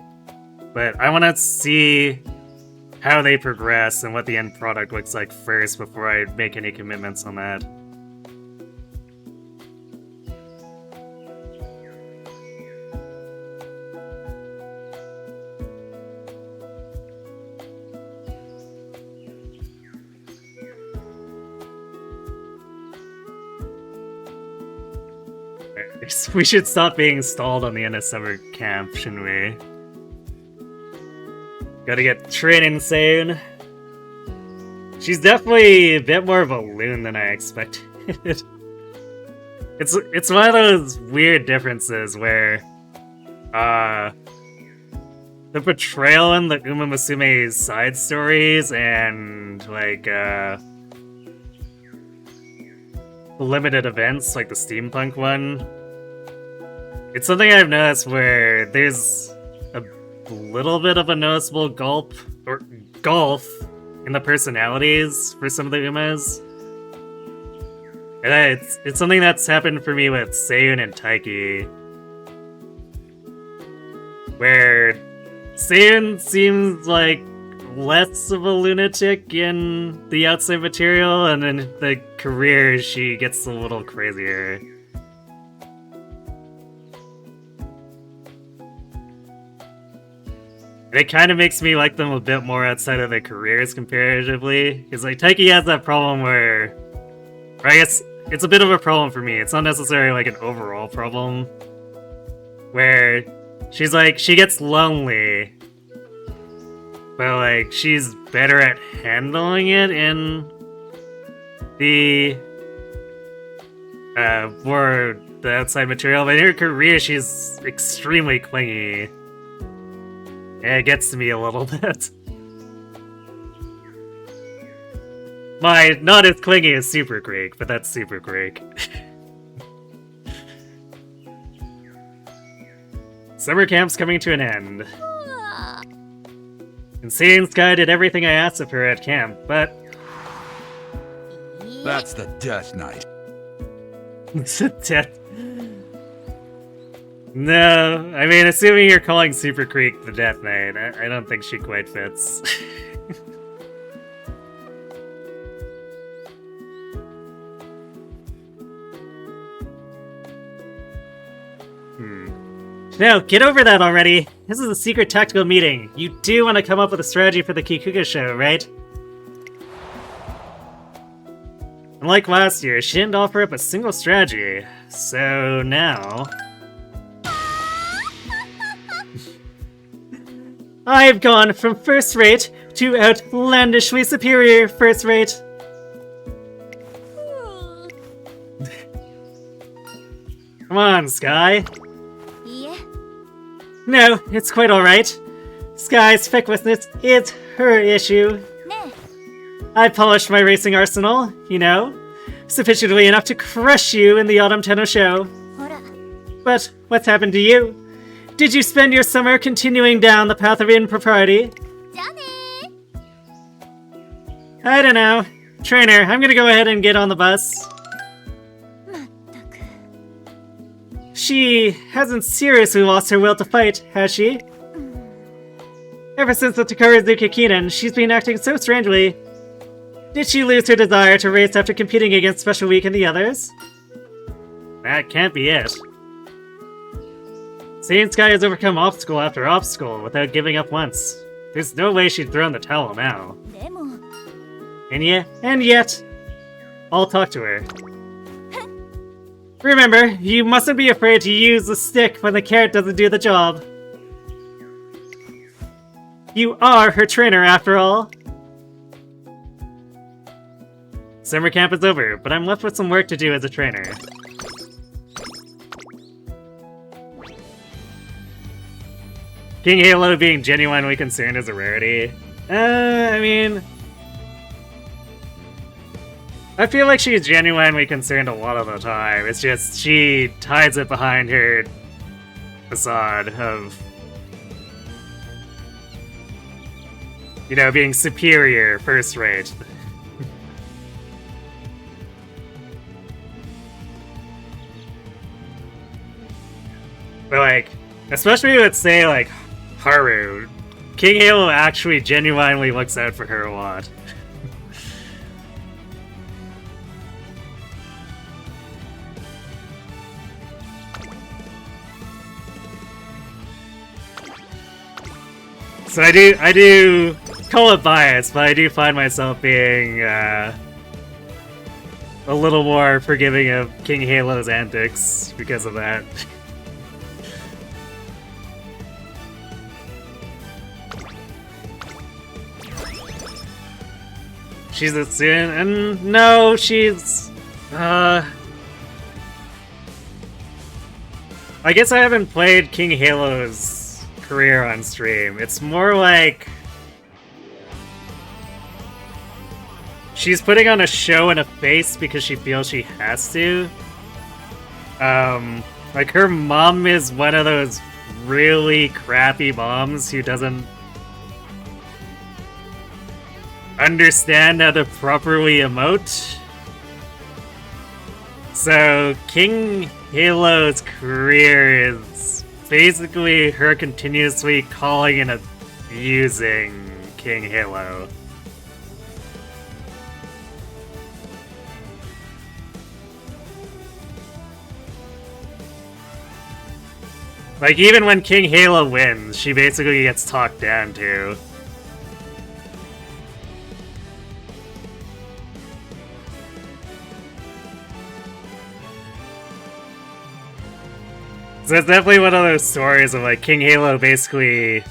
but I want to see how they progress and what the end product looks like first before I make any commitments on that. We should stop being stalled on the end of summer camp, shouldn't we? Gotta get training soon. She's definitely a bit more of a loon than I expected. It's one of those weird differences where the portrayal in the Umamusume side stories and like limited events like the steampunk one, it's something I've noticed where there's a little bit of a noticeable gulf in the personalities for some of the Umas. And it's something that's happened for me with Seiun and Taiki, where Seiun seems like less of a lunatic in the outside material, and in the career she gets a little crazier. It kind of makes me like them a bit more outside of their careers comparatively, because like Taiki has that problem where, or I guess it's a bit of a problem for me. It's not necessarily like an overall problem, where she's like, she gets lonely, but like she's better at handling it in the more the outside material. But in her career, she's extremely clingy. Yeah, it gets to me a little bit. Not as clingy as Super Greek, but that's Super Greek. Summer camp's coming to an end. And Seiun Sky did everything I asked of her at camp, but... That's the Death Knight. Death... No, I mean, assuming you're calling Super Creek the Death Knight, I don't think she quite fits. No, get over that already! This is a secret tactical meeting. You do want to come up with a strategy for the Kikuga show, right? Unlike last year, she didn't offer up a single strategy. So now... I've gone from first rate to outlandishly superior first rate. Come on, Sky. No, it's quite alright. Sky's fecklessness is her issue. I polished my racing arsenal, you know, sufficiently enough to crush you in the Autumn Tenno show. But what's happened to you? Did you spend your summer continuing down the path of impropriety? I don't know. Trainer, I'm gonna go ahead and get on the bus. She hasn't seriously lost her will to fight, has she? Ever since the Takarazuka Kinen, she's been acting so strangely. Did she lose her desire to race after competing against Special Week and the others? That can't be it. Seiun Sky has overcome obstacle after obstacle without giving up once. There's no way she'd thrown the towel now. And yet, I'll talk to her. Remember, you mustn't be afraid to use the stick when the carrot doesn't do the job. You are her trainer, after all. Summer camp is over, but I'm left with some work to do as a trainer. King Halo being genuinely concerned is a rarity. I mean... I feel like she's genuinely concerned a lot of the time. It's just she hides it behind her facade of, you know, being superior, first rate. But like, especially with, say, like, Haru, King Halo actually genuinely looks out for her a lot. So I do call it bias, but I do find myself being a little more forgiving of King Halo's antics because of that. She's a student, and no, she's I guess I haven't played King Halo's career on stream. It's more like she's putting on a show and a face because she feels she has to. Like her mom is one of those really crappy moms who doesn't understand how to properly emote. So King Halo's career is basically her continuously calling and abusing King Halo. Like, even when King Halo wins, she basically gets talked down to. So it's definitely one of those stories of, like, King Halo basically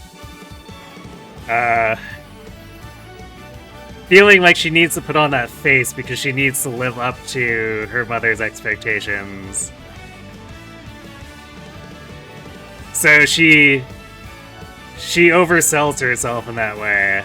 feeling like she needs to put on that face because she needs to live up to her mother's expectations. So she oversells herself in that way.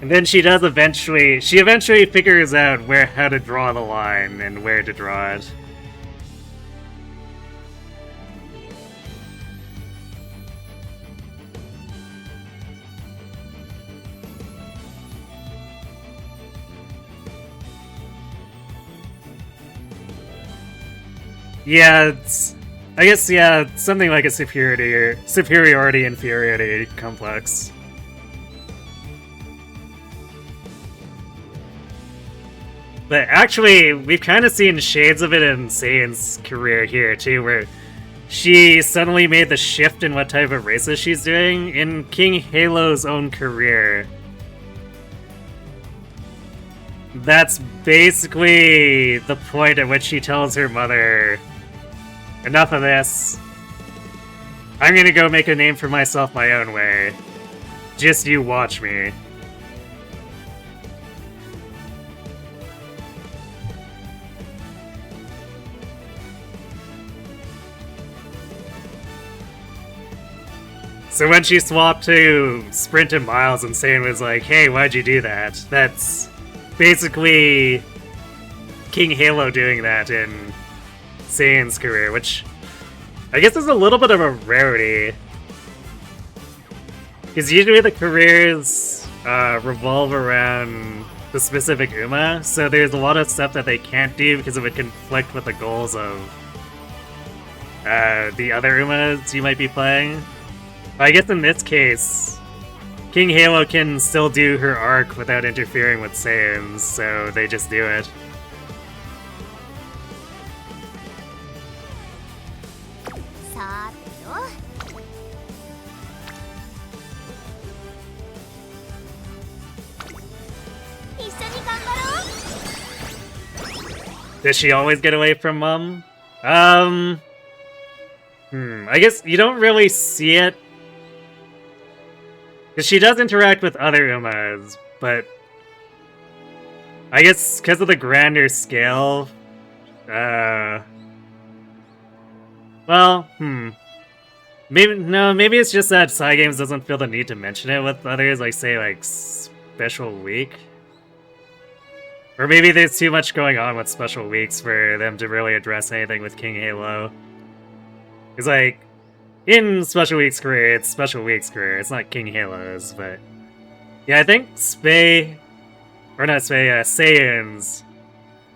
And then she eventually figures out how to draw the line and where to draw it. Yeah, I guess, something like a superiority-inferiority complex. But actually, we've kind of seen shades of it in Seiun's career here, too, where she suddenly made the shift in what type of races she's doing in King Halo's own career. That's basically the point at which she tells her mother, enough of this. I'm gonna go make a name for myself my own way. Just you watch me. So when she swapped to sprint and miles and Seiun was like, hey, why'd you do that? That's basically King Halo doing that in Seiun's career, which I guess is a little bit of a rarity. Because usually the careers revolve around the specific Uma, so there's a lot of stuff that they can't do because it would conflict with the goals of the other Umas you might be playing. I guess in this case, King Halo can still do her arc without interfering with Seiun's, so they just do it. Does she always get away from Mom? I guess you don't really see it. Because she does interact with other Umas, but I guess because of the grander scale, maybe it's just that Cygames doesn't feel the need to mention it with others, like, say, like, Special Week. Or maybe there's too much going on with Special Weeks for them to really address anything with King Halo. Because, like, in Special Week's career, it's Special Week's career, it's not King Halo's, but... Yeah, I think Seiun's...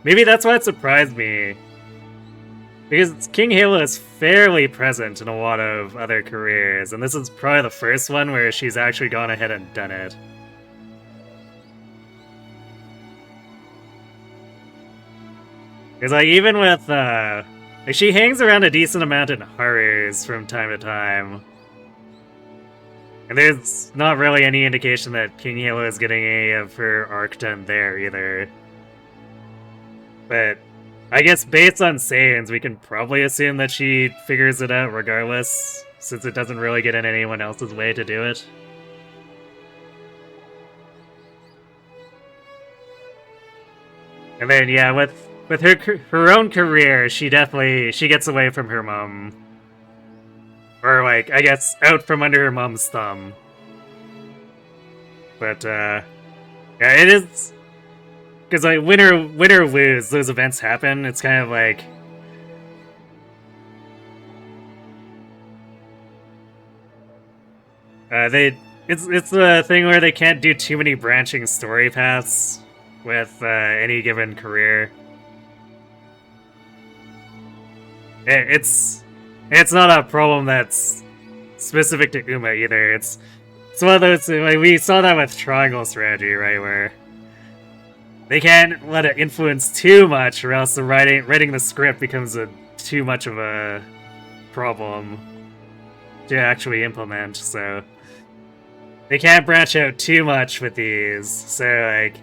Maybe that's why it surprised me. Because King Halo is fairly present in a lot of other careers, and this is probably the first one where she's actually gone ahead and done it. Because, like, even with, like, she hangs around a decent amount in Haru's from time to time. And there's not really any indication that King Halo is getting any of her arc done there either. But I guess based on Seiun's, we can probably assume that she figures it out regardless, since it doesn't really get in anyone else's way to do it. And then, yeah, with her own career, she gets away from her mom. Or, like, I guess, out from under her mom's thumb. But, yeah, it is... Because, like, win or lose, those events happen. It's kind of like... It's the thing where they can't do too many branching story paths with any given career. It's not a problem that's specific to Uma either. It's one of those, like, we saw that with Triangle Strategy, right, where they can't let it influence too much, or else the writing the script becomes too much of a problem to actually implement. So they can't branch out too much with these. So, like,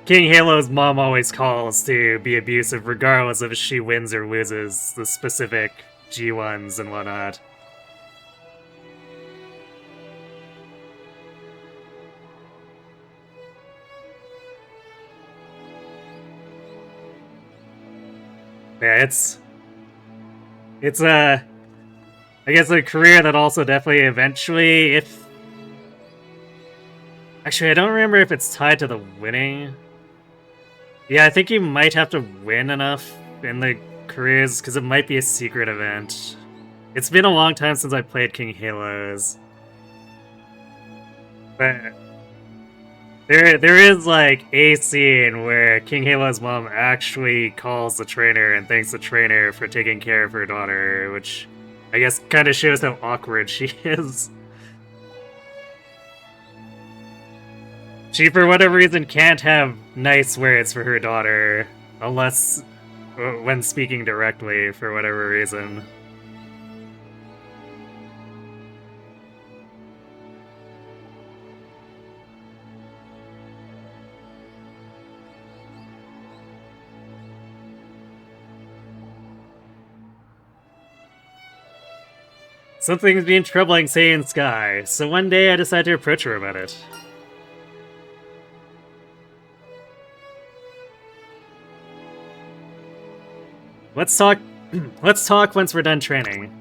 King Halo's mom always calls to be abusive regardless of if she wins or loses the specific G1s and whatnot. Yeah, it's I guess a career that also definitely eventually, if Actually, I don't remember if it's tied to the winning. Yeah, I think you might have to win enough in the careers, because it might be a secret event. It's been a long time since I played King Halos. But there is like a scene where King Halo's mom actually calls the trainer and thanks the trainer for taking care of her daughter, which I guess kind of shows how awkward she is. She, for whatever reason, can't have nice words for her daughter, unless when speaking directly, for whatever reason. Something's been troubling Seiun Sky, so one day I decided to approach her about it. Let's talk once we're done training.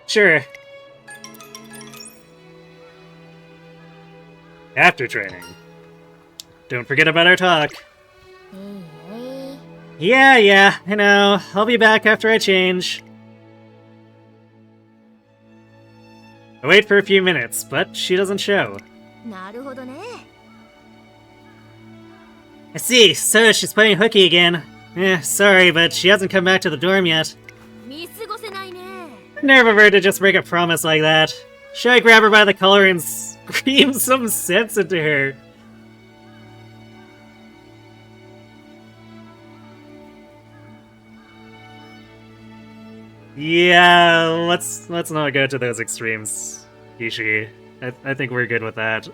Sure. After training. Don't forget about our talk. Yeah, I know. I'll be back after I change. I wait for a few minutes, but she doesn't show. なるほどね。 I see, so she's playing hooky again. Sorry, but she hasn't come back to the dorm yet. 見過ごせないね。 Nerve of her to just break a promise like that. Should I grab her by the collar and scream some sense into her? Yeah, let's not go to those extremes, Ishii. I think we're good with that.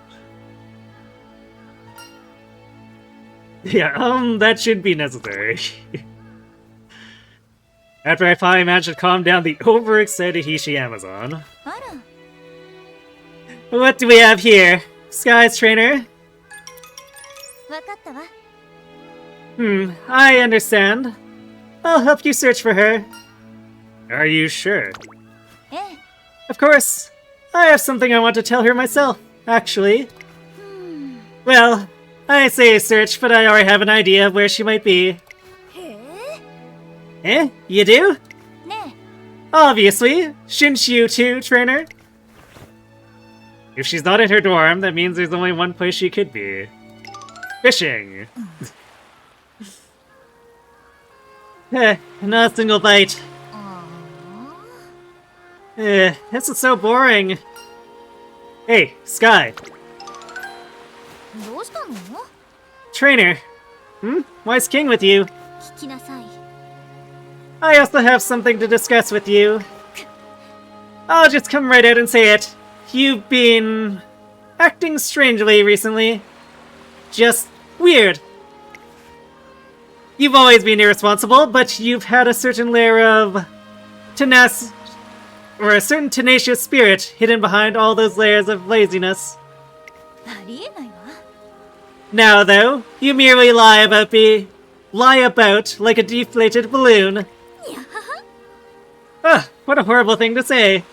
Yeah, that should be necessary. After I finally managed to calm down the overexcited Hishi Amazon. あら。 What do we have here? Sky's trainer? わかったわ。 I understand. I'll help you search for her. Are you sure? ええ。 Of course. I have something I want to tell her myself, actually. Well, I say search, but I already have an idea of where she might be. へえ。 Eh? You do? ね Obviously. Shouldn't you too, trainer? If she's not in her dorm, that means there's only one place she could be. Fishing! Not a single bite. え。 This is so boring. Hey, Sky. どうしたの？ Trainer. Why's King with you? 聞きなさい。 I also have something to discuss with you. I'll just come right out and say it. You've been acting strangely recently. Just weird. You've always been irresponsible, but you've had a certain layer of a certain tenacious spirit hidden behind all those layers of laziness. ありえないわ。 Now, though, you merely lie about like a deflated balloon. にゃは Ugh, what a horrible thing to say.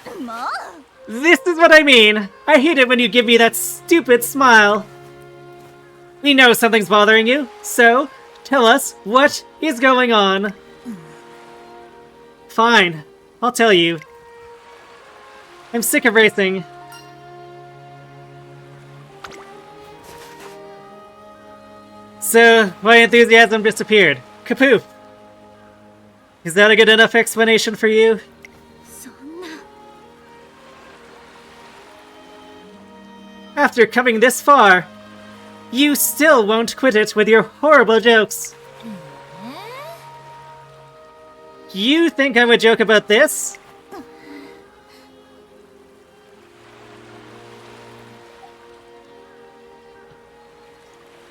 は。もう。 This is what I mean. I hate it when you give me that stupid smile. We know something's bothering you, so tell us what is going on. Fine, I'll tell you. I'm sick of racing. So, my enthusiasm disappeared. Kapoof! Is that a good enough explanation for you? そんな。 After coming this far, you still won't quit it with your horrible jokes. You think I would joke about this?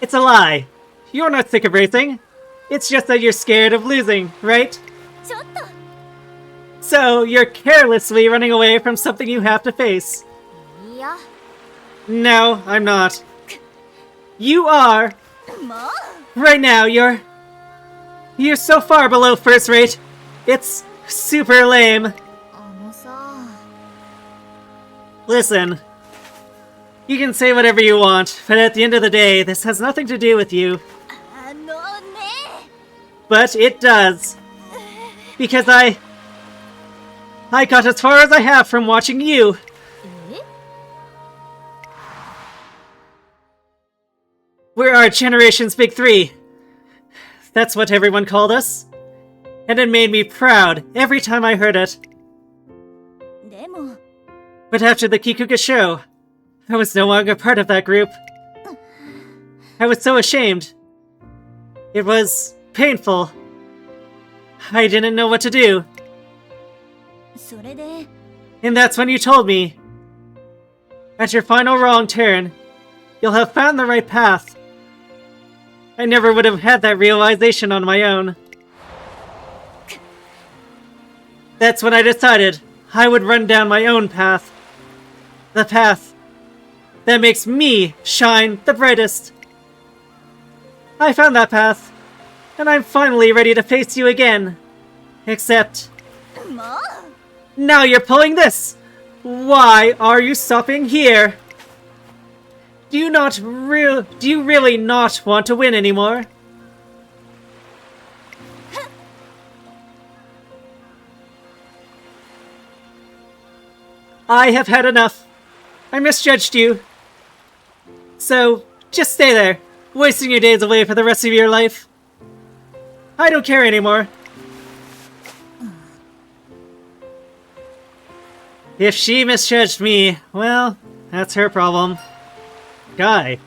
It's a lie. You're not sick of racing. It's just that you're scared of losing, right? ちょっと。 So, you're carelessly running away from something you have to face. いや。 No, I'm not. You are. もう。 Right now, you're so far below first rate. It's super lame. あのさ。Listen. You can say whatever you want, but at the end of the day, this has nothing to do with you. あのね But it does. Because I got as far as I have from watching you. え We're our generation's big three. That's what everyone called us. And it made me proud every time I heard it. でも But after the Kikuga show, I was no longer part of that group. I was so ashamed. It was painful. I didn't know what to do. それで And that's when you told me. At your final wrong turn, you'll have found the right path. I never would have had that realization on my own. That's when I decided I would run down my own path. The path that makes me shine the brightest. I found that path, and I'm finally ready to face you again. Except, もう now you're pulling this! Why are you stopping here? Do you really not want to win anymore? I have had enough. I misjudged you. So, just stay there, wasting your days away for the rest of your life. I don't care anymore. If she misjudged me, well, that's her problem. Guy.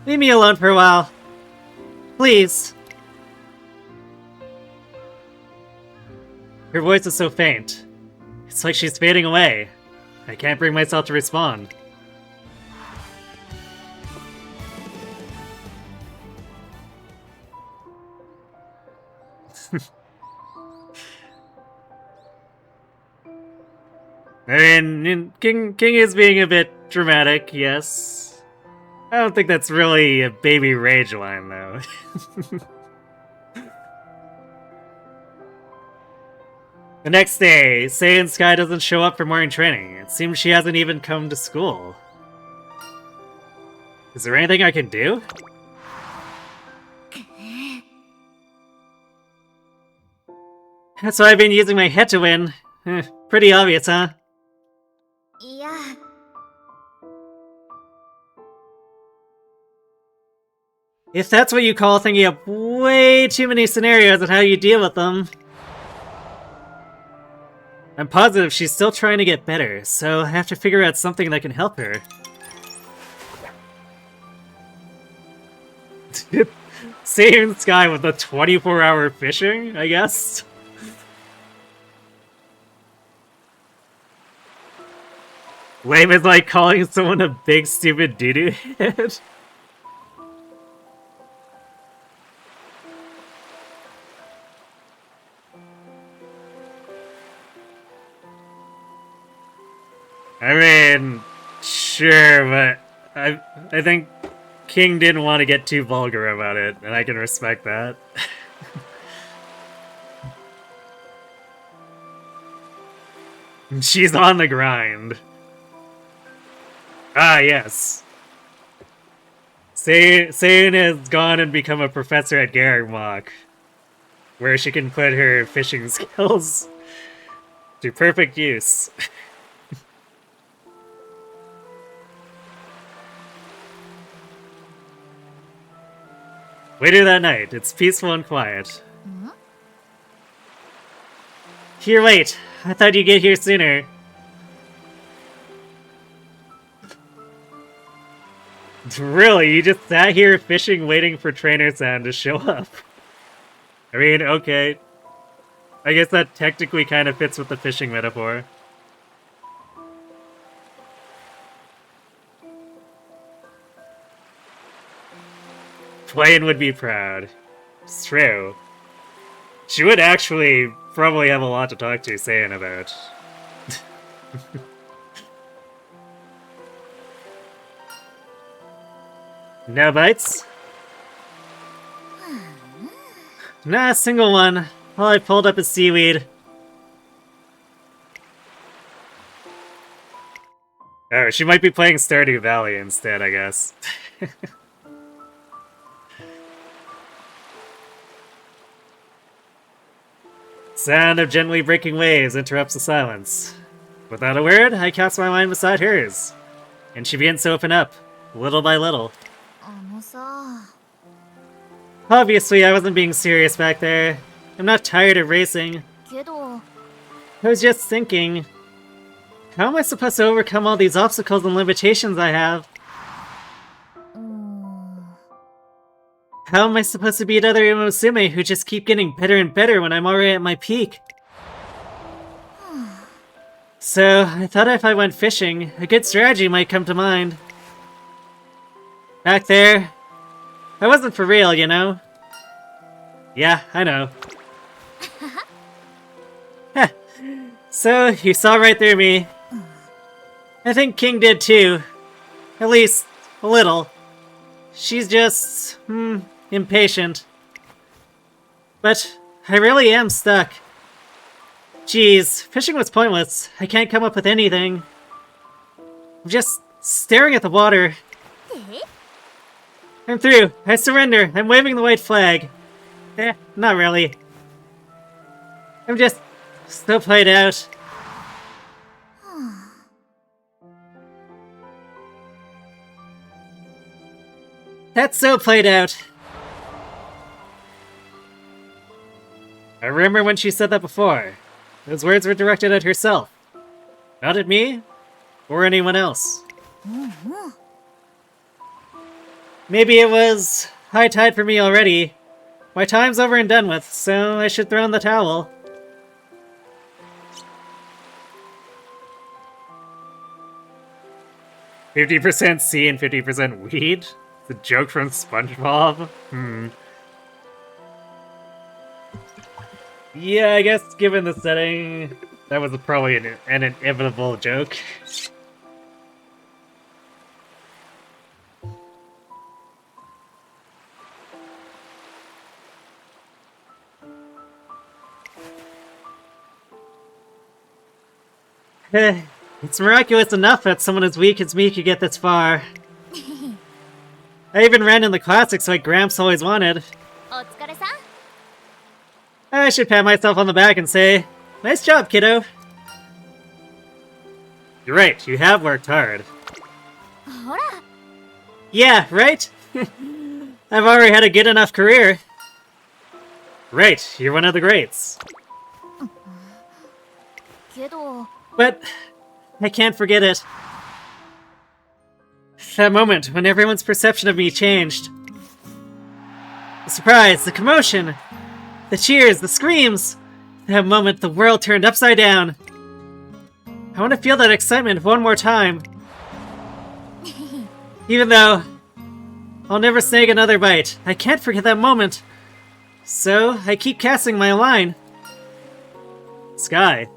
Leave me alone for a while. Please. Her voice is so faint. It's like she's fading away. I can't bring myself to respond. I mean, King is being a bit dramatic, yes. I don't think that's really a baby rage line, though. The next day, Seiun Sky doesn't show up for morning training. It seems she hasn't even come to school. Is there anything I can do? That's why I've been using my head to win. Pretty obvious, huh? いや If that's what you call thinking up way too many scenarios and how you deal with them. I'm positive she's still trying to get better, so I have to figure out something that can help her. Seiun Sky with the 24-hour fishing, I guess? Lame is like calling someone a big stupid doo-doo head. I mean, sure, but I think King didn't want to get too vulgar about it, and I can respect that. She's on the grind. Ah, yes. Seiun has gone and become a professor at Garrigmach, where she can put her fishing skills to perfect use. Later that night, it's peaceful and quiet. You're late. I thought you'd get here sooner. Really? You just sat here fishing waiting for Trainer-san to show up? I mean, okay. I guess that technically kind of fits with the fishing metaphor. Plain would be proud. It's true. She would actually probably have a lot to talk to Seiun about. No bites? Not a single one. All I pulled up is seaweed. know. She might be playing Stardew Valley instead, I guess. Sound of gently breaking waves interrupts the silence. Without a word, I cast my mind beside hers, and she begins to open up, little by little. さ Obviously, I wasn't being serious back there. I'm not tired of racing. けど I was just thinking, how am I supposed to overcome all these obstacles and limitations I have? うーん How am I supposed to beat other Umamusume who just keep getting better and better when I'm already at my peak? So, I thought if I went fishing, a good strategy might come to mind. Back there, I wasn't for real, you know? Yeah, I know. Heh. So, you saw right through me. I think King did too. At least, a little. She's just, impatient. But I really am stuck. Geez, fishing was pointless. I can't come up with anything. I'm just staring at the water. I'm through. I surrender. I'm waving the white flag. Not really. I'm just so played out. That's so played out. I remember when she said that before. Those words were directed at herself. Not at me, or anyone else. Maybe it was high tide for me already. My time's over and done with, so I should throw in the towel. %50 sea and 50% weed? It's a joke from SpongeBob? Yeah, I guess given the setting, that was probably an inevitable joke. It's miraculous enough that someone as weak as me could get this far. I even ran in the classics like Gramps always wanted. お疲れさん I should pat myself on the back and say, nice job, kiddo. You're right, you have worked hard. ほら Yeah, right? I've already had a good enough career. Right, you're one of the greats. けど But I can't forget it. That moment when everyone's perception of me changed. The surprise, the commotion, the cheers, the screams. That moment the world turned upside down. I want to feel that excitement one more time. Even though I'll never snag another bite, I can't forget that moment. So I keep casting my line. Sky.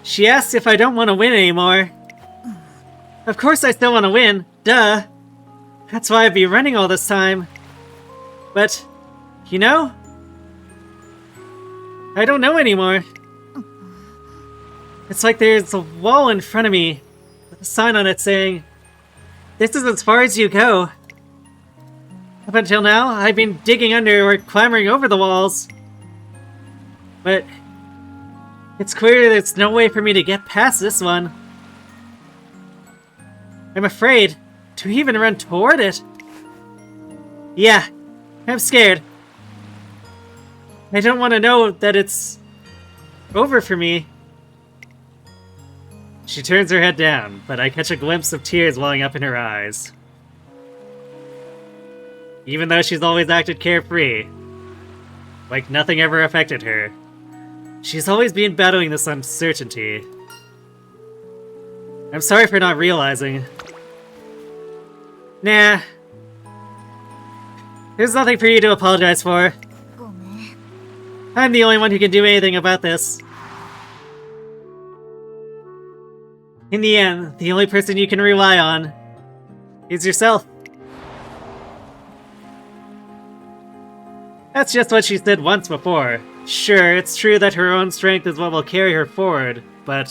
She asks if I don't want to win anymore. Of course I still want to win, duh. That's why I'd be running all this time. But, you know? I don't know anymore. It's like there's a wall in front of me, with a sign on it saying, "This is as far as you go." Up until now, I've been digging under or clambering over the walls. But it's clear there's no way for me to get past this one. I'm afraid to even run toward it. Yeah, I'm scared. I don't want to know that it's over for me. She turns her head down, but I catch a glimpse of tears welling up in her eyes. Even though she's always acted carefree, like nothing ever affected her, she's always been battling this uncertainty. I'm sorry for not realizing. Nah. There's nothing for you to apologize for. ごめん I'm the only one who can do anything about this. In the end, the only person you can rely on is yourself. That's just what she said once before. Sure, it's true that her own strength is what will carry her forward, but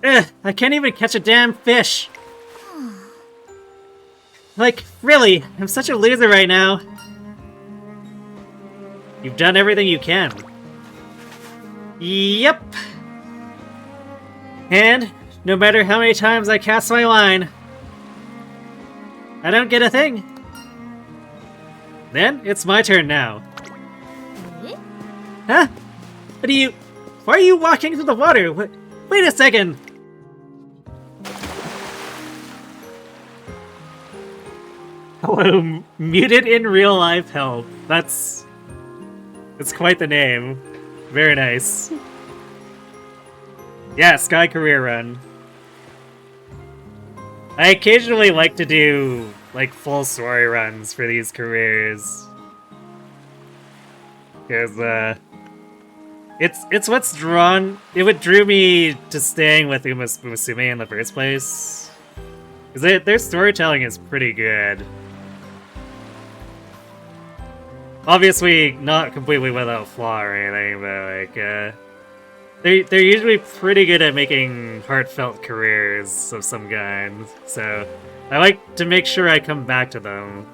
Ugh, I can't even catch a damn fish. Like, really, I'm such a loser right now. You've done everything you can. Yep. And no matter how many times I cast my line, I don't get a thing. Then it's my turn now. Huh? What are you... Why are you walking through the water? Wait a second. Hello, muted in real life help. That's quite the name. Very nice. Yeah, Sky Career Run. I occasionally like to do, like, full story runs for these careers. Because, it's what's what drew me to staying with Umamusume in the first place. Because their storytelling is pretty good. Obviously, not completely without flaw or anything, but, like, they're usually pretty good at making heartfelt careers of some kind, so I like to make sure I come back to them.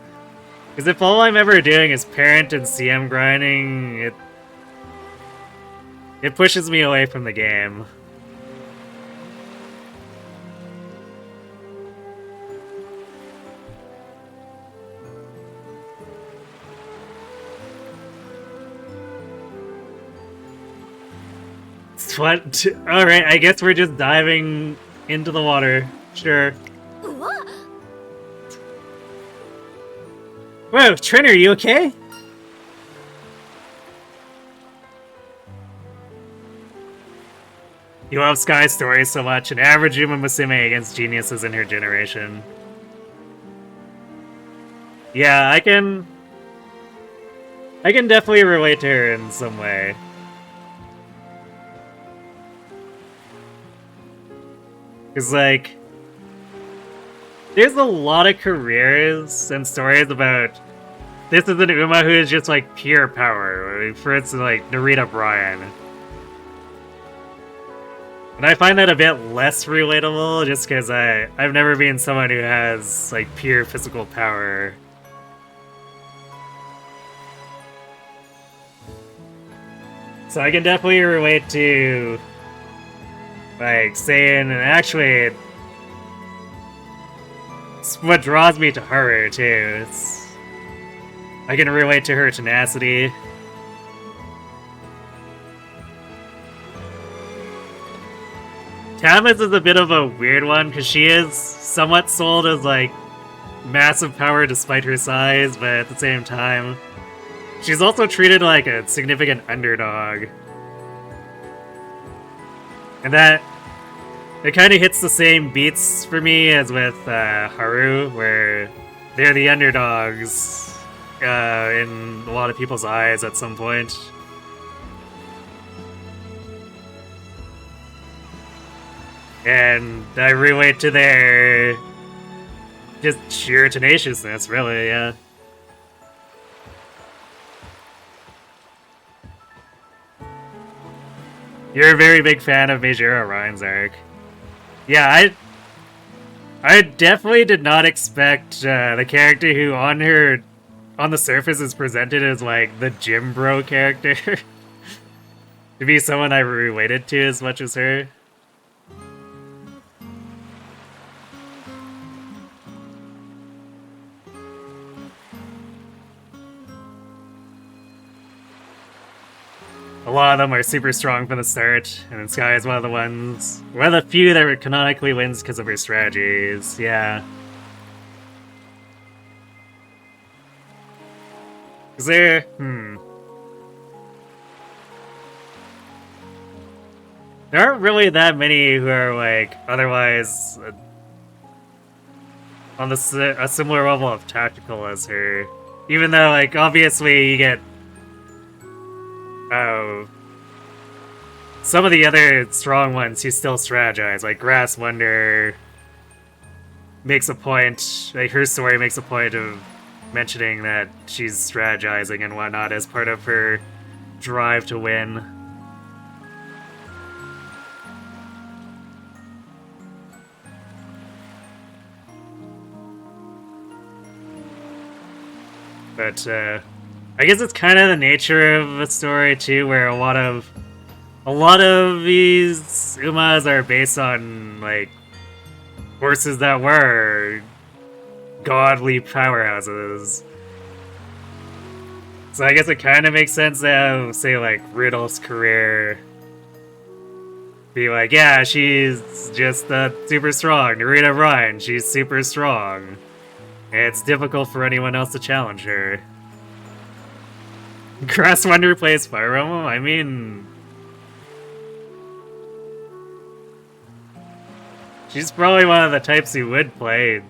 Because if all I'm ever doing is parent and CM grinding, it pushes me away from the game. What? Alright, I guess we're just diving into the water. Sure. Whoa, Trainer, you okay? You love Sky stories so much, an average Umamusume against geniuses in her generation. Yeah, I can definitely relate to her in some way. Because, like, there's a lot of careers and stories about this is an Uma who is just, like, pure power. For instance, like, Narita Bryan. And I find that a bit less relatable just because I've never been someone who has, like, pure physical power. So I can definitely relate to, like, Seiun, and actually, it's what draws me to Haru, too. I can relate to her tenacity. Tamas is a bit of a weird one, because she is somewhat sold as, like, massive power despite her size, but at the same time, she's also treated like a significant underdog. And it kind of hits the same beats for me as with Haru, where they're the underdogs in a lot of people's eyes at some point. And I relate to their just sheer tenaciousness, really, yeah. You're a very big fan of Meijiro Ryan's arc. Yeah, I definitely did not expect the character who on the surface is presented as like the gym bro character to be someone I related to as much as her. A lot of them are super strong from the start, and then Sky is one of the few that canonically wins because of her strategies, yeah. Is there, there aren't really that many who are, like, otherwise on a similar level of tactical as her. Even though, like, obviously you get some of the other strong ones who still strategize, like Grass Wonder makes a point, like her story makes a point of mentioning that she's strategizing and whatnot as part of her drive to win. But I guess it's kind of the nature of a story too, where a lot of these Umas are based on like horses that were godly powerhouses. So I guess it kind of makes sense to have, say, like Riddle's career be like, yeah, she's just super strong. Narita Ryan, she's super strong. And it's difficult for anyone else to challenge her. Grass Wonder plays Fire Emblem? I mean... she's probably one of the types who would play.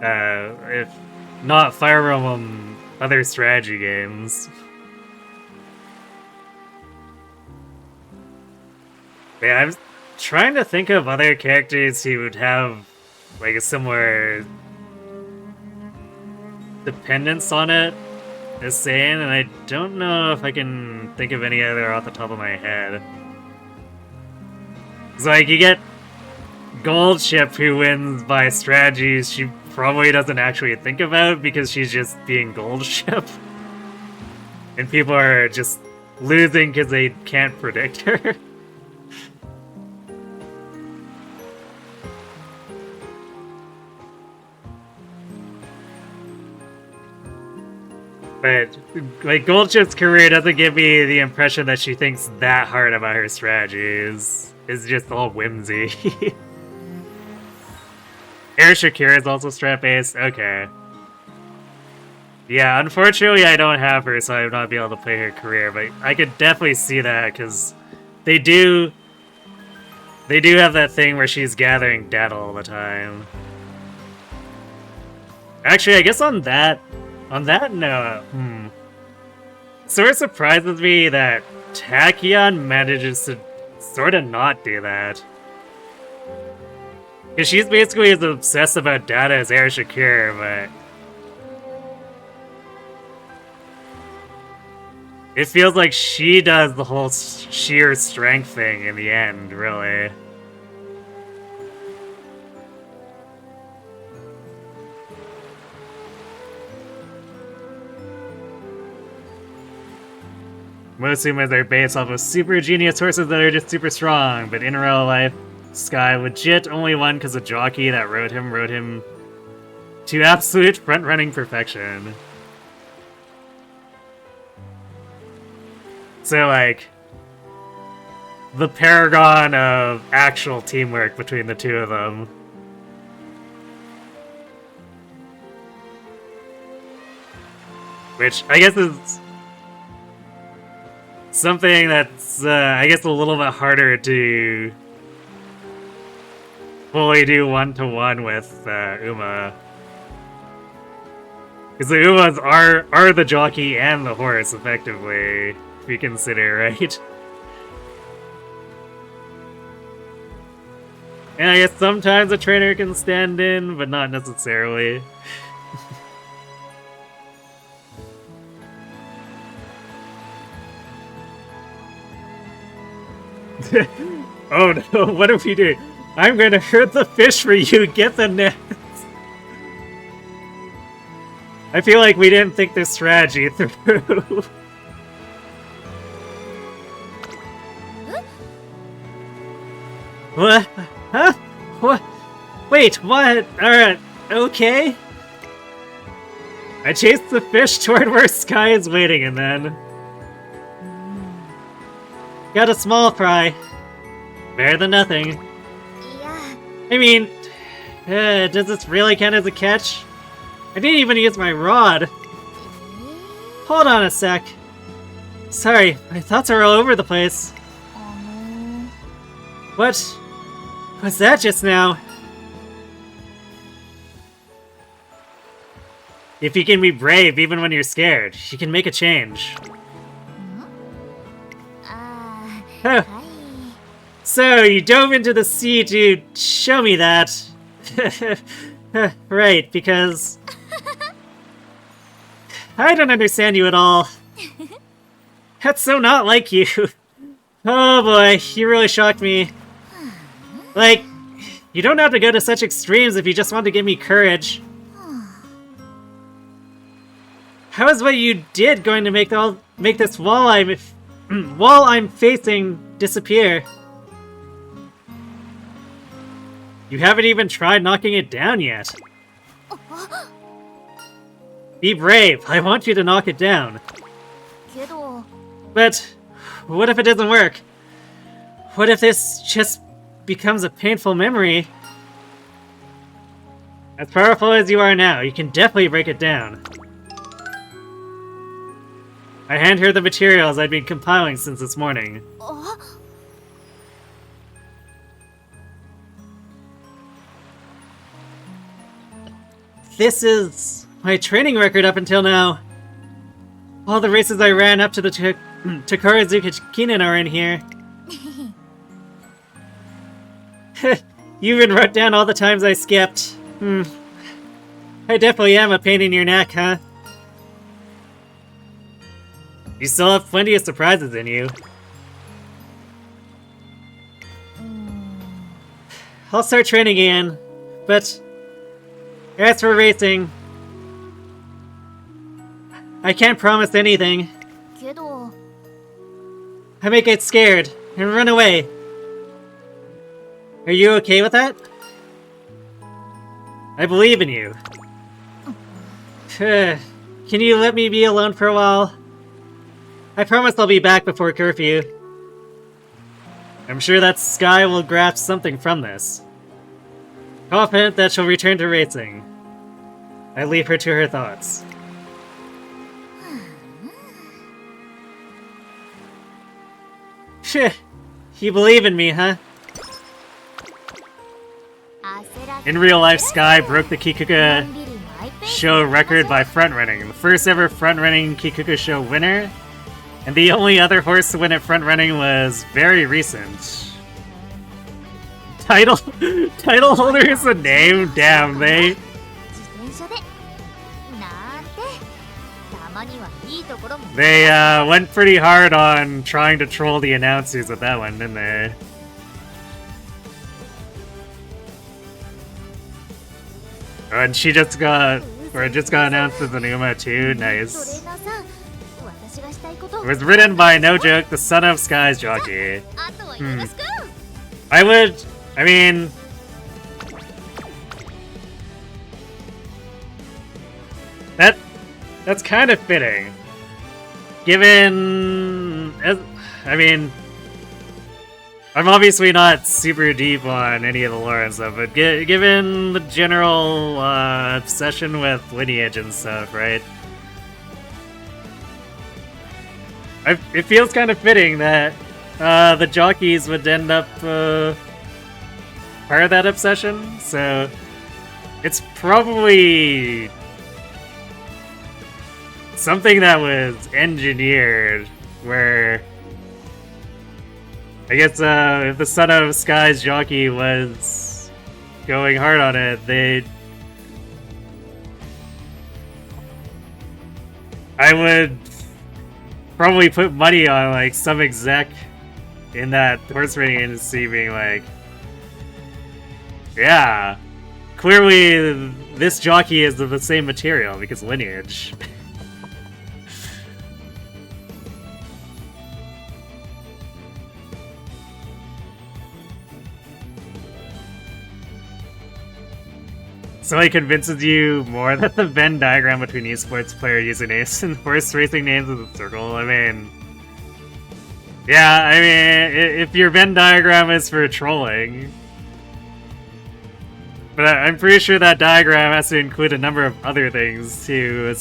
If not Fire Emblem, other strategy games. Yeah, I'm trying to think of other characters who would have like a similar dependence on it as Seiun, and I don't know if I can think of any other off the top of my head. It's like you get Gold Ship who wins by strategies she probably doesn't actually think about because she's just being Gold Ship. And people are just losing because they can't predict her. But, like, Gold Ship's career doesn't give me the impression that she thinks that hard about her strategies. It's just all whimsy. Air Shakira is also strat-based? Okay. Yeah, unfortunately I don't have her, so I would not be able to play her career, but I could definitely see that, because they do have that thing where she's gathering debt all the time. Actually, I guess on that note, sort of surprises me that Tachyon manages to sort of not do that. Because she's basically as obsessed about data as Air Shakir, but it feels like she does the whole sheer strength thing in the end, really. Most humans are based off of super genius horses that are just super strong, but in real life, Sky legit only won because the jockey that rode him to absolute front-running perfection. So, like, the paragon of actual teamwork between the two of them. Which, I guess is something that's, I guess, a little bit harder to fully do one-to-one with Uma. Because the Umas are the jockey and the horse, effectively, if you consider, right? And I guess sometimes a trainer can stand in, but not necessarily. Oh no, what if we do? I'm gonna hurt the fish for you, get the net! I feel like we didn't think this strategy through. What? Huh? What? Wait, what? Alright, okay. I chased the fish toward where Sky is waiting and then got a small fry. Better than nothing. Yeah. I mean, does this really count as a catch? I didn't even use my rod. Hold on a sec. Sorry, my thoughts are all over the place. What was that just now? If you can be brave even when you're scared, you can make a change. Huh. So, you dove into the sea to show me that. Right, because I don't understand you at all. That's so not like you. Oh boy, you really shocked me. Like, You don't have to go to such extremes if you just want to give me courage. How is what you did going to make this wall I'm facing disappear? You haven't even tried knocking it down yet. Be brave. I want you to knock it down. But what if it doesn't work? What if this just becomes a painful memory? As powerful as you are now, you can definitely break it down. I hand her the materials I've been compiling since this morning. This is my training record up until now. All the races I ran up to the Takarazuka Kinen are in here. You even wrote down all the times I skipped. I definitely am a pain in your neck, huh? You still have plenty of surprises in you. I'll start training again, but as for racing, I can't promise anything. I may get scared and run away. Are you okay with that? I believe in you. Can you let me be alone for a while? I promise I'll be back before curfew. I'm sure that Sky will grasp something from this. Confident that she'll return to racing. I leave her to her thoughts. You believe in me, huh? In real life, Sky broke the Kikuka show record by front-running. The first ever front-running Kikuka show winner. And the only other horse to win at front-running was very recent. Title holder is a name? Damn, they... They went pretty hard on trying to troll the announcers with that one, didn't they? And she just got announced as an Uma too. Nice. It was written by, no joke, the son of Sky's jockey. I mean... That's kind of fitting. Given... I mean... I'm obviously not super deep on any of the lore and stuff, but given the general obsession with lineage and stuff, right? It feels kind of fitting that the jockeys would end up part of that obsession, so it's probably something that was engineered where I guess if the son of Sky's jockey was going hard on it, I would probably put money on like some exec in that horse racing industry being like, yeah, clearly this jockey is of the same material because lineage. So it convinces you more that the Venn diagram between esports player usernames and horse racing names is a circle. I mean, yeah, I mean, if your Venn diagram is for trolling, but I'm pretty sure that diagram has to include a number of other things too,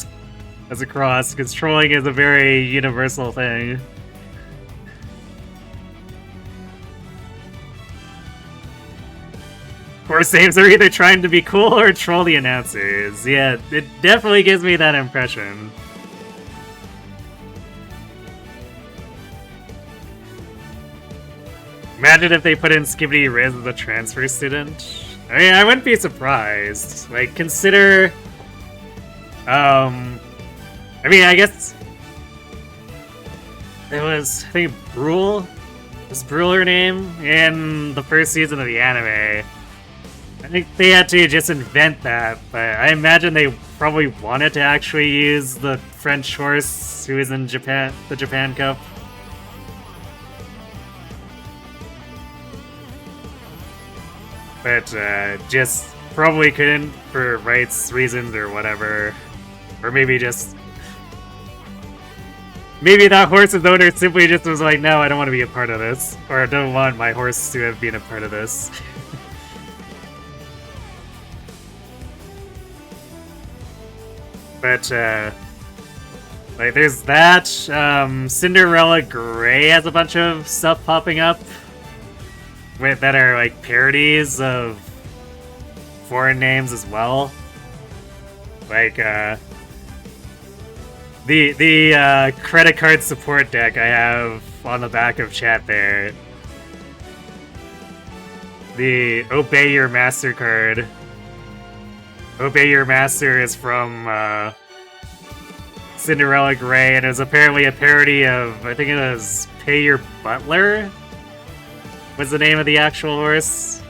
as a cross, because trolling is a very universal thing. Horse names are either trying to be cool or troll the announcers. Yeah, it definitely gives me that impression. Imagine if they put in Skibbity Riz as a transfer student. I mean, I wouldn't be surprised. Like, consider... I mean, I guess... It was, I think, Brule? Was Brule her name? In the first season of the anime. I think they had to just invent that, but I imagine they probably wanted to actually use the French horse who is in Japan, the Japan Cup. But just probably couldn't for rights reasons or whatever. Or maybe just... Maybe that horse's owner simply just was like, no, I don't want to be a part of this. Or I don't want my horse to have been a part of this. But, like, there's that. Cinderella Grey has a bunch of stuff popping up that are, like, parodies of foreign names as well. Like, the credit card support deck I have on the back of chat there. The Obey Your Master card. Obey Your Master is from Cinderella Grey, and it was apparently a parody of, I think it was Pay Your Butler was the name of the actual horse.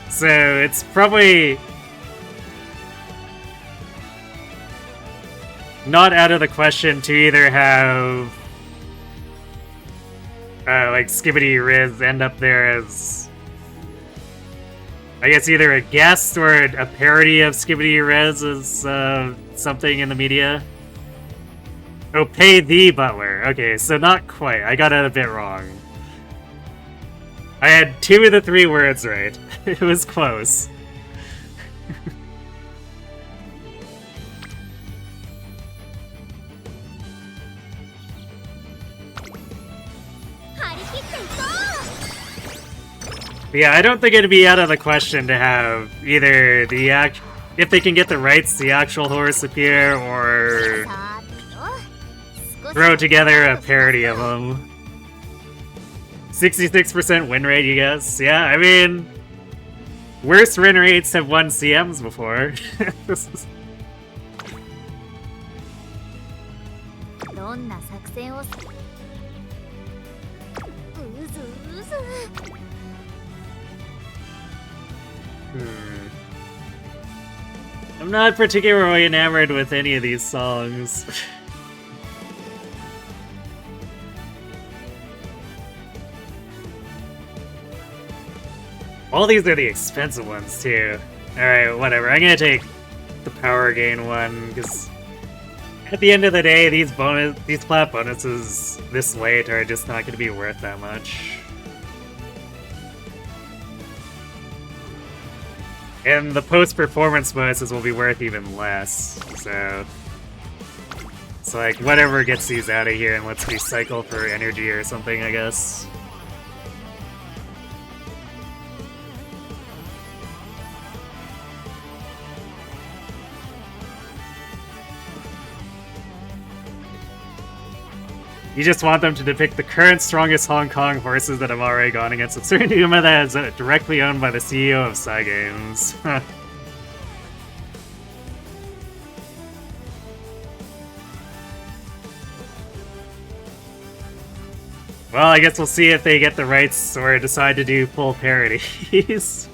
So it's probably not out of the question to either have like Skibbity Riz end up there as, I guess, either a guest or a parody of Skibbity Riz as something in the media. Oh, Pay the Butler. Okay, so not quite. I got it a bit wrong. I had 2 of the 3 words right. It was close. Yeah, I don't think it'd be out of the question to have either the if they can get the rights, the actual horse appear, or throw together a parody of them. 66% win rate, you guess? Yeah, I mean, worse win rates have won CMs before. I'm not particularly enamored with any of these songs. All these are the expensive ones, too. Alright, whatever. I'm gonna take the power gain one, because at the end of the day, these plat bonuses this late are just not gonna be worth that much. And the post-performance bonuses will be worth even less, so... It's like, whatever gets these out of here and lets me cycle for energy or something, I guess. You just want them to depict the current strongest Hong Kong horses that have already gone against a certain Uma that is directly owned by the CEO of Psy Games. Well, I guess we'll see if they get the rights or decide to do full parodies.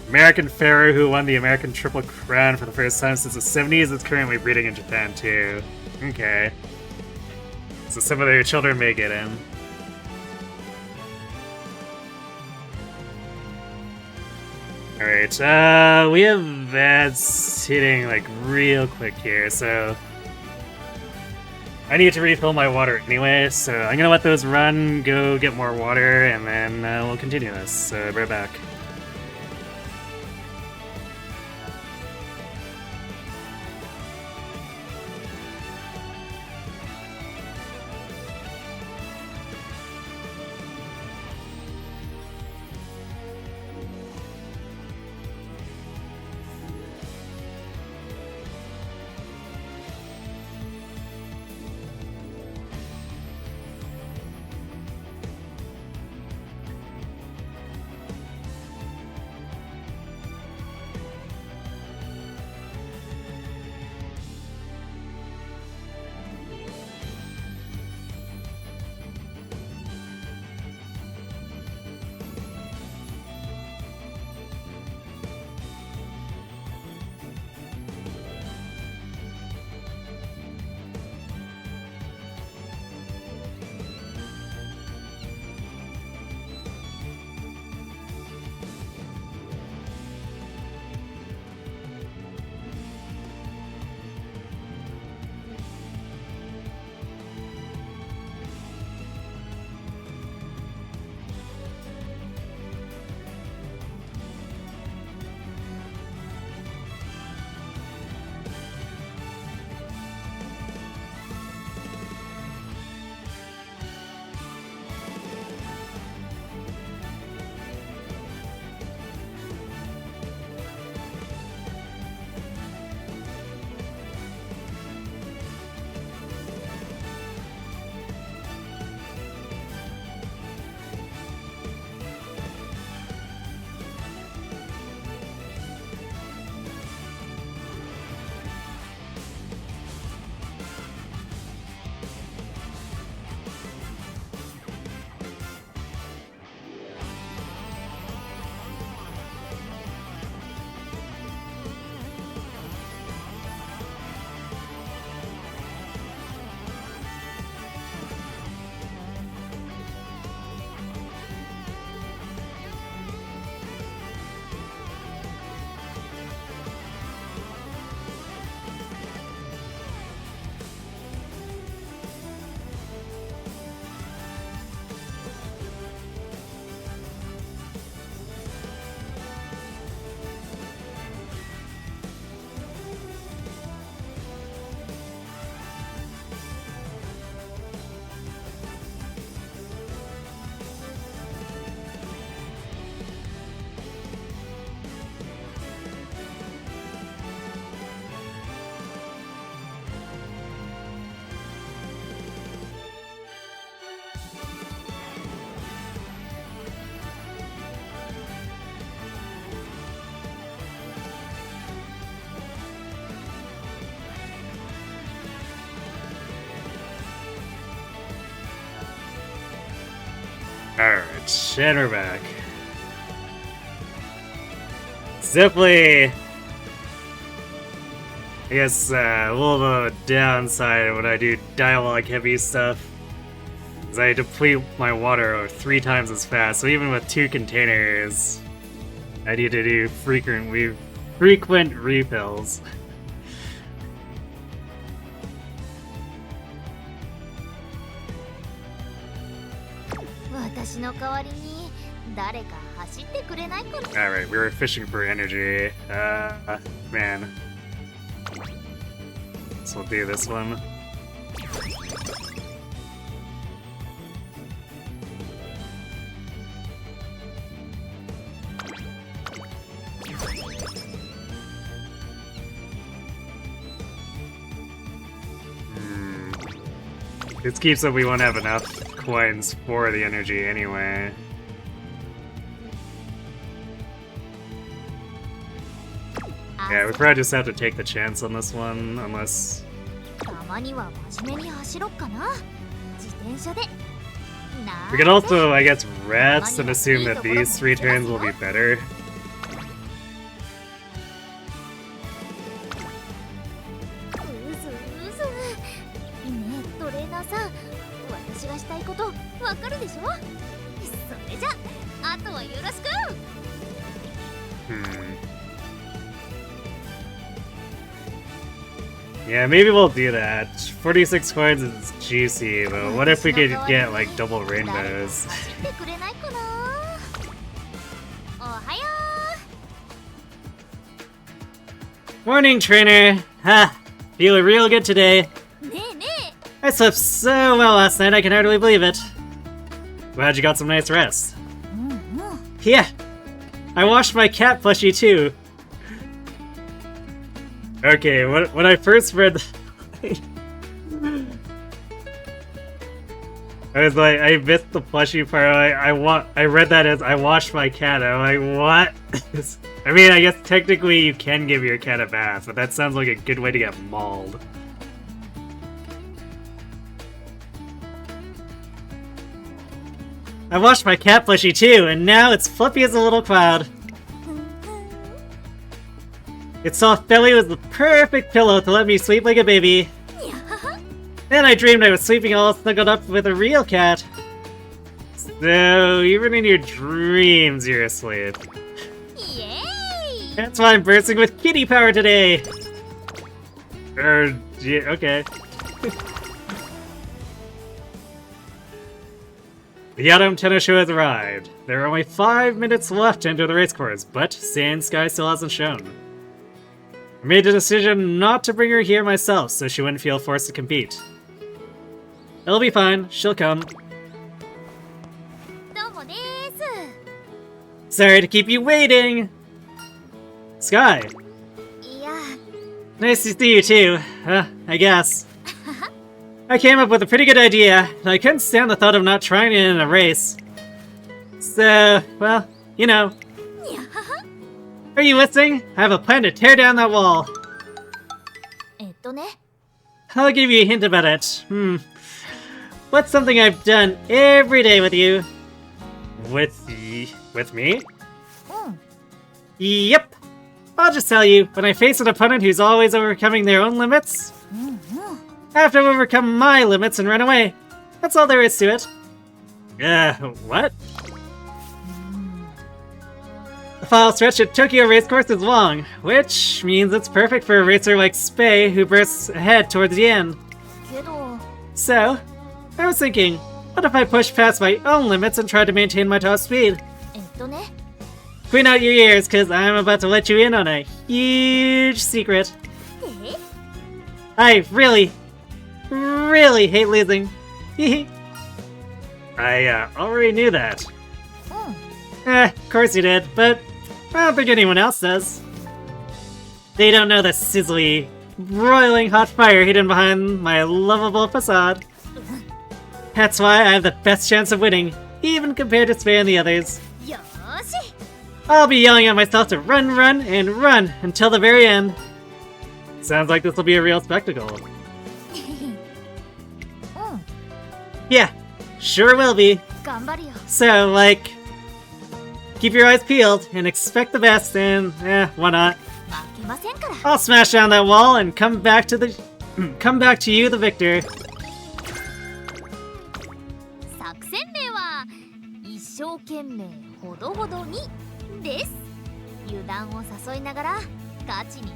American Pharaoh, who won the American Triple Crown for the first time since the 70s, is currently breeding in Japan too. Okay. So some of their children may get in. Alright, we have ads hitting like real quick here, so I need to refill my water anyway, so I'm gonna let those run, go get more water, and then we'll continue this. So, right back. Alright, and we're back. It's definitely, I guess, a little bit of a downside when I do dialogue heavy stuff. Is I deplete my water 3 times as fast, so even with 2 containers, I need to do frequent refills. 私の代わりに誰か走ってくれないかな。 Alright, we were fishing for energy. Man. So we'll do this one. This keeps up we won't have enough coins for the energy anyway. Yeah, we probably just have to take the chance on this one, unless... たまには真面目に走ろっかな。自転車で。 We could also, I guess, rest and assume that these 3 turns will be better. うずうず。ねえトレーナーさん、私がしたいことわかるでしょ？それじゃあとはよろしく。 Yeah, maybe we'll do that. 46 coins is juicy, but what if we could get, like, double rainbows? 走ってくれないかな。おはよ Morning, trainer! Ha! Feeling real good today. う。ねえね I slept so well last night, I can hardly believe it. Glad you got some nice rest. え。うんうん。 Yeah! I washed my cat plushie too. Okay, when I first read... I was like, I missed the plushie part. I read that as I washed my cat. I'm like, what? I mean, I guess technically you can give your cat a bath, but that sounds like a good way to get mauled. I washed my cat plushie too, and now it's fluffy as a little cloud. Its soft belly was the perfect pillow to let me sleep like a baby. Then I dreamed I was sleeping all snuggled up with a real cat. So, even in your dreams, you're asleep. イエーイ。 That's why I'm bursting with kitty power today! Yeah, okay. The Autumn Tennis Show has arrived. There are only 5 minutes left to enter the race course, but Seiun Sky still hasn't shown. I made the decision not to bring her here myself so she wouldn't feel forced to compete. It'll be fine, she'll come. どうもでー Sorry to keep you waiting! Sky! す。いや、 Nice to see you too, I guess. I came up with a pretty good idea, and I couldn't stand the thought of not trying it in a race. So, well, you know. にゃはは。 Are you listening? I have a plan to tear down that wall. ね。 I'll give you a hint about it. What's something I've done every day with you? With me? うん。 Yep. I'll just tell you, when I face an opponent who's always overcoming their own limits, うんうん。 I have to overcome my limits and run away. That's all there is to it. What? The final stretch at Tokyo Racecourse is long, which means it's perfect for a racer like Spei who bursts ahead towards the end. けど、 So, I was thinking, what if I push past my own limits and try to maintain my top speed? ね。 Clean out your ears, cause I'm about to let you in on a huge secret. え？ I really hate losing. I already knew that. うん。 Of course you did, but I don't think anyone else does. They don't know the sizzly, broiling hot fire hidden behind my lovable facade. That's why I have the best chance of winning, even compared to Spei and the others. よーし。 I'll be yelling at myself to run, and run until the very end. Sounds like this will be a real spectacle. うん。 Yeah, sure will be. 頑張るよ So, like, keep your eyes peeled and expect the best, and why not? 負けませんから I'll smash down that wall and come back to you, the victor. 作戦名は一生懸命ほどほどにです油断を誘いながらガチに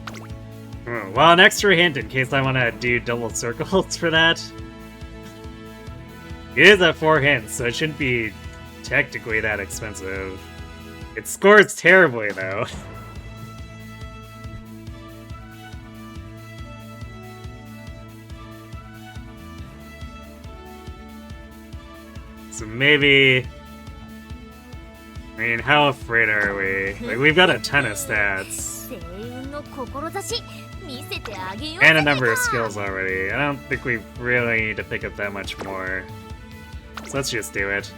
Well, an extra hint in case I want to do double circles for that. It is at 4 hints, so it shouldn't be technically that expensive. It scores terribly, though. So maybe... I mean, how afraid are we? Like, we've got a ton of stats. 星雲の志見せてあげよう And a number of skills already. I don't think we really need to pick up that much more. So let's just do it.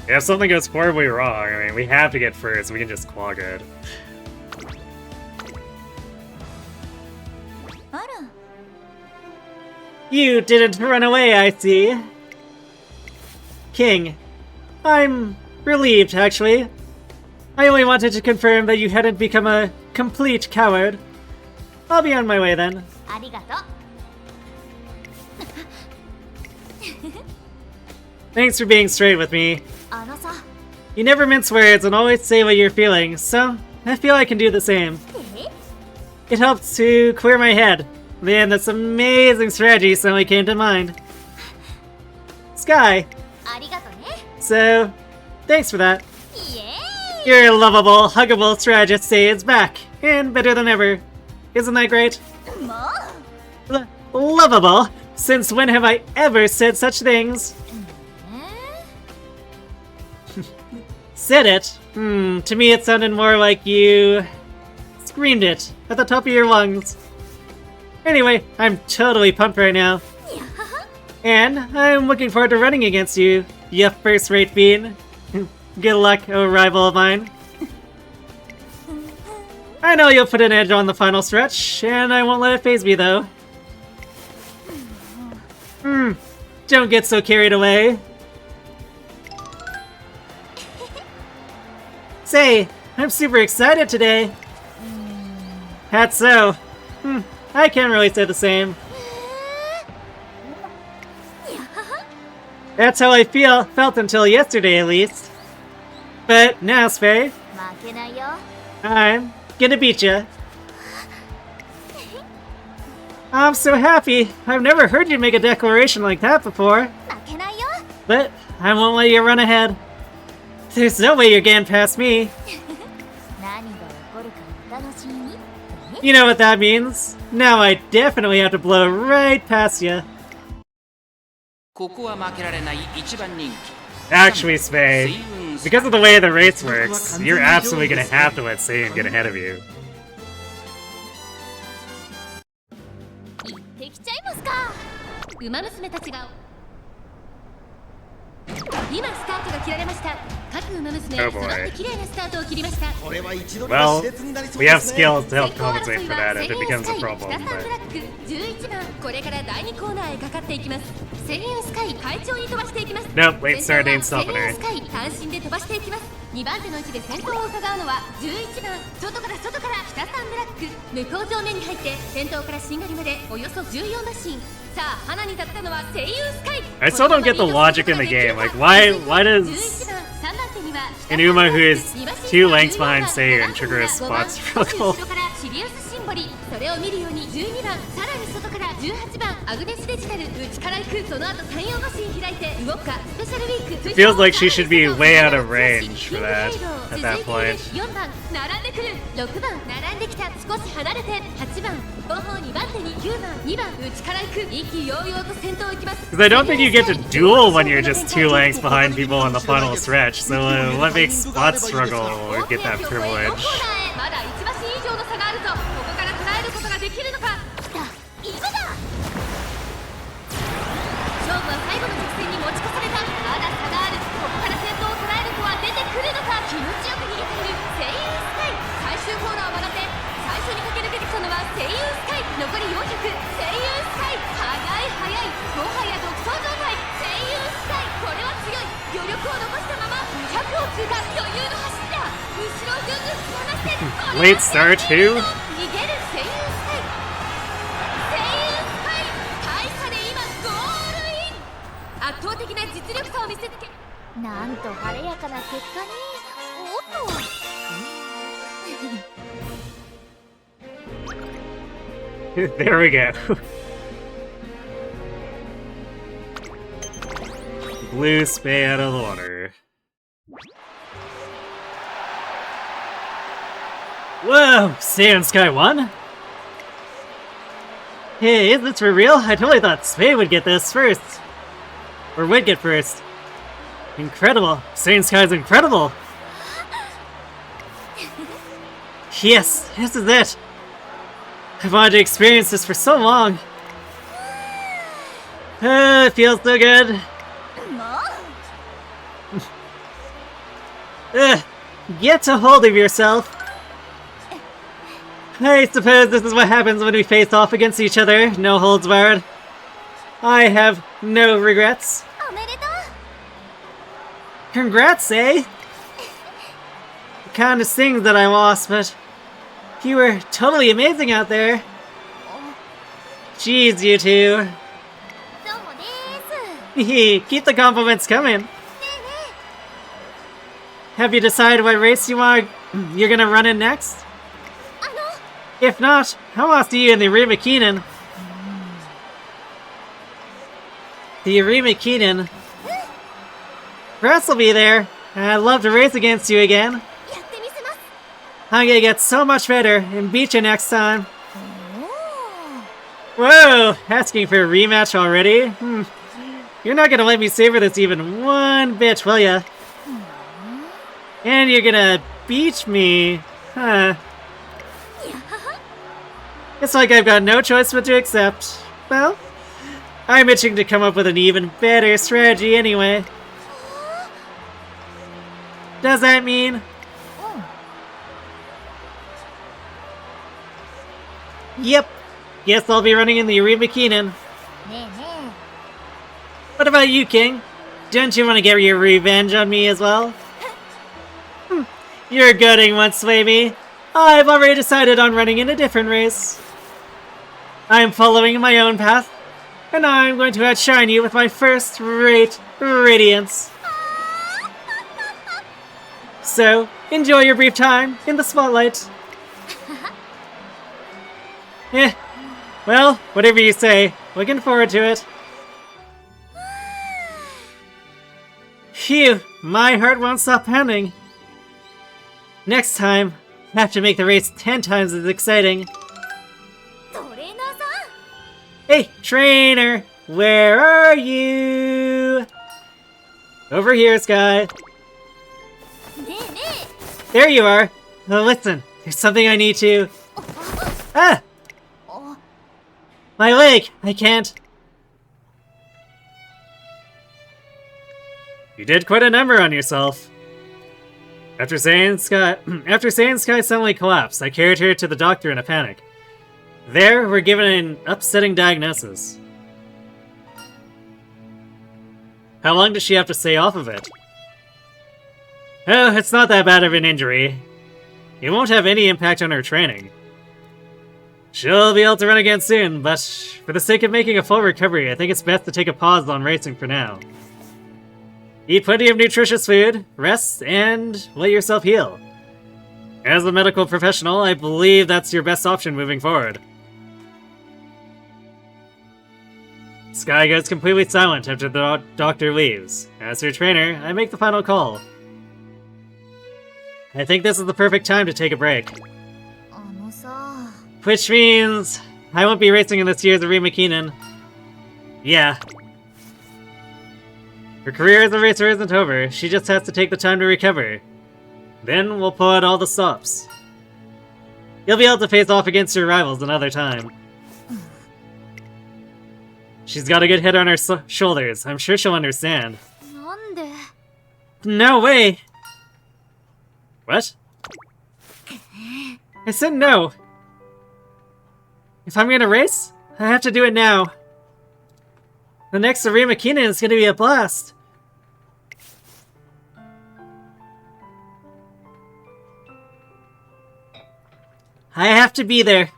If something goes horribly wrong, I mean, we have to get first, we can just clog it. あら You didn't run away, I see. King, I'm relieved, actually. I only wanted to confirm that you hadn't become a complete coward. I'll be on my way then. ありがとう Thanks for being straight with me. あのさ You never mince words and always say what you're feeling, so I feel I can do the same. え It helps to clear my head. Man, this amazing strategy suddenly came to mind. Sky, ありがとね so thanks for that. イエ Your lovable, huggable strategist say is back, and better than ever. Isn't that great? ーイもう Lovable? Since when have I ever said such things? Said it? To me it sounded more like you screamed it at the top of your lungs. Anyway, I'm totally pumped right now. And I'm looking forward to running against you, you first-rate bean. Good luck, oh rival of mine. I know you'll put an edge on the final stretch, and I won't let it faze me though. Don't get so carried away. Say, I'm super excited today. That's so. I can't really say the same. That's how I felt until yesterday at least. But now, Spay, 負けないよ I'm gonna beat ya. I'm so happy. I've never heard you make a declaration like that before. 負けないよ But I won't let you run ahead. There's no way you're getting past me. 何が起こるかお楽しみに You know what that means. Now I definitely have to blow right past you. ここは負けられない一番人気 Actually, Spay, because of the way the race works, you're absolutely gonna have to let Seiun get ahead of you. 行ってきちゃいますかウマ娘たちが今スタートが切られました。各ウマ娘 Oh 揃 boy. って綺麗なスタートを切りました。これは一度目 Well, の熾烈になりそう we で have すね skills to help 先行 compensate 争い for は that if セ it イユン becomes ス a カイ problem, 北サンブ but... ラック11番これから第2コーナーへかかっていきます。セイユンスカイ快調に飛ばしていきます。 Nope, late 先 start 頭 ain't はセイ stopping ユン her. スカイ単身で飛ばしていきます。2番手の位置で先頭を伺うのは11番外から北サンブラック向こう上面に入って先頭からしんがりまでおよそ14馬身さあ花に立ったのはセイユンスカイ I still don't get the logic in the game. Like, why does 11番3番手には Inuma, who is 2 lengths behind Seiun, trigger a spot 5番 struggle? 後ろからシリウスシンボリそれを見るように12番さらに外から18番アグネスデジタル内から行くその後山陽馬身開いて動くかスペシャルウィーク It feels like she should be way out of range for that at that point. 4番並んでくる6番並んできた少し離れて8番後方2番手に9番2番内から行く意気揚々と先頭行きます Because I don't think you get to duel when you're just 2 lengths behind people in the final stretch, so what makes spot struggle get that privilege? まだ1馬身以上の差があるぞここから捉えることができるのか来た今だ勝負は最後の直線に持ち越されたまだ差があるここから先頭を捉える子は出てくるのか気持ちよく逃げているセイユンスカイ最終コーナーを笑って最初に駆け抜けてきたのはセイユンスカイ残り400セイユンスカイ速いもはや独走状態セイユン Late start, who? 逃げるセイウンスカイ大差で今ゴールイン圧倒的な実力差を見せつけなんと晴れやかな結果におっと There we go. Blue Spay out of the water. Whoa! Seiun Sky won? Hey, is this for real? I totally thought Spay would get this first. Or would get first. Incredible! Seiun Sky's incredible! Yes, this is it! I've wanted to experience this for so long. It feels so good. Get a hold of yourself. I suppose this is what happens when we face off against each other, no holds barred. I have no regrets. おめでとう Congrats, eh? It kinda stings that I lost, but you were totally amazing out there. Jeez, you two. どうもでーす Keep the compliments coming. ねえね Have you decided what race you're gonna run in next? えあの If not, how I'll see you in the Arima Keenan. The Arima Keenan. Russ will be there. I'd love to race against you again. やってみせます I'm gonna get so much better and beat you next time. おお Whoa! Asking for a rematch already? You're not gonna let me savor this even one bit, will ya? And you're gonna beat me, huh? It's like I've got no choice but to accept. Well, I'm itching to come up with an even better strategy anyway. Does that mean? Yep. Guess I'll be running in the Arima Keenan. ねえね What about you, King? Don't you want to get your revenge on me as well? You're gutting once, Swayme. I've already decided on running in a different race. I'm following my own path, and I'm going to outshine you with my first-rate radiance. So, enjoy your brief time in the spotlight. Well, whatever you say. Looking forward to it. Phew, my heart won't stop pounding. Next time, I have to make the race 10 times as exciting. えトレーナーさ Hey, trainer! Where are you? Over here, Sky. んねえね There you are. Oh, listen, there's something I need to... Ah! えお My leg! I can't... You did quite a number on yourself. After Seiun Sky suddenly collapsed, I carried her to the doctor in a panic. There, we're given an upsetting diagnosis. How long does she have to stay off of it? Oh, it's not that bad of an injury. It won't have any impact on her training. She'll be able to run again soon, but for the sake of making a full recovery, I think it's best to take a pause on racing for now. Eat plenty of nutritious food, rest, and let yourself heal. As a medical professional, I believe that's your best option moving forward. Sky goes completely silent after the doctor leaves. As her trainer, I make the final call. I think this is the perfect time to take a break. あのさ Which means I won't be racing in this year's Arima Keenan. Yeah. Her career as a racer isn't over, she just has to take the time to recover. Then we'll pull out all the stops. You'll be able to face off against your rivals another time. She's got a good head on her shoulders, I'm sure she'll understand. なんで No way! What? I said no! If I'm gonna race, I have to do it now. The next Arima Keenan is gonna be a blast. I have to be there.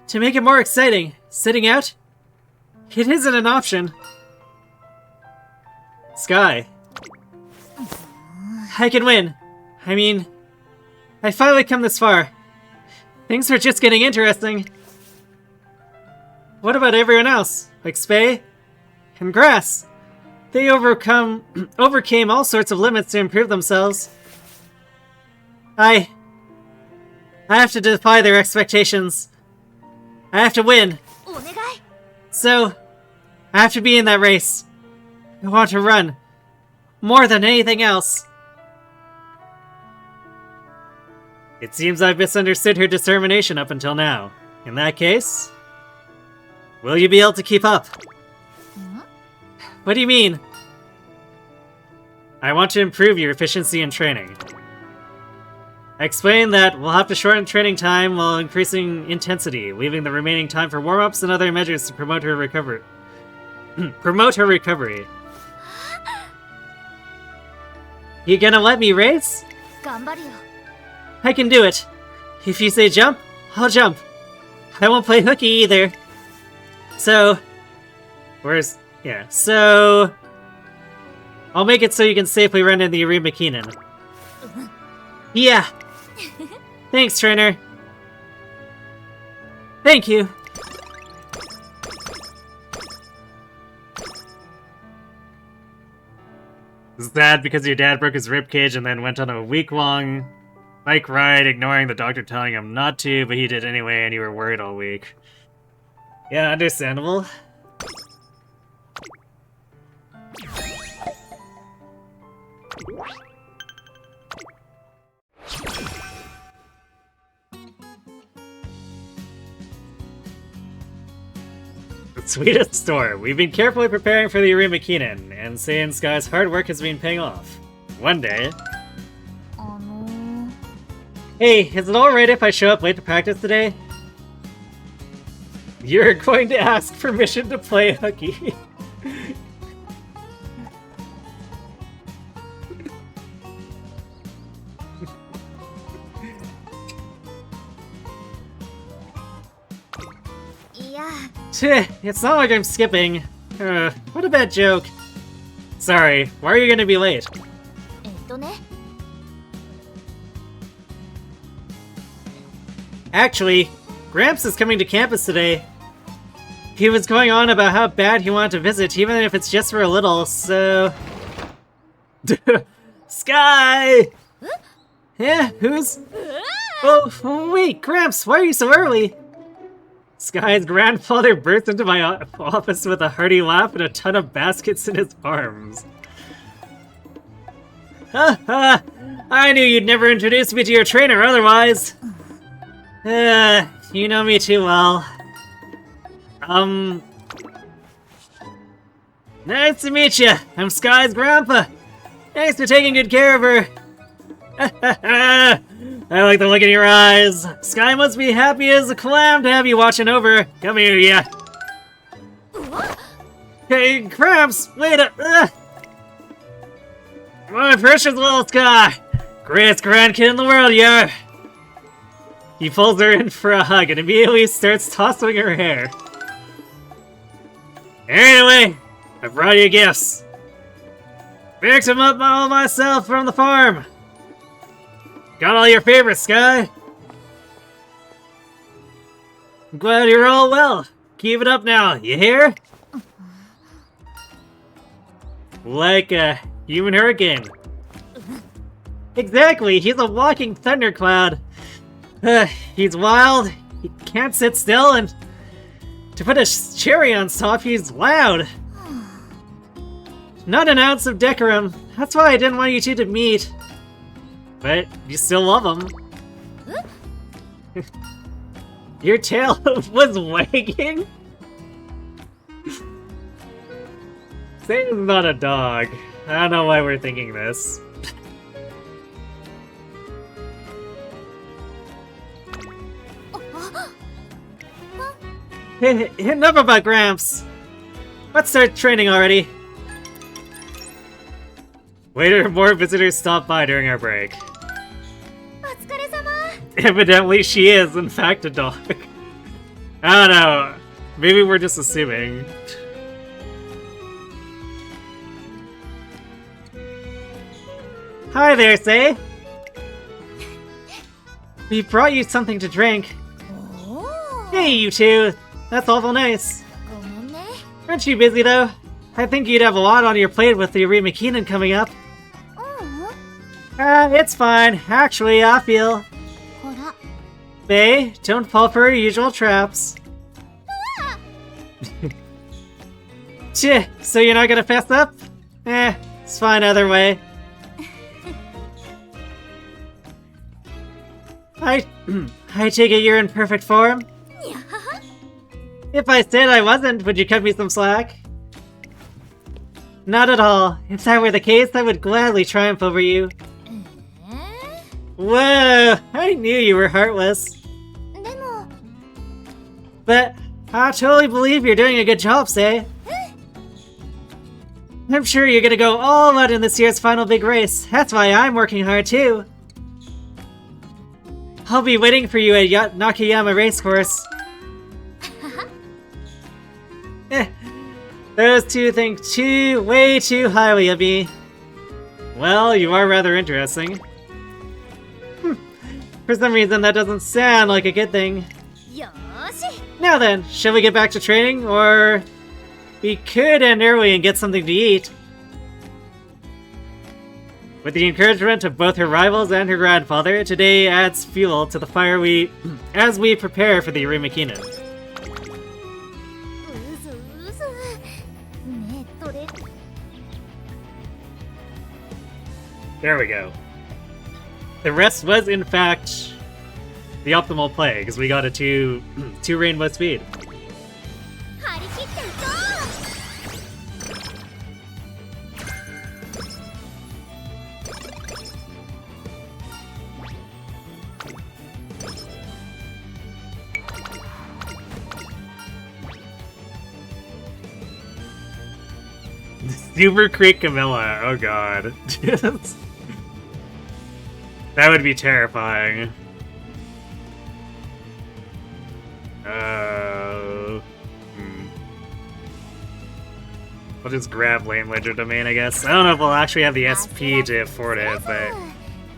To make it more exciting, sitting out? It isn't an option. Sky. I can win. I mean, I finally come this far. Things are just getting interesting. What about everyone else? Like Spay? And Grass? They overcame all sorts of limits to improve themselves. I have to defy their expectations. I have to win. So, I have to be in that race. I want to run. More than anything else. It seems I've misunderstood her determination up until now. In that case, will you be able to keep up? What do you mean? I want to improve your efficiency in training. I explained that we'll have to shorten training time while increasing intensity, leaving the remaining time for warm-ups and other measures to promote her recovery. You gonna let me race? I can do it. If you say jump, I'll jump. I won't play hooky either. So... so... I'll make it so you can safely run in the Umamusume. Yeah! Thanks, trainer. Thank you. This is sad because your dad broke his ribcage and then went on a week-long bike ride, ignoring the doctor telling him not to, but he did anyway, and you were worried all week. Yeah, understandable. The sweetest store. We've been carefully preparing for the Umamusume, and Seiun Sky's hard work has been paying off. One day... Hey, is it alright if I show up late to practice today? You're going to ask permission to play hooky. It's not like I'm skipping. What a bad joke. Sorry, why are you gonna be late? Actually, Gramps is coming to campus today. He was going on about how bad he wanted to visit, even if it's just for a little, so... Sky! Yeah, who's... Oh, wait, Gramps, why are you so early? Sky's grandfather burst into my office with a hearty laugh and a ton of baskets in his arms. Ha ha! I knew you'd never introduce me to your trainer otherwise! You know me too well. Nice to meet you. I'm Sky's grandpa. Thanks for taking good care of her. I like the look in your eyes. Sky must be happy as a clam to have you watching over. Come here, yeah. Hey, Cramps, wait up. My precious little Sky. Greatest grandkid in the world, yeah. He pulls her in for a hug and immediately starts tossing her hair. Anyway, I brought you gifts. Picked them up all myself from the farm. Got all your favorites, Sky. I'm glad you're all well. Keep it up now, you hear? Like a human hurricane. Exactly, he's a walking thundercloud. He's wild, he can't sit still, and to put a cherry on top, he's loud. Not an ounce of decorum. That's why I didn't want you two to meet. But you still love him. Your tail was wagging? Seiun's not a dog. I don't know why we're thinking this. Enough about Gramps. Let's start training already. Wait till more visitors stop by during our break. Evidently she is, in fact, a dog. I don't know. Maybe we're just assuming. Hi there, Sei. We brought you something to drink. Hey, you two. That's awful nice. ごめんね。 Aren't you busy, though? I think you'd have a lot on your plate with the Arima Keenan coming up. ううん。 It's fine. Actually, I feel. ほら。 Faye, don't fall for her usual traps. Cheh, so you're not gonna fess up? It's fine either way. I take it you're in perfect form? If I said I wasn't, would you cut me some slack? Not at all. If that were the case, I would gladly triumph over you. Whoa! I knew you were heartless. でも。 But I totally believe you're doing a good job, Sei. I'm sure you're gonna go all out in this year's final big race. That's why I'm working hard too. I'll be waiting for you at Nakayama Racecourse. Those two think way too highly of me. Well, you are rather interesting. For some reason, that doesn't sound like a good thing. よーし。 Now then, shall we get back to training, or we could end early and get something to eat? With the encouragement of both her rivals and her grandfather, today adds fuel to the fire as we prepare for the Arima Keenan. うずうず。ねえ、どれ。 There we go. The rest was, in fact, the optimal play, because we got a two rainbow speed. 張り切っていこSuper Creek Camilla, oh god. That would be terrifying. We'll just grab Lane Ledger Domain, I guess. I don't know if we'll actually have the SP to afford it, but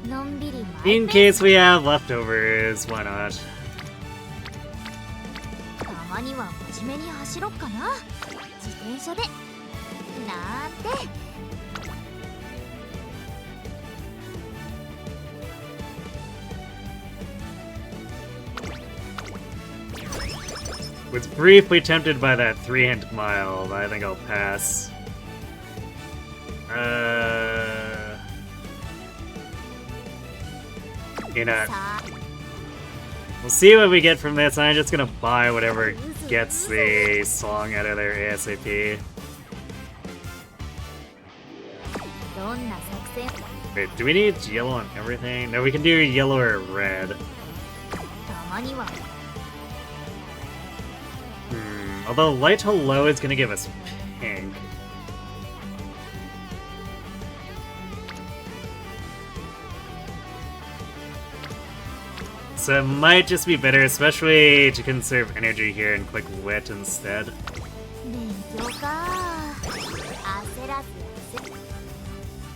う。のんびり in case we have leftovers, why not? たまには真面目に走ろっかな。自転車で。なんて。 Was briefly tempted by that 3-hint mile, but I think I'll pass. You know, さあ。 we'll see what we get from this. I'm just gonna buy whatever gets the song out of there ASAP. どんな作戦。 Wait, do we need yellow on everything? No, we can do yellow or red. たまには。 Although light hello is gonna give us pink. So it might just be better, especially to conserve energy here and click wet instead. 勉強か。焦らず。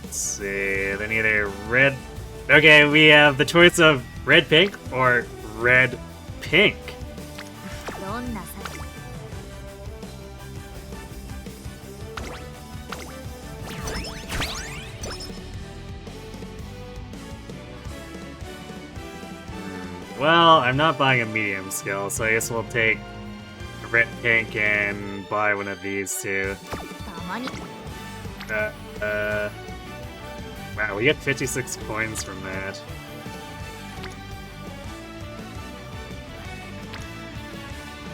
Let's see, then either red... Okay, we have the choice of red pink or red pink. どんな作戦。 Well, I'm not buying a medium skill, so I guess we'll take red pink and buy one of these two. たまに。 Wow, we get 56 coins from that.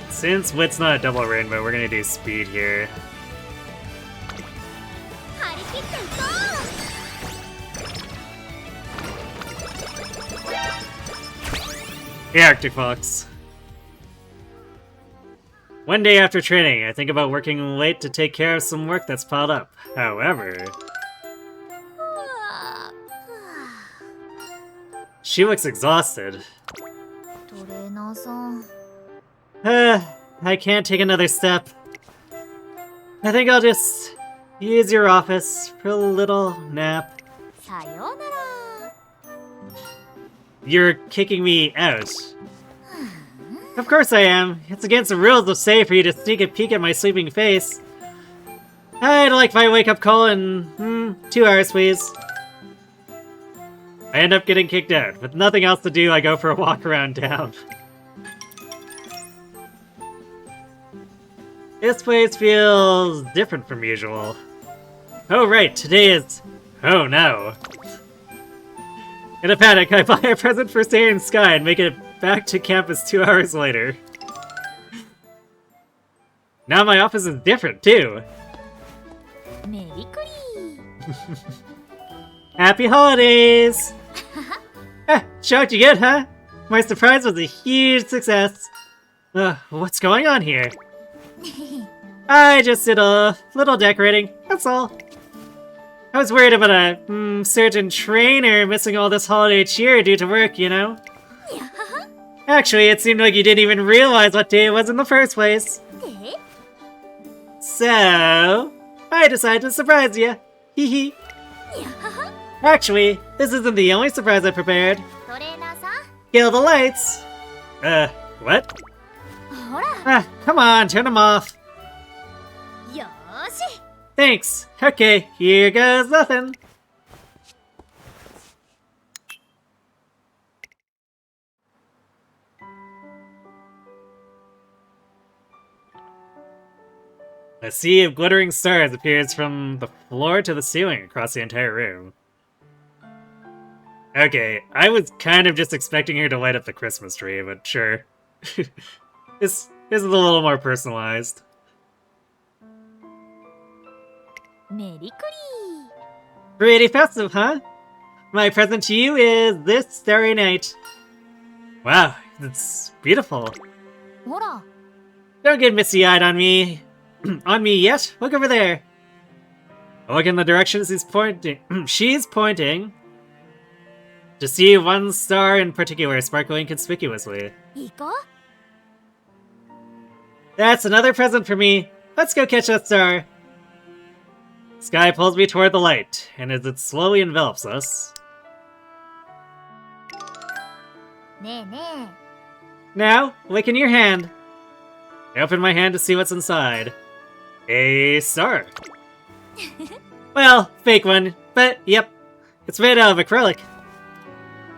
Since wit's not a double rainbow, we're gonna do speed here. 張り切っていこう。 Hey, Arctic Fox. One day after training, I think about working late to take care of some work that's piled up. However, she looks exhausted. トレーナーさん。 I can't take another step. I think I'll just use your office for a little nap. さようなら。 You're kicking me out. Of course I am. It's against the rules of say for you to sneak a peek at my sleeping face. I'd like my wake-up call in 2 hours, please. I end up getting kicked out. With nothing else to do, I go for a walk around town. This place feels different from usual. Oh right, today is... Oh no. In a panic, I buy a present for Seiun Sky and make it back to campus 2 hours later. Now my office is different, too. メリクリ。 Happy holidays! Shocked you good, huh? My surprise was a huge success. What's going on here? I just did a little decorating, that's all. I was worried about a certain trainer missing all this holiday cheer due to work, you know? Actually, it seemed like you didn't even realize what day it was in the first place. So, I decided to surprise you. Hee hee. Actually, this isn't the only surprise I prepared. トレーナーさん。 Kill the lights! What? ほら。 Come on, turn them off. よーし。 Thanks. Okay, here goes nothing. A sea of glittering stars appears from the floor to the ceiling across the entire room. Okay, I was kind of just expecting her to light up the Christmas tree, but sure. This is a little more personalized. メリクリ。 Pretty festive, huh? My present to you is this starry night. Wow, it's beautiful. ほら。 Don't get misty-eyed on me. On me yet? Look over there. Look in the direction she's pointing. She's pointing. To see one star in particular sparkling conspicuously. いいか？ That's another present for me. Let's go catch that star. Sky pulls me toward the light, and as it slowly envelops us. ねえねえ。 Now, look in your hand. I open my hand to see what's inside. A star. Well, fake one, but yep, it's made out of acrylic.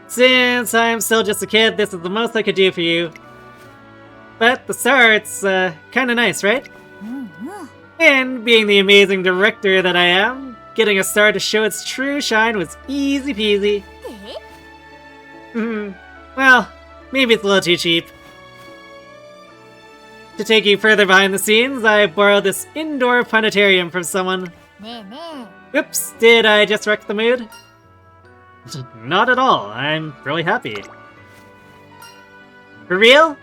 Since I'm still just a kid, this is the most I could do for you. But the star, it's kinda nice, right? うんうん。 And being the amazing director that I am, getting a star to show its true shine was easy peasy. で？ Well, maybe it's a little too cheap. To take you further behind the scenes, I borrowed this indoor planetarium from someone. ねえねえ。 Oops, did I just wreck the mood? Not at all, I'm really happy. For real?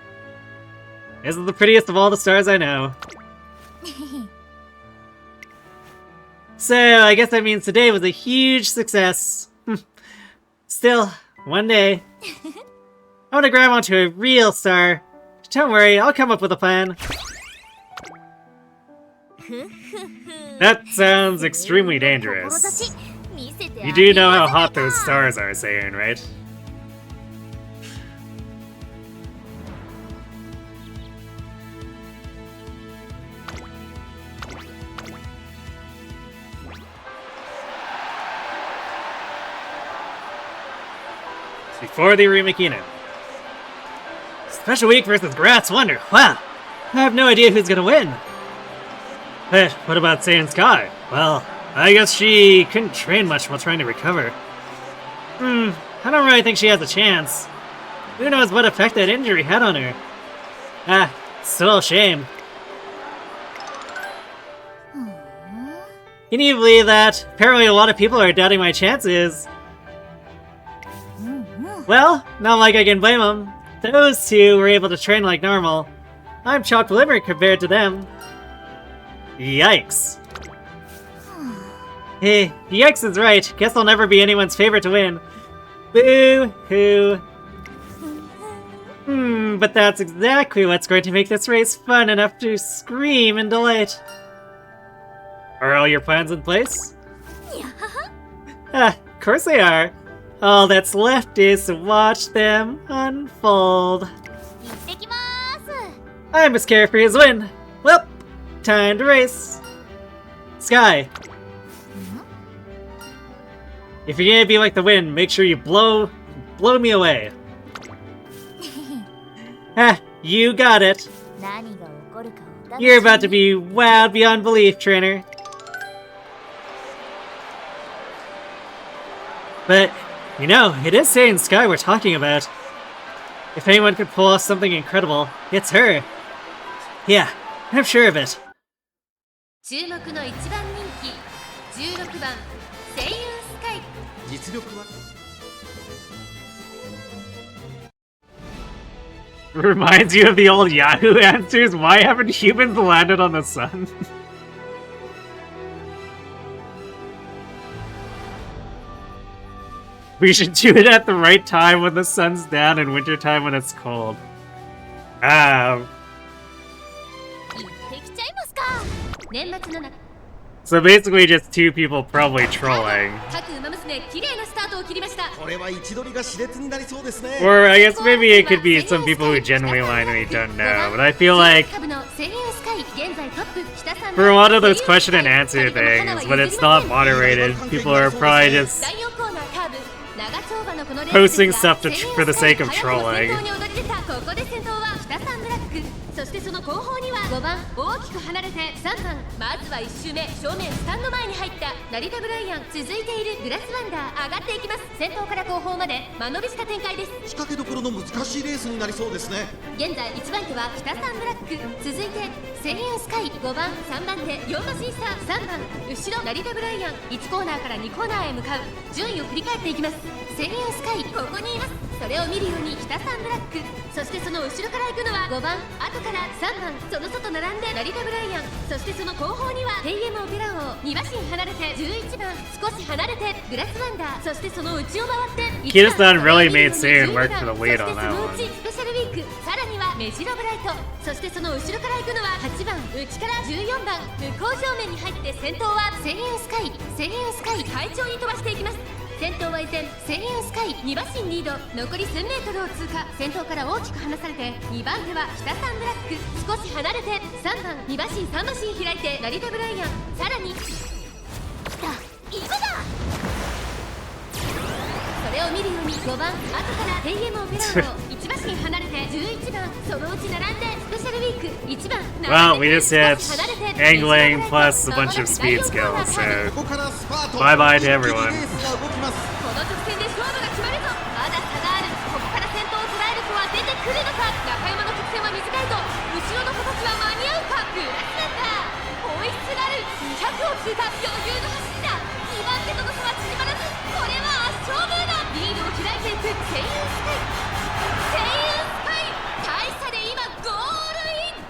This is the prettiest of all the stars I know. So, I guess that means today was a huge success. Still, one day, I want to grab onto a real star. Don't worry, I'll come up with a plan. That sounds extremely dangerous. 見せてあ You げ do know よ how う hot か those stars are, Seiun, right? Before the Rimakina. Special week versus Gratz Wonder. Wow, I have no idea who's gonna win. But what about Seiun Sky? Well, I guess she couldn't train much while trying to recover. I don't really think she has a chance. Who knows what effect that injury had on her? Still a shame. Can you believe that? Apparently a lot of people are doubting my chances. Well, not like I can blame them. Those two were able to train like normal. I'm chopped liver compared to them. Yikes. Hey, Yikes is right. Guess I'll never be anyone's favorite to win. Boo-hoo. But that's exactly what's going to make this race fun enough to scream in delight. Are all your plans in place? Of course they are. All that's left is to watch them unfold. I'm as carefree as wind. Well, time to race. Sky. If you're gonna be like the wind, make sure you blow me away. You got it. You're about to be wowed beyond belief, trainer. But, you know, it is Seiun Sky we're talking about. If anyone could pull off something incredible, it's her. Yeah, I'm sure of it. 注目の1番人気16番セイユンスカイ実力は Reminds you of the old Yahoo answers. Why haven't humans landed on the sun? We should do it at the right time when the sun's down and wintertime when it's cold. So basically just two people probably trolling. Or I guess maybe it could be some people who genuinely don't know, but I feel like for a lot of those question and answer things, when it's not moderated, people are probably just posting stuff for the sake of trolling. そしてその後方には5番大きく離れて3番まずは1周目正面スタンド前に入った成田ブライアン続いているグラスワンダー上がっていきます先頭から後方まで間延びした展開です仕掛けどころの難しいレースになりそうですね現在1番手は北サンブラック続いてセイユンスカイ5番3番手4馬審査3番後ろ成田ブライアン1コーナーから2コーナーへ向かう順位を振り返っていきますセイユンスカイここにいますそれを見るように北サンブラックそしてその後ろから行くのは5番後から3番その外並んで成田ブライアンそしてその後方にはテイエムオペラ王2馬身離れて11番少し離れてグラスワンダーそしてその内を回ってKida-san really made Seiun work for the lead on that one. スペシャルウィークさらにはメジロブライトそしてその後ろから行くのは8番内から14番向こう正面に入って先頭はセイユンスカイセイユンスカイ快調に飛ばしていきます先頭は依然セイユンスカイ2馬身リード残り 1000m を通過先頭から大きく離されて2番手は北サンブラック少し離れて3番2馬身3馬身開いて成田ブライアンさらに来た今だそれを見るように5番後からテイエムオペラ王1馬身離れて11番そのうち並んでスペシャルウィーク1番 Well, we just hit angling plus a bunch of speed skills, so bye bye to everyone. この直線で勝負が決まるぞまだ差があるここから先頭を捉える子は出てくるのか中山の直線は短いぞ後ろの子たちは間に合うかグラスなんだ追いすがる200を通過余裕の走りだ2番手との差は縮まらずこれは圧勝ムードリードを開いていくセイユンスカイセイユンスカイ大差で今ゴールイン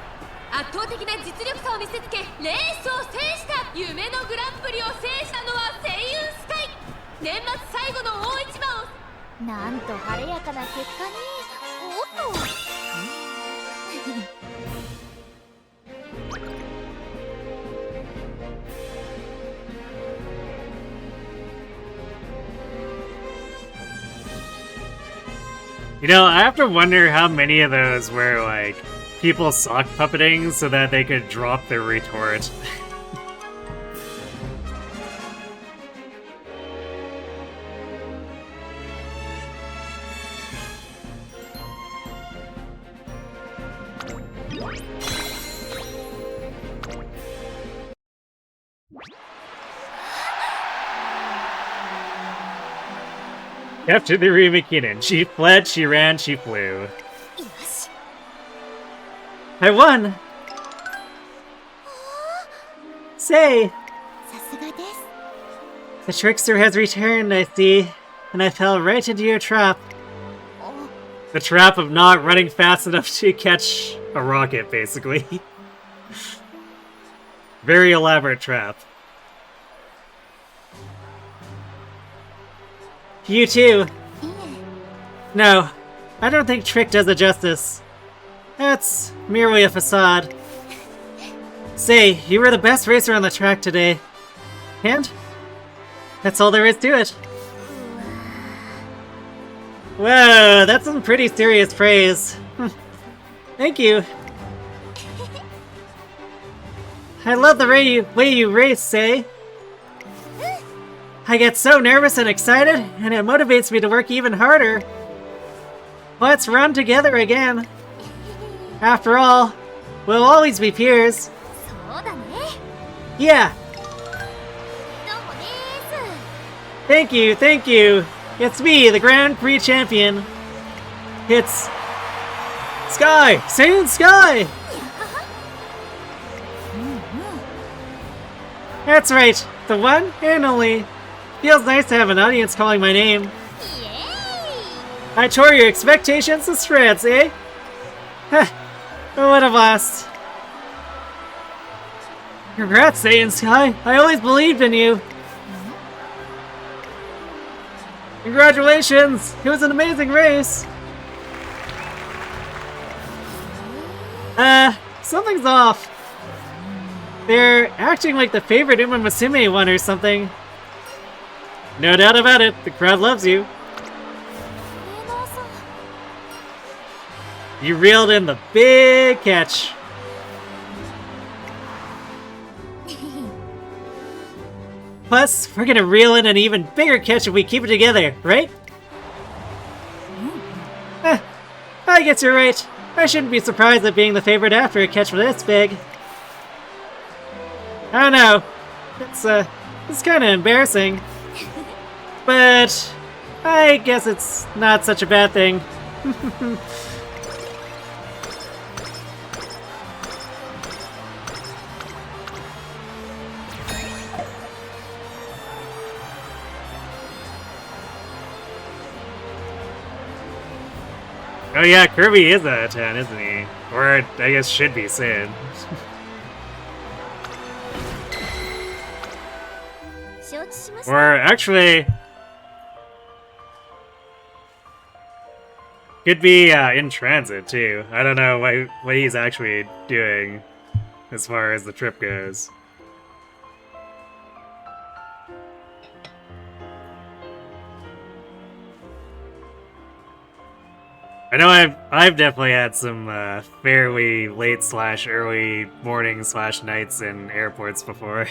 圧倒的な実力差を見せつけレースを制した夢のグランプリを制したのはセイユンスカイ年末最後の大一番をなんと晴れやかな結果におっとYou know, I have to wonder how many of those were, like, people sock puppeting so that they could drop their retort. After the Ryumakinen, she fled, she ran, she flew. I won! Say! The trickster has returned, I see, and I fell right into your trap. The trap of not running fast enough to catch a rocket, basically. Very elaborate trap. You too. No, I don't think Trick does it justice. That's merely a facade. Say, you were the best racer on the track today. And that's all there is to it. Whoa, that's some pretty serious praise. Thank you. I love the way you race, Sei. I get so nervous and excited, and it motivates me to work even harder. Let's run together again. After all, we'll always be peers. そうだね。 Yeah, どうもでーす。 thank you, thank you. It's me, the Grand Prix champion. It's Sky! Seiun Sky! That's right, the one and only. Feels nice to have an audience calling my name. イエーイ。 I tore your expectations to shreds, eh? Huh, what a blast. Congrats, Seiun Sky. I always believed in you. Congratulations! It was an amazing race. Something's off. They're acting like the favorite Umamusume won or something. No doubt about it, the crowd loves you. トレーナーさん。 You reeled in the big catch. Plus, we're gonna reel in an even bigger catch if we keep it together, right? I guess you're right. I shouldn't be surprised at being the favorite after a catch this big. I don't know. It's kind of embarrassing. But I guess it's not such a bad thing. Oh yeah, Kirby is a 10, isn't he? Or I guess should be soon. 承知しました。 Or actually, could be in transit too. I don't know what he's actually doing as far as the trip goes. I know I've definitely had some fairly late / early morning / nights in airports before.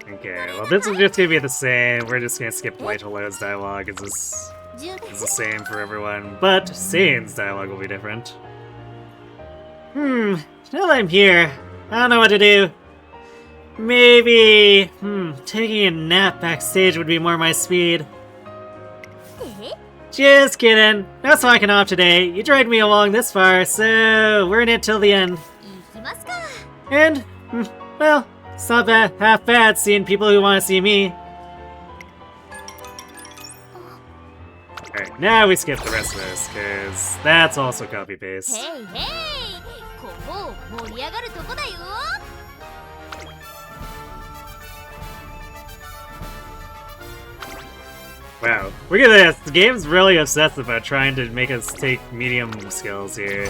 Okay, well this is just gonna be the same. We're just gonna skip Light Hello's dialogue. It's the same for everyone, but Seiun's dialogue will be different. Now that I'm here, I don't know what to do. Maybe, taking a nap backstage would be more my speed. え Just kidding. Not slacking off today. You dragged me along this far, so we're in it till the end. 行きますか。 And, well, it's not half bad seeing people who want to see me. Alright, now we skip the rest of this, because that's also copy-paste. へいへい。ここ盛り上がるとこだよ。 Wow, look at this! The game's really obsessed about trying to make us take medium skills here.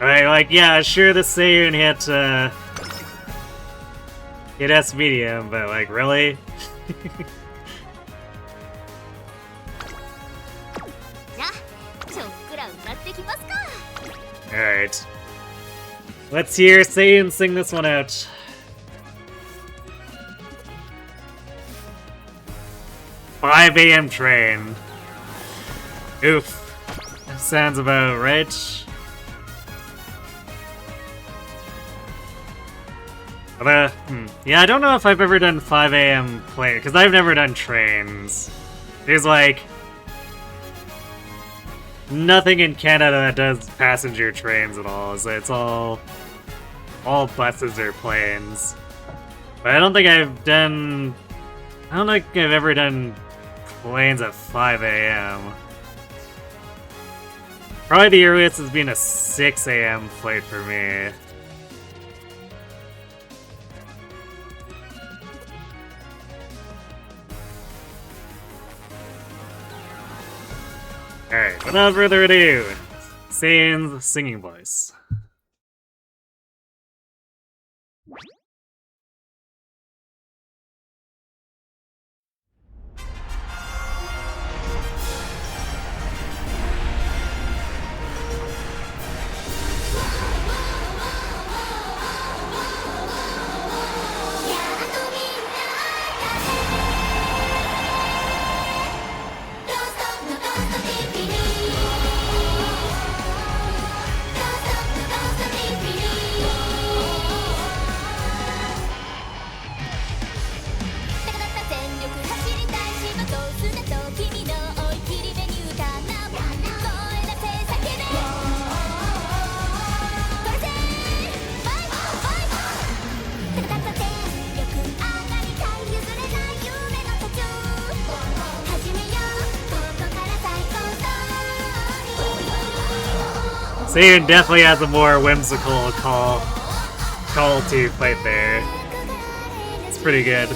Alright, like, yeah, sure the Seiun hit S medium, but like, really? じゃあ、ちょっくら歌ってきますか。 Alright. Let's hear Seiun sing this one out. "5 a.m. train." Oof. Sounds about right. Yeah, I don't know if I've ever done 5 a.m. plane, because I've never done trains. There's like nothing in Canada that does passenger trains at all, so it's all buses or planes. But I don't think I've ever done planes at 5 a.m. Probably the earliest has been a 6 a.m. flight for me. without further ado, Seiun's singing voice. Seiun definitely has a more whimsical call to fight there. It's pretty good.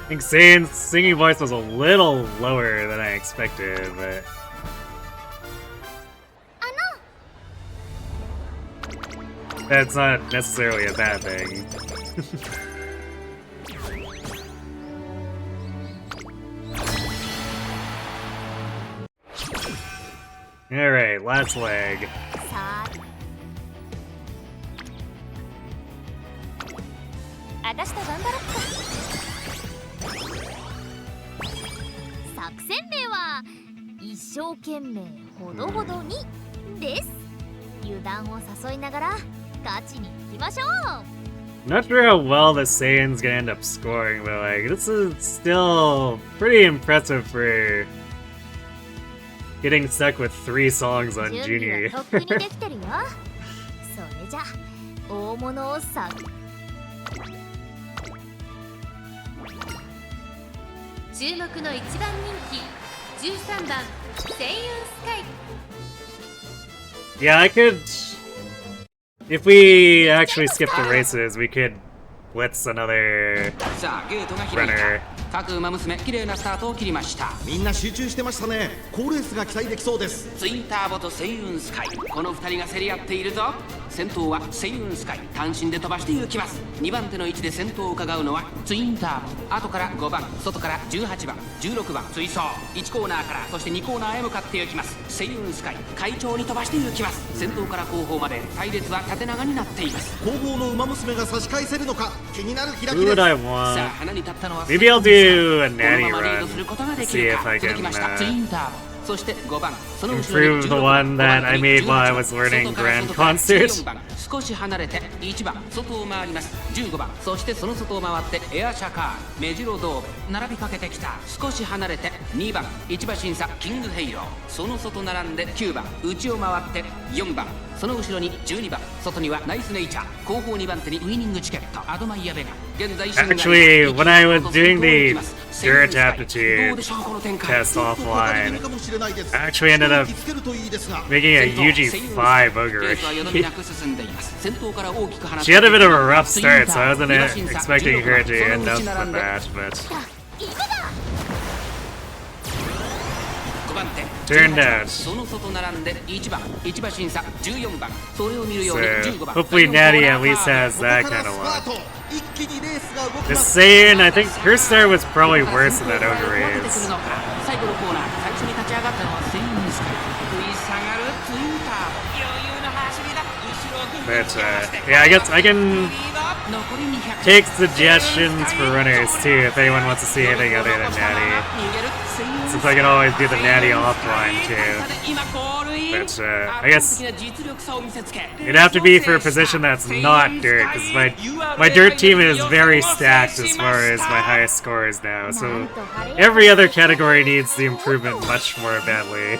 I think Seiun's singing voice was a little lower than I expected, but... that's not necessarily a bad thing. Alright, last leg. 私と頑張ろっか。作戦名は一生懸命ほどほどにです。油断を誘いながら勝ちに行きましょう。 Not sure how well the Seiun's gonna end up scoring, but like, this is still pretty impressive for getting stuck with 3 songs on 準備 Junior. はとっくにできてるよ。それじゃ大物をさ注目の一番人気13番セイユンスカイ。 Yeah, I could... if we actually skip the races, we could blitz another さあゲートが開い runner. た各馬娘綺麗なスタートを切りました。みんな集中してましたね。好レースが期待できそうです。ツインターボとセイユンスカイ、この2人が競り合っているぞ。先頭はセイウンスカイ、単身で飛ばして行きます。2番手の位置で先頭を伺うのはツインターボ、後から5番、外から18番、16番追走。1コーナーからそして2コーナーへ向かって行きます。セイウンスカイ、快調に飛ばして行きます。先頭から後方まで隊列は縦長になっています。後方の馬娘が差し返せるのか気になる開き Who で would す。 I さ want? あ花に立ったのは Maybe I'll do a この Natty ままリー run. ドすることができ See る if か。 I 続 can きましたツインターボ、そして5番、その後ろに improve the 16 one 番 that I made while I was learning 外から Grand 外から Concert. 14番、少し離れて1番、外を回ります。15番、そしてその外を回ってエアシャカール、メジロドーブ並びかけてきた。少し離れて2番、1馬審査キングヘイロー、その外並んで9番、内を回って4番、その後ろに12番、外にはナイスネイチャー、後方2番手にウィニングチケットアドマイヤベガ。現在 Actually, when I was doing the dirt aptitude test offline, かもしれないです。 I actually ended up 気づけるといいですが making a UG5 Oguri. 進んでいます。先頭から大きく離 She had a bit of a rough start, so I wasn't expecting her to end up with that, but 5番手 turned out. その外並んで1番、1馬審査14番、それを見るように So 15番。 hopefully Natty at least has ここ that から kind of スパ luck. ート一気にレースが動き The ます。 Seiun, I think her start was probably worse than that 分けてくる Oguri's. のか。最後のコーナー、最初に立ち上がったのはセインスカイ。食い下がるツインターボ、余裕の走りだ。後ろをぐんぐん But 突き放して yeah, I guess I can 残り200 take suggestions for runners too if anyone wants to see anything other than Natty. Since I can always do the Natty offline too. But I guess it'd have to be for a position that's not dirt, because my dirt team is very stacked as far as my highest scores now. So every other category needs the improvement much more badly.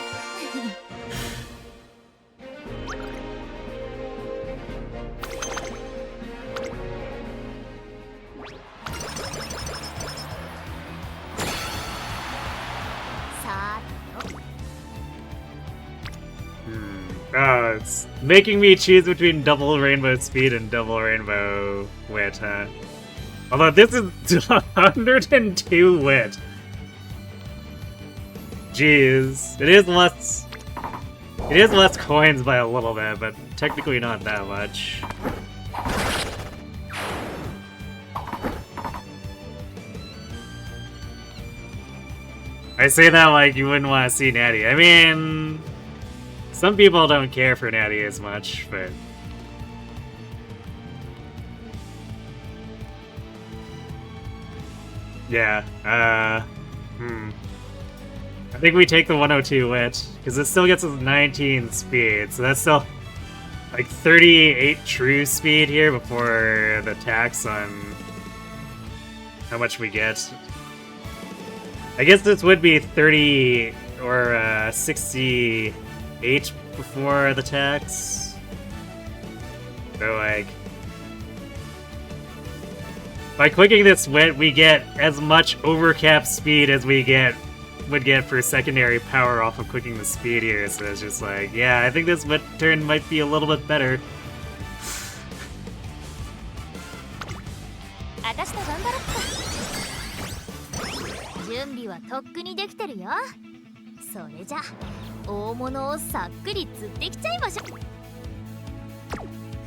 さ Oh, it's making me choose between double rainbow speed and double rainbow wit, huh? Although this is 102 wit. Jeez, it is less coins by a little bit, but technically not that much. I say that like you wouldn't want to see Natty. I mean, some people don't care for Natty as much, but yeah, I think we take the 102 wit, because it still gets us 19 speed, so that's still like 38 true speed here before the tax on how much we get. I guess this would be 30 or 68 before the tax. So like, by clicking this wit, we get as much overcap speed as we would get for secondary power off of clicking the speed here. So it's just like, yeah, I think this wit turn might be a little bit better. 私と頑張ろっか。準備はとっくにできてるよ。それじゃ大物をさっくり釣ってきちゃいましょう。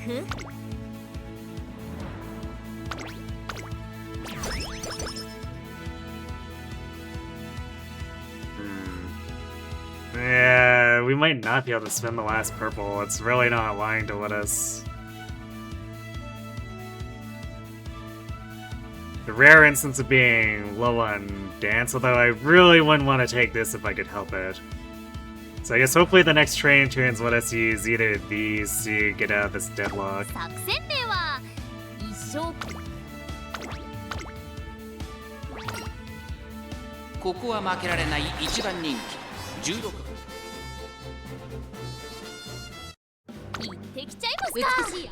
ふ Yeah, we might not be able to spend the last purple. It's really not lying to let us. The rare instance of being low on dance, although I really wouldn't want to take this if I could help it. So I guess hopefully the next training turns let us use either of these to get out of this deadlock. 作戦名は一生。ここは負けられない1番人気16番。行ってきちゃいますか。美しい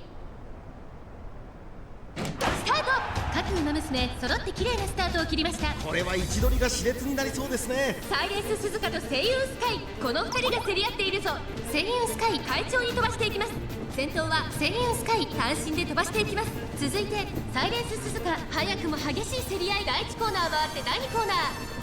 スタート。各馬娘揃って綺麗なスタートを切りました。これは位置取りが熾烈になりそうですね。サイレンス鈴鹿とセイユンスカイ、この2人が競り合っているぞ。セイユンスカイ快調に飛ばしていきます。先頭はセイユンスカイ単身で飛ばしていきます。続いてサイレンス鈴鹿、早くも激しい競り合い。第1コーナー回って第2コーナー、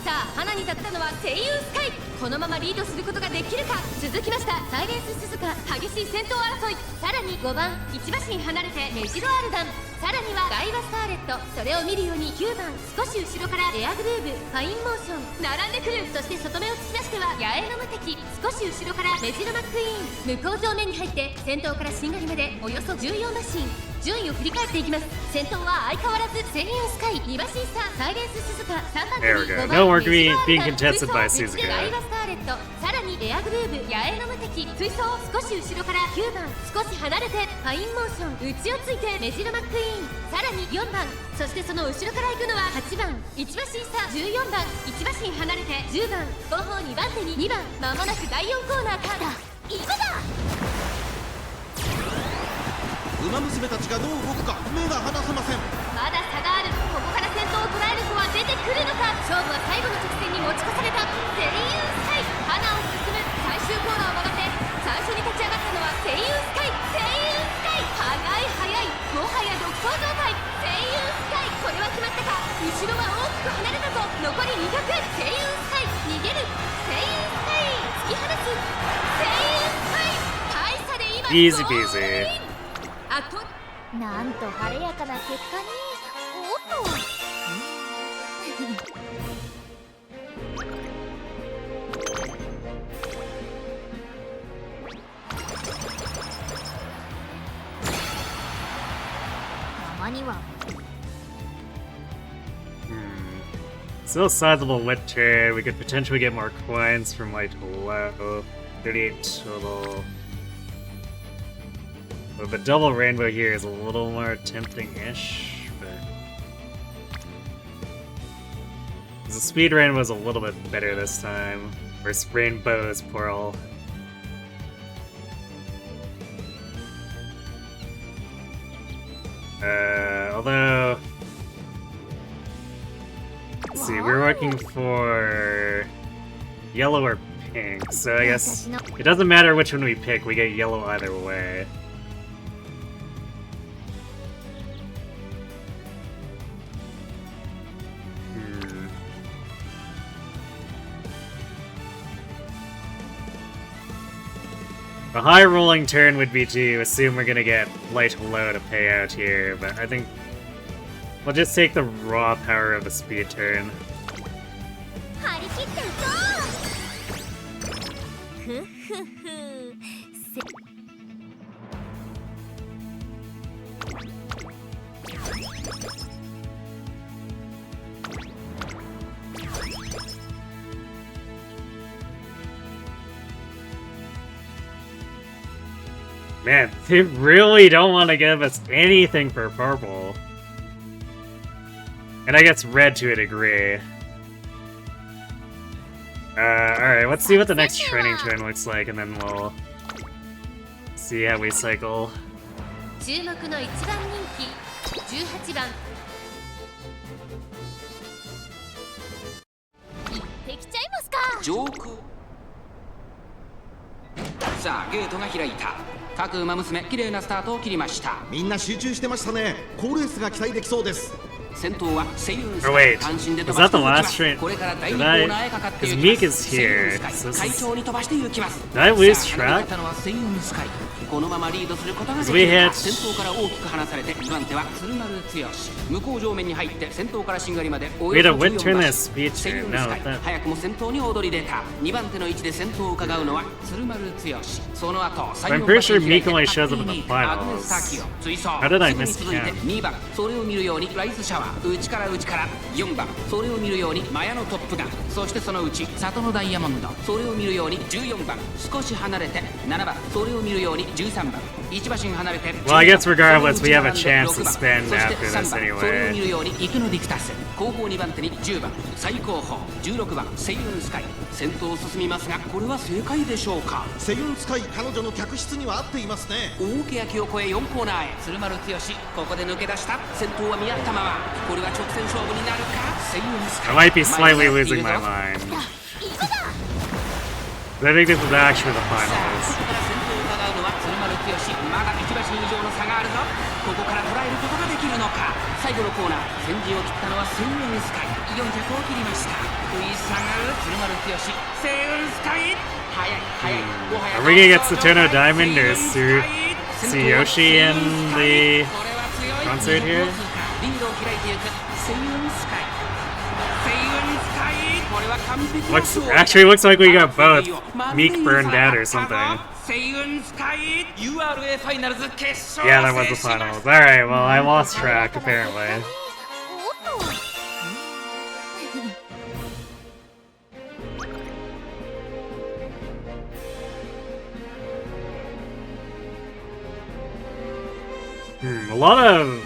さあ花に立ったのは声優スカイ。このままリードすることができるか。続きましたサイレンス鈴鹿、激しい戦闘争い。さらに5番1馬身離れてメジロアルダン。さらにはガイバスターレット、それを見るように9番少し後ろからエアグルーブ、ファインモーション並んでくる。そして外目を突き出しては野営の無敵、少し後ろからメジロマックイーン。向こう上面に入って先頭からしんがりまでおよそ14馬身。順位を振り返っていきます。先頭は相変わらずセイユンスカイ、2馬身差サイレンス鈴鹿、3番There we 組 go. 5 No 番 more メジロアル being ダン、 contested by 追走 Suzuka. ガイバスターレット、さらにエアグルーブ、野営の無敵、追走少し後ろから9番少し離れてファインモーション、内をついてメジロマックイーン。さらに4番、そしてその後ろから行くのは8番1馬身差、14番1馬身離れて10番後方2番手に2番。まもなく第4コーナーか。今だ。ウマ娘たちがどう動くか目が離せません。まだ差がある。ここから先頭を捉える子は出てくるのか。勝負は最後の直線に持ち越された。セイユンスカイ、花を進む最終コーナーを曲がって最初に立ち上がったのはセイユンスカイ。セイユンスカイ、速い速い、もはや独走状態。セイユンスカイ、これは決まったか。後ろは大きく離れたぞ。残り200。セイユンスカイ逃げる。セイユンスカイ突き放す。セイユンスカイ大差で今 Easy peasy. あとなんと晴れやかな結果に。おっとたまには Still a sizable wet turn. We could potentially get more coins from like low. 38 total. But the double rainbow here is a little more tempting-ish, but... The speed rainbow was a little bit better this time. Whereas rainbow is plural. Although... Let's see, we're looking for... yellow or pink, so I guess it doesn't matter which one we pick, we get yellow either way. A high rolling turn would be to assume we're gonna get light low to pay out here, but I think we'll just take the raw power of the speed turn. 張り切っていこう。ふふふ。Man, they really don't want to give us anything for purple. And I guess red to a degree. Alright, let's see what the next training turn looks like, and then we'll see how we cycle. 注目の1番人気18番。行ってきちゃいますか。上空。さあゲートが開いた。各馬娘綺麗なスタートを切りました。みんな集中してましたね。好レースが期待できそうです。先頭はセイユンス Oh カイ。 wait, 単身で飛 is ば that して the いきま last す。 train? これから第2 Did コ I? ーナーへかかってい Because きま Meek す。 is セイユン here. スカイ So this 快 is... 調に飛ばしていきます。 Did I lose さあ離れ track? たのはセイユンスカイ。このままリードすることができ We る hit か。先頭から大きく離されて2番手は鶴丸剛。向こう上面に入って先頭からしんがりまでお We よ had そ a 14 wind turn 馬 this 身。 speed セイユ turn. ン No, スカイ that... 早くも先頭に躍り出た。2番手の位置で先頭を伺うのは鶴丸剛。その後 I'm pretty sure Meek only shows up in the finals. How did I miss すぐに続いて him? 2番それを見るようにライスシャワー内から4番それを見るようにマヤのトップガンそしてそのうち里のダイヤモンドそれを見るように14番少し離れて7番それを見るように13番1馬身離れて Well, I guess regardless, we have a chance to spend after this それを見 anyway. るようにイクノディクタス後方2番手に10番最後方16番セイユンスカイ先頭を進みますがこれは正解でしょうか。セイユンスカイ、彼女の客室には合っていますね。大欅を越え4コーナーへ鶴丸剛ここで抜け出した先頭は見合ったままこれは直線勝負になるか。セイユンスカイ I might be slightly losing my mind. But I think this is actually the さあ finals. ここから先頭を伺うのは鶴丸剛まだ1馬身以上の差があるぞ。ここから捉えることができるのか。最後のコーナー先陣を切ったのはセイユンスカイ400を切りました。食い下がる鶴丸清星雲スカイ。早い早い。もはや Are we gonna get Satono Diamond or Tsuyoshi in the concert here? リードを開いていく星雲スカイ。星雲スカイ。これは完璧な勝利。Actually looks like we got both. Meek burned out or something. 星雲スカイ URA ファイナルズ決勝 Yeah, that was the finals. Alright, well, I lost track, apparently. おっと A lot of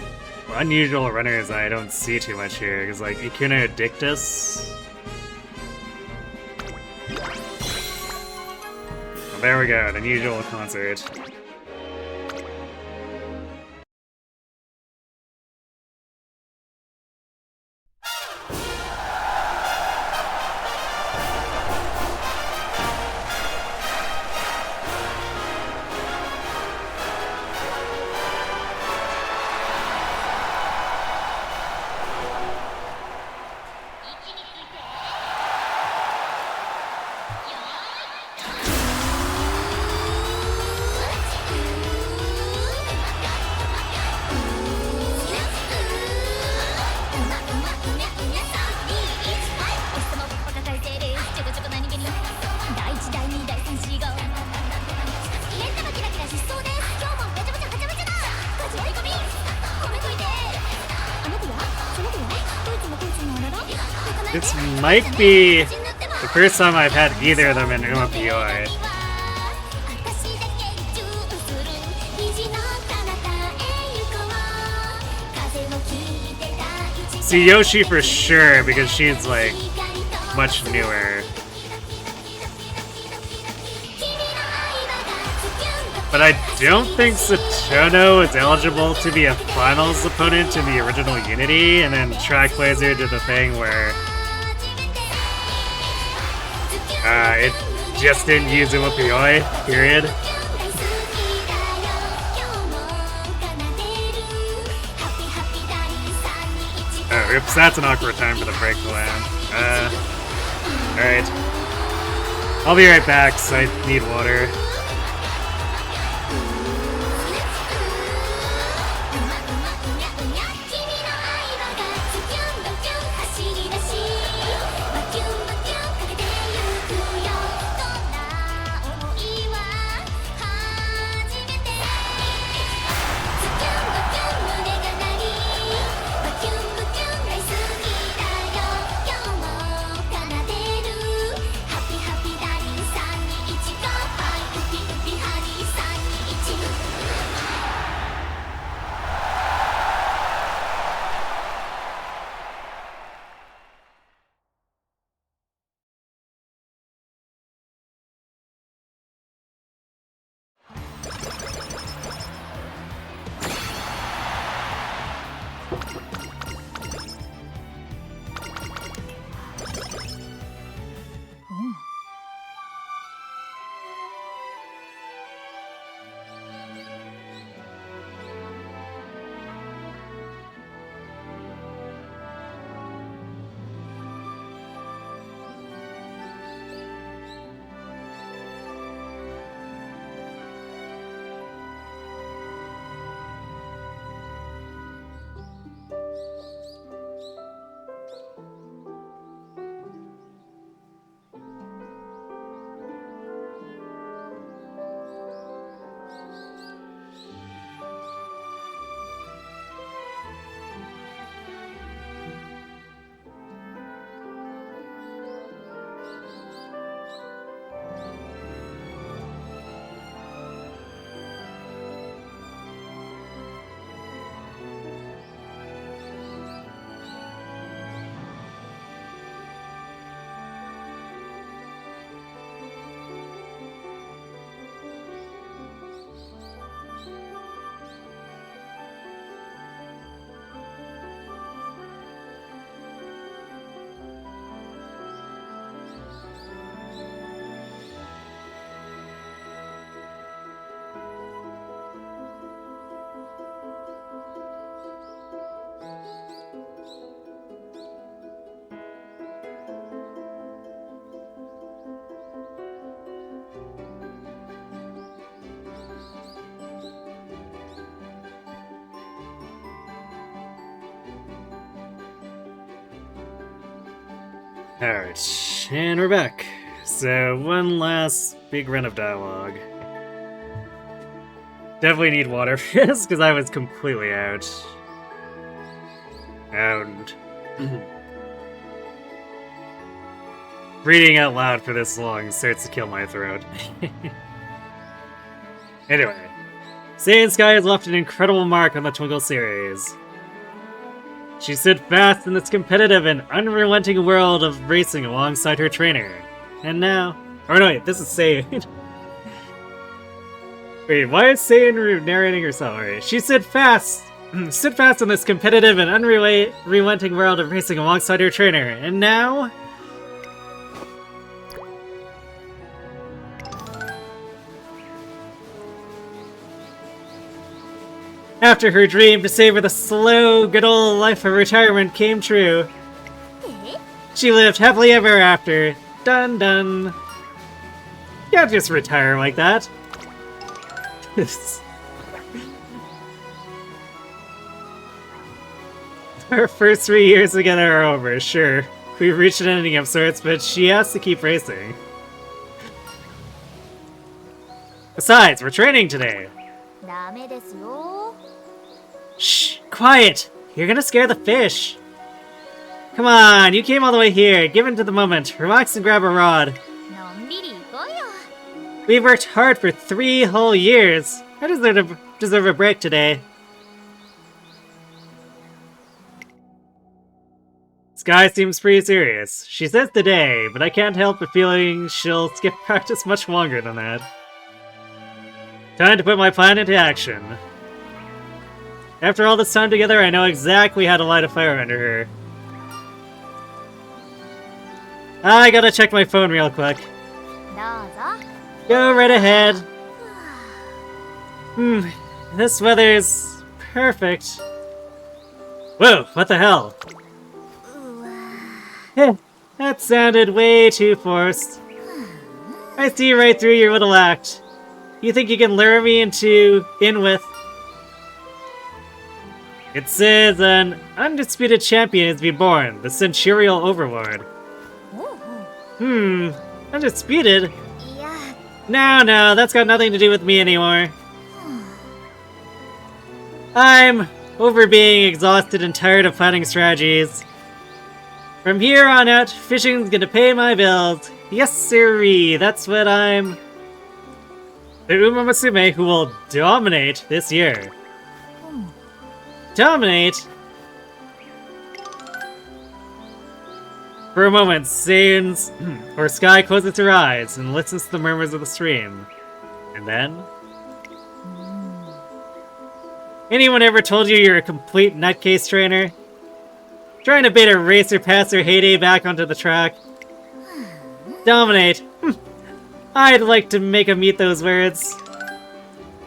unusual runners I don't see too much here, because like Ikuna Dictus. Well, there we go, an unusual concert. This might be the first time I've had either of them in Umamusume. See Yoshi for sure, because she's like much newer. But I don't think Satono is eligible to be a finals opponent in the original Unity, and then Track Blazer did the thing where it just didn't use Umamusume, period. Oh, oops, that's an awkward time for the break to land. Alright. I'll be right back, so I need water. Alright, and we're back. So, one last big run of dialogue. Definitely need water for this, because I was completely out. And... reading out loud for this long starts to kill my throat. Anyway, Seiun Sky has left an incredible mark on the Twinkle series. She stood fast in this competitive and unrelenting world of racing alongside her trainer. And now... Oh no, wait, this is Seiun. Wait, why is Seiun narrating herself? Right. She stood fast in this competitive and unrelenting world of racing alongside her trainer. And now... after her dream to savor the slow, good old life of retirement came true, she lived happily ever after. Dun dun. You can't just retire like that. Our first 3 years together are over, sure. We've reached an ending of sorts, but she has to keep racing. Besides, we're training today. ダメですよ。 Shh! Quiet! You're gonna scare the fish! Come on, you came all the way here. Give in to the moment. Relax and grab a rod. のんびり行こうよ。 We've worked hard for 3 whole years. I deserve a break today. Sky seems pretty serious. She says today, but I can't help but feeling she'll skip practice much longer than that. Time to put my plan into action. After all this time together, I know exactly how to light a fire under her. I gotta check my phone real quick. どうぞ。 Go right ahead. This weather's perfect. Whoa, what the hell? That sounded way too forced. I see right through your little act. You think you can lure me in with... It says an undisputed champion is to be born, the Centurial Overlord. Undisputed? いや、 No, that's got nothing to do with me anymore. I'm over being exhausted and tired of planning strategies. From here on out, fishing's gonna pay my bills. Yes sirree, that's what I'm... The Umamusume who will dominate this year. Dominate? For a moment, Seiun's or Sky closes her eyes and listens to the murmurs of the stream. And then... Anyone ever told you you're a complete nutcase trainer? Trying to bait a racer past her heyday back onto the track? Dominate. I'd like to make him eat those words.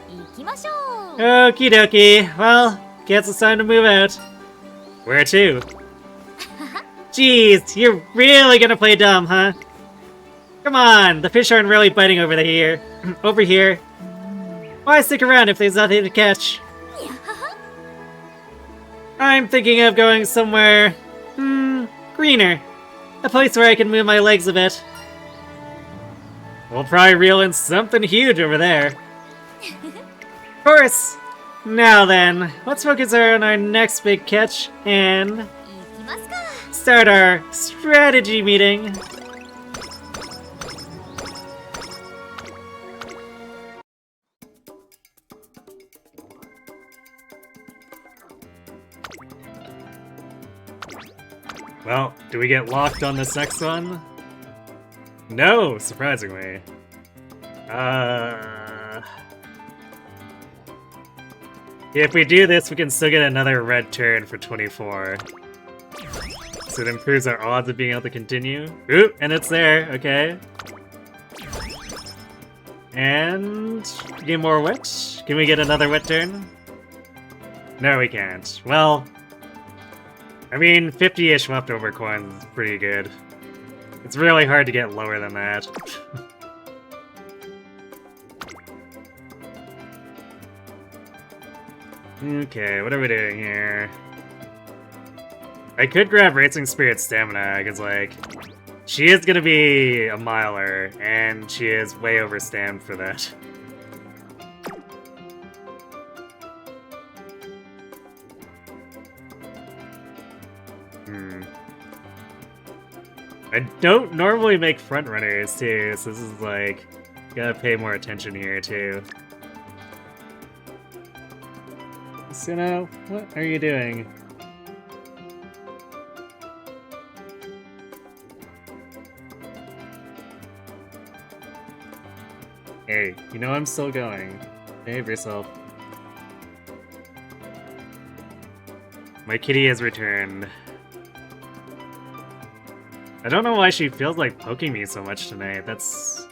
行きましょう。 Okie dokie. Well, guess it's time to move out. Where to? Jeez, you're really gonna play dumb, huh? Come on, the fish aren't really biting over here. Over here. Why stick around if there's nothing to catch? I'm thinking of going somewhere... greener. A place where I can move my legs a bit. We'll probably reel in something huge over there. Of course! Now then, let's focus on our next big catch and 行きますか。 start our strategy meeting. Well, do we get locked on this next one? No, surprisingly. If we do this, we can still get another red turn for 24. So it improves our odds of being able to continue. Ooh, and it's there, okay. And... get more wet? Can we get another wet turn? No, we can't. Well... I mean, 50-ish leftover coins is pretty good. It's really hard to get lower than that. Okay, what are we doing here? I could grab Racing Spirit Stamina, because, like, She is gonna be a miler, and she is way overstamped for that. I don't normally make front runners too, so this is like, gotta pay more attention here too. Suno, what are you doing? Hey, you know I'm still going. Behave yourself. My kitty has returned. I don't know why she feels like poking me so much tonight. It's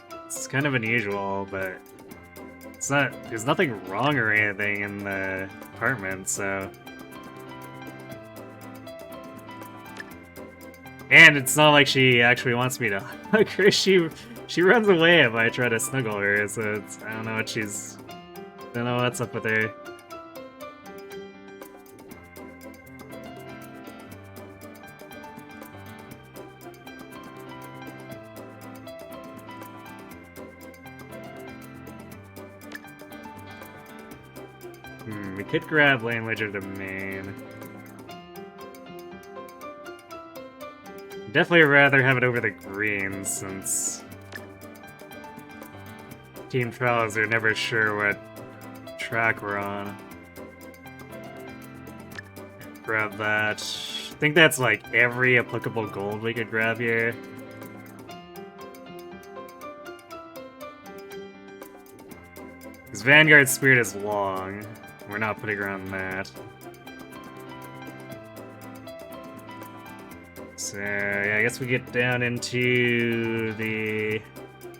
kind of unusual, but it's not. There's nothing wrong or anything in the apartment, so. And it's not like she actually wants me to hug her. She runs away if I try to snuggle her, so I don't know what she's. I don't know what's up with her. We could grab language or domain. Definitely rather have it over the greens, since Team Trialers are never sure what track we're on. Grab that. I think that's like every applicable gold we could grab here. Because Vanguard Spirit is long. We're not putting her on that. So, yeah, I guess we get down into the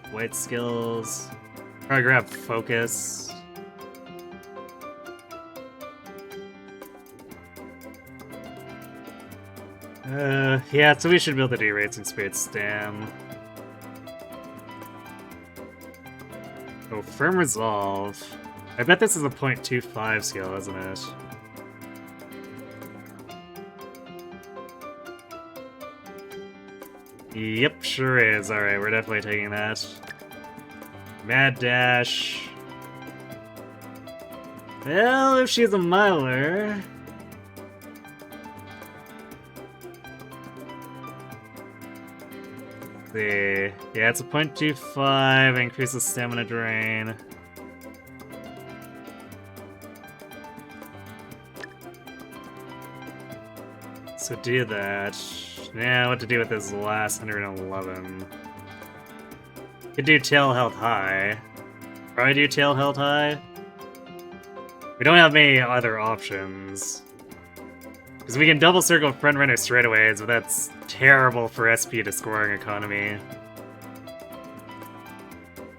white skills. Probably grab focus. Yeah, so we should be able to do Racing Spirit Stam. Oh, Firm Resolve. I bet this is a 0.25 skill, isn't it? Yep, sure is. Alright, we're definitely taking that. Mad Dash. Well, if she's a miler... Let's see. Yeah, it's a 0.25, increases stamina drain. So do that. Now, what to do with this last 111? Could do tail health high. Probably do tail health high. We don't have many other options. Because we can double circle front runner straightaways, but that's terrible for SP to scoring economy.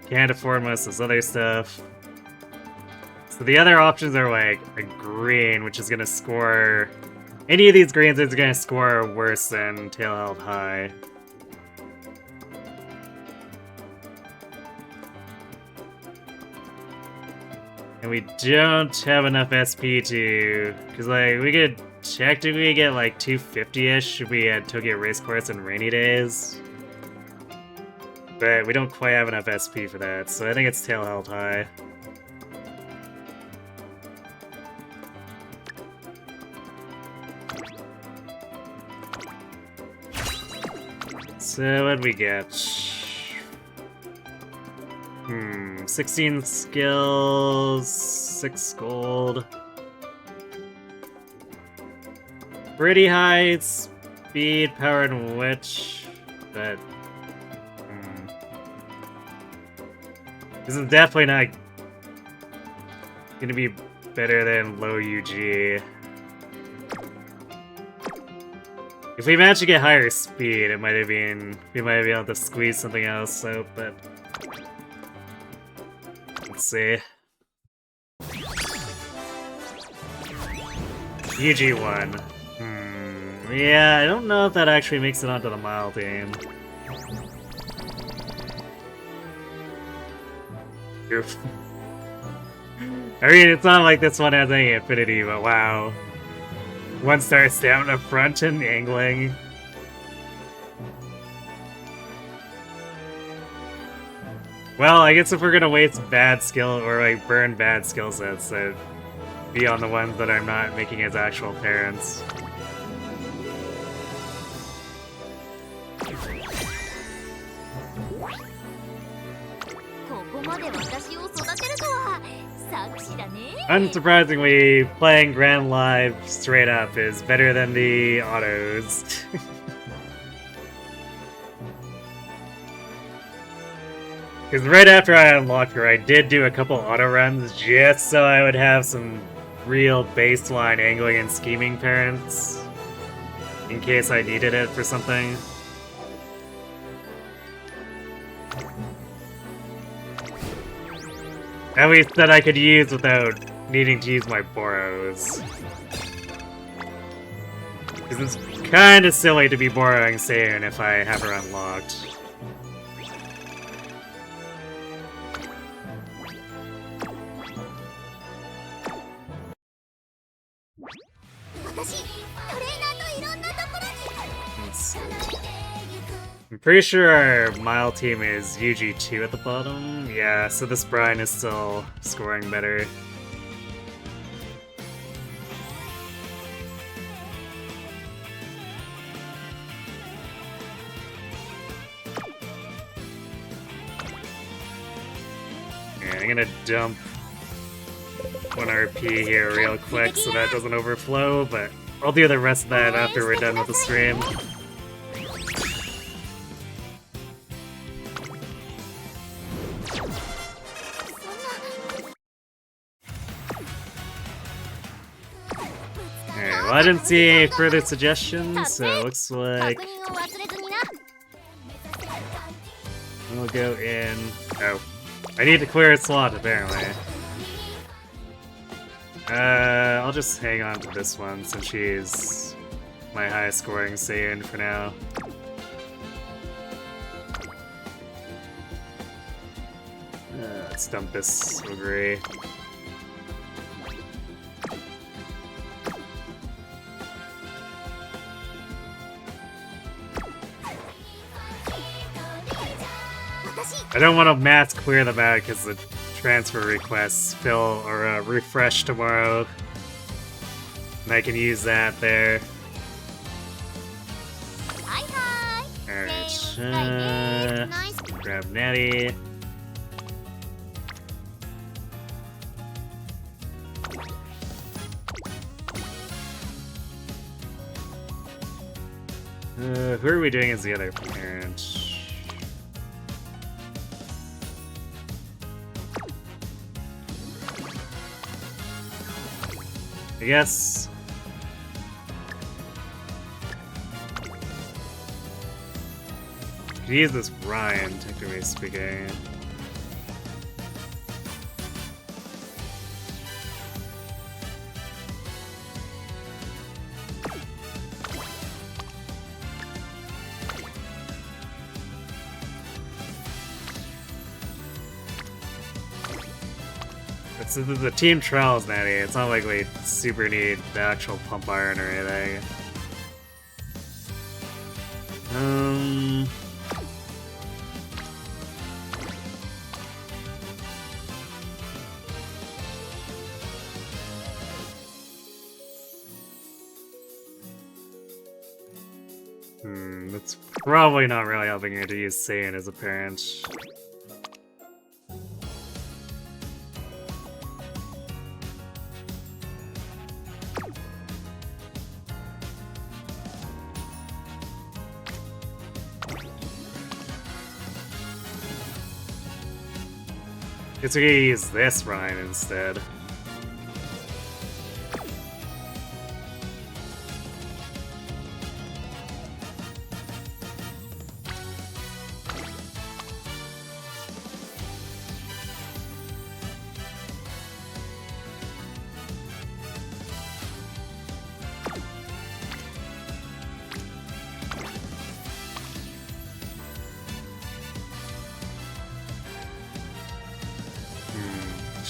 Can't afford most of this other stuff. So the other options are like a green, which is gonna score... Any of these greens is gonna score worse than tail health high. And we don't have enough SP to... Because, like, we could technically get, like, 250-ish if we had Tokyo Race Course and Rainy Days. But we don't quite have enough SP for that, so I think it's tail health high. So, what'd we get? 16 skills, 6 gold. Pretty high speed, power, and witch, but... This is definitely not gonna be better than low UG. If we managed to get higher speed, it might have been... We might be able to squeeze something else out, but... Let's see. UG1. Yeah, I don't know if that actually makes it onto the mile team. Oof. I mean, it's not like this one has any affinity, but wow. 1-star stamina front and angling. Well, I guess if we're gonna waste bad skill or like burn bad skill sets, that be on the ones that I'm not making as actual parents. Unsurprisingly, playing Grand Live straight up is better than the autos. Because right after I unlocked her, I did do a couple auto runs just so I would have some real baseline angling and scheming parents in case I needed it for something. At least that I could use without needing to use my Boros. Because it's kind of silly to be borrowing Seiun if I have her unlocked. Let's see. I'm pretty sure our Mile team is UG2 at the bottom. Yeah, so this Brian is still scoring better. Yeah, I'm gonna dump 1 RP here real quick so that doesn't overflow, but I'll do the rest of that after we're done with the stream. Alright, well I didn't see any further suggestions, so it looks like we'll go in... Oh, I need to clear a slot apparently. I'll just hang on to this one since she's my highest scoring Seiun for now. Let's dump this Oguri. I don't want to mass clear them out because the transfer requests fill or refresh tomorrow, and I can use that there. Alright, grab Nattie. Who are we doing as the other parent? I guess... could use this Ryan, technically speaking. It's the Team Trialer Natie. It's not like we super need the actual pump iron or anything. That's probably not really helping her to use Seiun as a parent. Guess we could use this Ryan instead.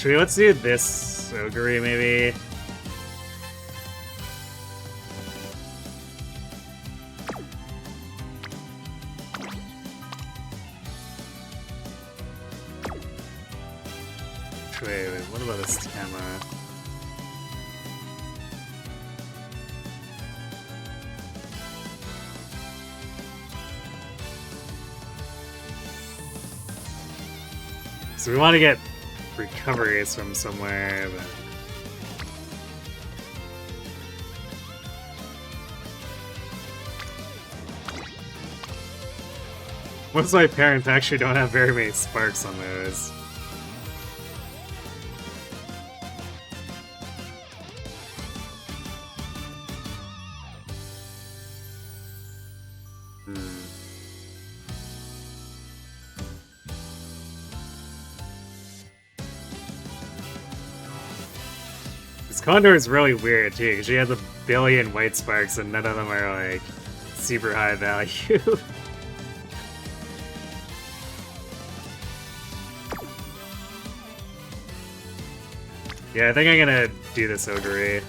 Let's do this Oguri, maybe. about this Tema? So we want to get recoveries from somewhere, but... Most of my parents actually don't have very many sparks on those. This Condor is really weird too, because she has a billion white sparks and none of them are like super high value. Yeah, I think I'm gonna do this Oguri.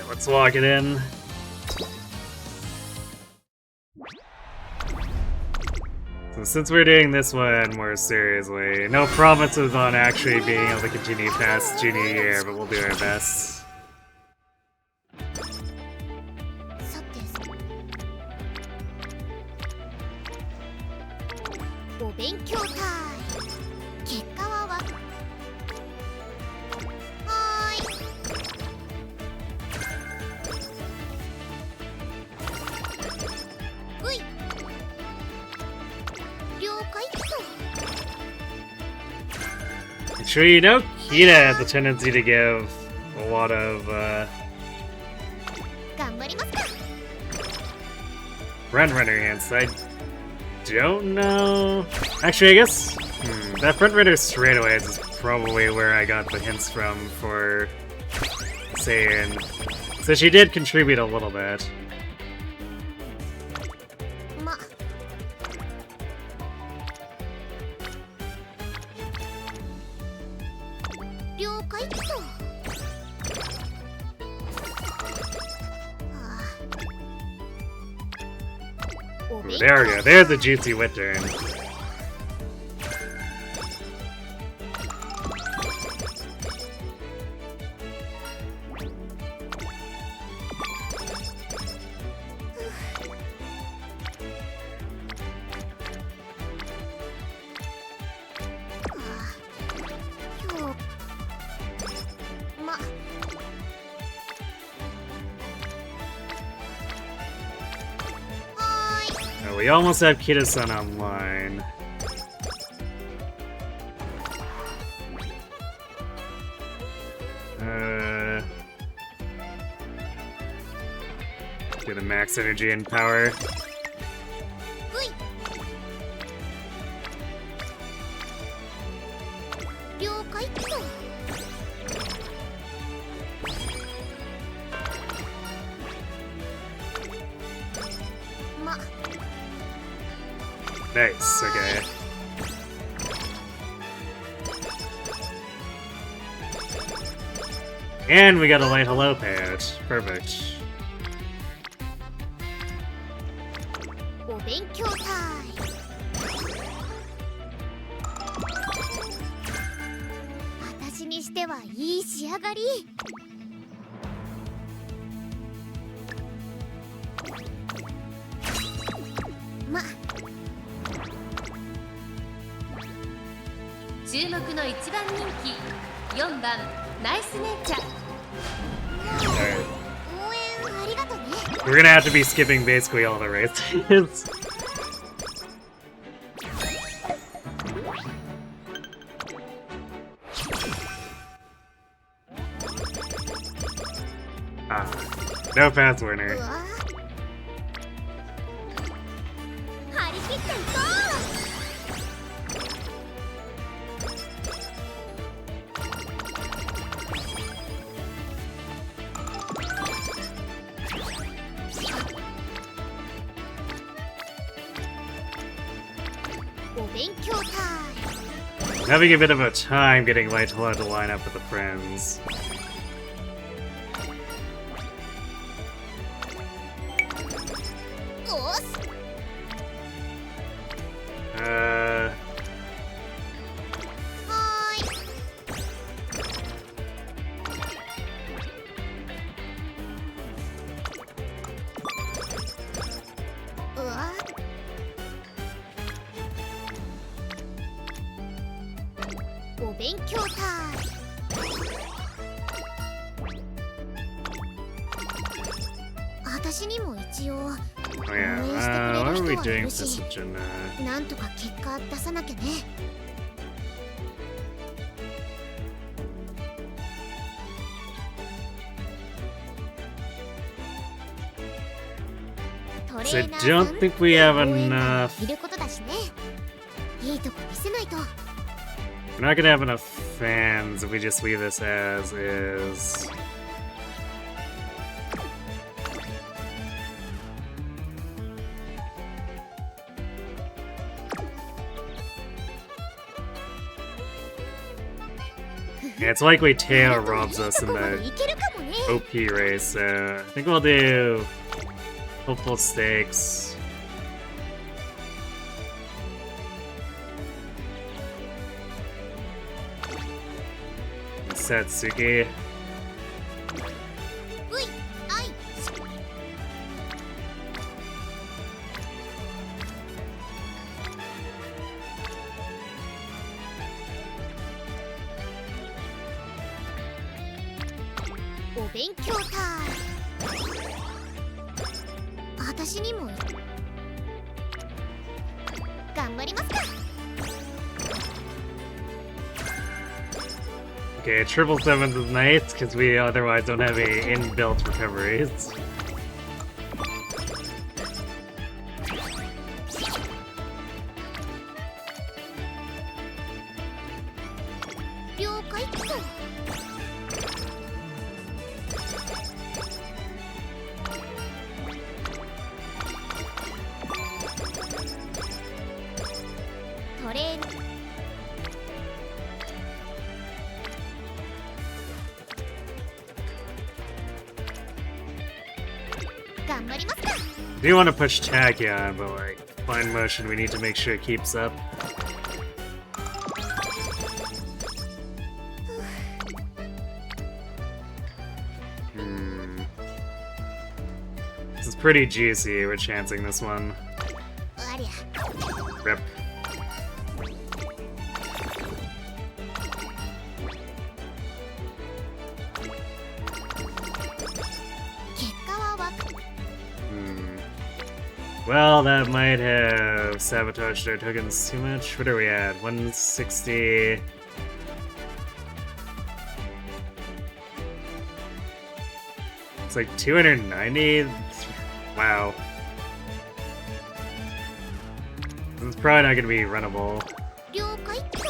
Let's lock it in. So since we're doing this one more seriously, no promises on actually being able to continue past junior year, but we'll do our best. さてお勉強タイム結果ははーい うい了解っと Actually, you know, Kita has a tendency to give a lot of, 頑張りますか front runner hints. I don't know. Actually, I guess that front runner straightaways is probably where I got the hints from for Seiun. So she did contribute a little bit. ま了解っと Ooh, there we go. There's the juicy wit turn. Oh, we almost have Kita-san online. Get the max energy and power. うい了解っと ま Nice, okay. And we got a light hello payout. Perfect. お勉強タイム私にしてはいい仕上がりま注目の一番人気4番ナイスネイチャー Alright. 応援ありがとね We're gonna have to be skipping basically all the races. No path winner. うわ張り切っていこう勉強タイム Having a bit of a time getting Lightola to line up with the friends. おっす はーいうわお勉強タイム私にも一応 Oh yeah, what are we doing for such an, なんとか結果出さなきゃね。So I don't think we have enough. いることだしね。いいとこ見せないと。 We're not gonna have enough fans if we just leave this as is. Yeah, it's likely Teo robs us in the いけるかもね。 OP race, so I think we'll do hopeful stakes. Satsuki. うい、あい。お勉強タイム。私にも頑張りますか。 Okay, triple sevens is nice because we otherwise don't have any inbuilt recoveries. 了解っと。 トレーニング 頑張りますか。 Do want to push Tachyon, but like fine motion, we need to make sure it keeps up. This is pretty juicy. We're chancing this one. ありゃ。 Rip. 結果はわか Well, that might have sabotaged our tokens too much. What are we at? 160. It's like 290? Wow. This is probably not gonna be runnable. 了解っと。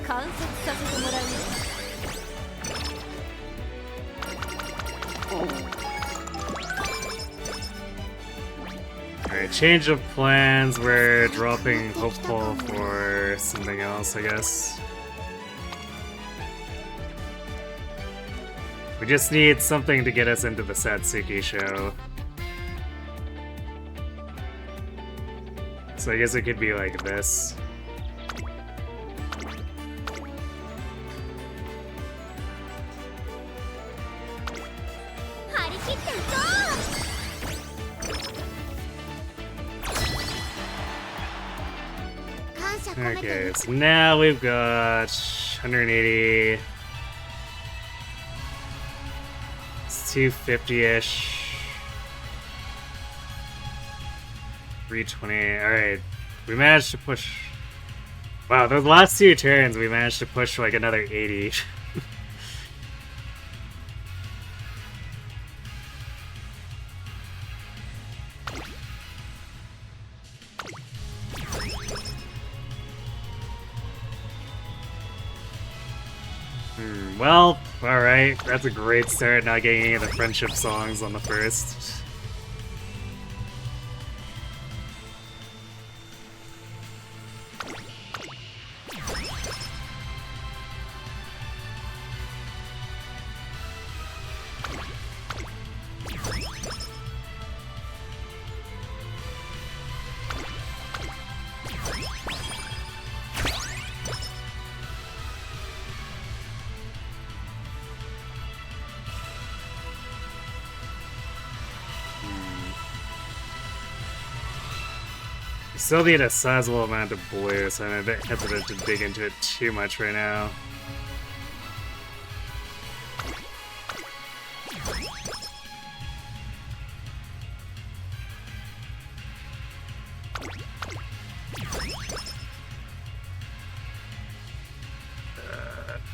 観察させてもらうよ。 Alright, change of plans. We're dropping hopeful for something else, I guess. We just need something to get us into the Satsuki show. So I guess it could be like this. Okay, so now we've got 180. It's 250-ish. 320. Alright. We managed to push. Wow, those last two turns we managed to push like another 80. Well, alright. That's a great start, not getting any of the friendship songs on the first. Still need a sizable amount of blue, so I'm a bit hesitant to dig into it too much right now.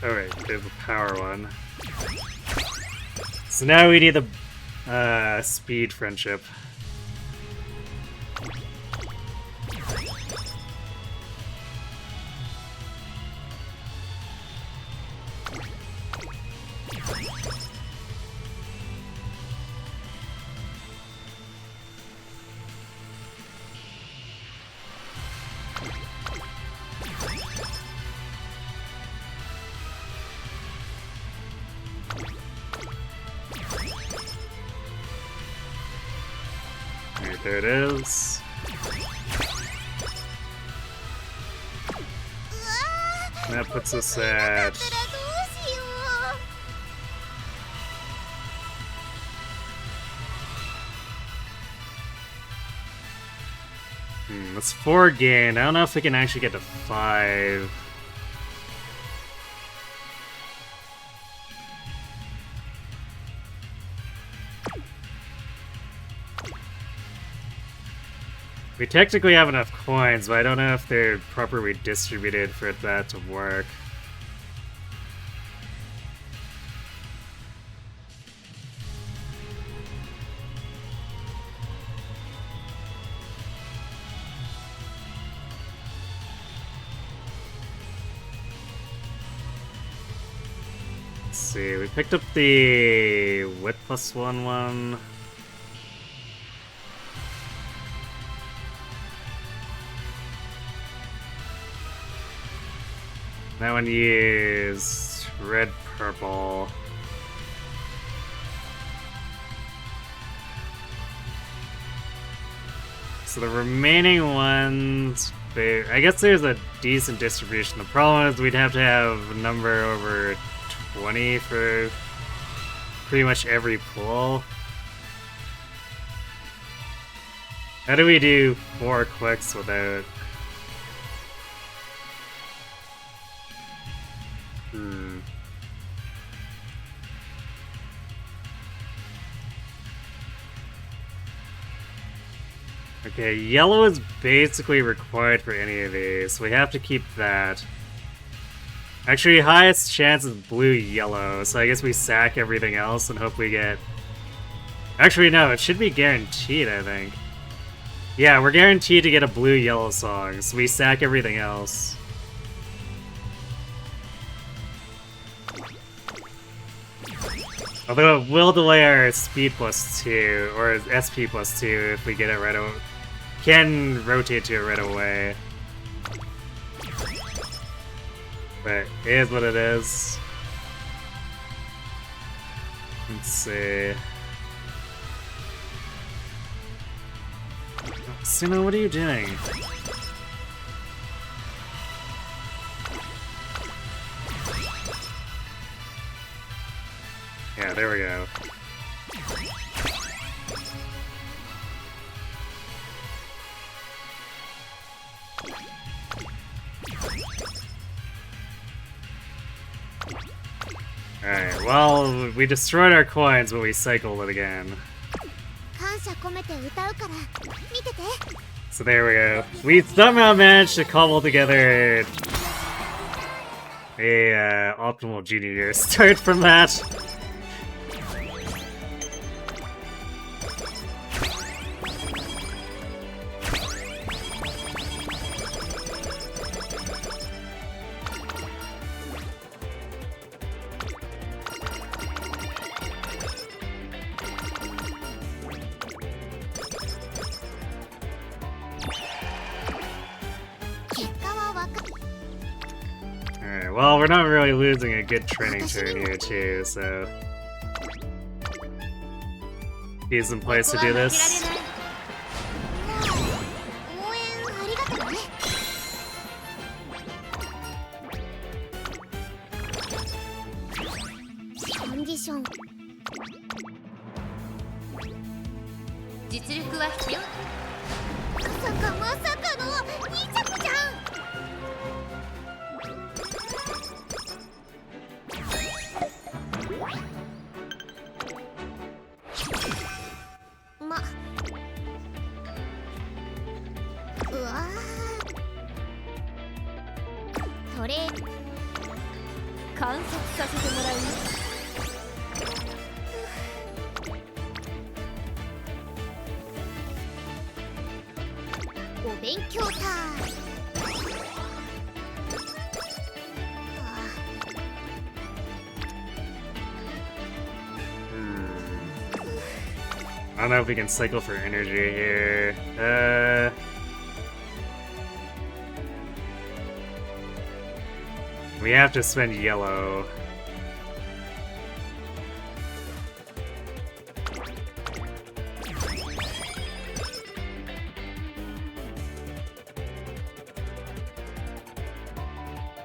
Alright, there's the power one. So now we need the speed friendship. Alright, there it is. That puts us at... that's 4 gain. I don't know if we can actually get to 5. We technically have enough coins, but I don't know if they're properly distributed for that to work. Let's see, we picked up the wit +1 one. That one used red, purple. So the remaining ones, I guess there's a decent distribution. The problem is we'd have to have a number over 20 for pretty much every pull. How do we do 4 clicks without... Okay, yellow is basically required for any of these, so we have to keep that. Actually, highest chance is blue-yellow, so I guess we sack everything else and hope we get... Actually, no, it should be guaranteed, I think. Yeah, we're guaranteed to get a blue-yellow song, so we sack everything else. Although it will delay our speed +2, or SP +2 if we get it right away. Can rotate to it right away. But it is what it is. Let's see. Suno, what are you doing? Yeah, there we go. Alright, well, we destroyed our coins, but we cycled it again. So there we go. We somehow managed to cobble together a optimal junior year start from that. well, we're not really losing a good training turn here too, so... Decent place to do this. 応援ありがとうね。コンディション。実力は必要。まさかの2着じゃん。うわー。トレー観察させてもらうよ。お勉強タイム。I don't know if we can cycle for energy here. We have to spend yellow.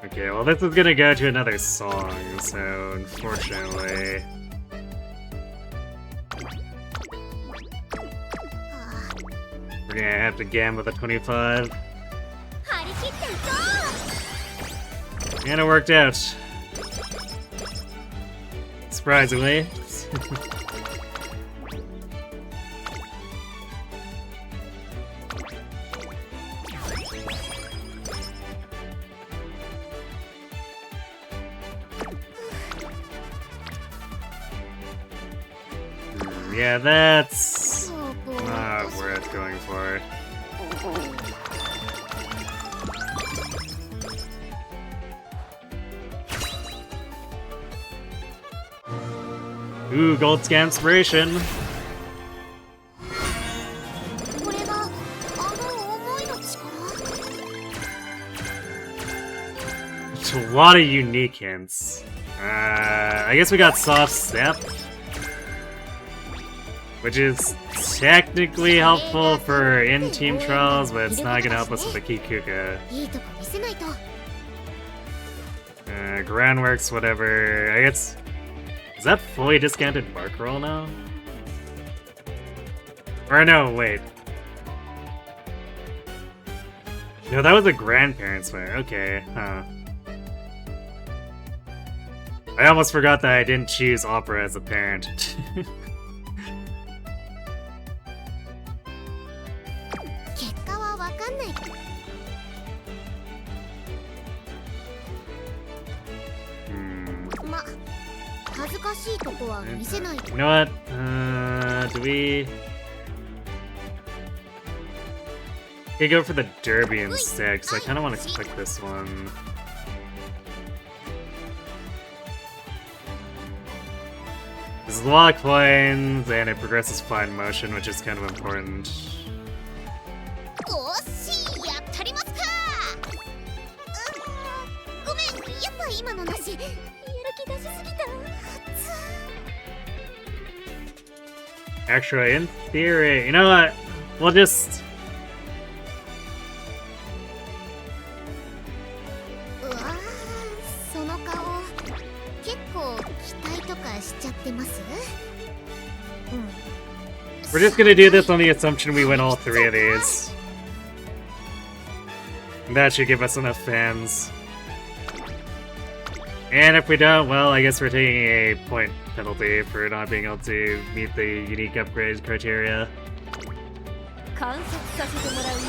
Okay, well this is gonna go to another song, so unfortunately... We're gonna have to gamble the 25. 張り切っていこう。 And it worked out. Surprisingly. Yeah, that's not worth going for. Ooh, gold scam inspiration. これがあの思いの力。 A lot of unique hints. I guess we got soft step, which is technically helpful for in team trials, but it's not gonna help us with the Kikuka. いいとこ見せないと。 Groundworks, whatever. I guess. Is that fully discounted bark roll now? Or no, wait. No, that was a grandparent's fair. Okay, huh. I almost forgot that I didn't choose opera as a parent. 結果はわかんない。 ま、恥ずかしいとこは見せないと。 You know what? Do we... Okay, go for the derby instead, because I kind of want to click this one. There's a lot of coins, and it progresses fine motion, which is kind of important. おっしー、やったりますか。ごめん、やっぱ今のなし。やる気出しすぎた。 Actually, in theory, you know what? We'll just... うわー、その顔結構期待とかしちゃってます？ We're just gonna do this on the assumption we win all three of these. That should give us enough fans. And if we don't, well, I guess we're taking a point penalty for not being able to meet the unique upgrade criteria. 観察させてもらうよ。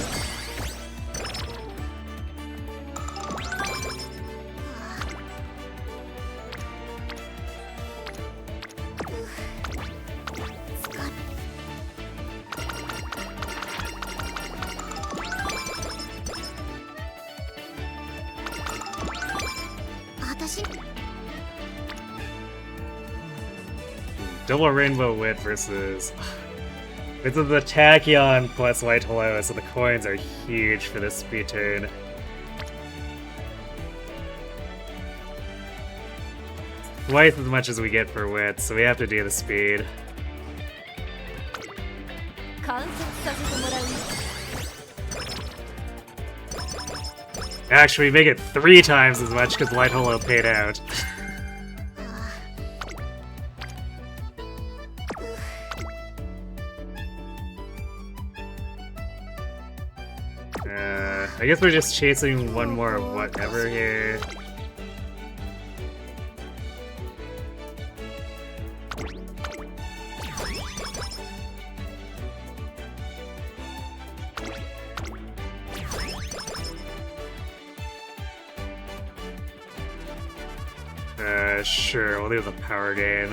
Double Rainbow Wit versus... This is the Tachyon plus White Hello, so the coins are huge for this speed turn. twice as much as we get for wits, so we have to do the speed. 観察させてもらうよ Actually, make it 3 times as much because Light Holo paid out. I guess we're just chasing one more of whatever here. Sure, we'll do the power gain.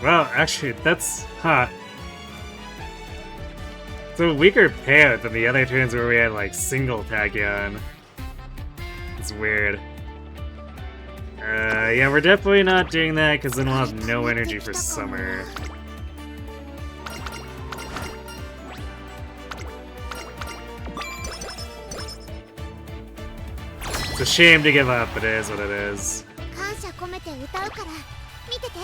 Well, actually, that's... It's a weaker payout than the other turns where we had, like, single Tachyon. It's weird. Yeah, we're definitely not doing that, because then we'll have no energy for summer. It's a shame to give up, but it is what it is. 感謝込めて歌うから見てて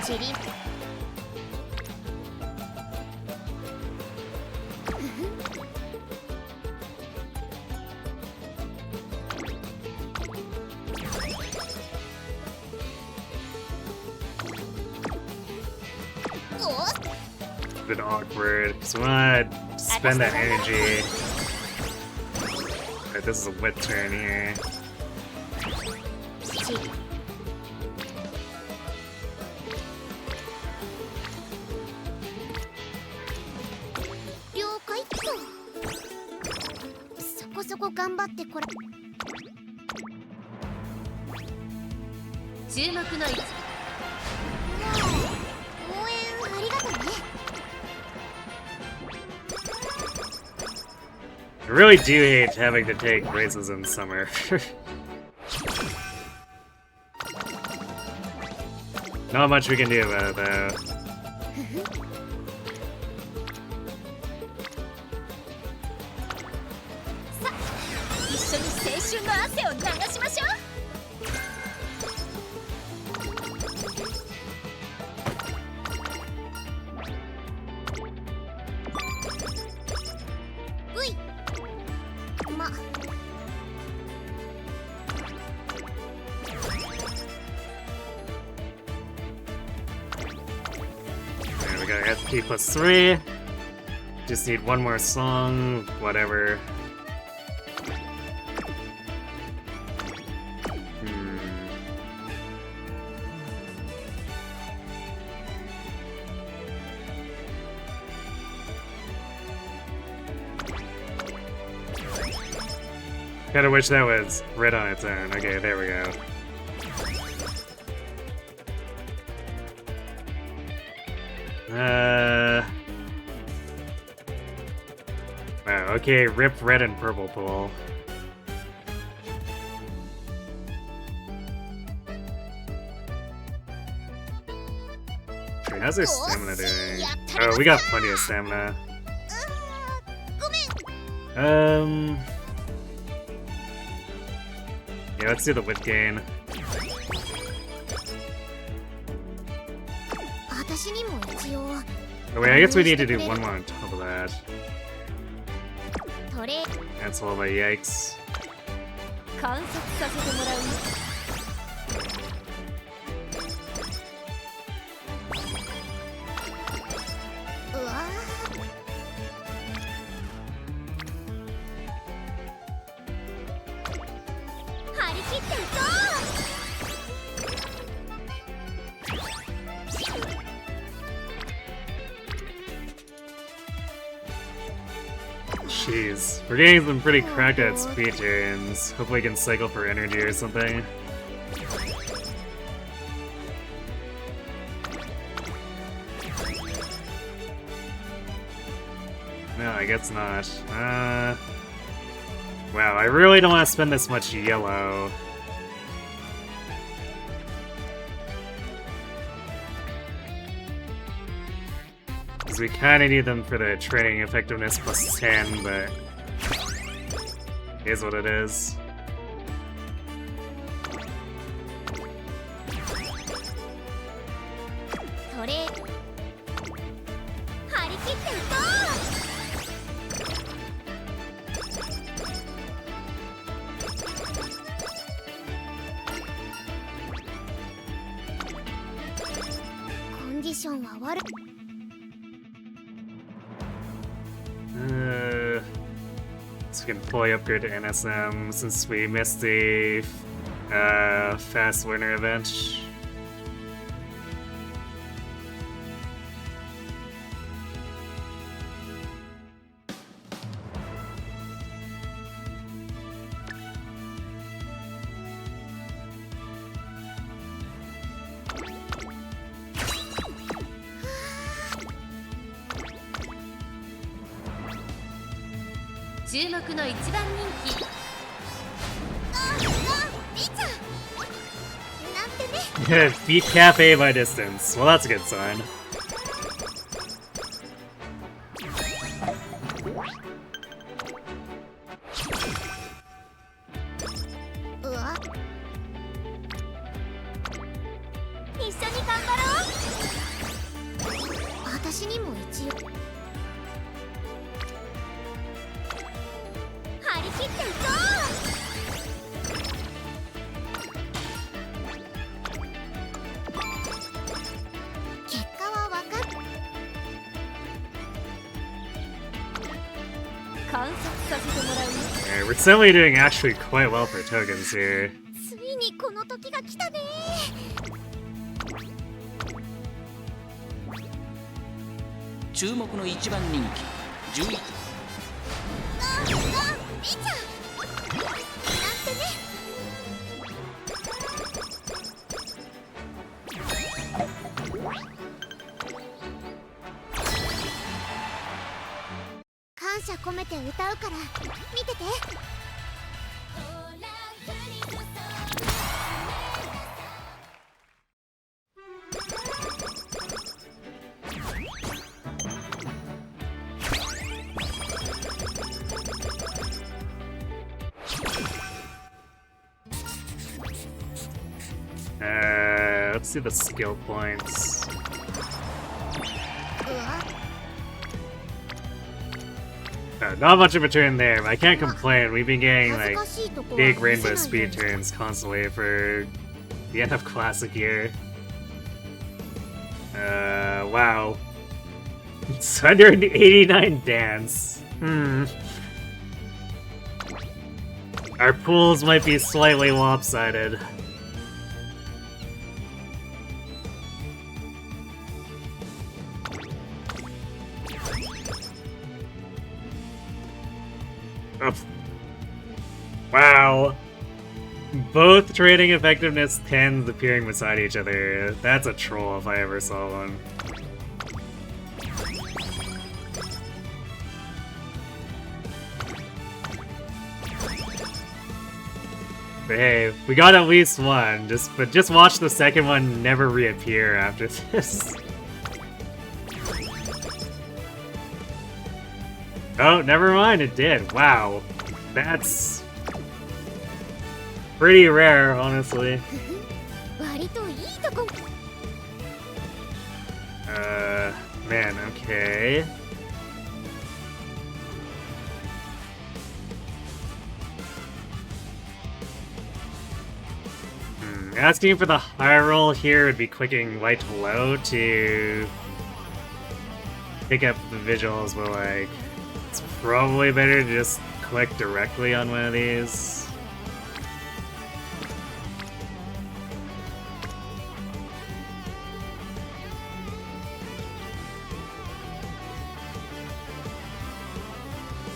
チリン A bit awkward, so we wanna spend that energy. Alright, this is a wit turn here. I really do hate having to take races in summer. Not much we can do about it though. P+3. Just need one more song, whatever. Kinda wish that was red on its own. Okay, there we go. Wow, okay, rip red and purple pool. Wait, how's our stamina doing? Oh, we got plenty of stamina. Yeah, let's do the wit gain. Oh wait, I guess we need to do one more on top of that. Cancel all my yikes. Jeez, we're getting some pretty cracked at speed turns. Hopefully we can cycle for energy or something. No, I guess not. Wow, I really don't want to spend this much yellow. Because we kind of need them for the training effectiveness plus 10, but it is what it is. トレー張り切っていこう。コンディションは悪い。 So we can fully upgrade to NSM since we missed the fast learner event. Beat Cafe by distance. Well, that's a good sign. We're suddenly doing actually quite well for tokens here. ついにこの時が来たね。注目の一番人気11。 リーちゃんなんてね。感謝込めて歌うから見てて。 Let's see the skill points. Not much of a turn there, but I can't complain. We've been getting like big rainbow speed turns constantly for the end of Classic year. Wow. It's 189 dance. Our pools might be slightly lopsided. Oh. Wow. Both trading effectiveness 10s appearing beside each other. That's a troll if I ever saw one. But hey, we got at least one. But just watch the second one never reappear after this. Oh, never mind, it did. Wow. That's pretty rare, honestly. Man, okay. Asking for the high roll here would be clicking right to low to pick up the visuals, but like, it's probably better to just click directly on one of these.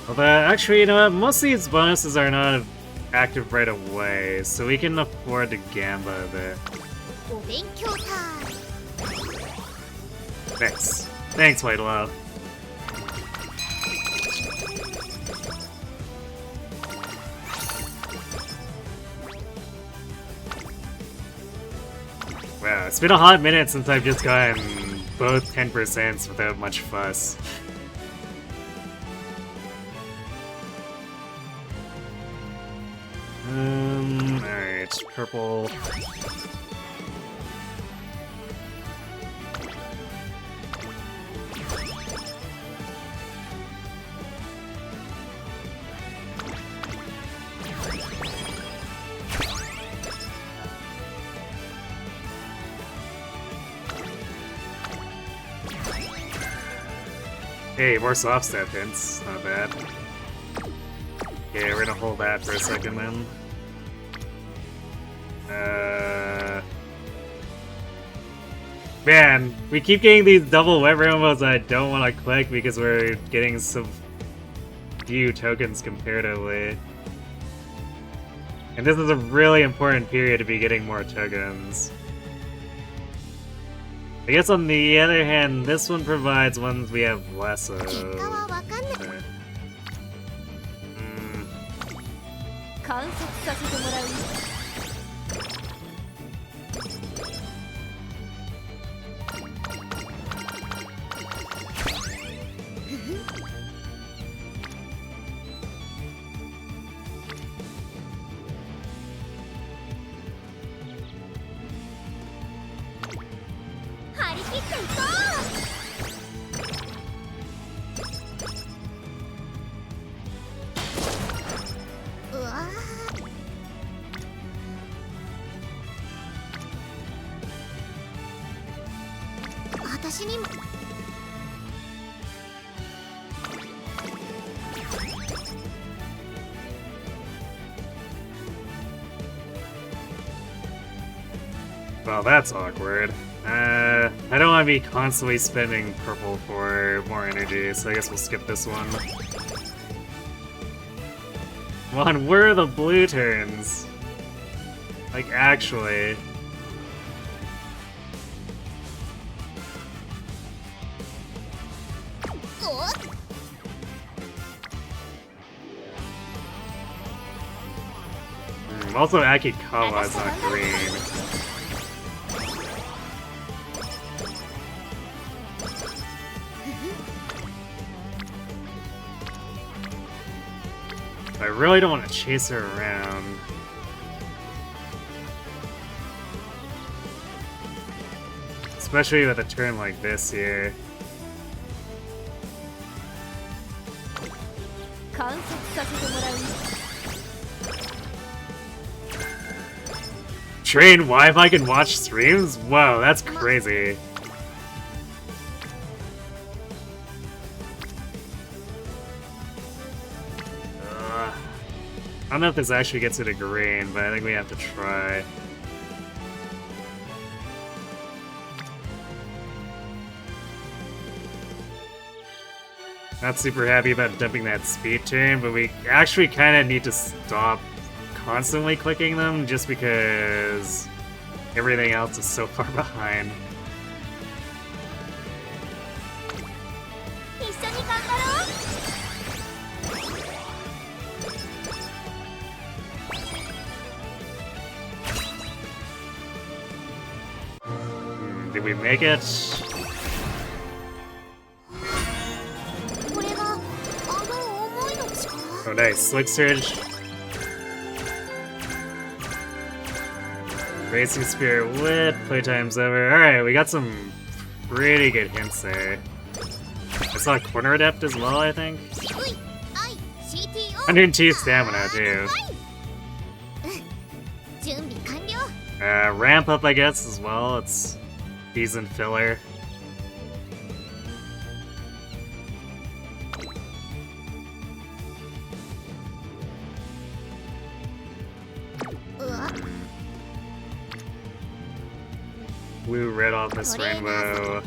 Although, actually, you know what? Most of these bonuses are not active right away, so we can afford to gamble a bit. お勉強タイム Thanks. Thanks, White Love. Wow, it's been a hot minute since I've just gotten both 10% without much fuss. Alright, purple. Hey, more soft step hints. Not bad. Okay, we're gonna hold that for a second then. Man, we keep getting these double wet rainbows that I don't want to click because we're getting so few tokens comparatively. And this is a really important period to be getting more tokens. I guess on the other hand, this one provides ones we have less of. 結果はわかんない Okay. 観察させてもらう。張り切っていこううわー私にも Well, that's awkward. I don't want to be constantly spending purple for more energy, so I guess we'll skip this one. Come on, where are the blue turns? Like, actually. Also, Akikawa's not green. I really don't want to chase her around. Especially with a turn like this here. 観察させてもらう。 Train Wi-Fi can watch streams? Whoa, that's crazy. I don't know if this actually gets it a green, but I think we have to try. Not super happy about dumping that speed turn, but we actually kind of need to stop constantly clicking them just because everything else is so far behind. 一緒に頑張ろう Did we make it? これが重いのですか Oh, nice. Slick Surge. Racing Spirit Wit. Playtime's over. Alright, we got some pretty good hints there. I saw Corner Adept as well, I think. ういあい CTO 102 stamina, too. 準備完了 Ramp up, I guess, as well. It's decent filler. Blue, red on this rainbow.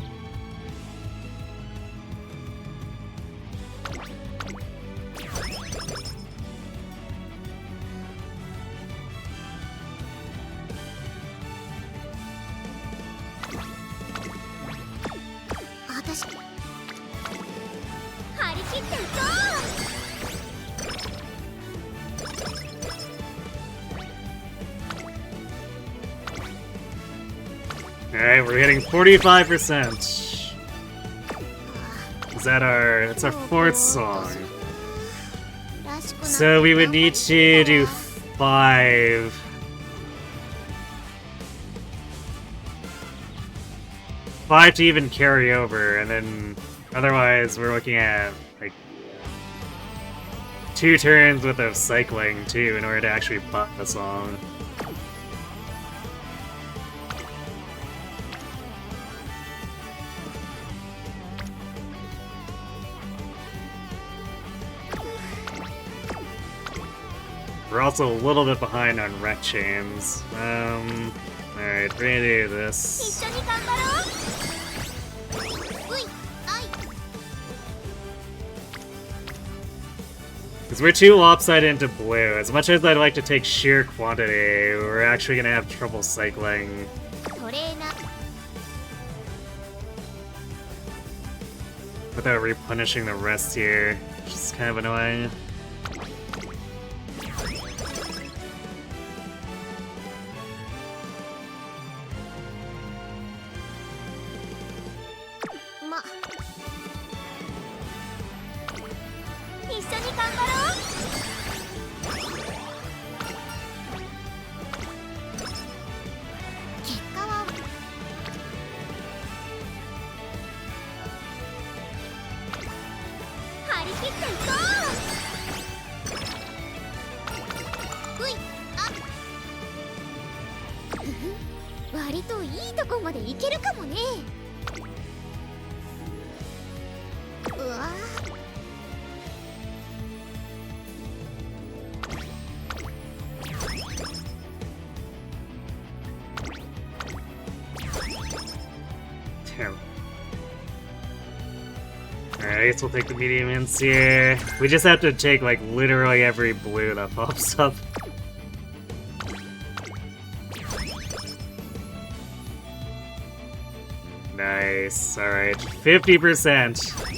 切っていこう。 Alright, we're hitting 45%. Is that that's our fourth song. So we would need to do 5. 5 to even carry over, and then otherwise we're looking at like 2 turns worth of cycling too in order to actually butt the song. We're also a little bit behind on rec chains. Alright, we're gonna do this. 一緒に頑張ろう。うい、あい。 Because we're too lopsided into blue. As much as I'd like to take sheer quantity, we're actually gonna have trouble cycling. トレーナー。 Without replenishing the rest here, which is kind of annoying. ま、一緒に頑張ろう。結果は張り切っていこう。うい、あ。ふふ、割といいとこまで行けるかもね。うわ。 Damn. Alright, I guess we'll take the medium ins here. We just have to take like literally every blue that pops up. Nice. Alright, 50%.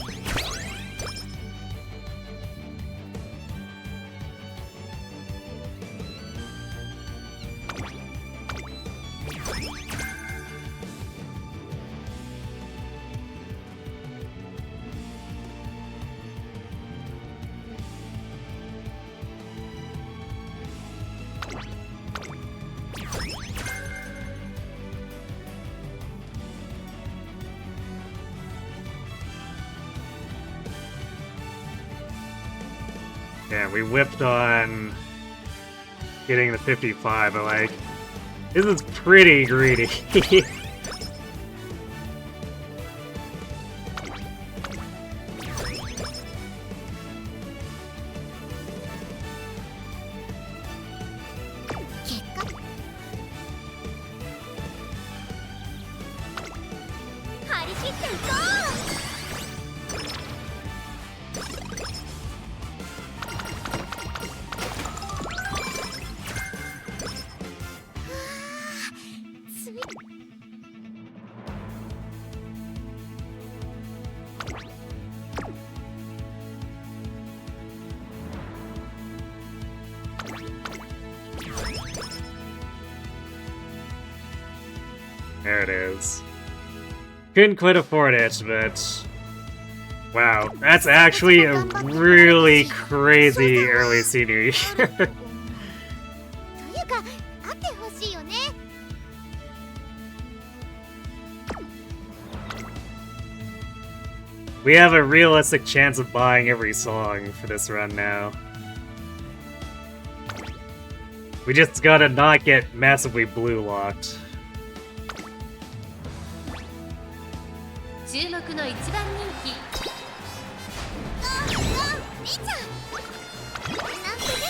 Yeah, we whipped on getting the 55, but like, this is pretty greedy. There it is. Couldn't quite afford it, but... Wow, that's actually a really crazy early senior year. というか、あってほしいよね。 We have a realistic chance of buying every song for this run now. We just gotta not get massively blue locked. 注目の一番人気みーちゃん。なんてね。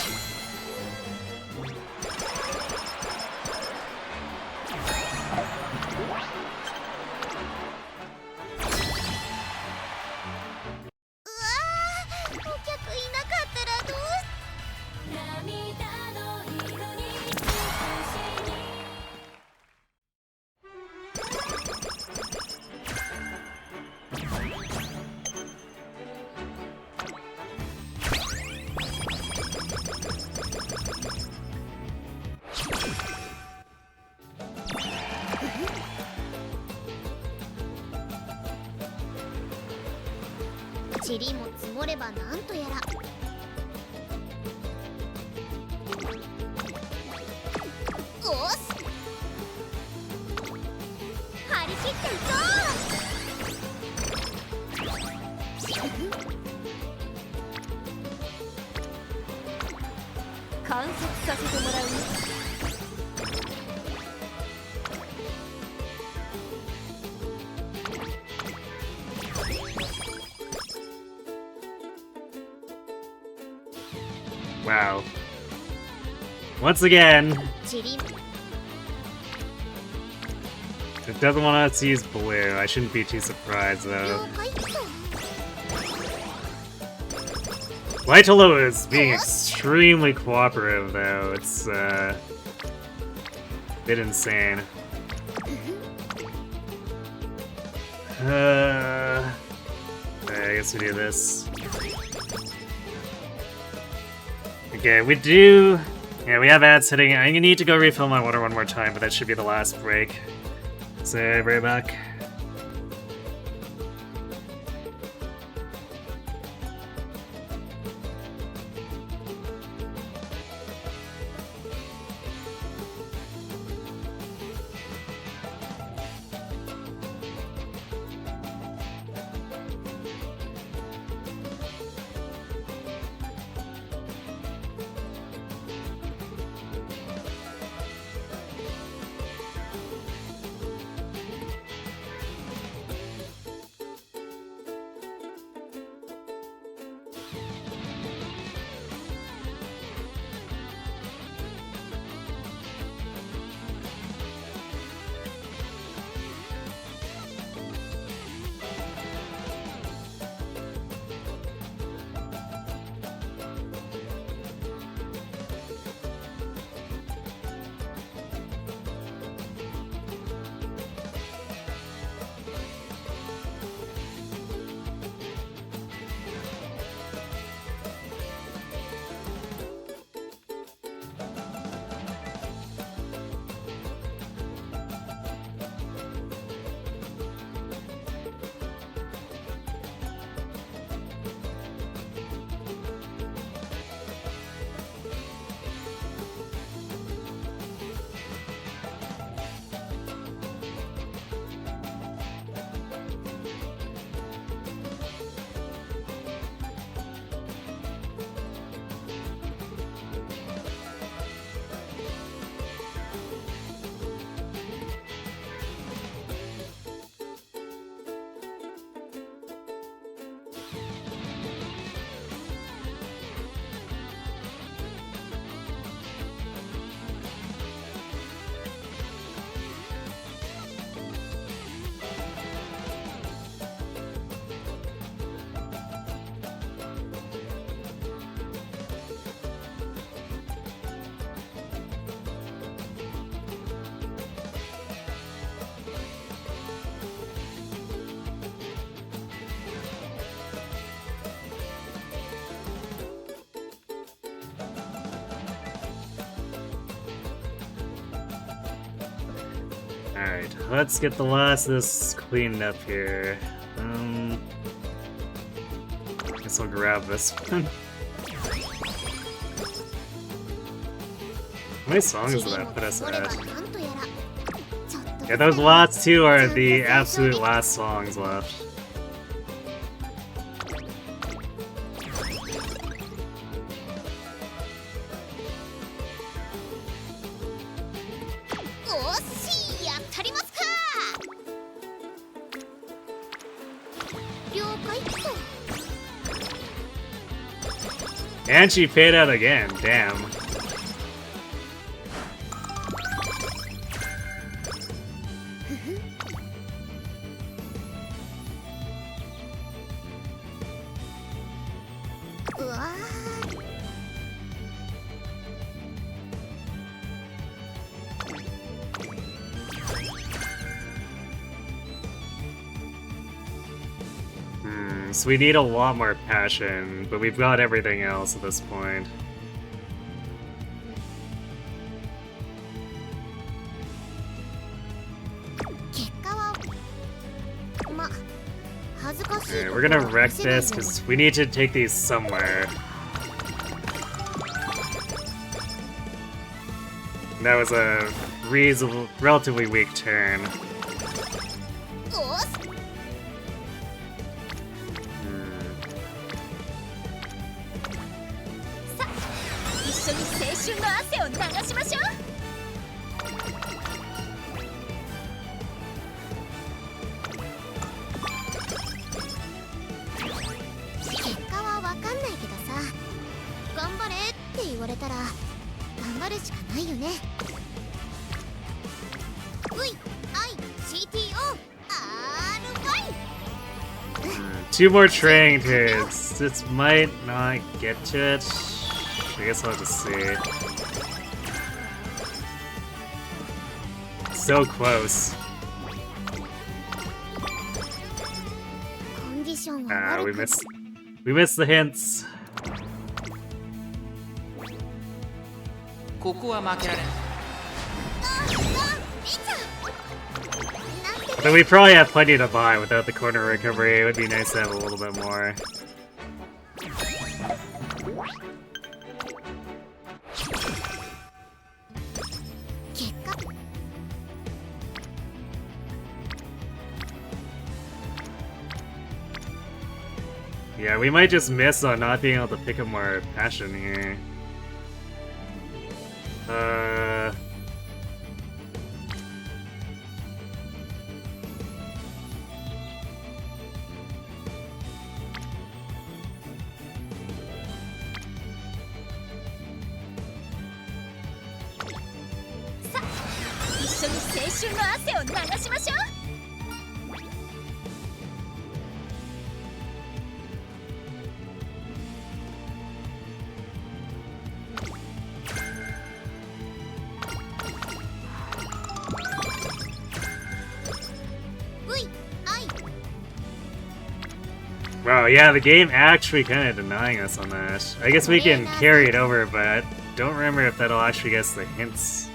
うわー、お客いなかったらどう塵も積もればなんとやら。おっし、張り切っていこ観察させてもらうね。Wow. Once again, う。塵 it doesn't want us to use blue. I shouldn't be too surprised, 了 though. 解っと。 Lightello is being extremely cooperative, though. It's, a bit insane. I guess we do this. Okay, we do... Yeah, we have ads hitting. I'm gonna need to go refill my water one more time, but that should be the last break. So, right back. Alright, let's get the last of this cleaned up here. Guess I'll grab this one. How many songs did that put us at? Yeah, those last two are the absolute last songs left. And she paid out again, damn. So we need a lot more passion, but we've got everything else at this point. Alright, we're gonna wreck this because we need to take these somewhere. That was a relatively weak turn. おっ 一緒に青春の汗を流しましょう。結果はわかんないけどさ、頑張れって言われたら頑張るしかないよね。Two more training turns. This might not get to it. I guess I'll just see. So close. Ah, we missed the hints. ここは負けられん。 But we probably have plenty to buy without the corner recovery. It would be nice to have a little bit more. Yeah, we might just miss on not being able to pick up more passion here. Wow, yeah, the game actually kind of denying us on that. I guess we can carry it over, but don't remember if that'll actually get us the hints.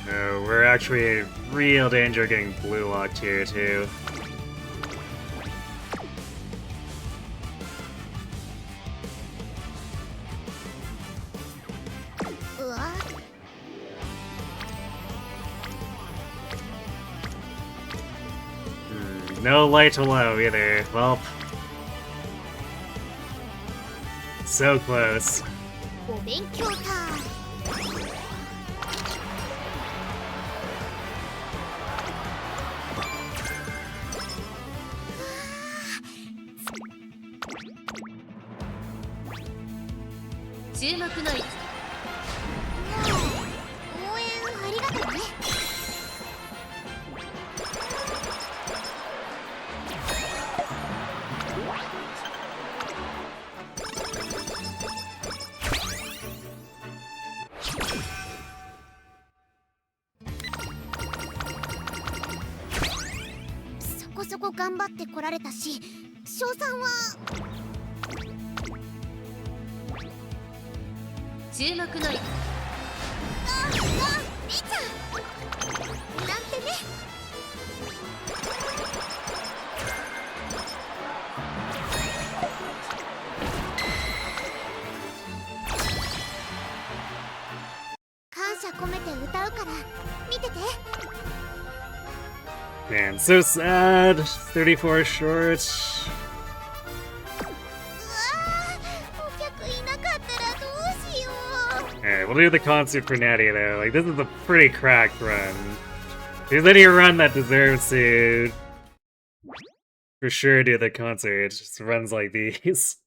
No, we're actually in real danger of getting blue locked here, too. No light to low either. Well, so close. お勉強タイム。注目の位置。応援ありがとうね。そこそこ頑張ってこられたし、賞賛は。注目の位置。みーちゃんなんてね。感謝込めて歌うから見てて。 Man, so sad. 34 short. Alright, we'll do the concert for Natie though. Like, this is a pretty cracked run. There's any run that deserves to for sure do the concert. Just runs like these.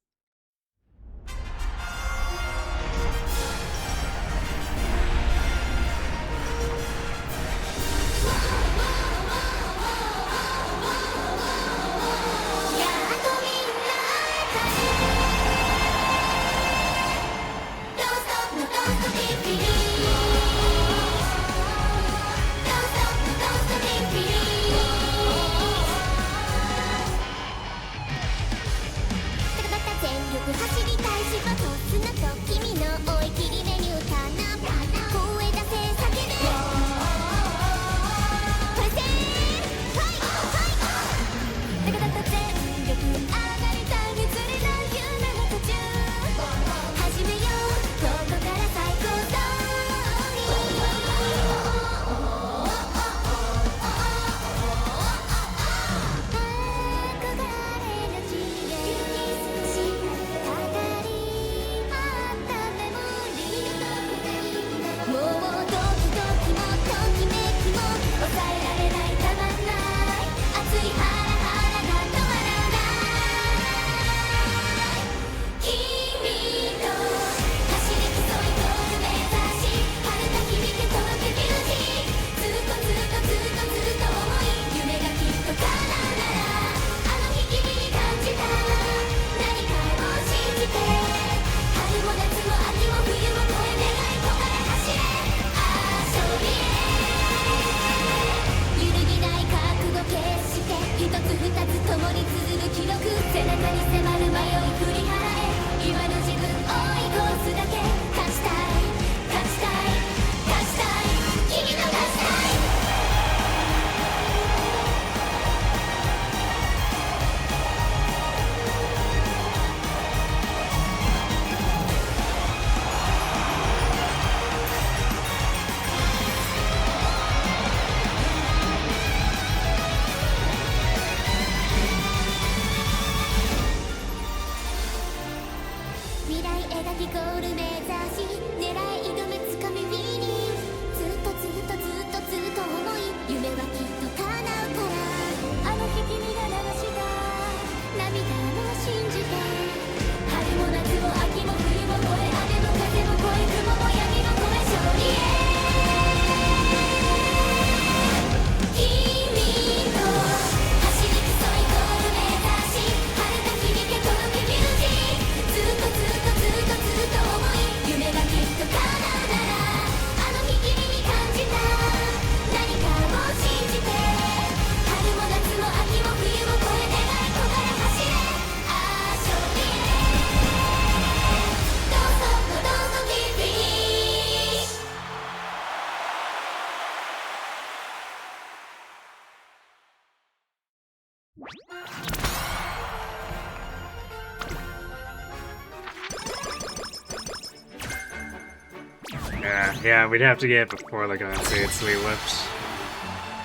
Yeah, we'd have to get it before the gun fade, so we whipped.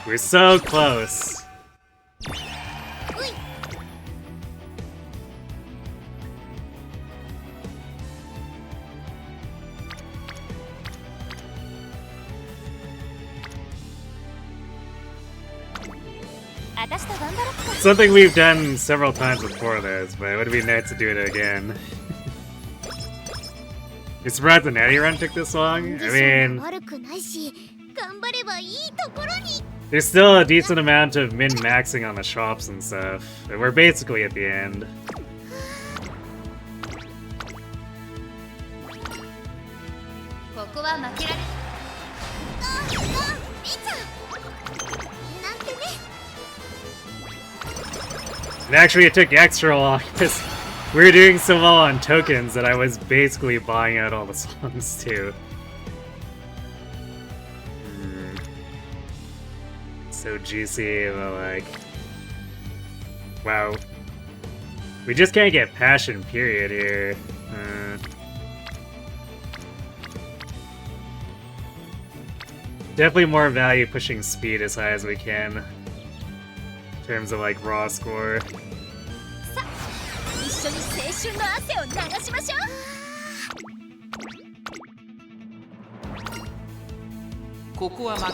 We're so close. Something we've done several times before this, but it would be nice to do it again. You surprised the Natty run took this long? I mean, there's still a decent amount of min-maxing on the shops and stuff. We're basically at the end. And actually, it took extra long because we were doing so well on tokens that I was basically buying out all the songs too. So juicy, but like, wow. We just can't get passion, period, here. Definitely more value pushing speed as high as we can. In terms of like raw score. 一緒に青春の汗を流しましょう。ここは負け。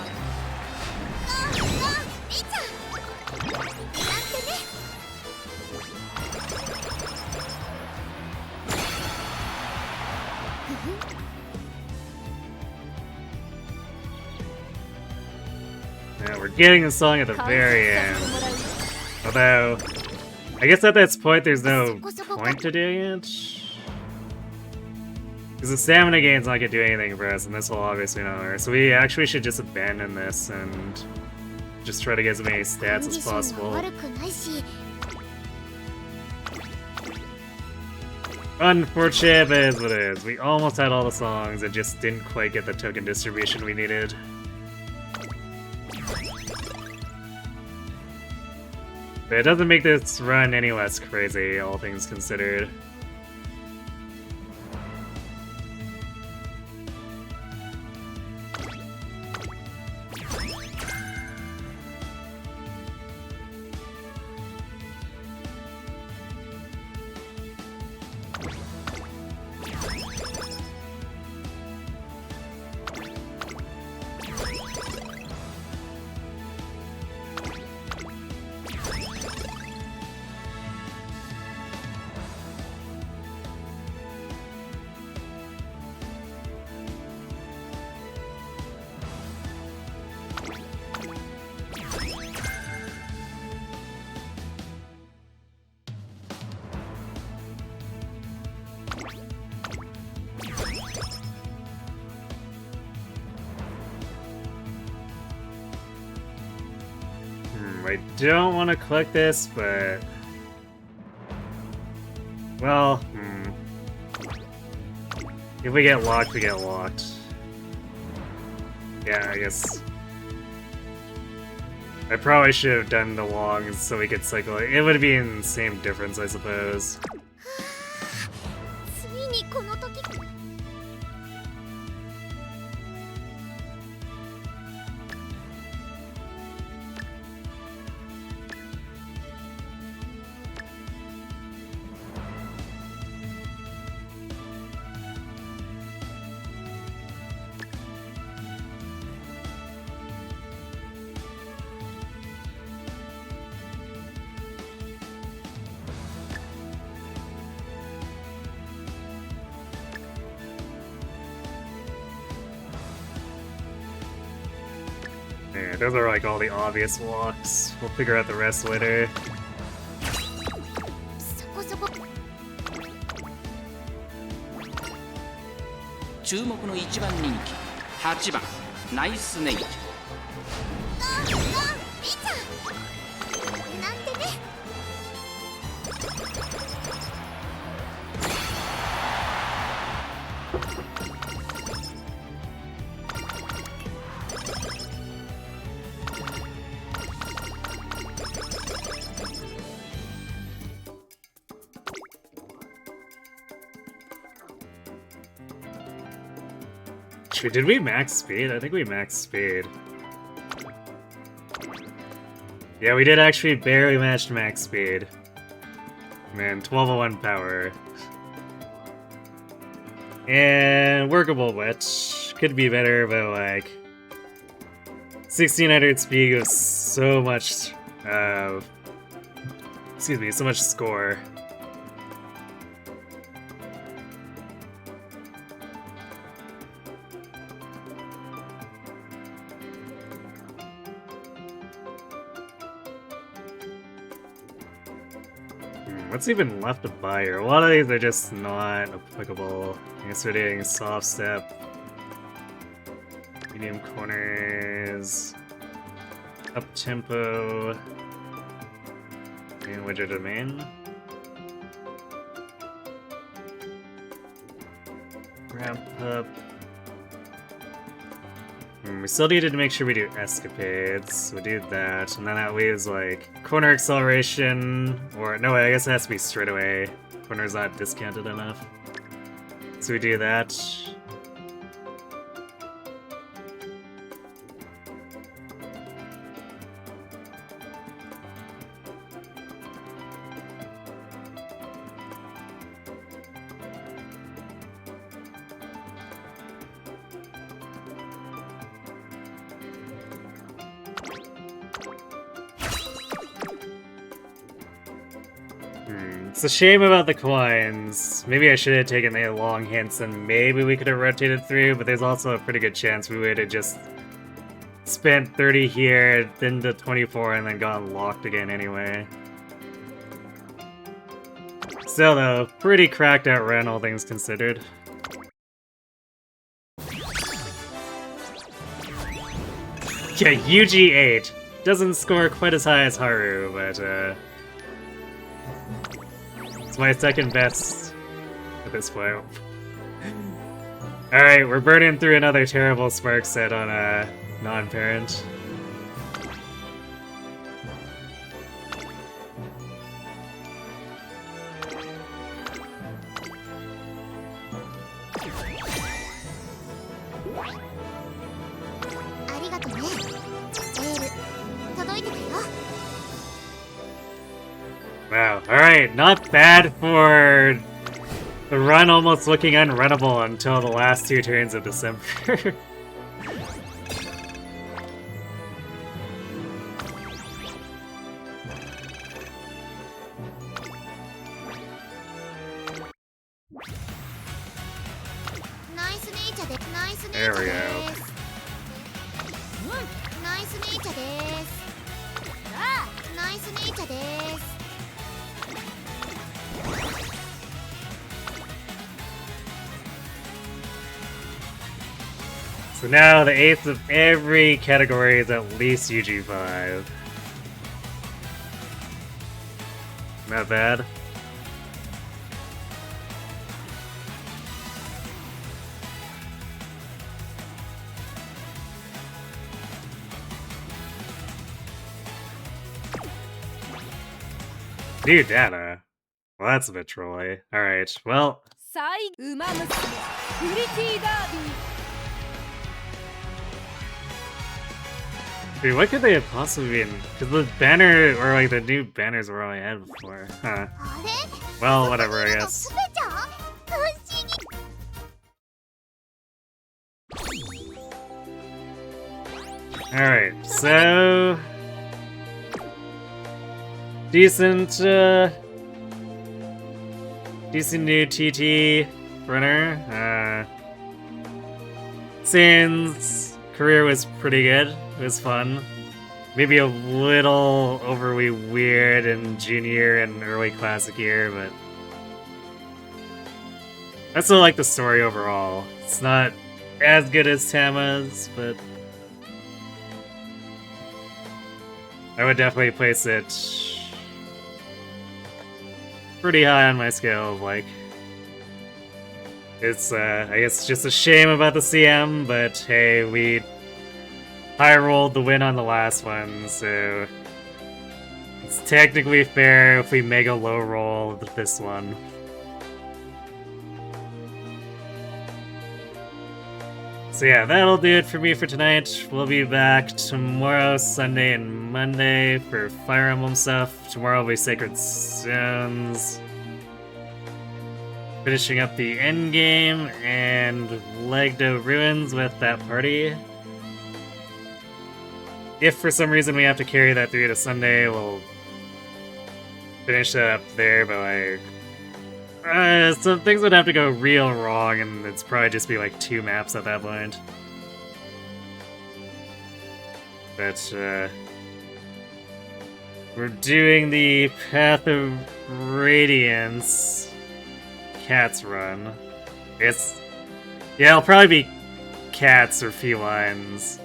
Yeah, we're getting the song at the very end. Although, I guess at this point there's no point to doing it. Because the stamina gain's not gonna do anything for us, and this will obviously not hurt. So we actually should just abandon this and just try to get as many stats as possible. Unfortunate, but it is what it is. We almost had all the songs, and just didn't quite get the token distribution we needed. But it doesn't make this run any less crazy, all things considered. I don't want to collect this, but... Well, if we get locked, we get locked. Yeah, I guess... I probably should have done the longs so we could cycle it. It would be in the same difference, I suppose. Yeah, those are like all the obvious walks. We'll figure out the rest later.注目の一番人気、8番、ナイスネイキ。Actually, did we max speed? I think we maxed speed. Yeah, we did actually barely match max speed. Man, 1201 power. And workable, which could be better, but like 1600 speed was so much so much score. What's even left to buy here? A lot of these are just not applicable. I guess we're doing soft step, medium corners, up tempo, and widget domain. Ramp up. We still needed to make sure we do escapades. We do that, and then that leaves like corner acceleration, or no, I guess it has to be straight away. Corner's not discounted enough. So we do that. It's a shame about the coins. Maybe I should have taken the long hints and maybe we could have rotated through, but there's also a pretty good chance we would have just spent 30 here, then to 24, and then gotten locked again anyway. Still though, pretty cracked out run, all things considered. Yeah, UG8. Doesn't score quite as high as Haru, but it's my second best at this point. Alright, we're burning through another terrible Spark set on a non-parent. Wow, alright, not bad for the run almost looking unrunnable until the last 2 turns of December. There we go. So now the 8th of every category is at least UG5. Not bad. New data. Well, that's a bit trolly. Alright, well. Umamusume, Pretty Derby. Dude, what could they have possibly been? Because the banner, or like the new banners were all I had before. Huh. Well, whatever, I guess. Alright, so... Decent new TT runner. Seiun's career was pretty good. It was fun. Maybe a little overly weird in junior and early classic year, but I still like the story overall. It's not as good as Tama's, but I would definitely place it pretty high on my scale of like. It's I guess just a shame about the CM, but hey, we high rolled the win on the last one, so it's technically fair if we mega low roll this one. So yeah, that'll do it for me for tonight. We'll be back tomorrow, Sunday, and Monday for Fire Emblem stuff. Tomorrow will be Sacred Stones. Finishing up the end game and Legdo Ruins with that party. If for some reason we have to carry that through to Sunday, we'll finish that up there, but like... some things would have to go real wrong, and it's probably just be like 2 maps at that point. But, we're doing the Path of Radiance Cats run. Yeah, it'll probably be cats or felines.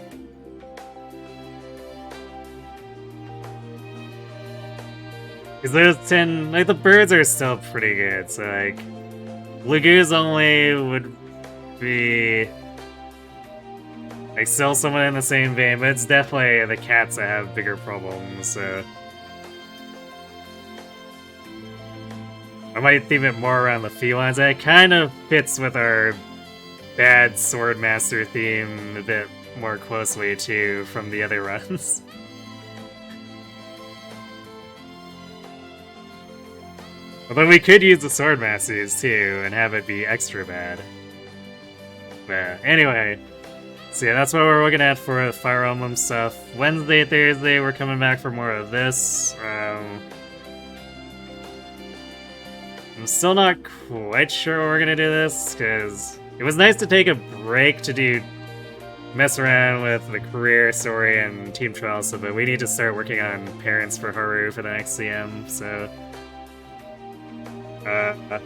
Because those tend, like, the birds are still pretty good, so, like, Lagoos only would be, like, still somewhat in the same vein, but it's definitely the cats that have bigger problems, so. I might theme it more around the felines. It kind of fits with our bad Swordmaster theme a bit more closely, too, from the other runs. Although we could use the Swordmasters, too, and have it be extra bad. But anyway, so yeah, that's what we're looking at for the Fire Emblem stuff. Wednesday, Thursday, we're coming back for more of this. I'm still not quite sure we're gonna do this, because it was nice to take a break to mess around with the career story and Team Trial stuff, but we need to start working on parents for Haru for the next CM, so... I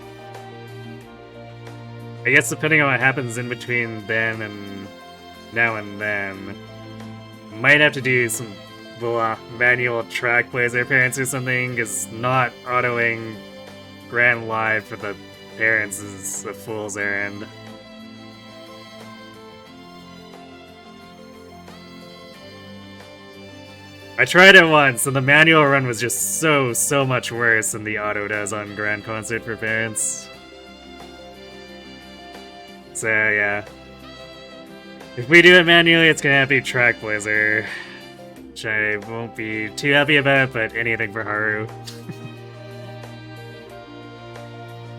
guess depending on what happens in between then and now and then, might have to do some manual track plays or parents or something, because not autoing Grand Live for the parents is a fool's errand. I tried it once, and the manual run was just so much worse than the auto does on Grand Concert for Parents. So, yeah. If we do it manually, it's gonna have to be Track Blazer, which I won't be too happy about, but anything for Haru.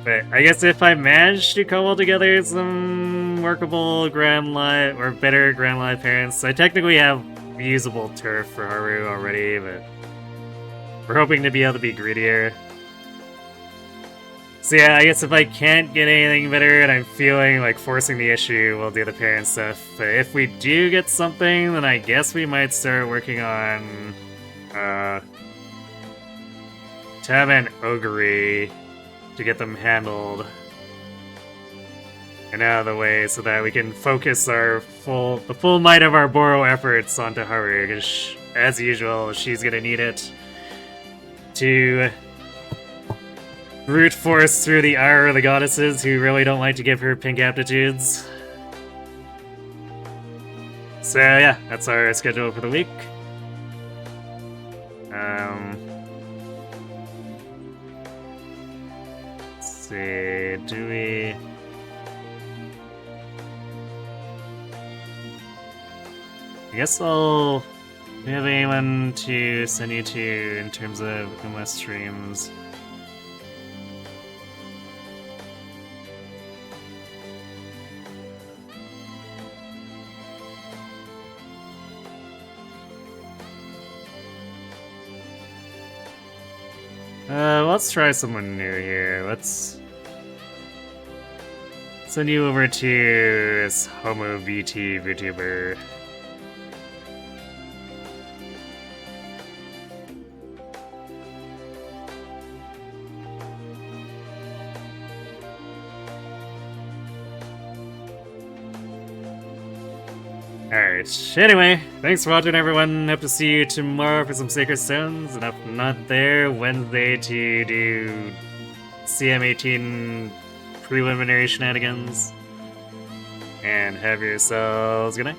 But I guess if I manage to cobble together some workable Grand Live, or better Grand Live parents, I technically have usable turf for Haru already, but we're hoping to be able to be greedier. So yeah, I guess if I can't get anything better and I'm feeling like forcing the issue, we'll do the parent stuff. But if we do get something, then I guess we might start working on Tab and Oguri to get them handled and out of the way so that we can focus the full might of our Boro efforts onto Haru, because as usual, she's gonna need it to brute force through the ire of the goddesses who really don't like to give her pink aptitudes. So yeah, that's our schedule for the week. Let's see, do we... I guess I'll... Do you have anyone to send you to in terms of Uma streams? Let's try someone new here. Let's send you over to this Homo VT VTuber. Alright, anyway, thanks for watching everyone. Hope to see you tomorrow for some Sacred Stones, and if not there, Wednesday to do CM18 preliminary shenanigans. And have yourselves good night.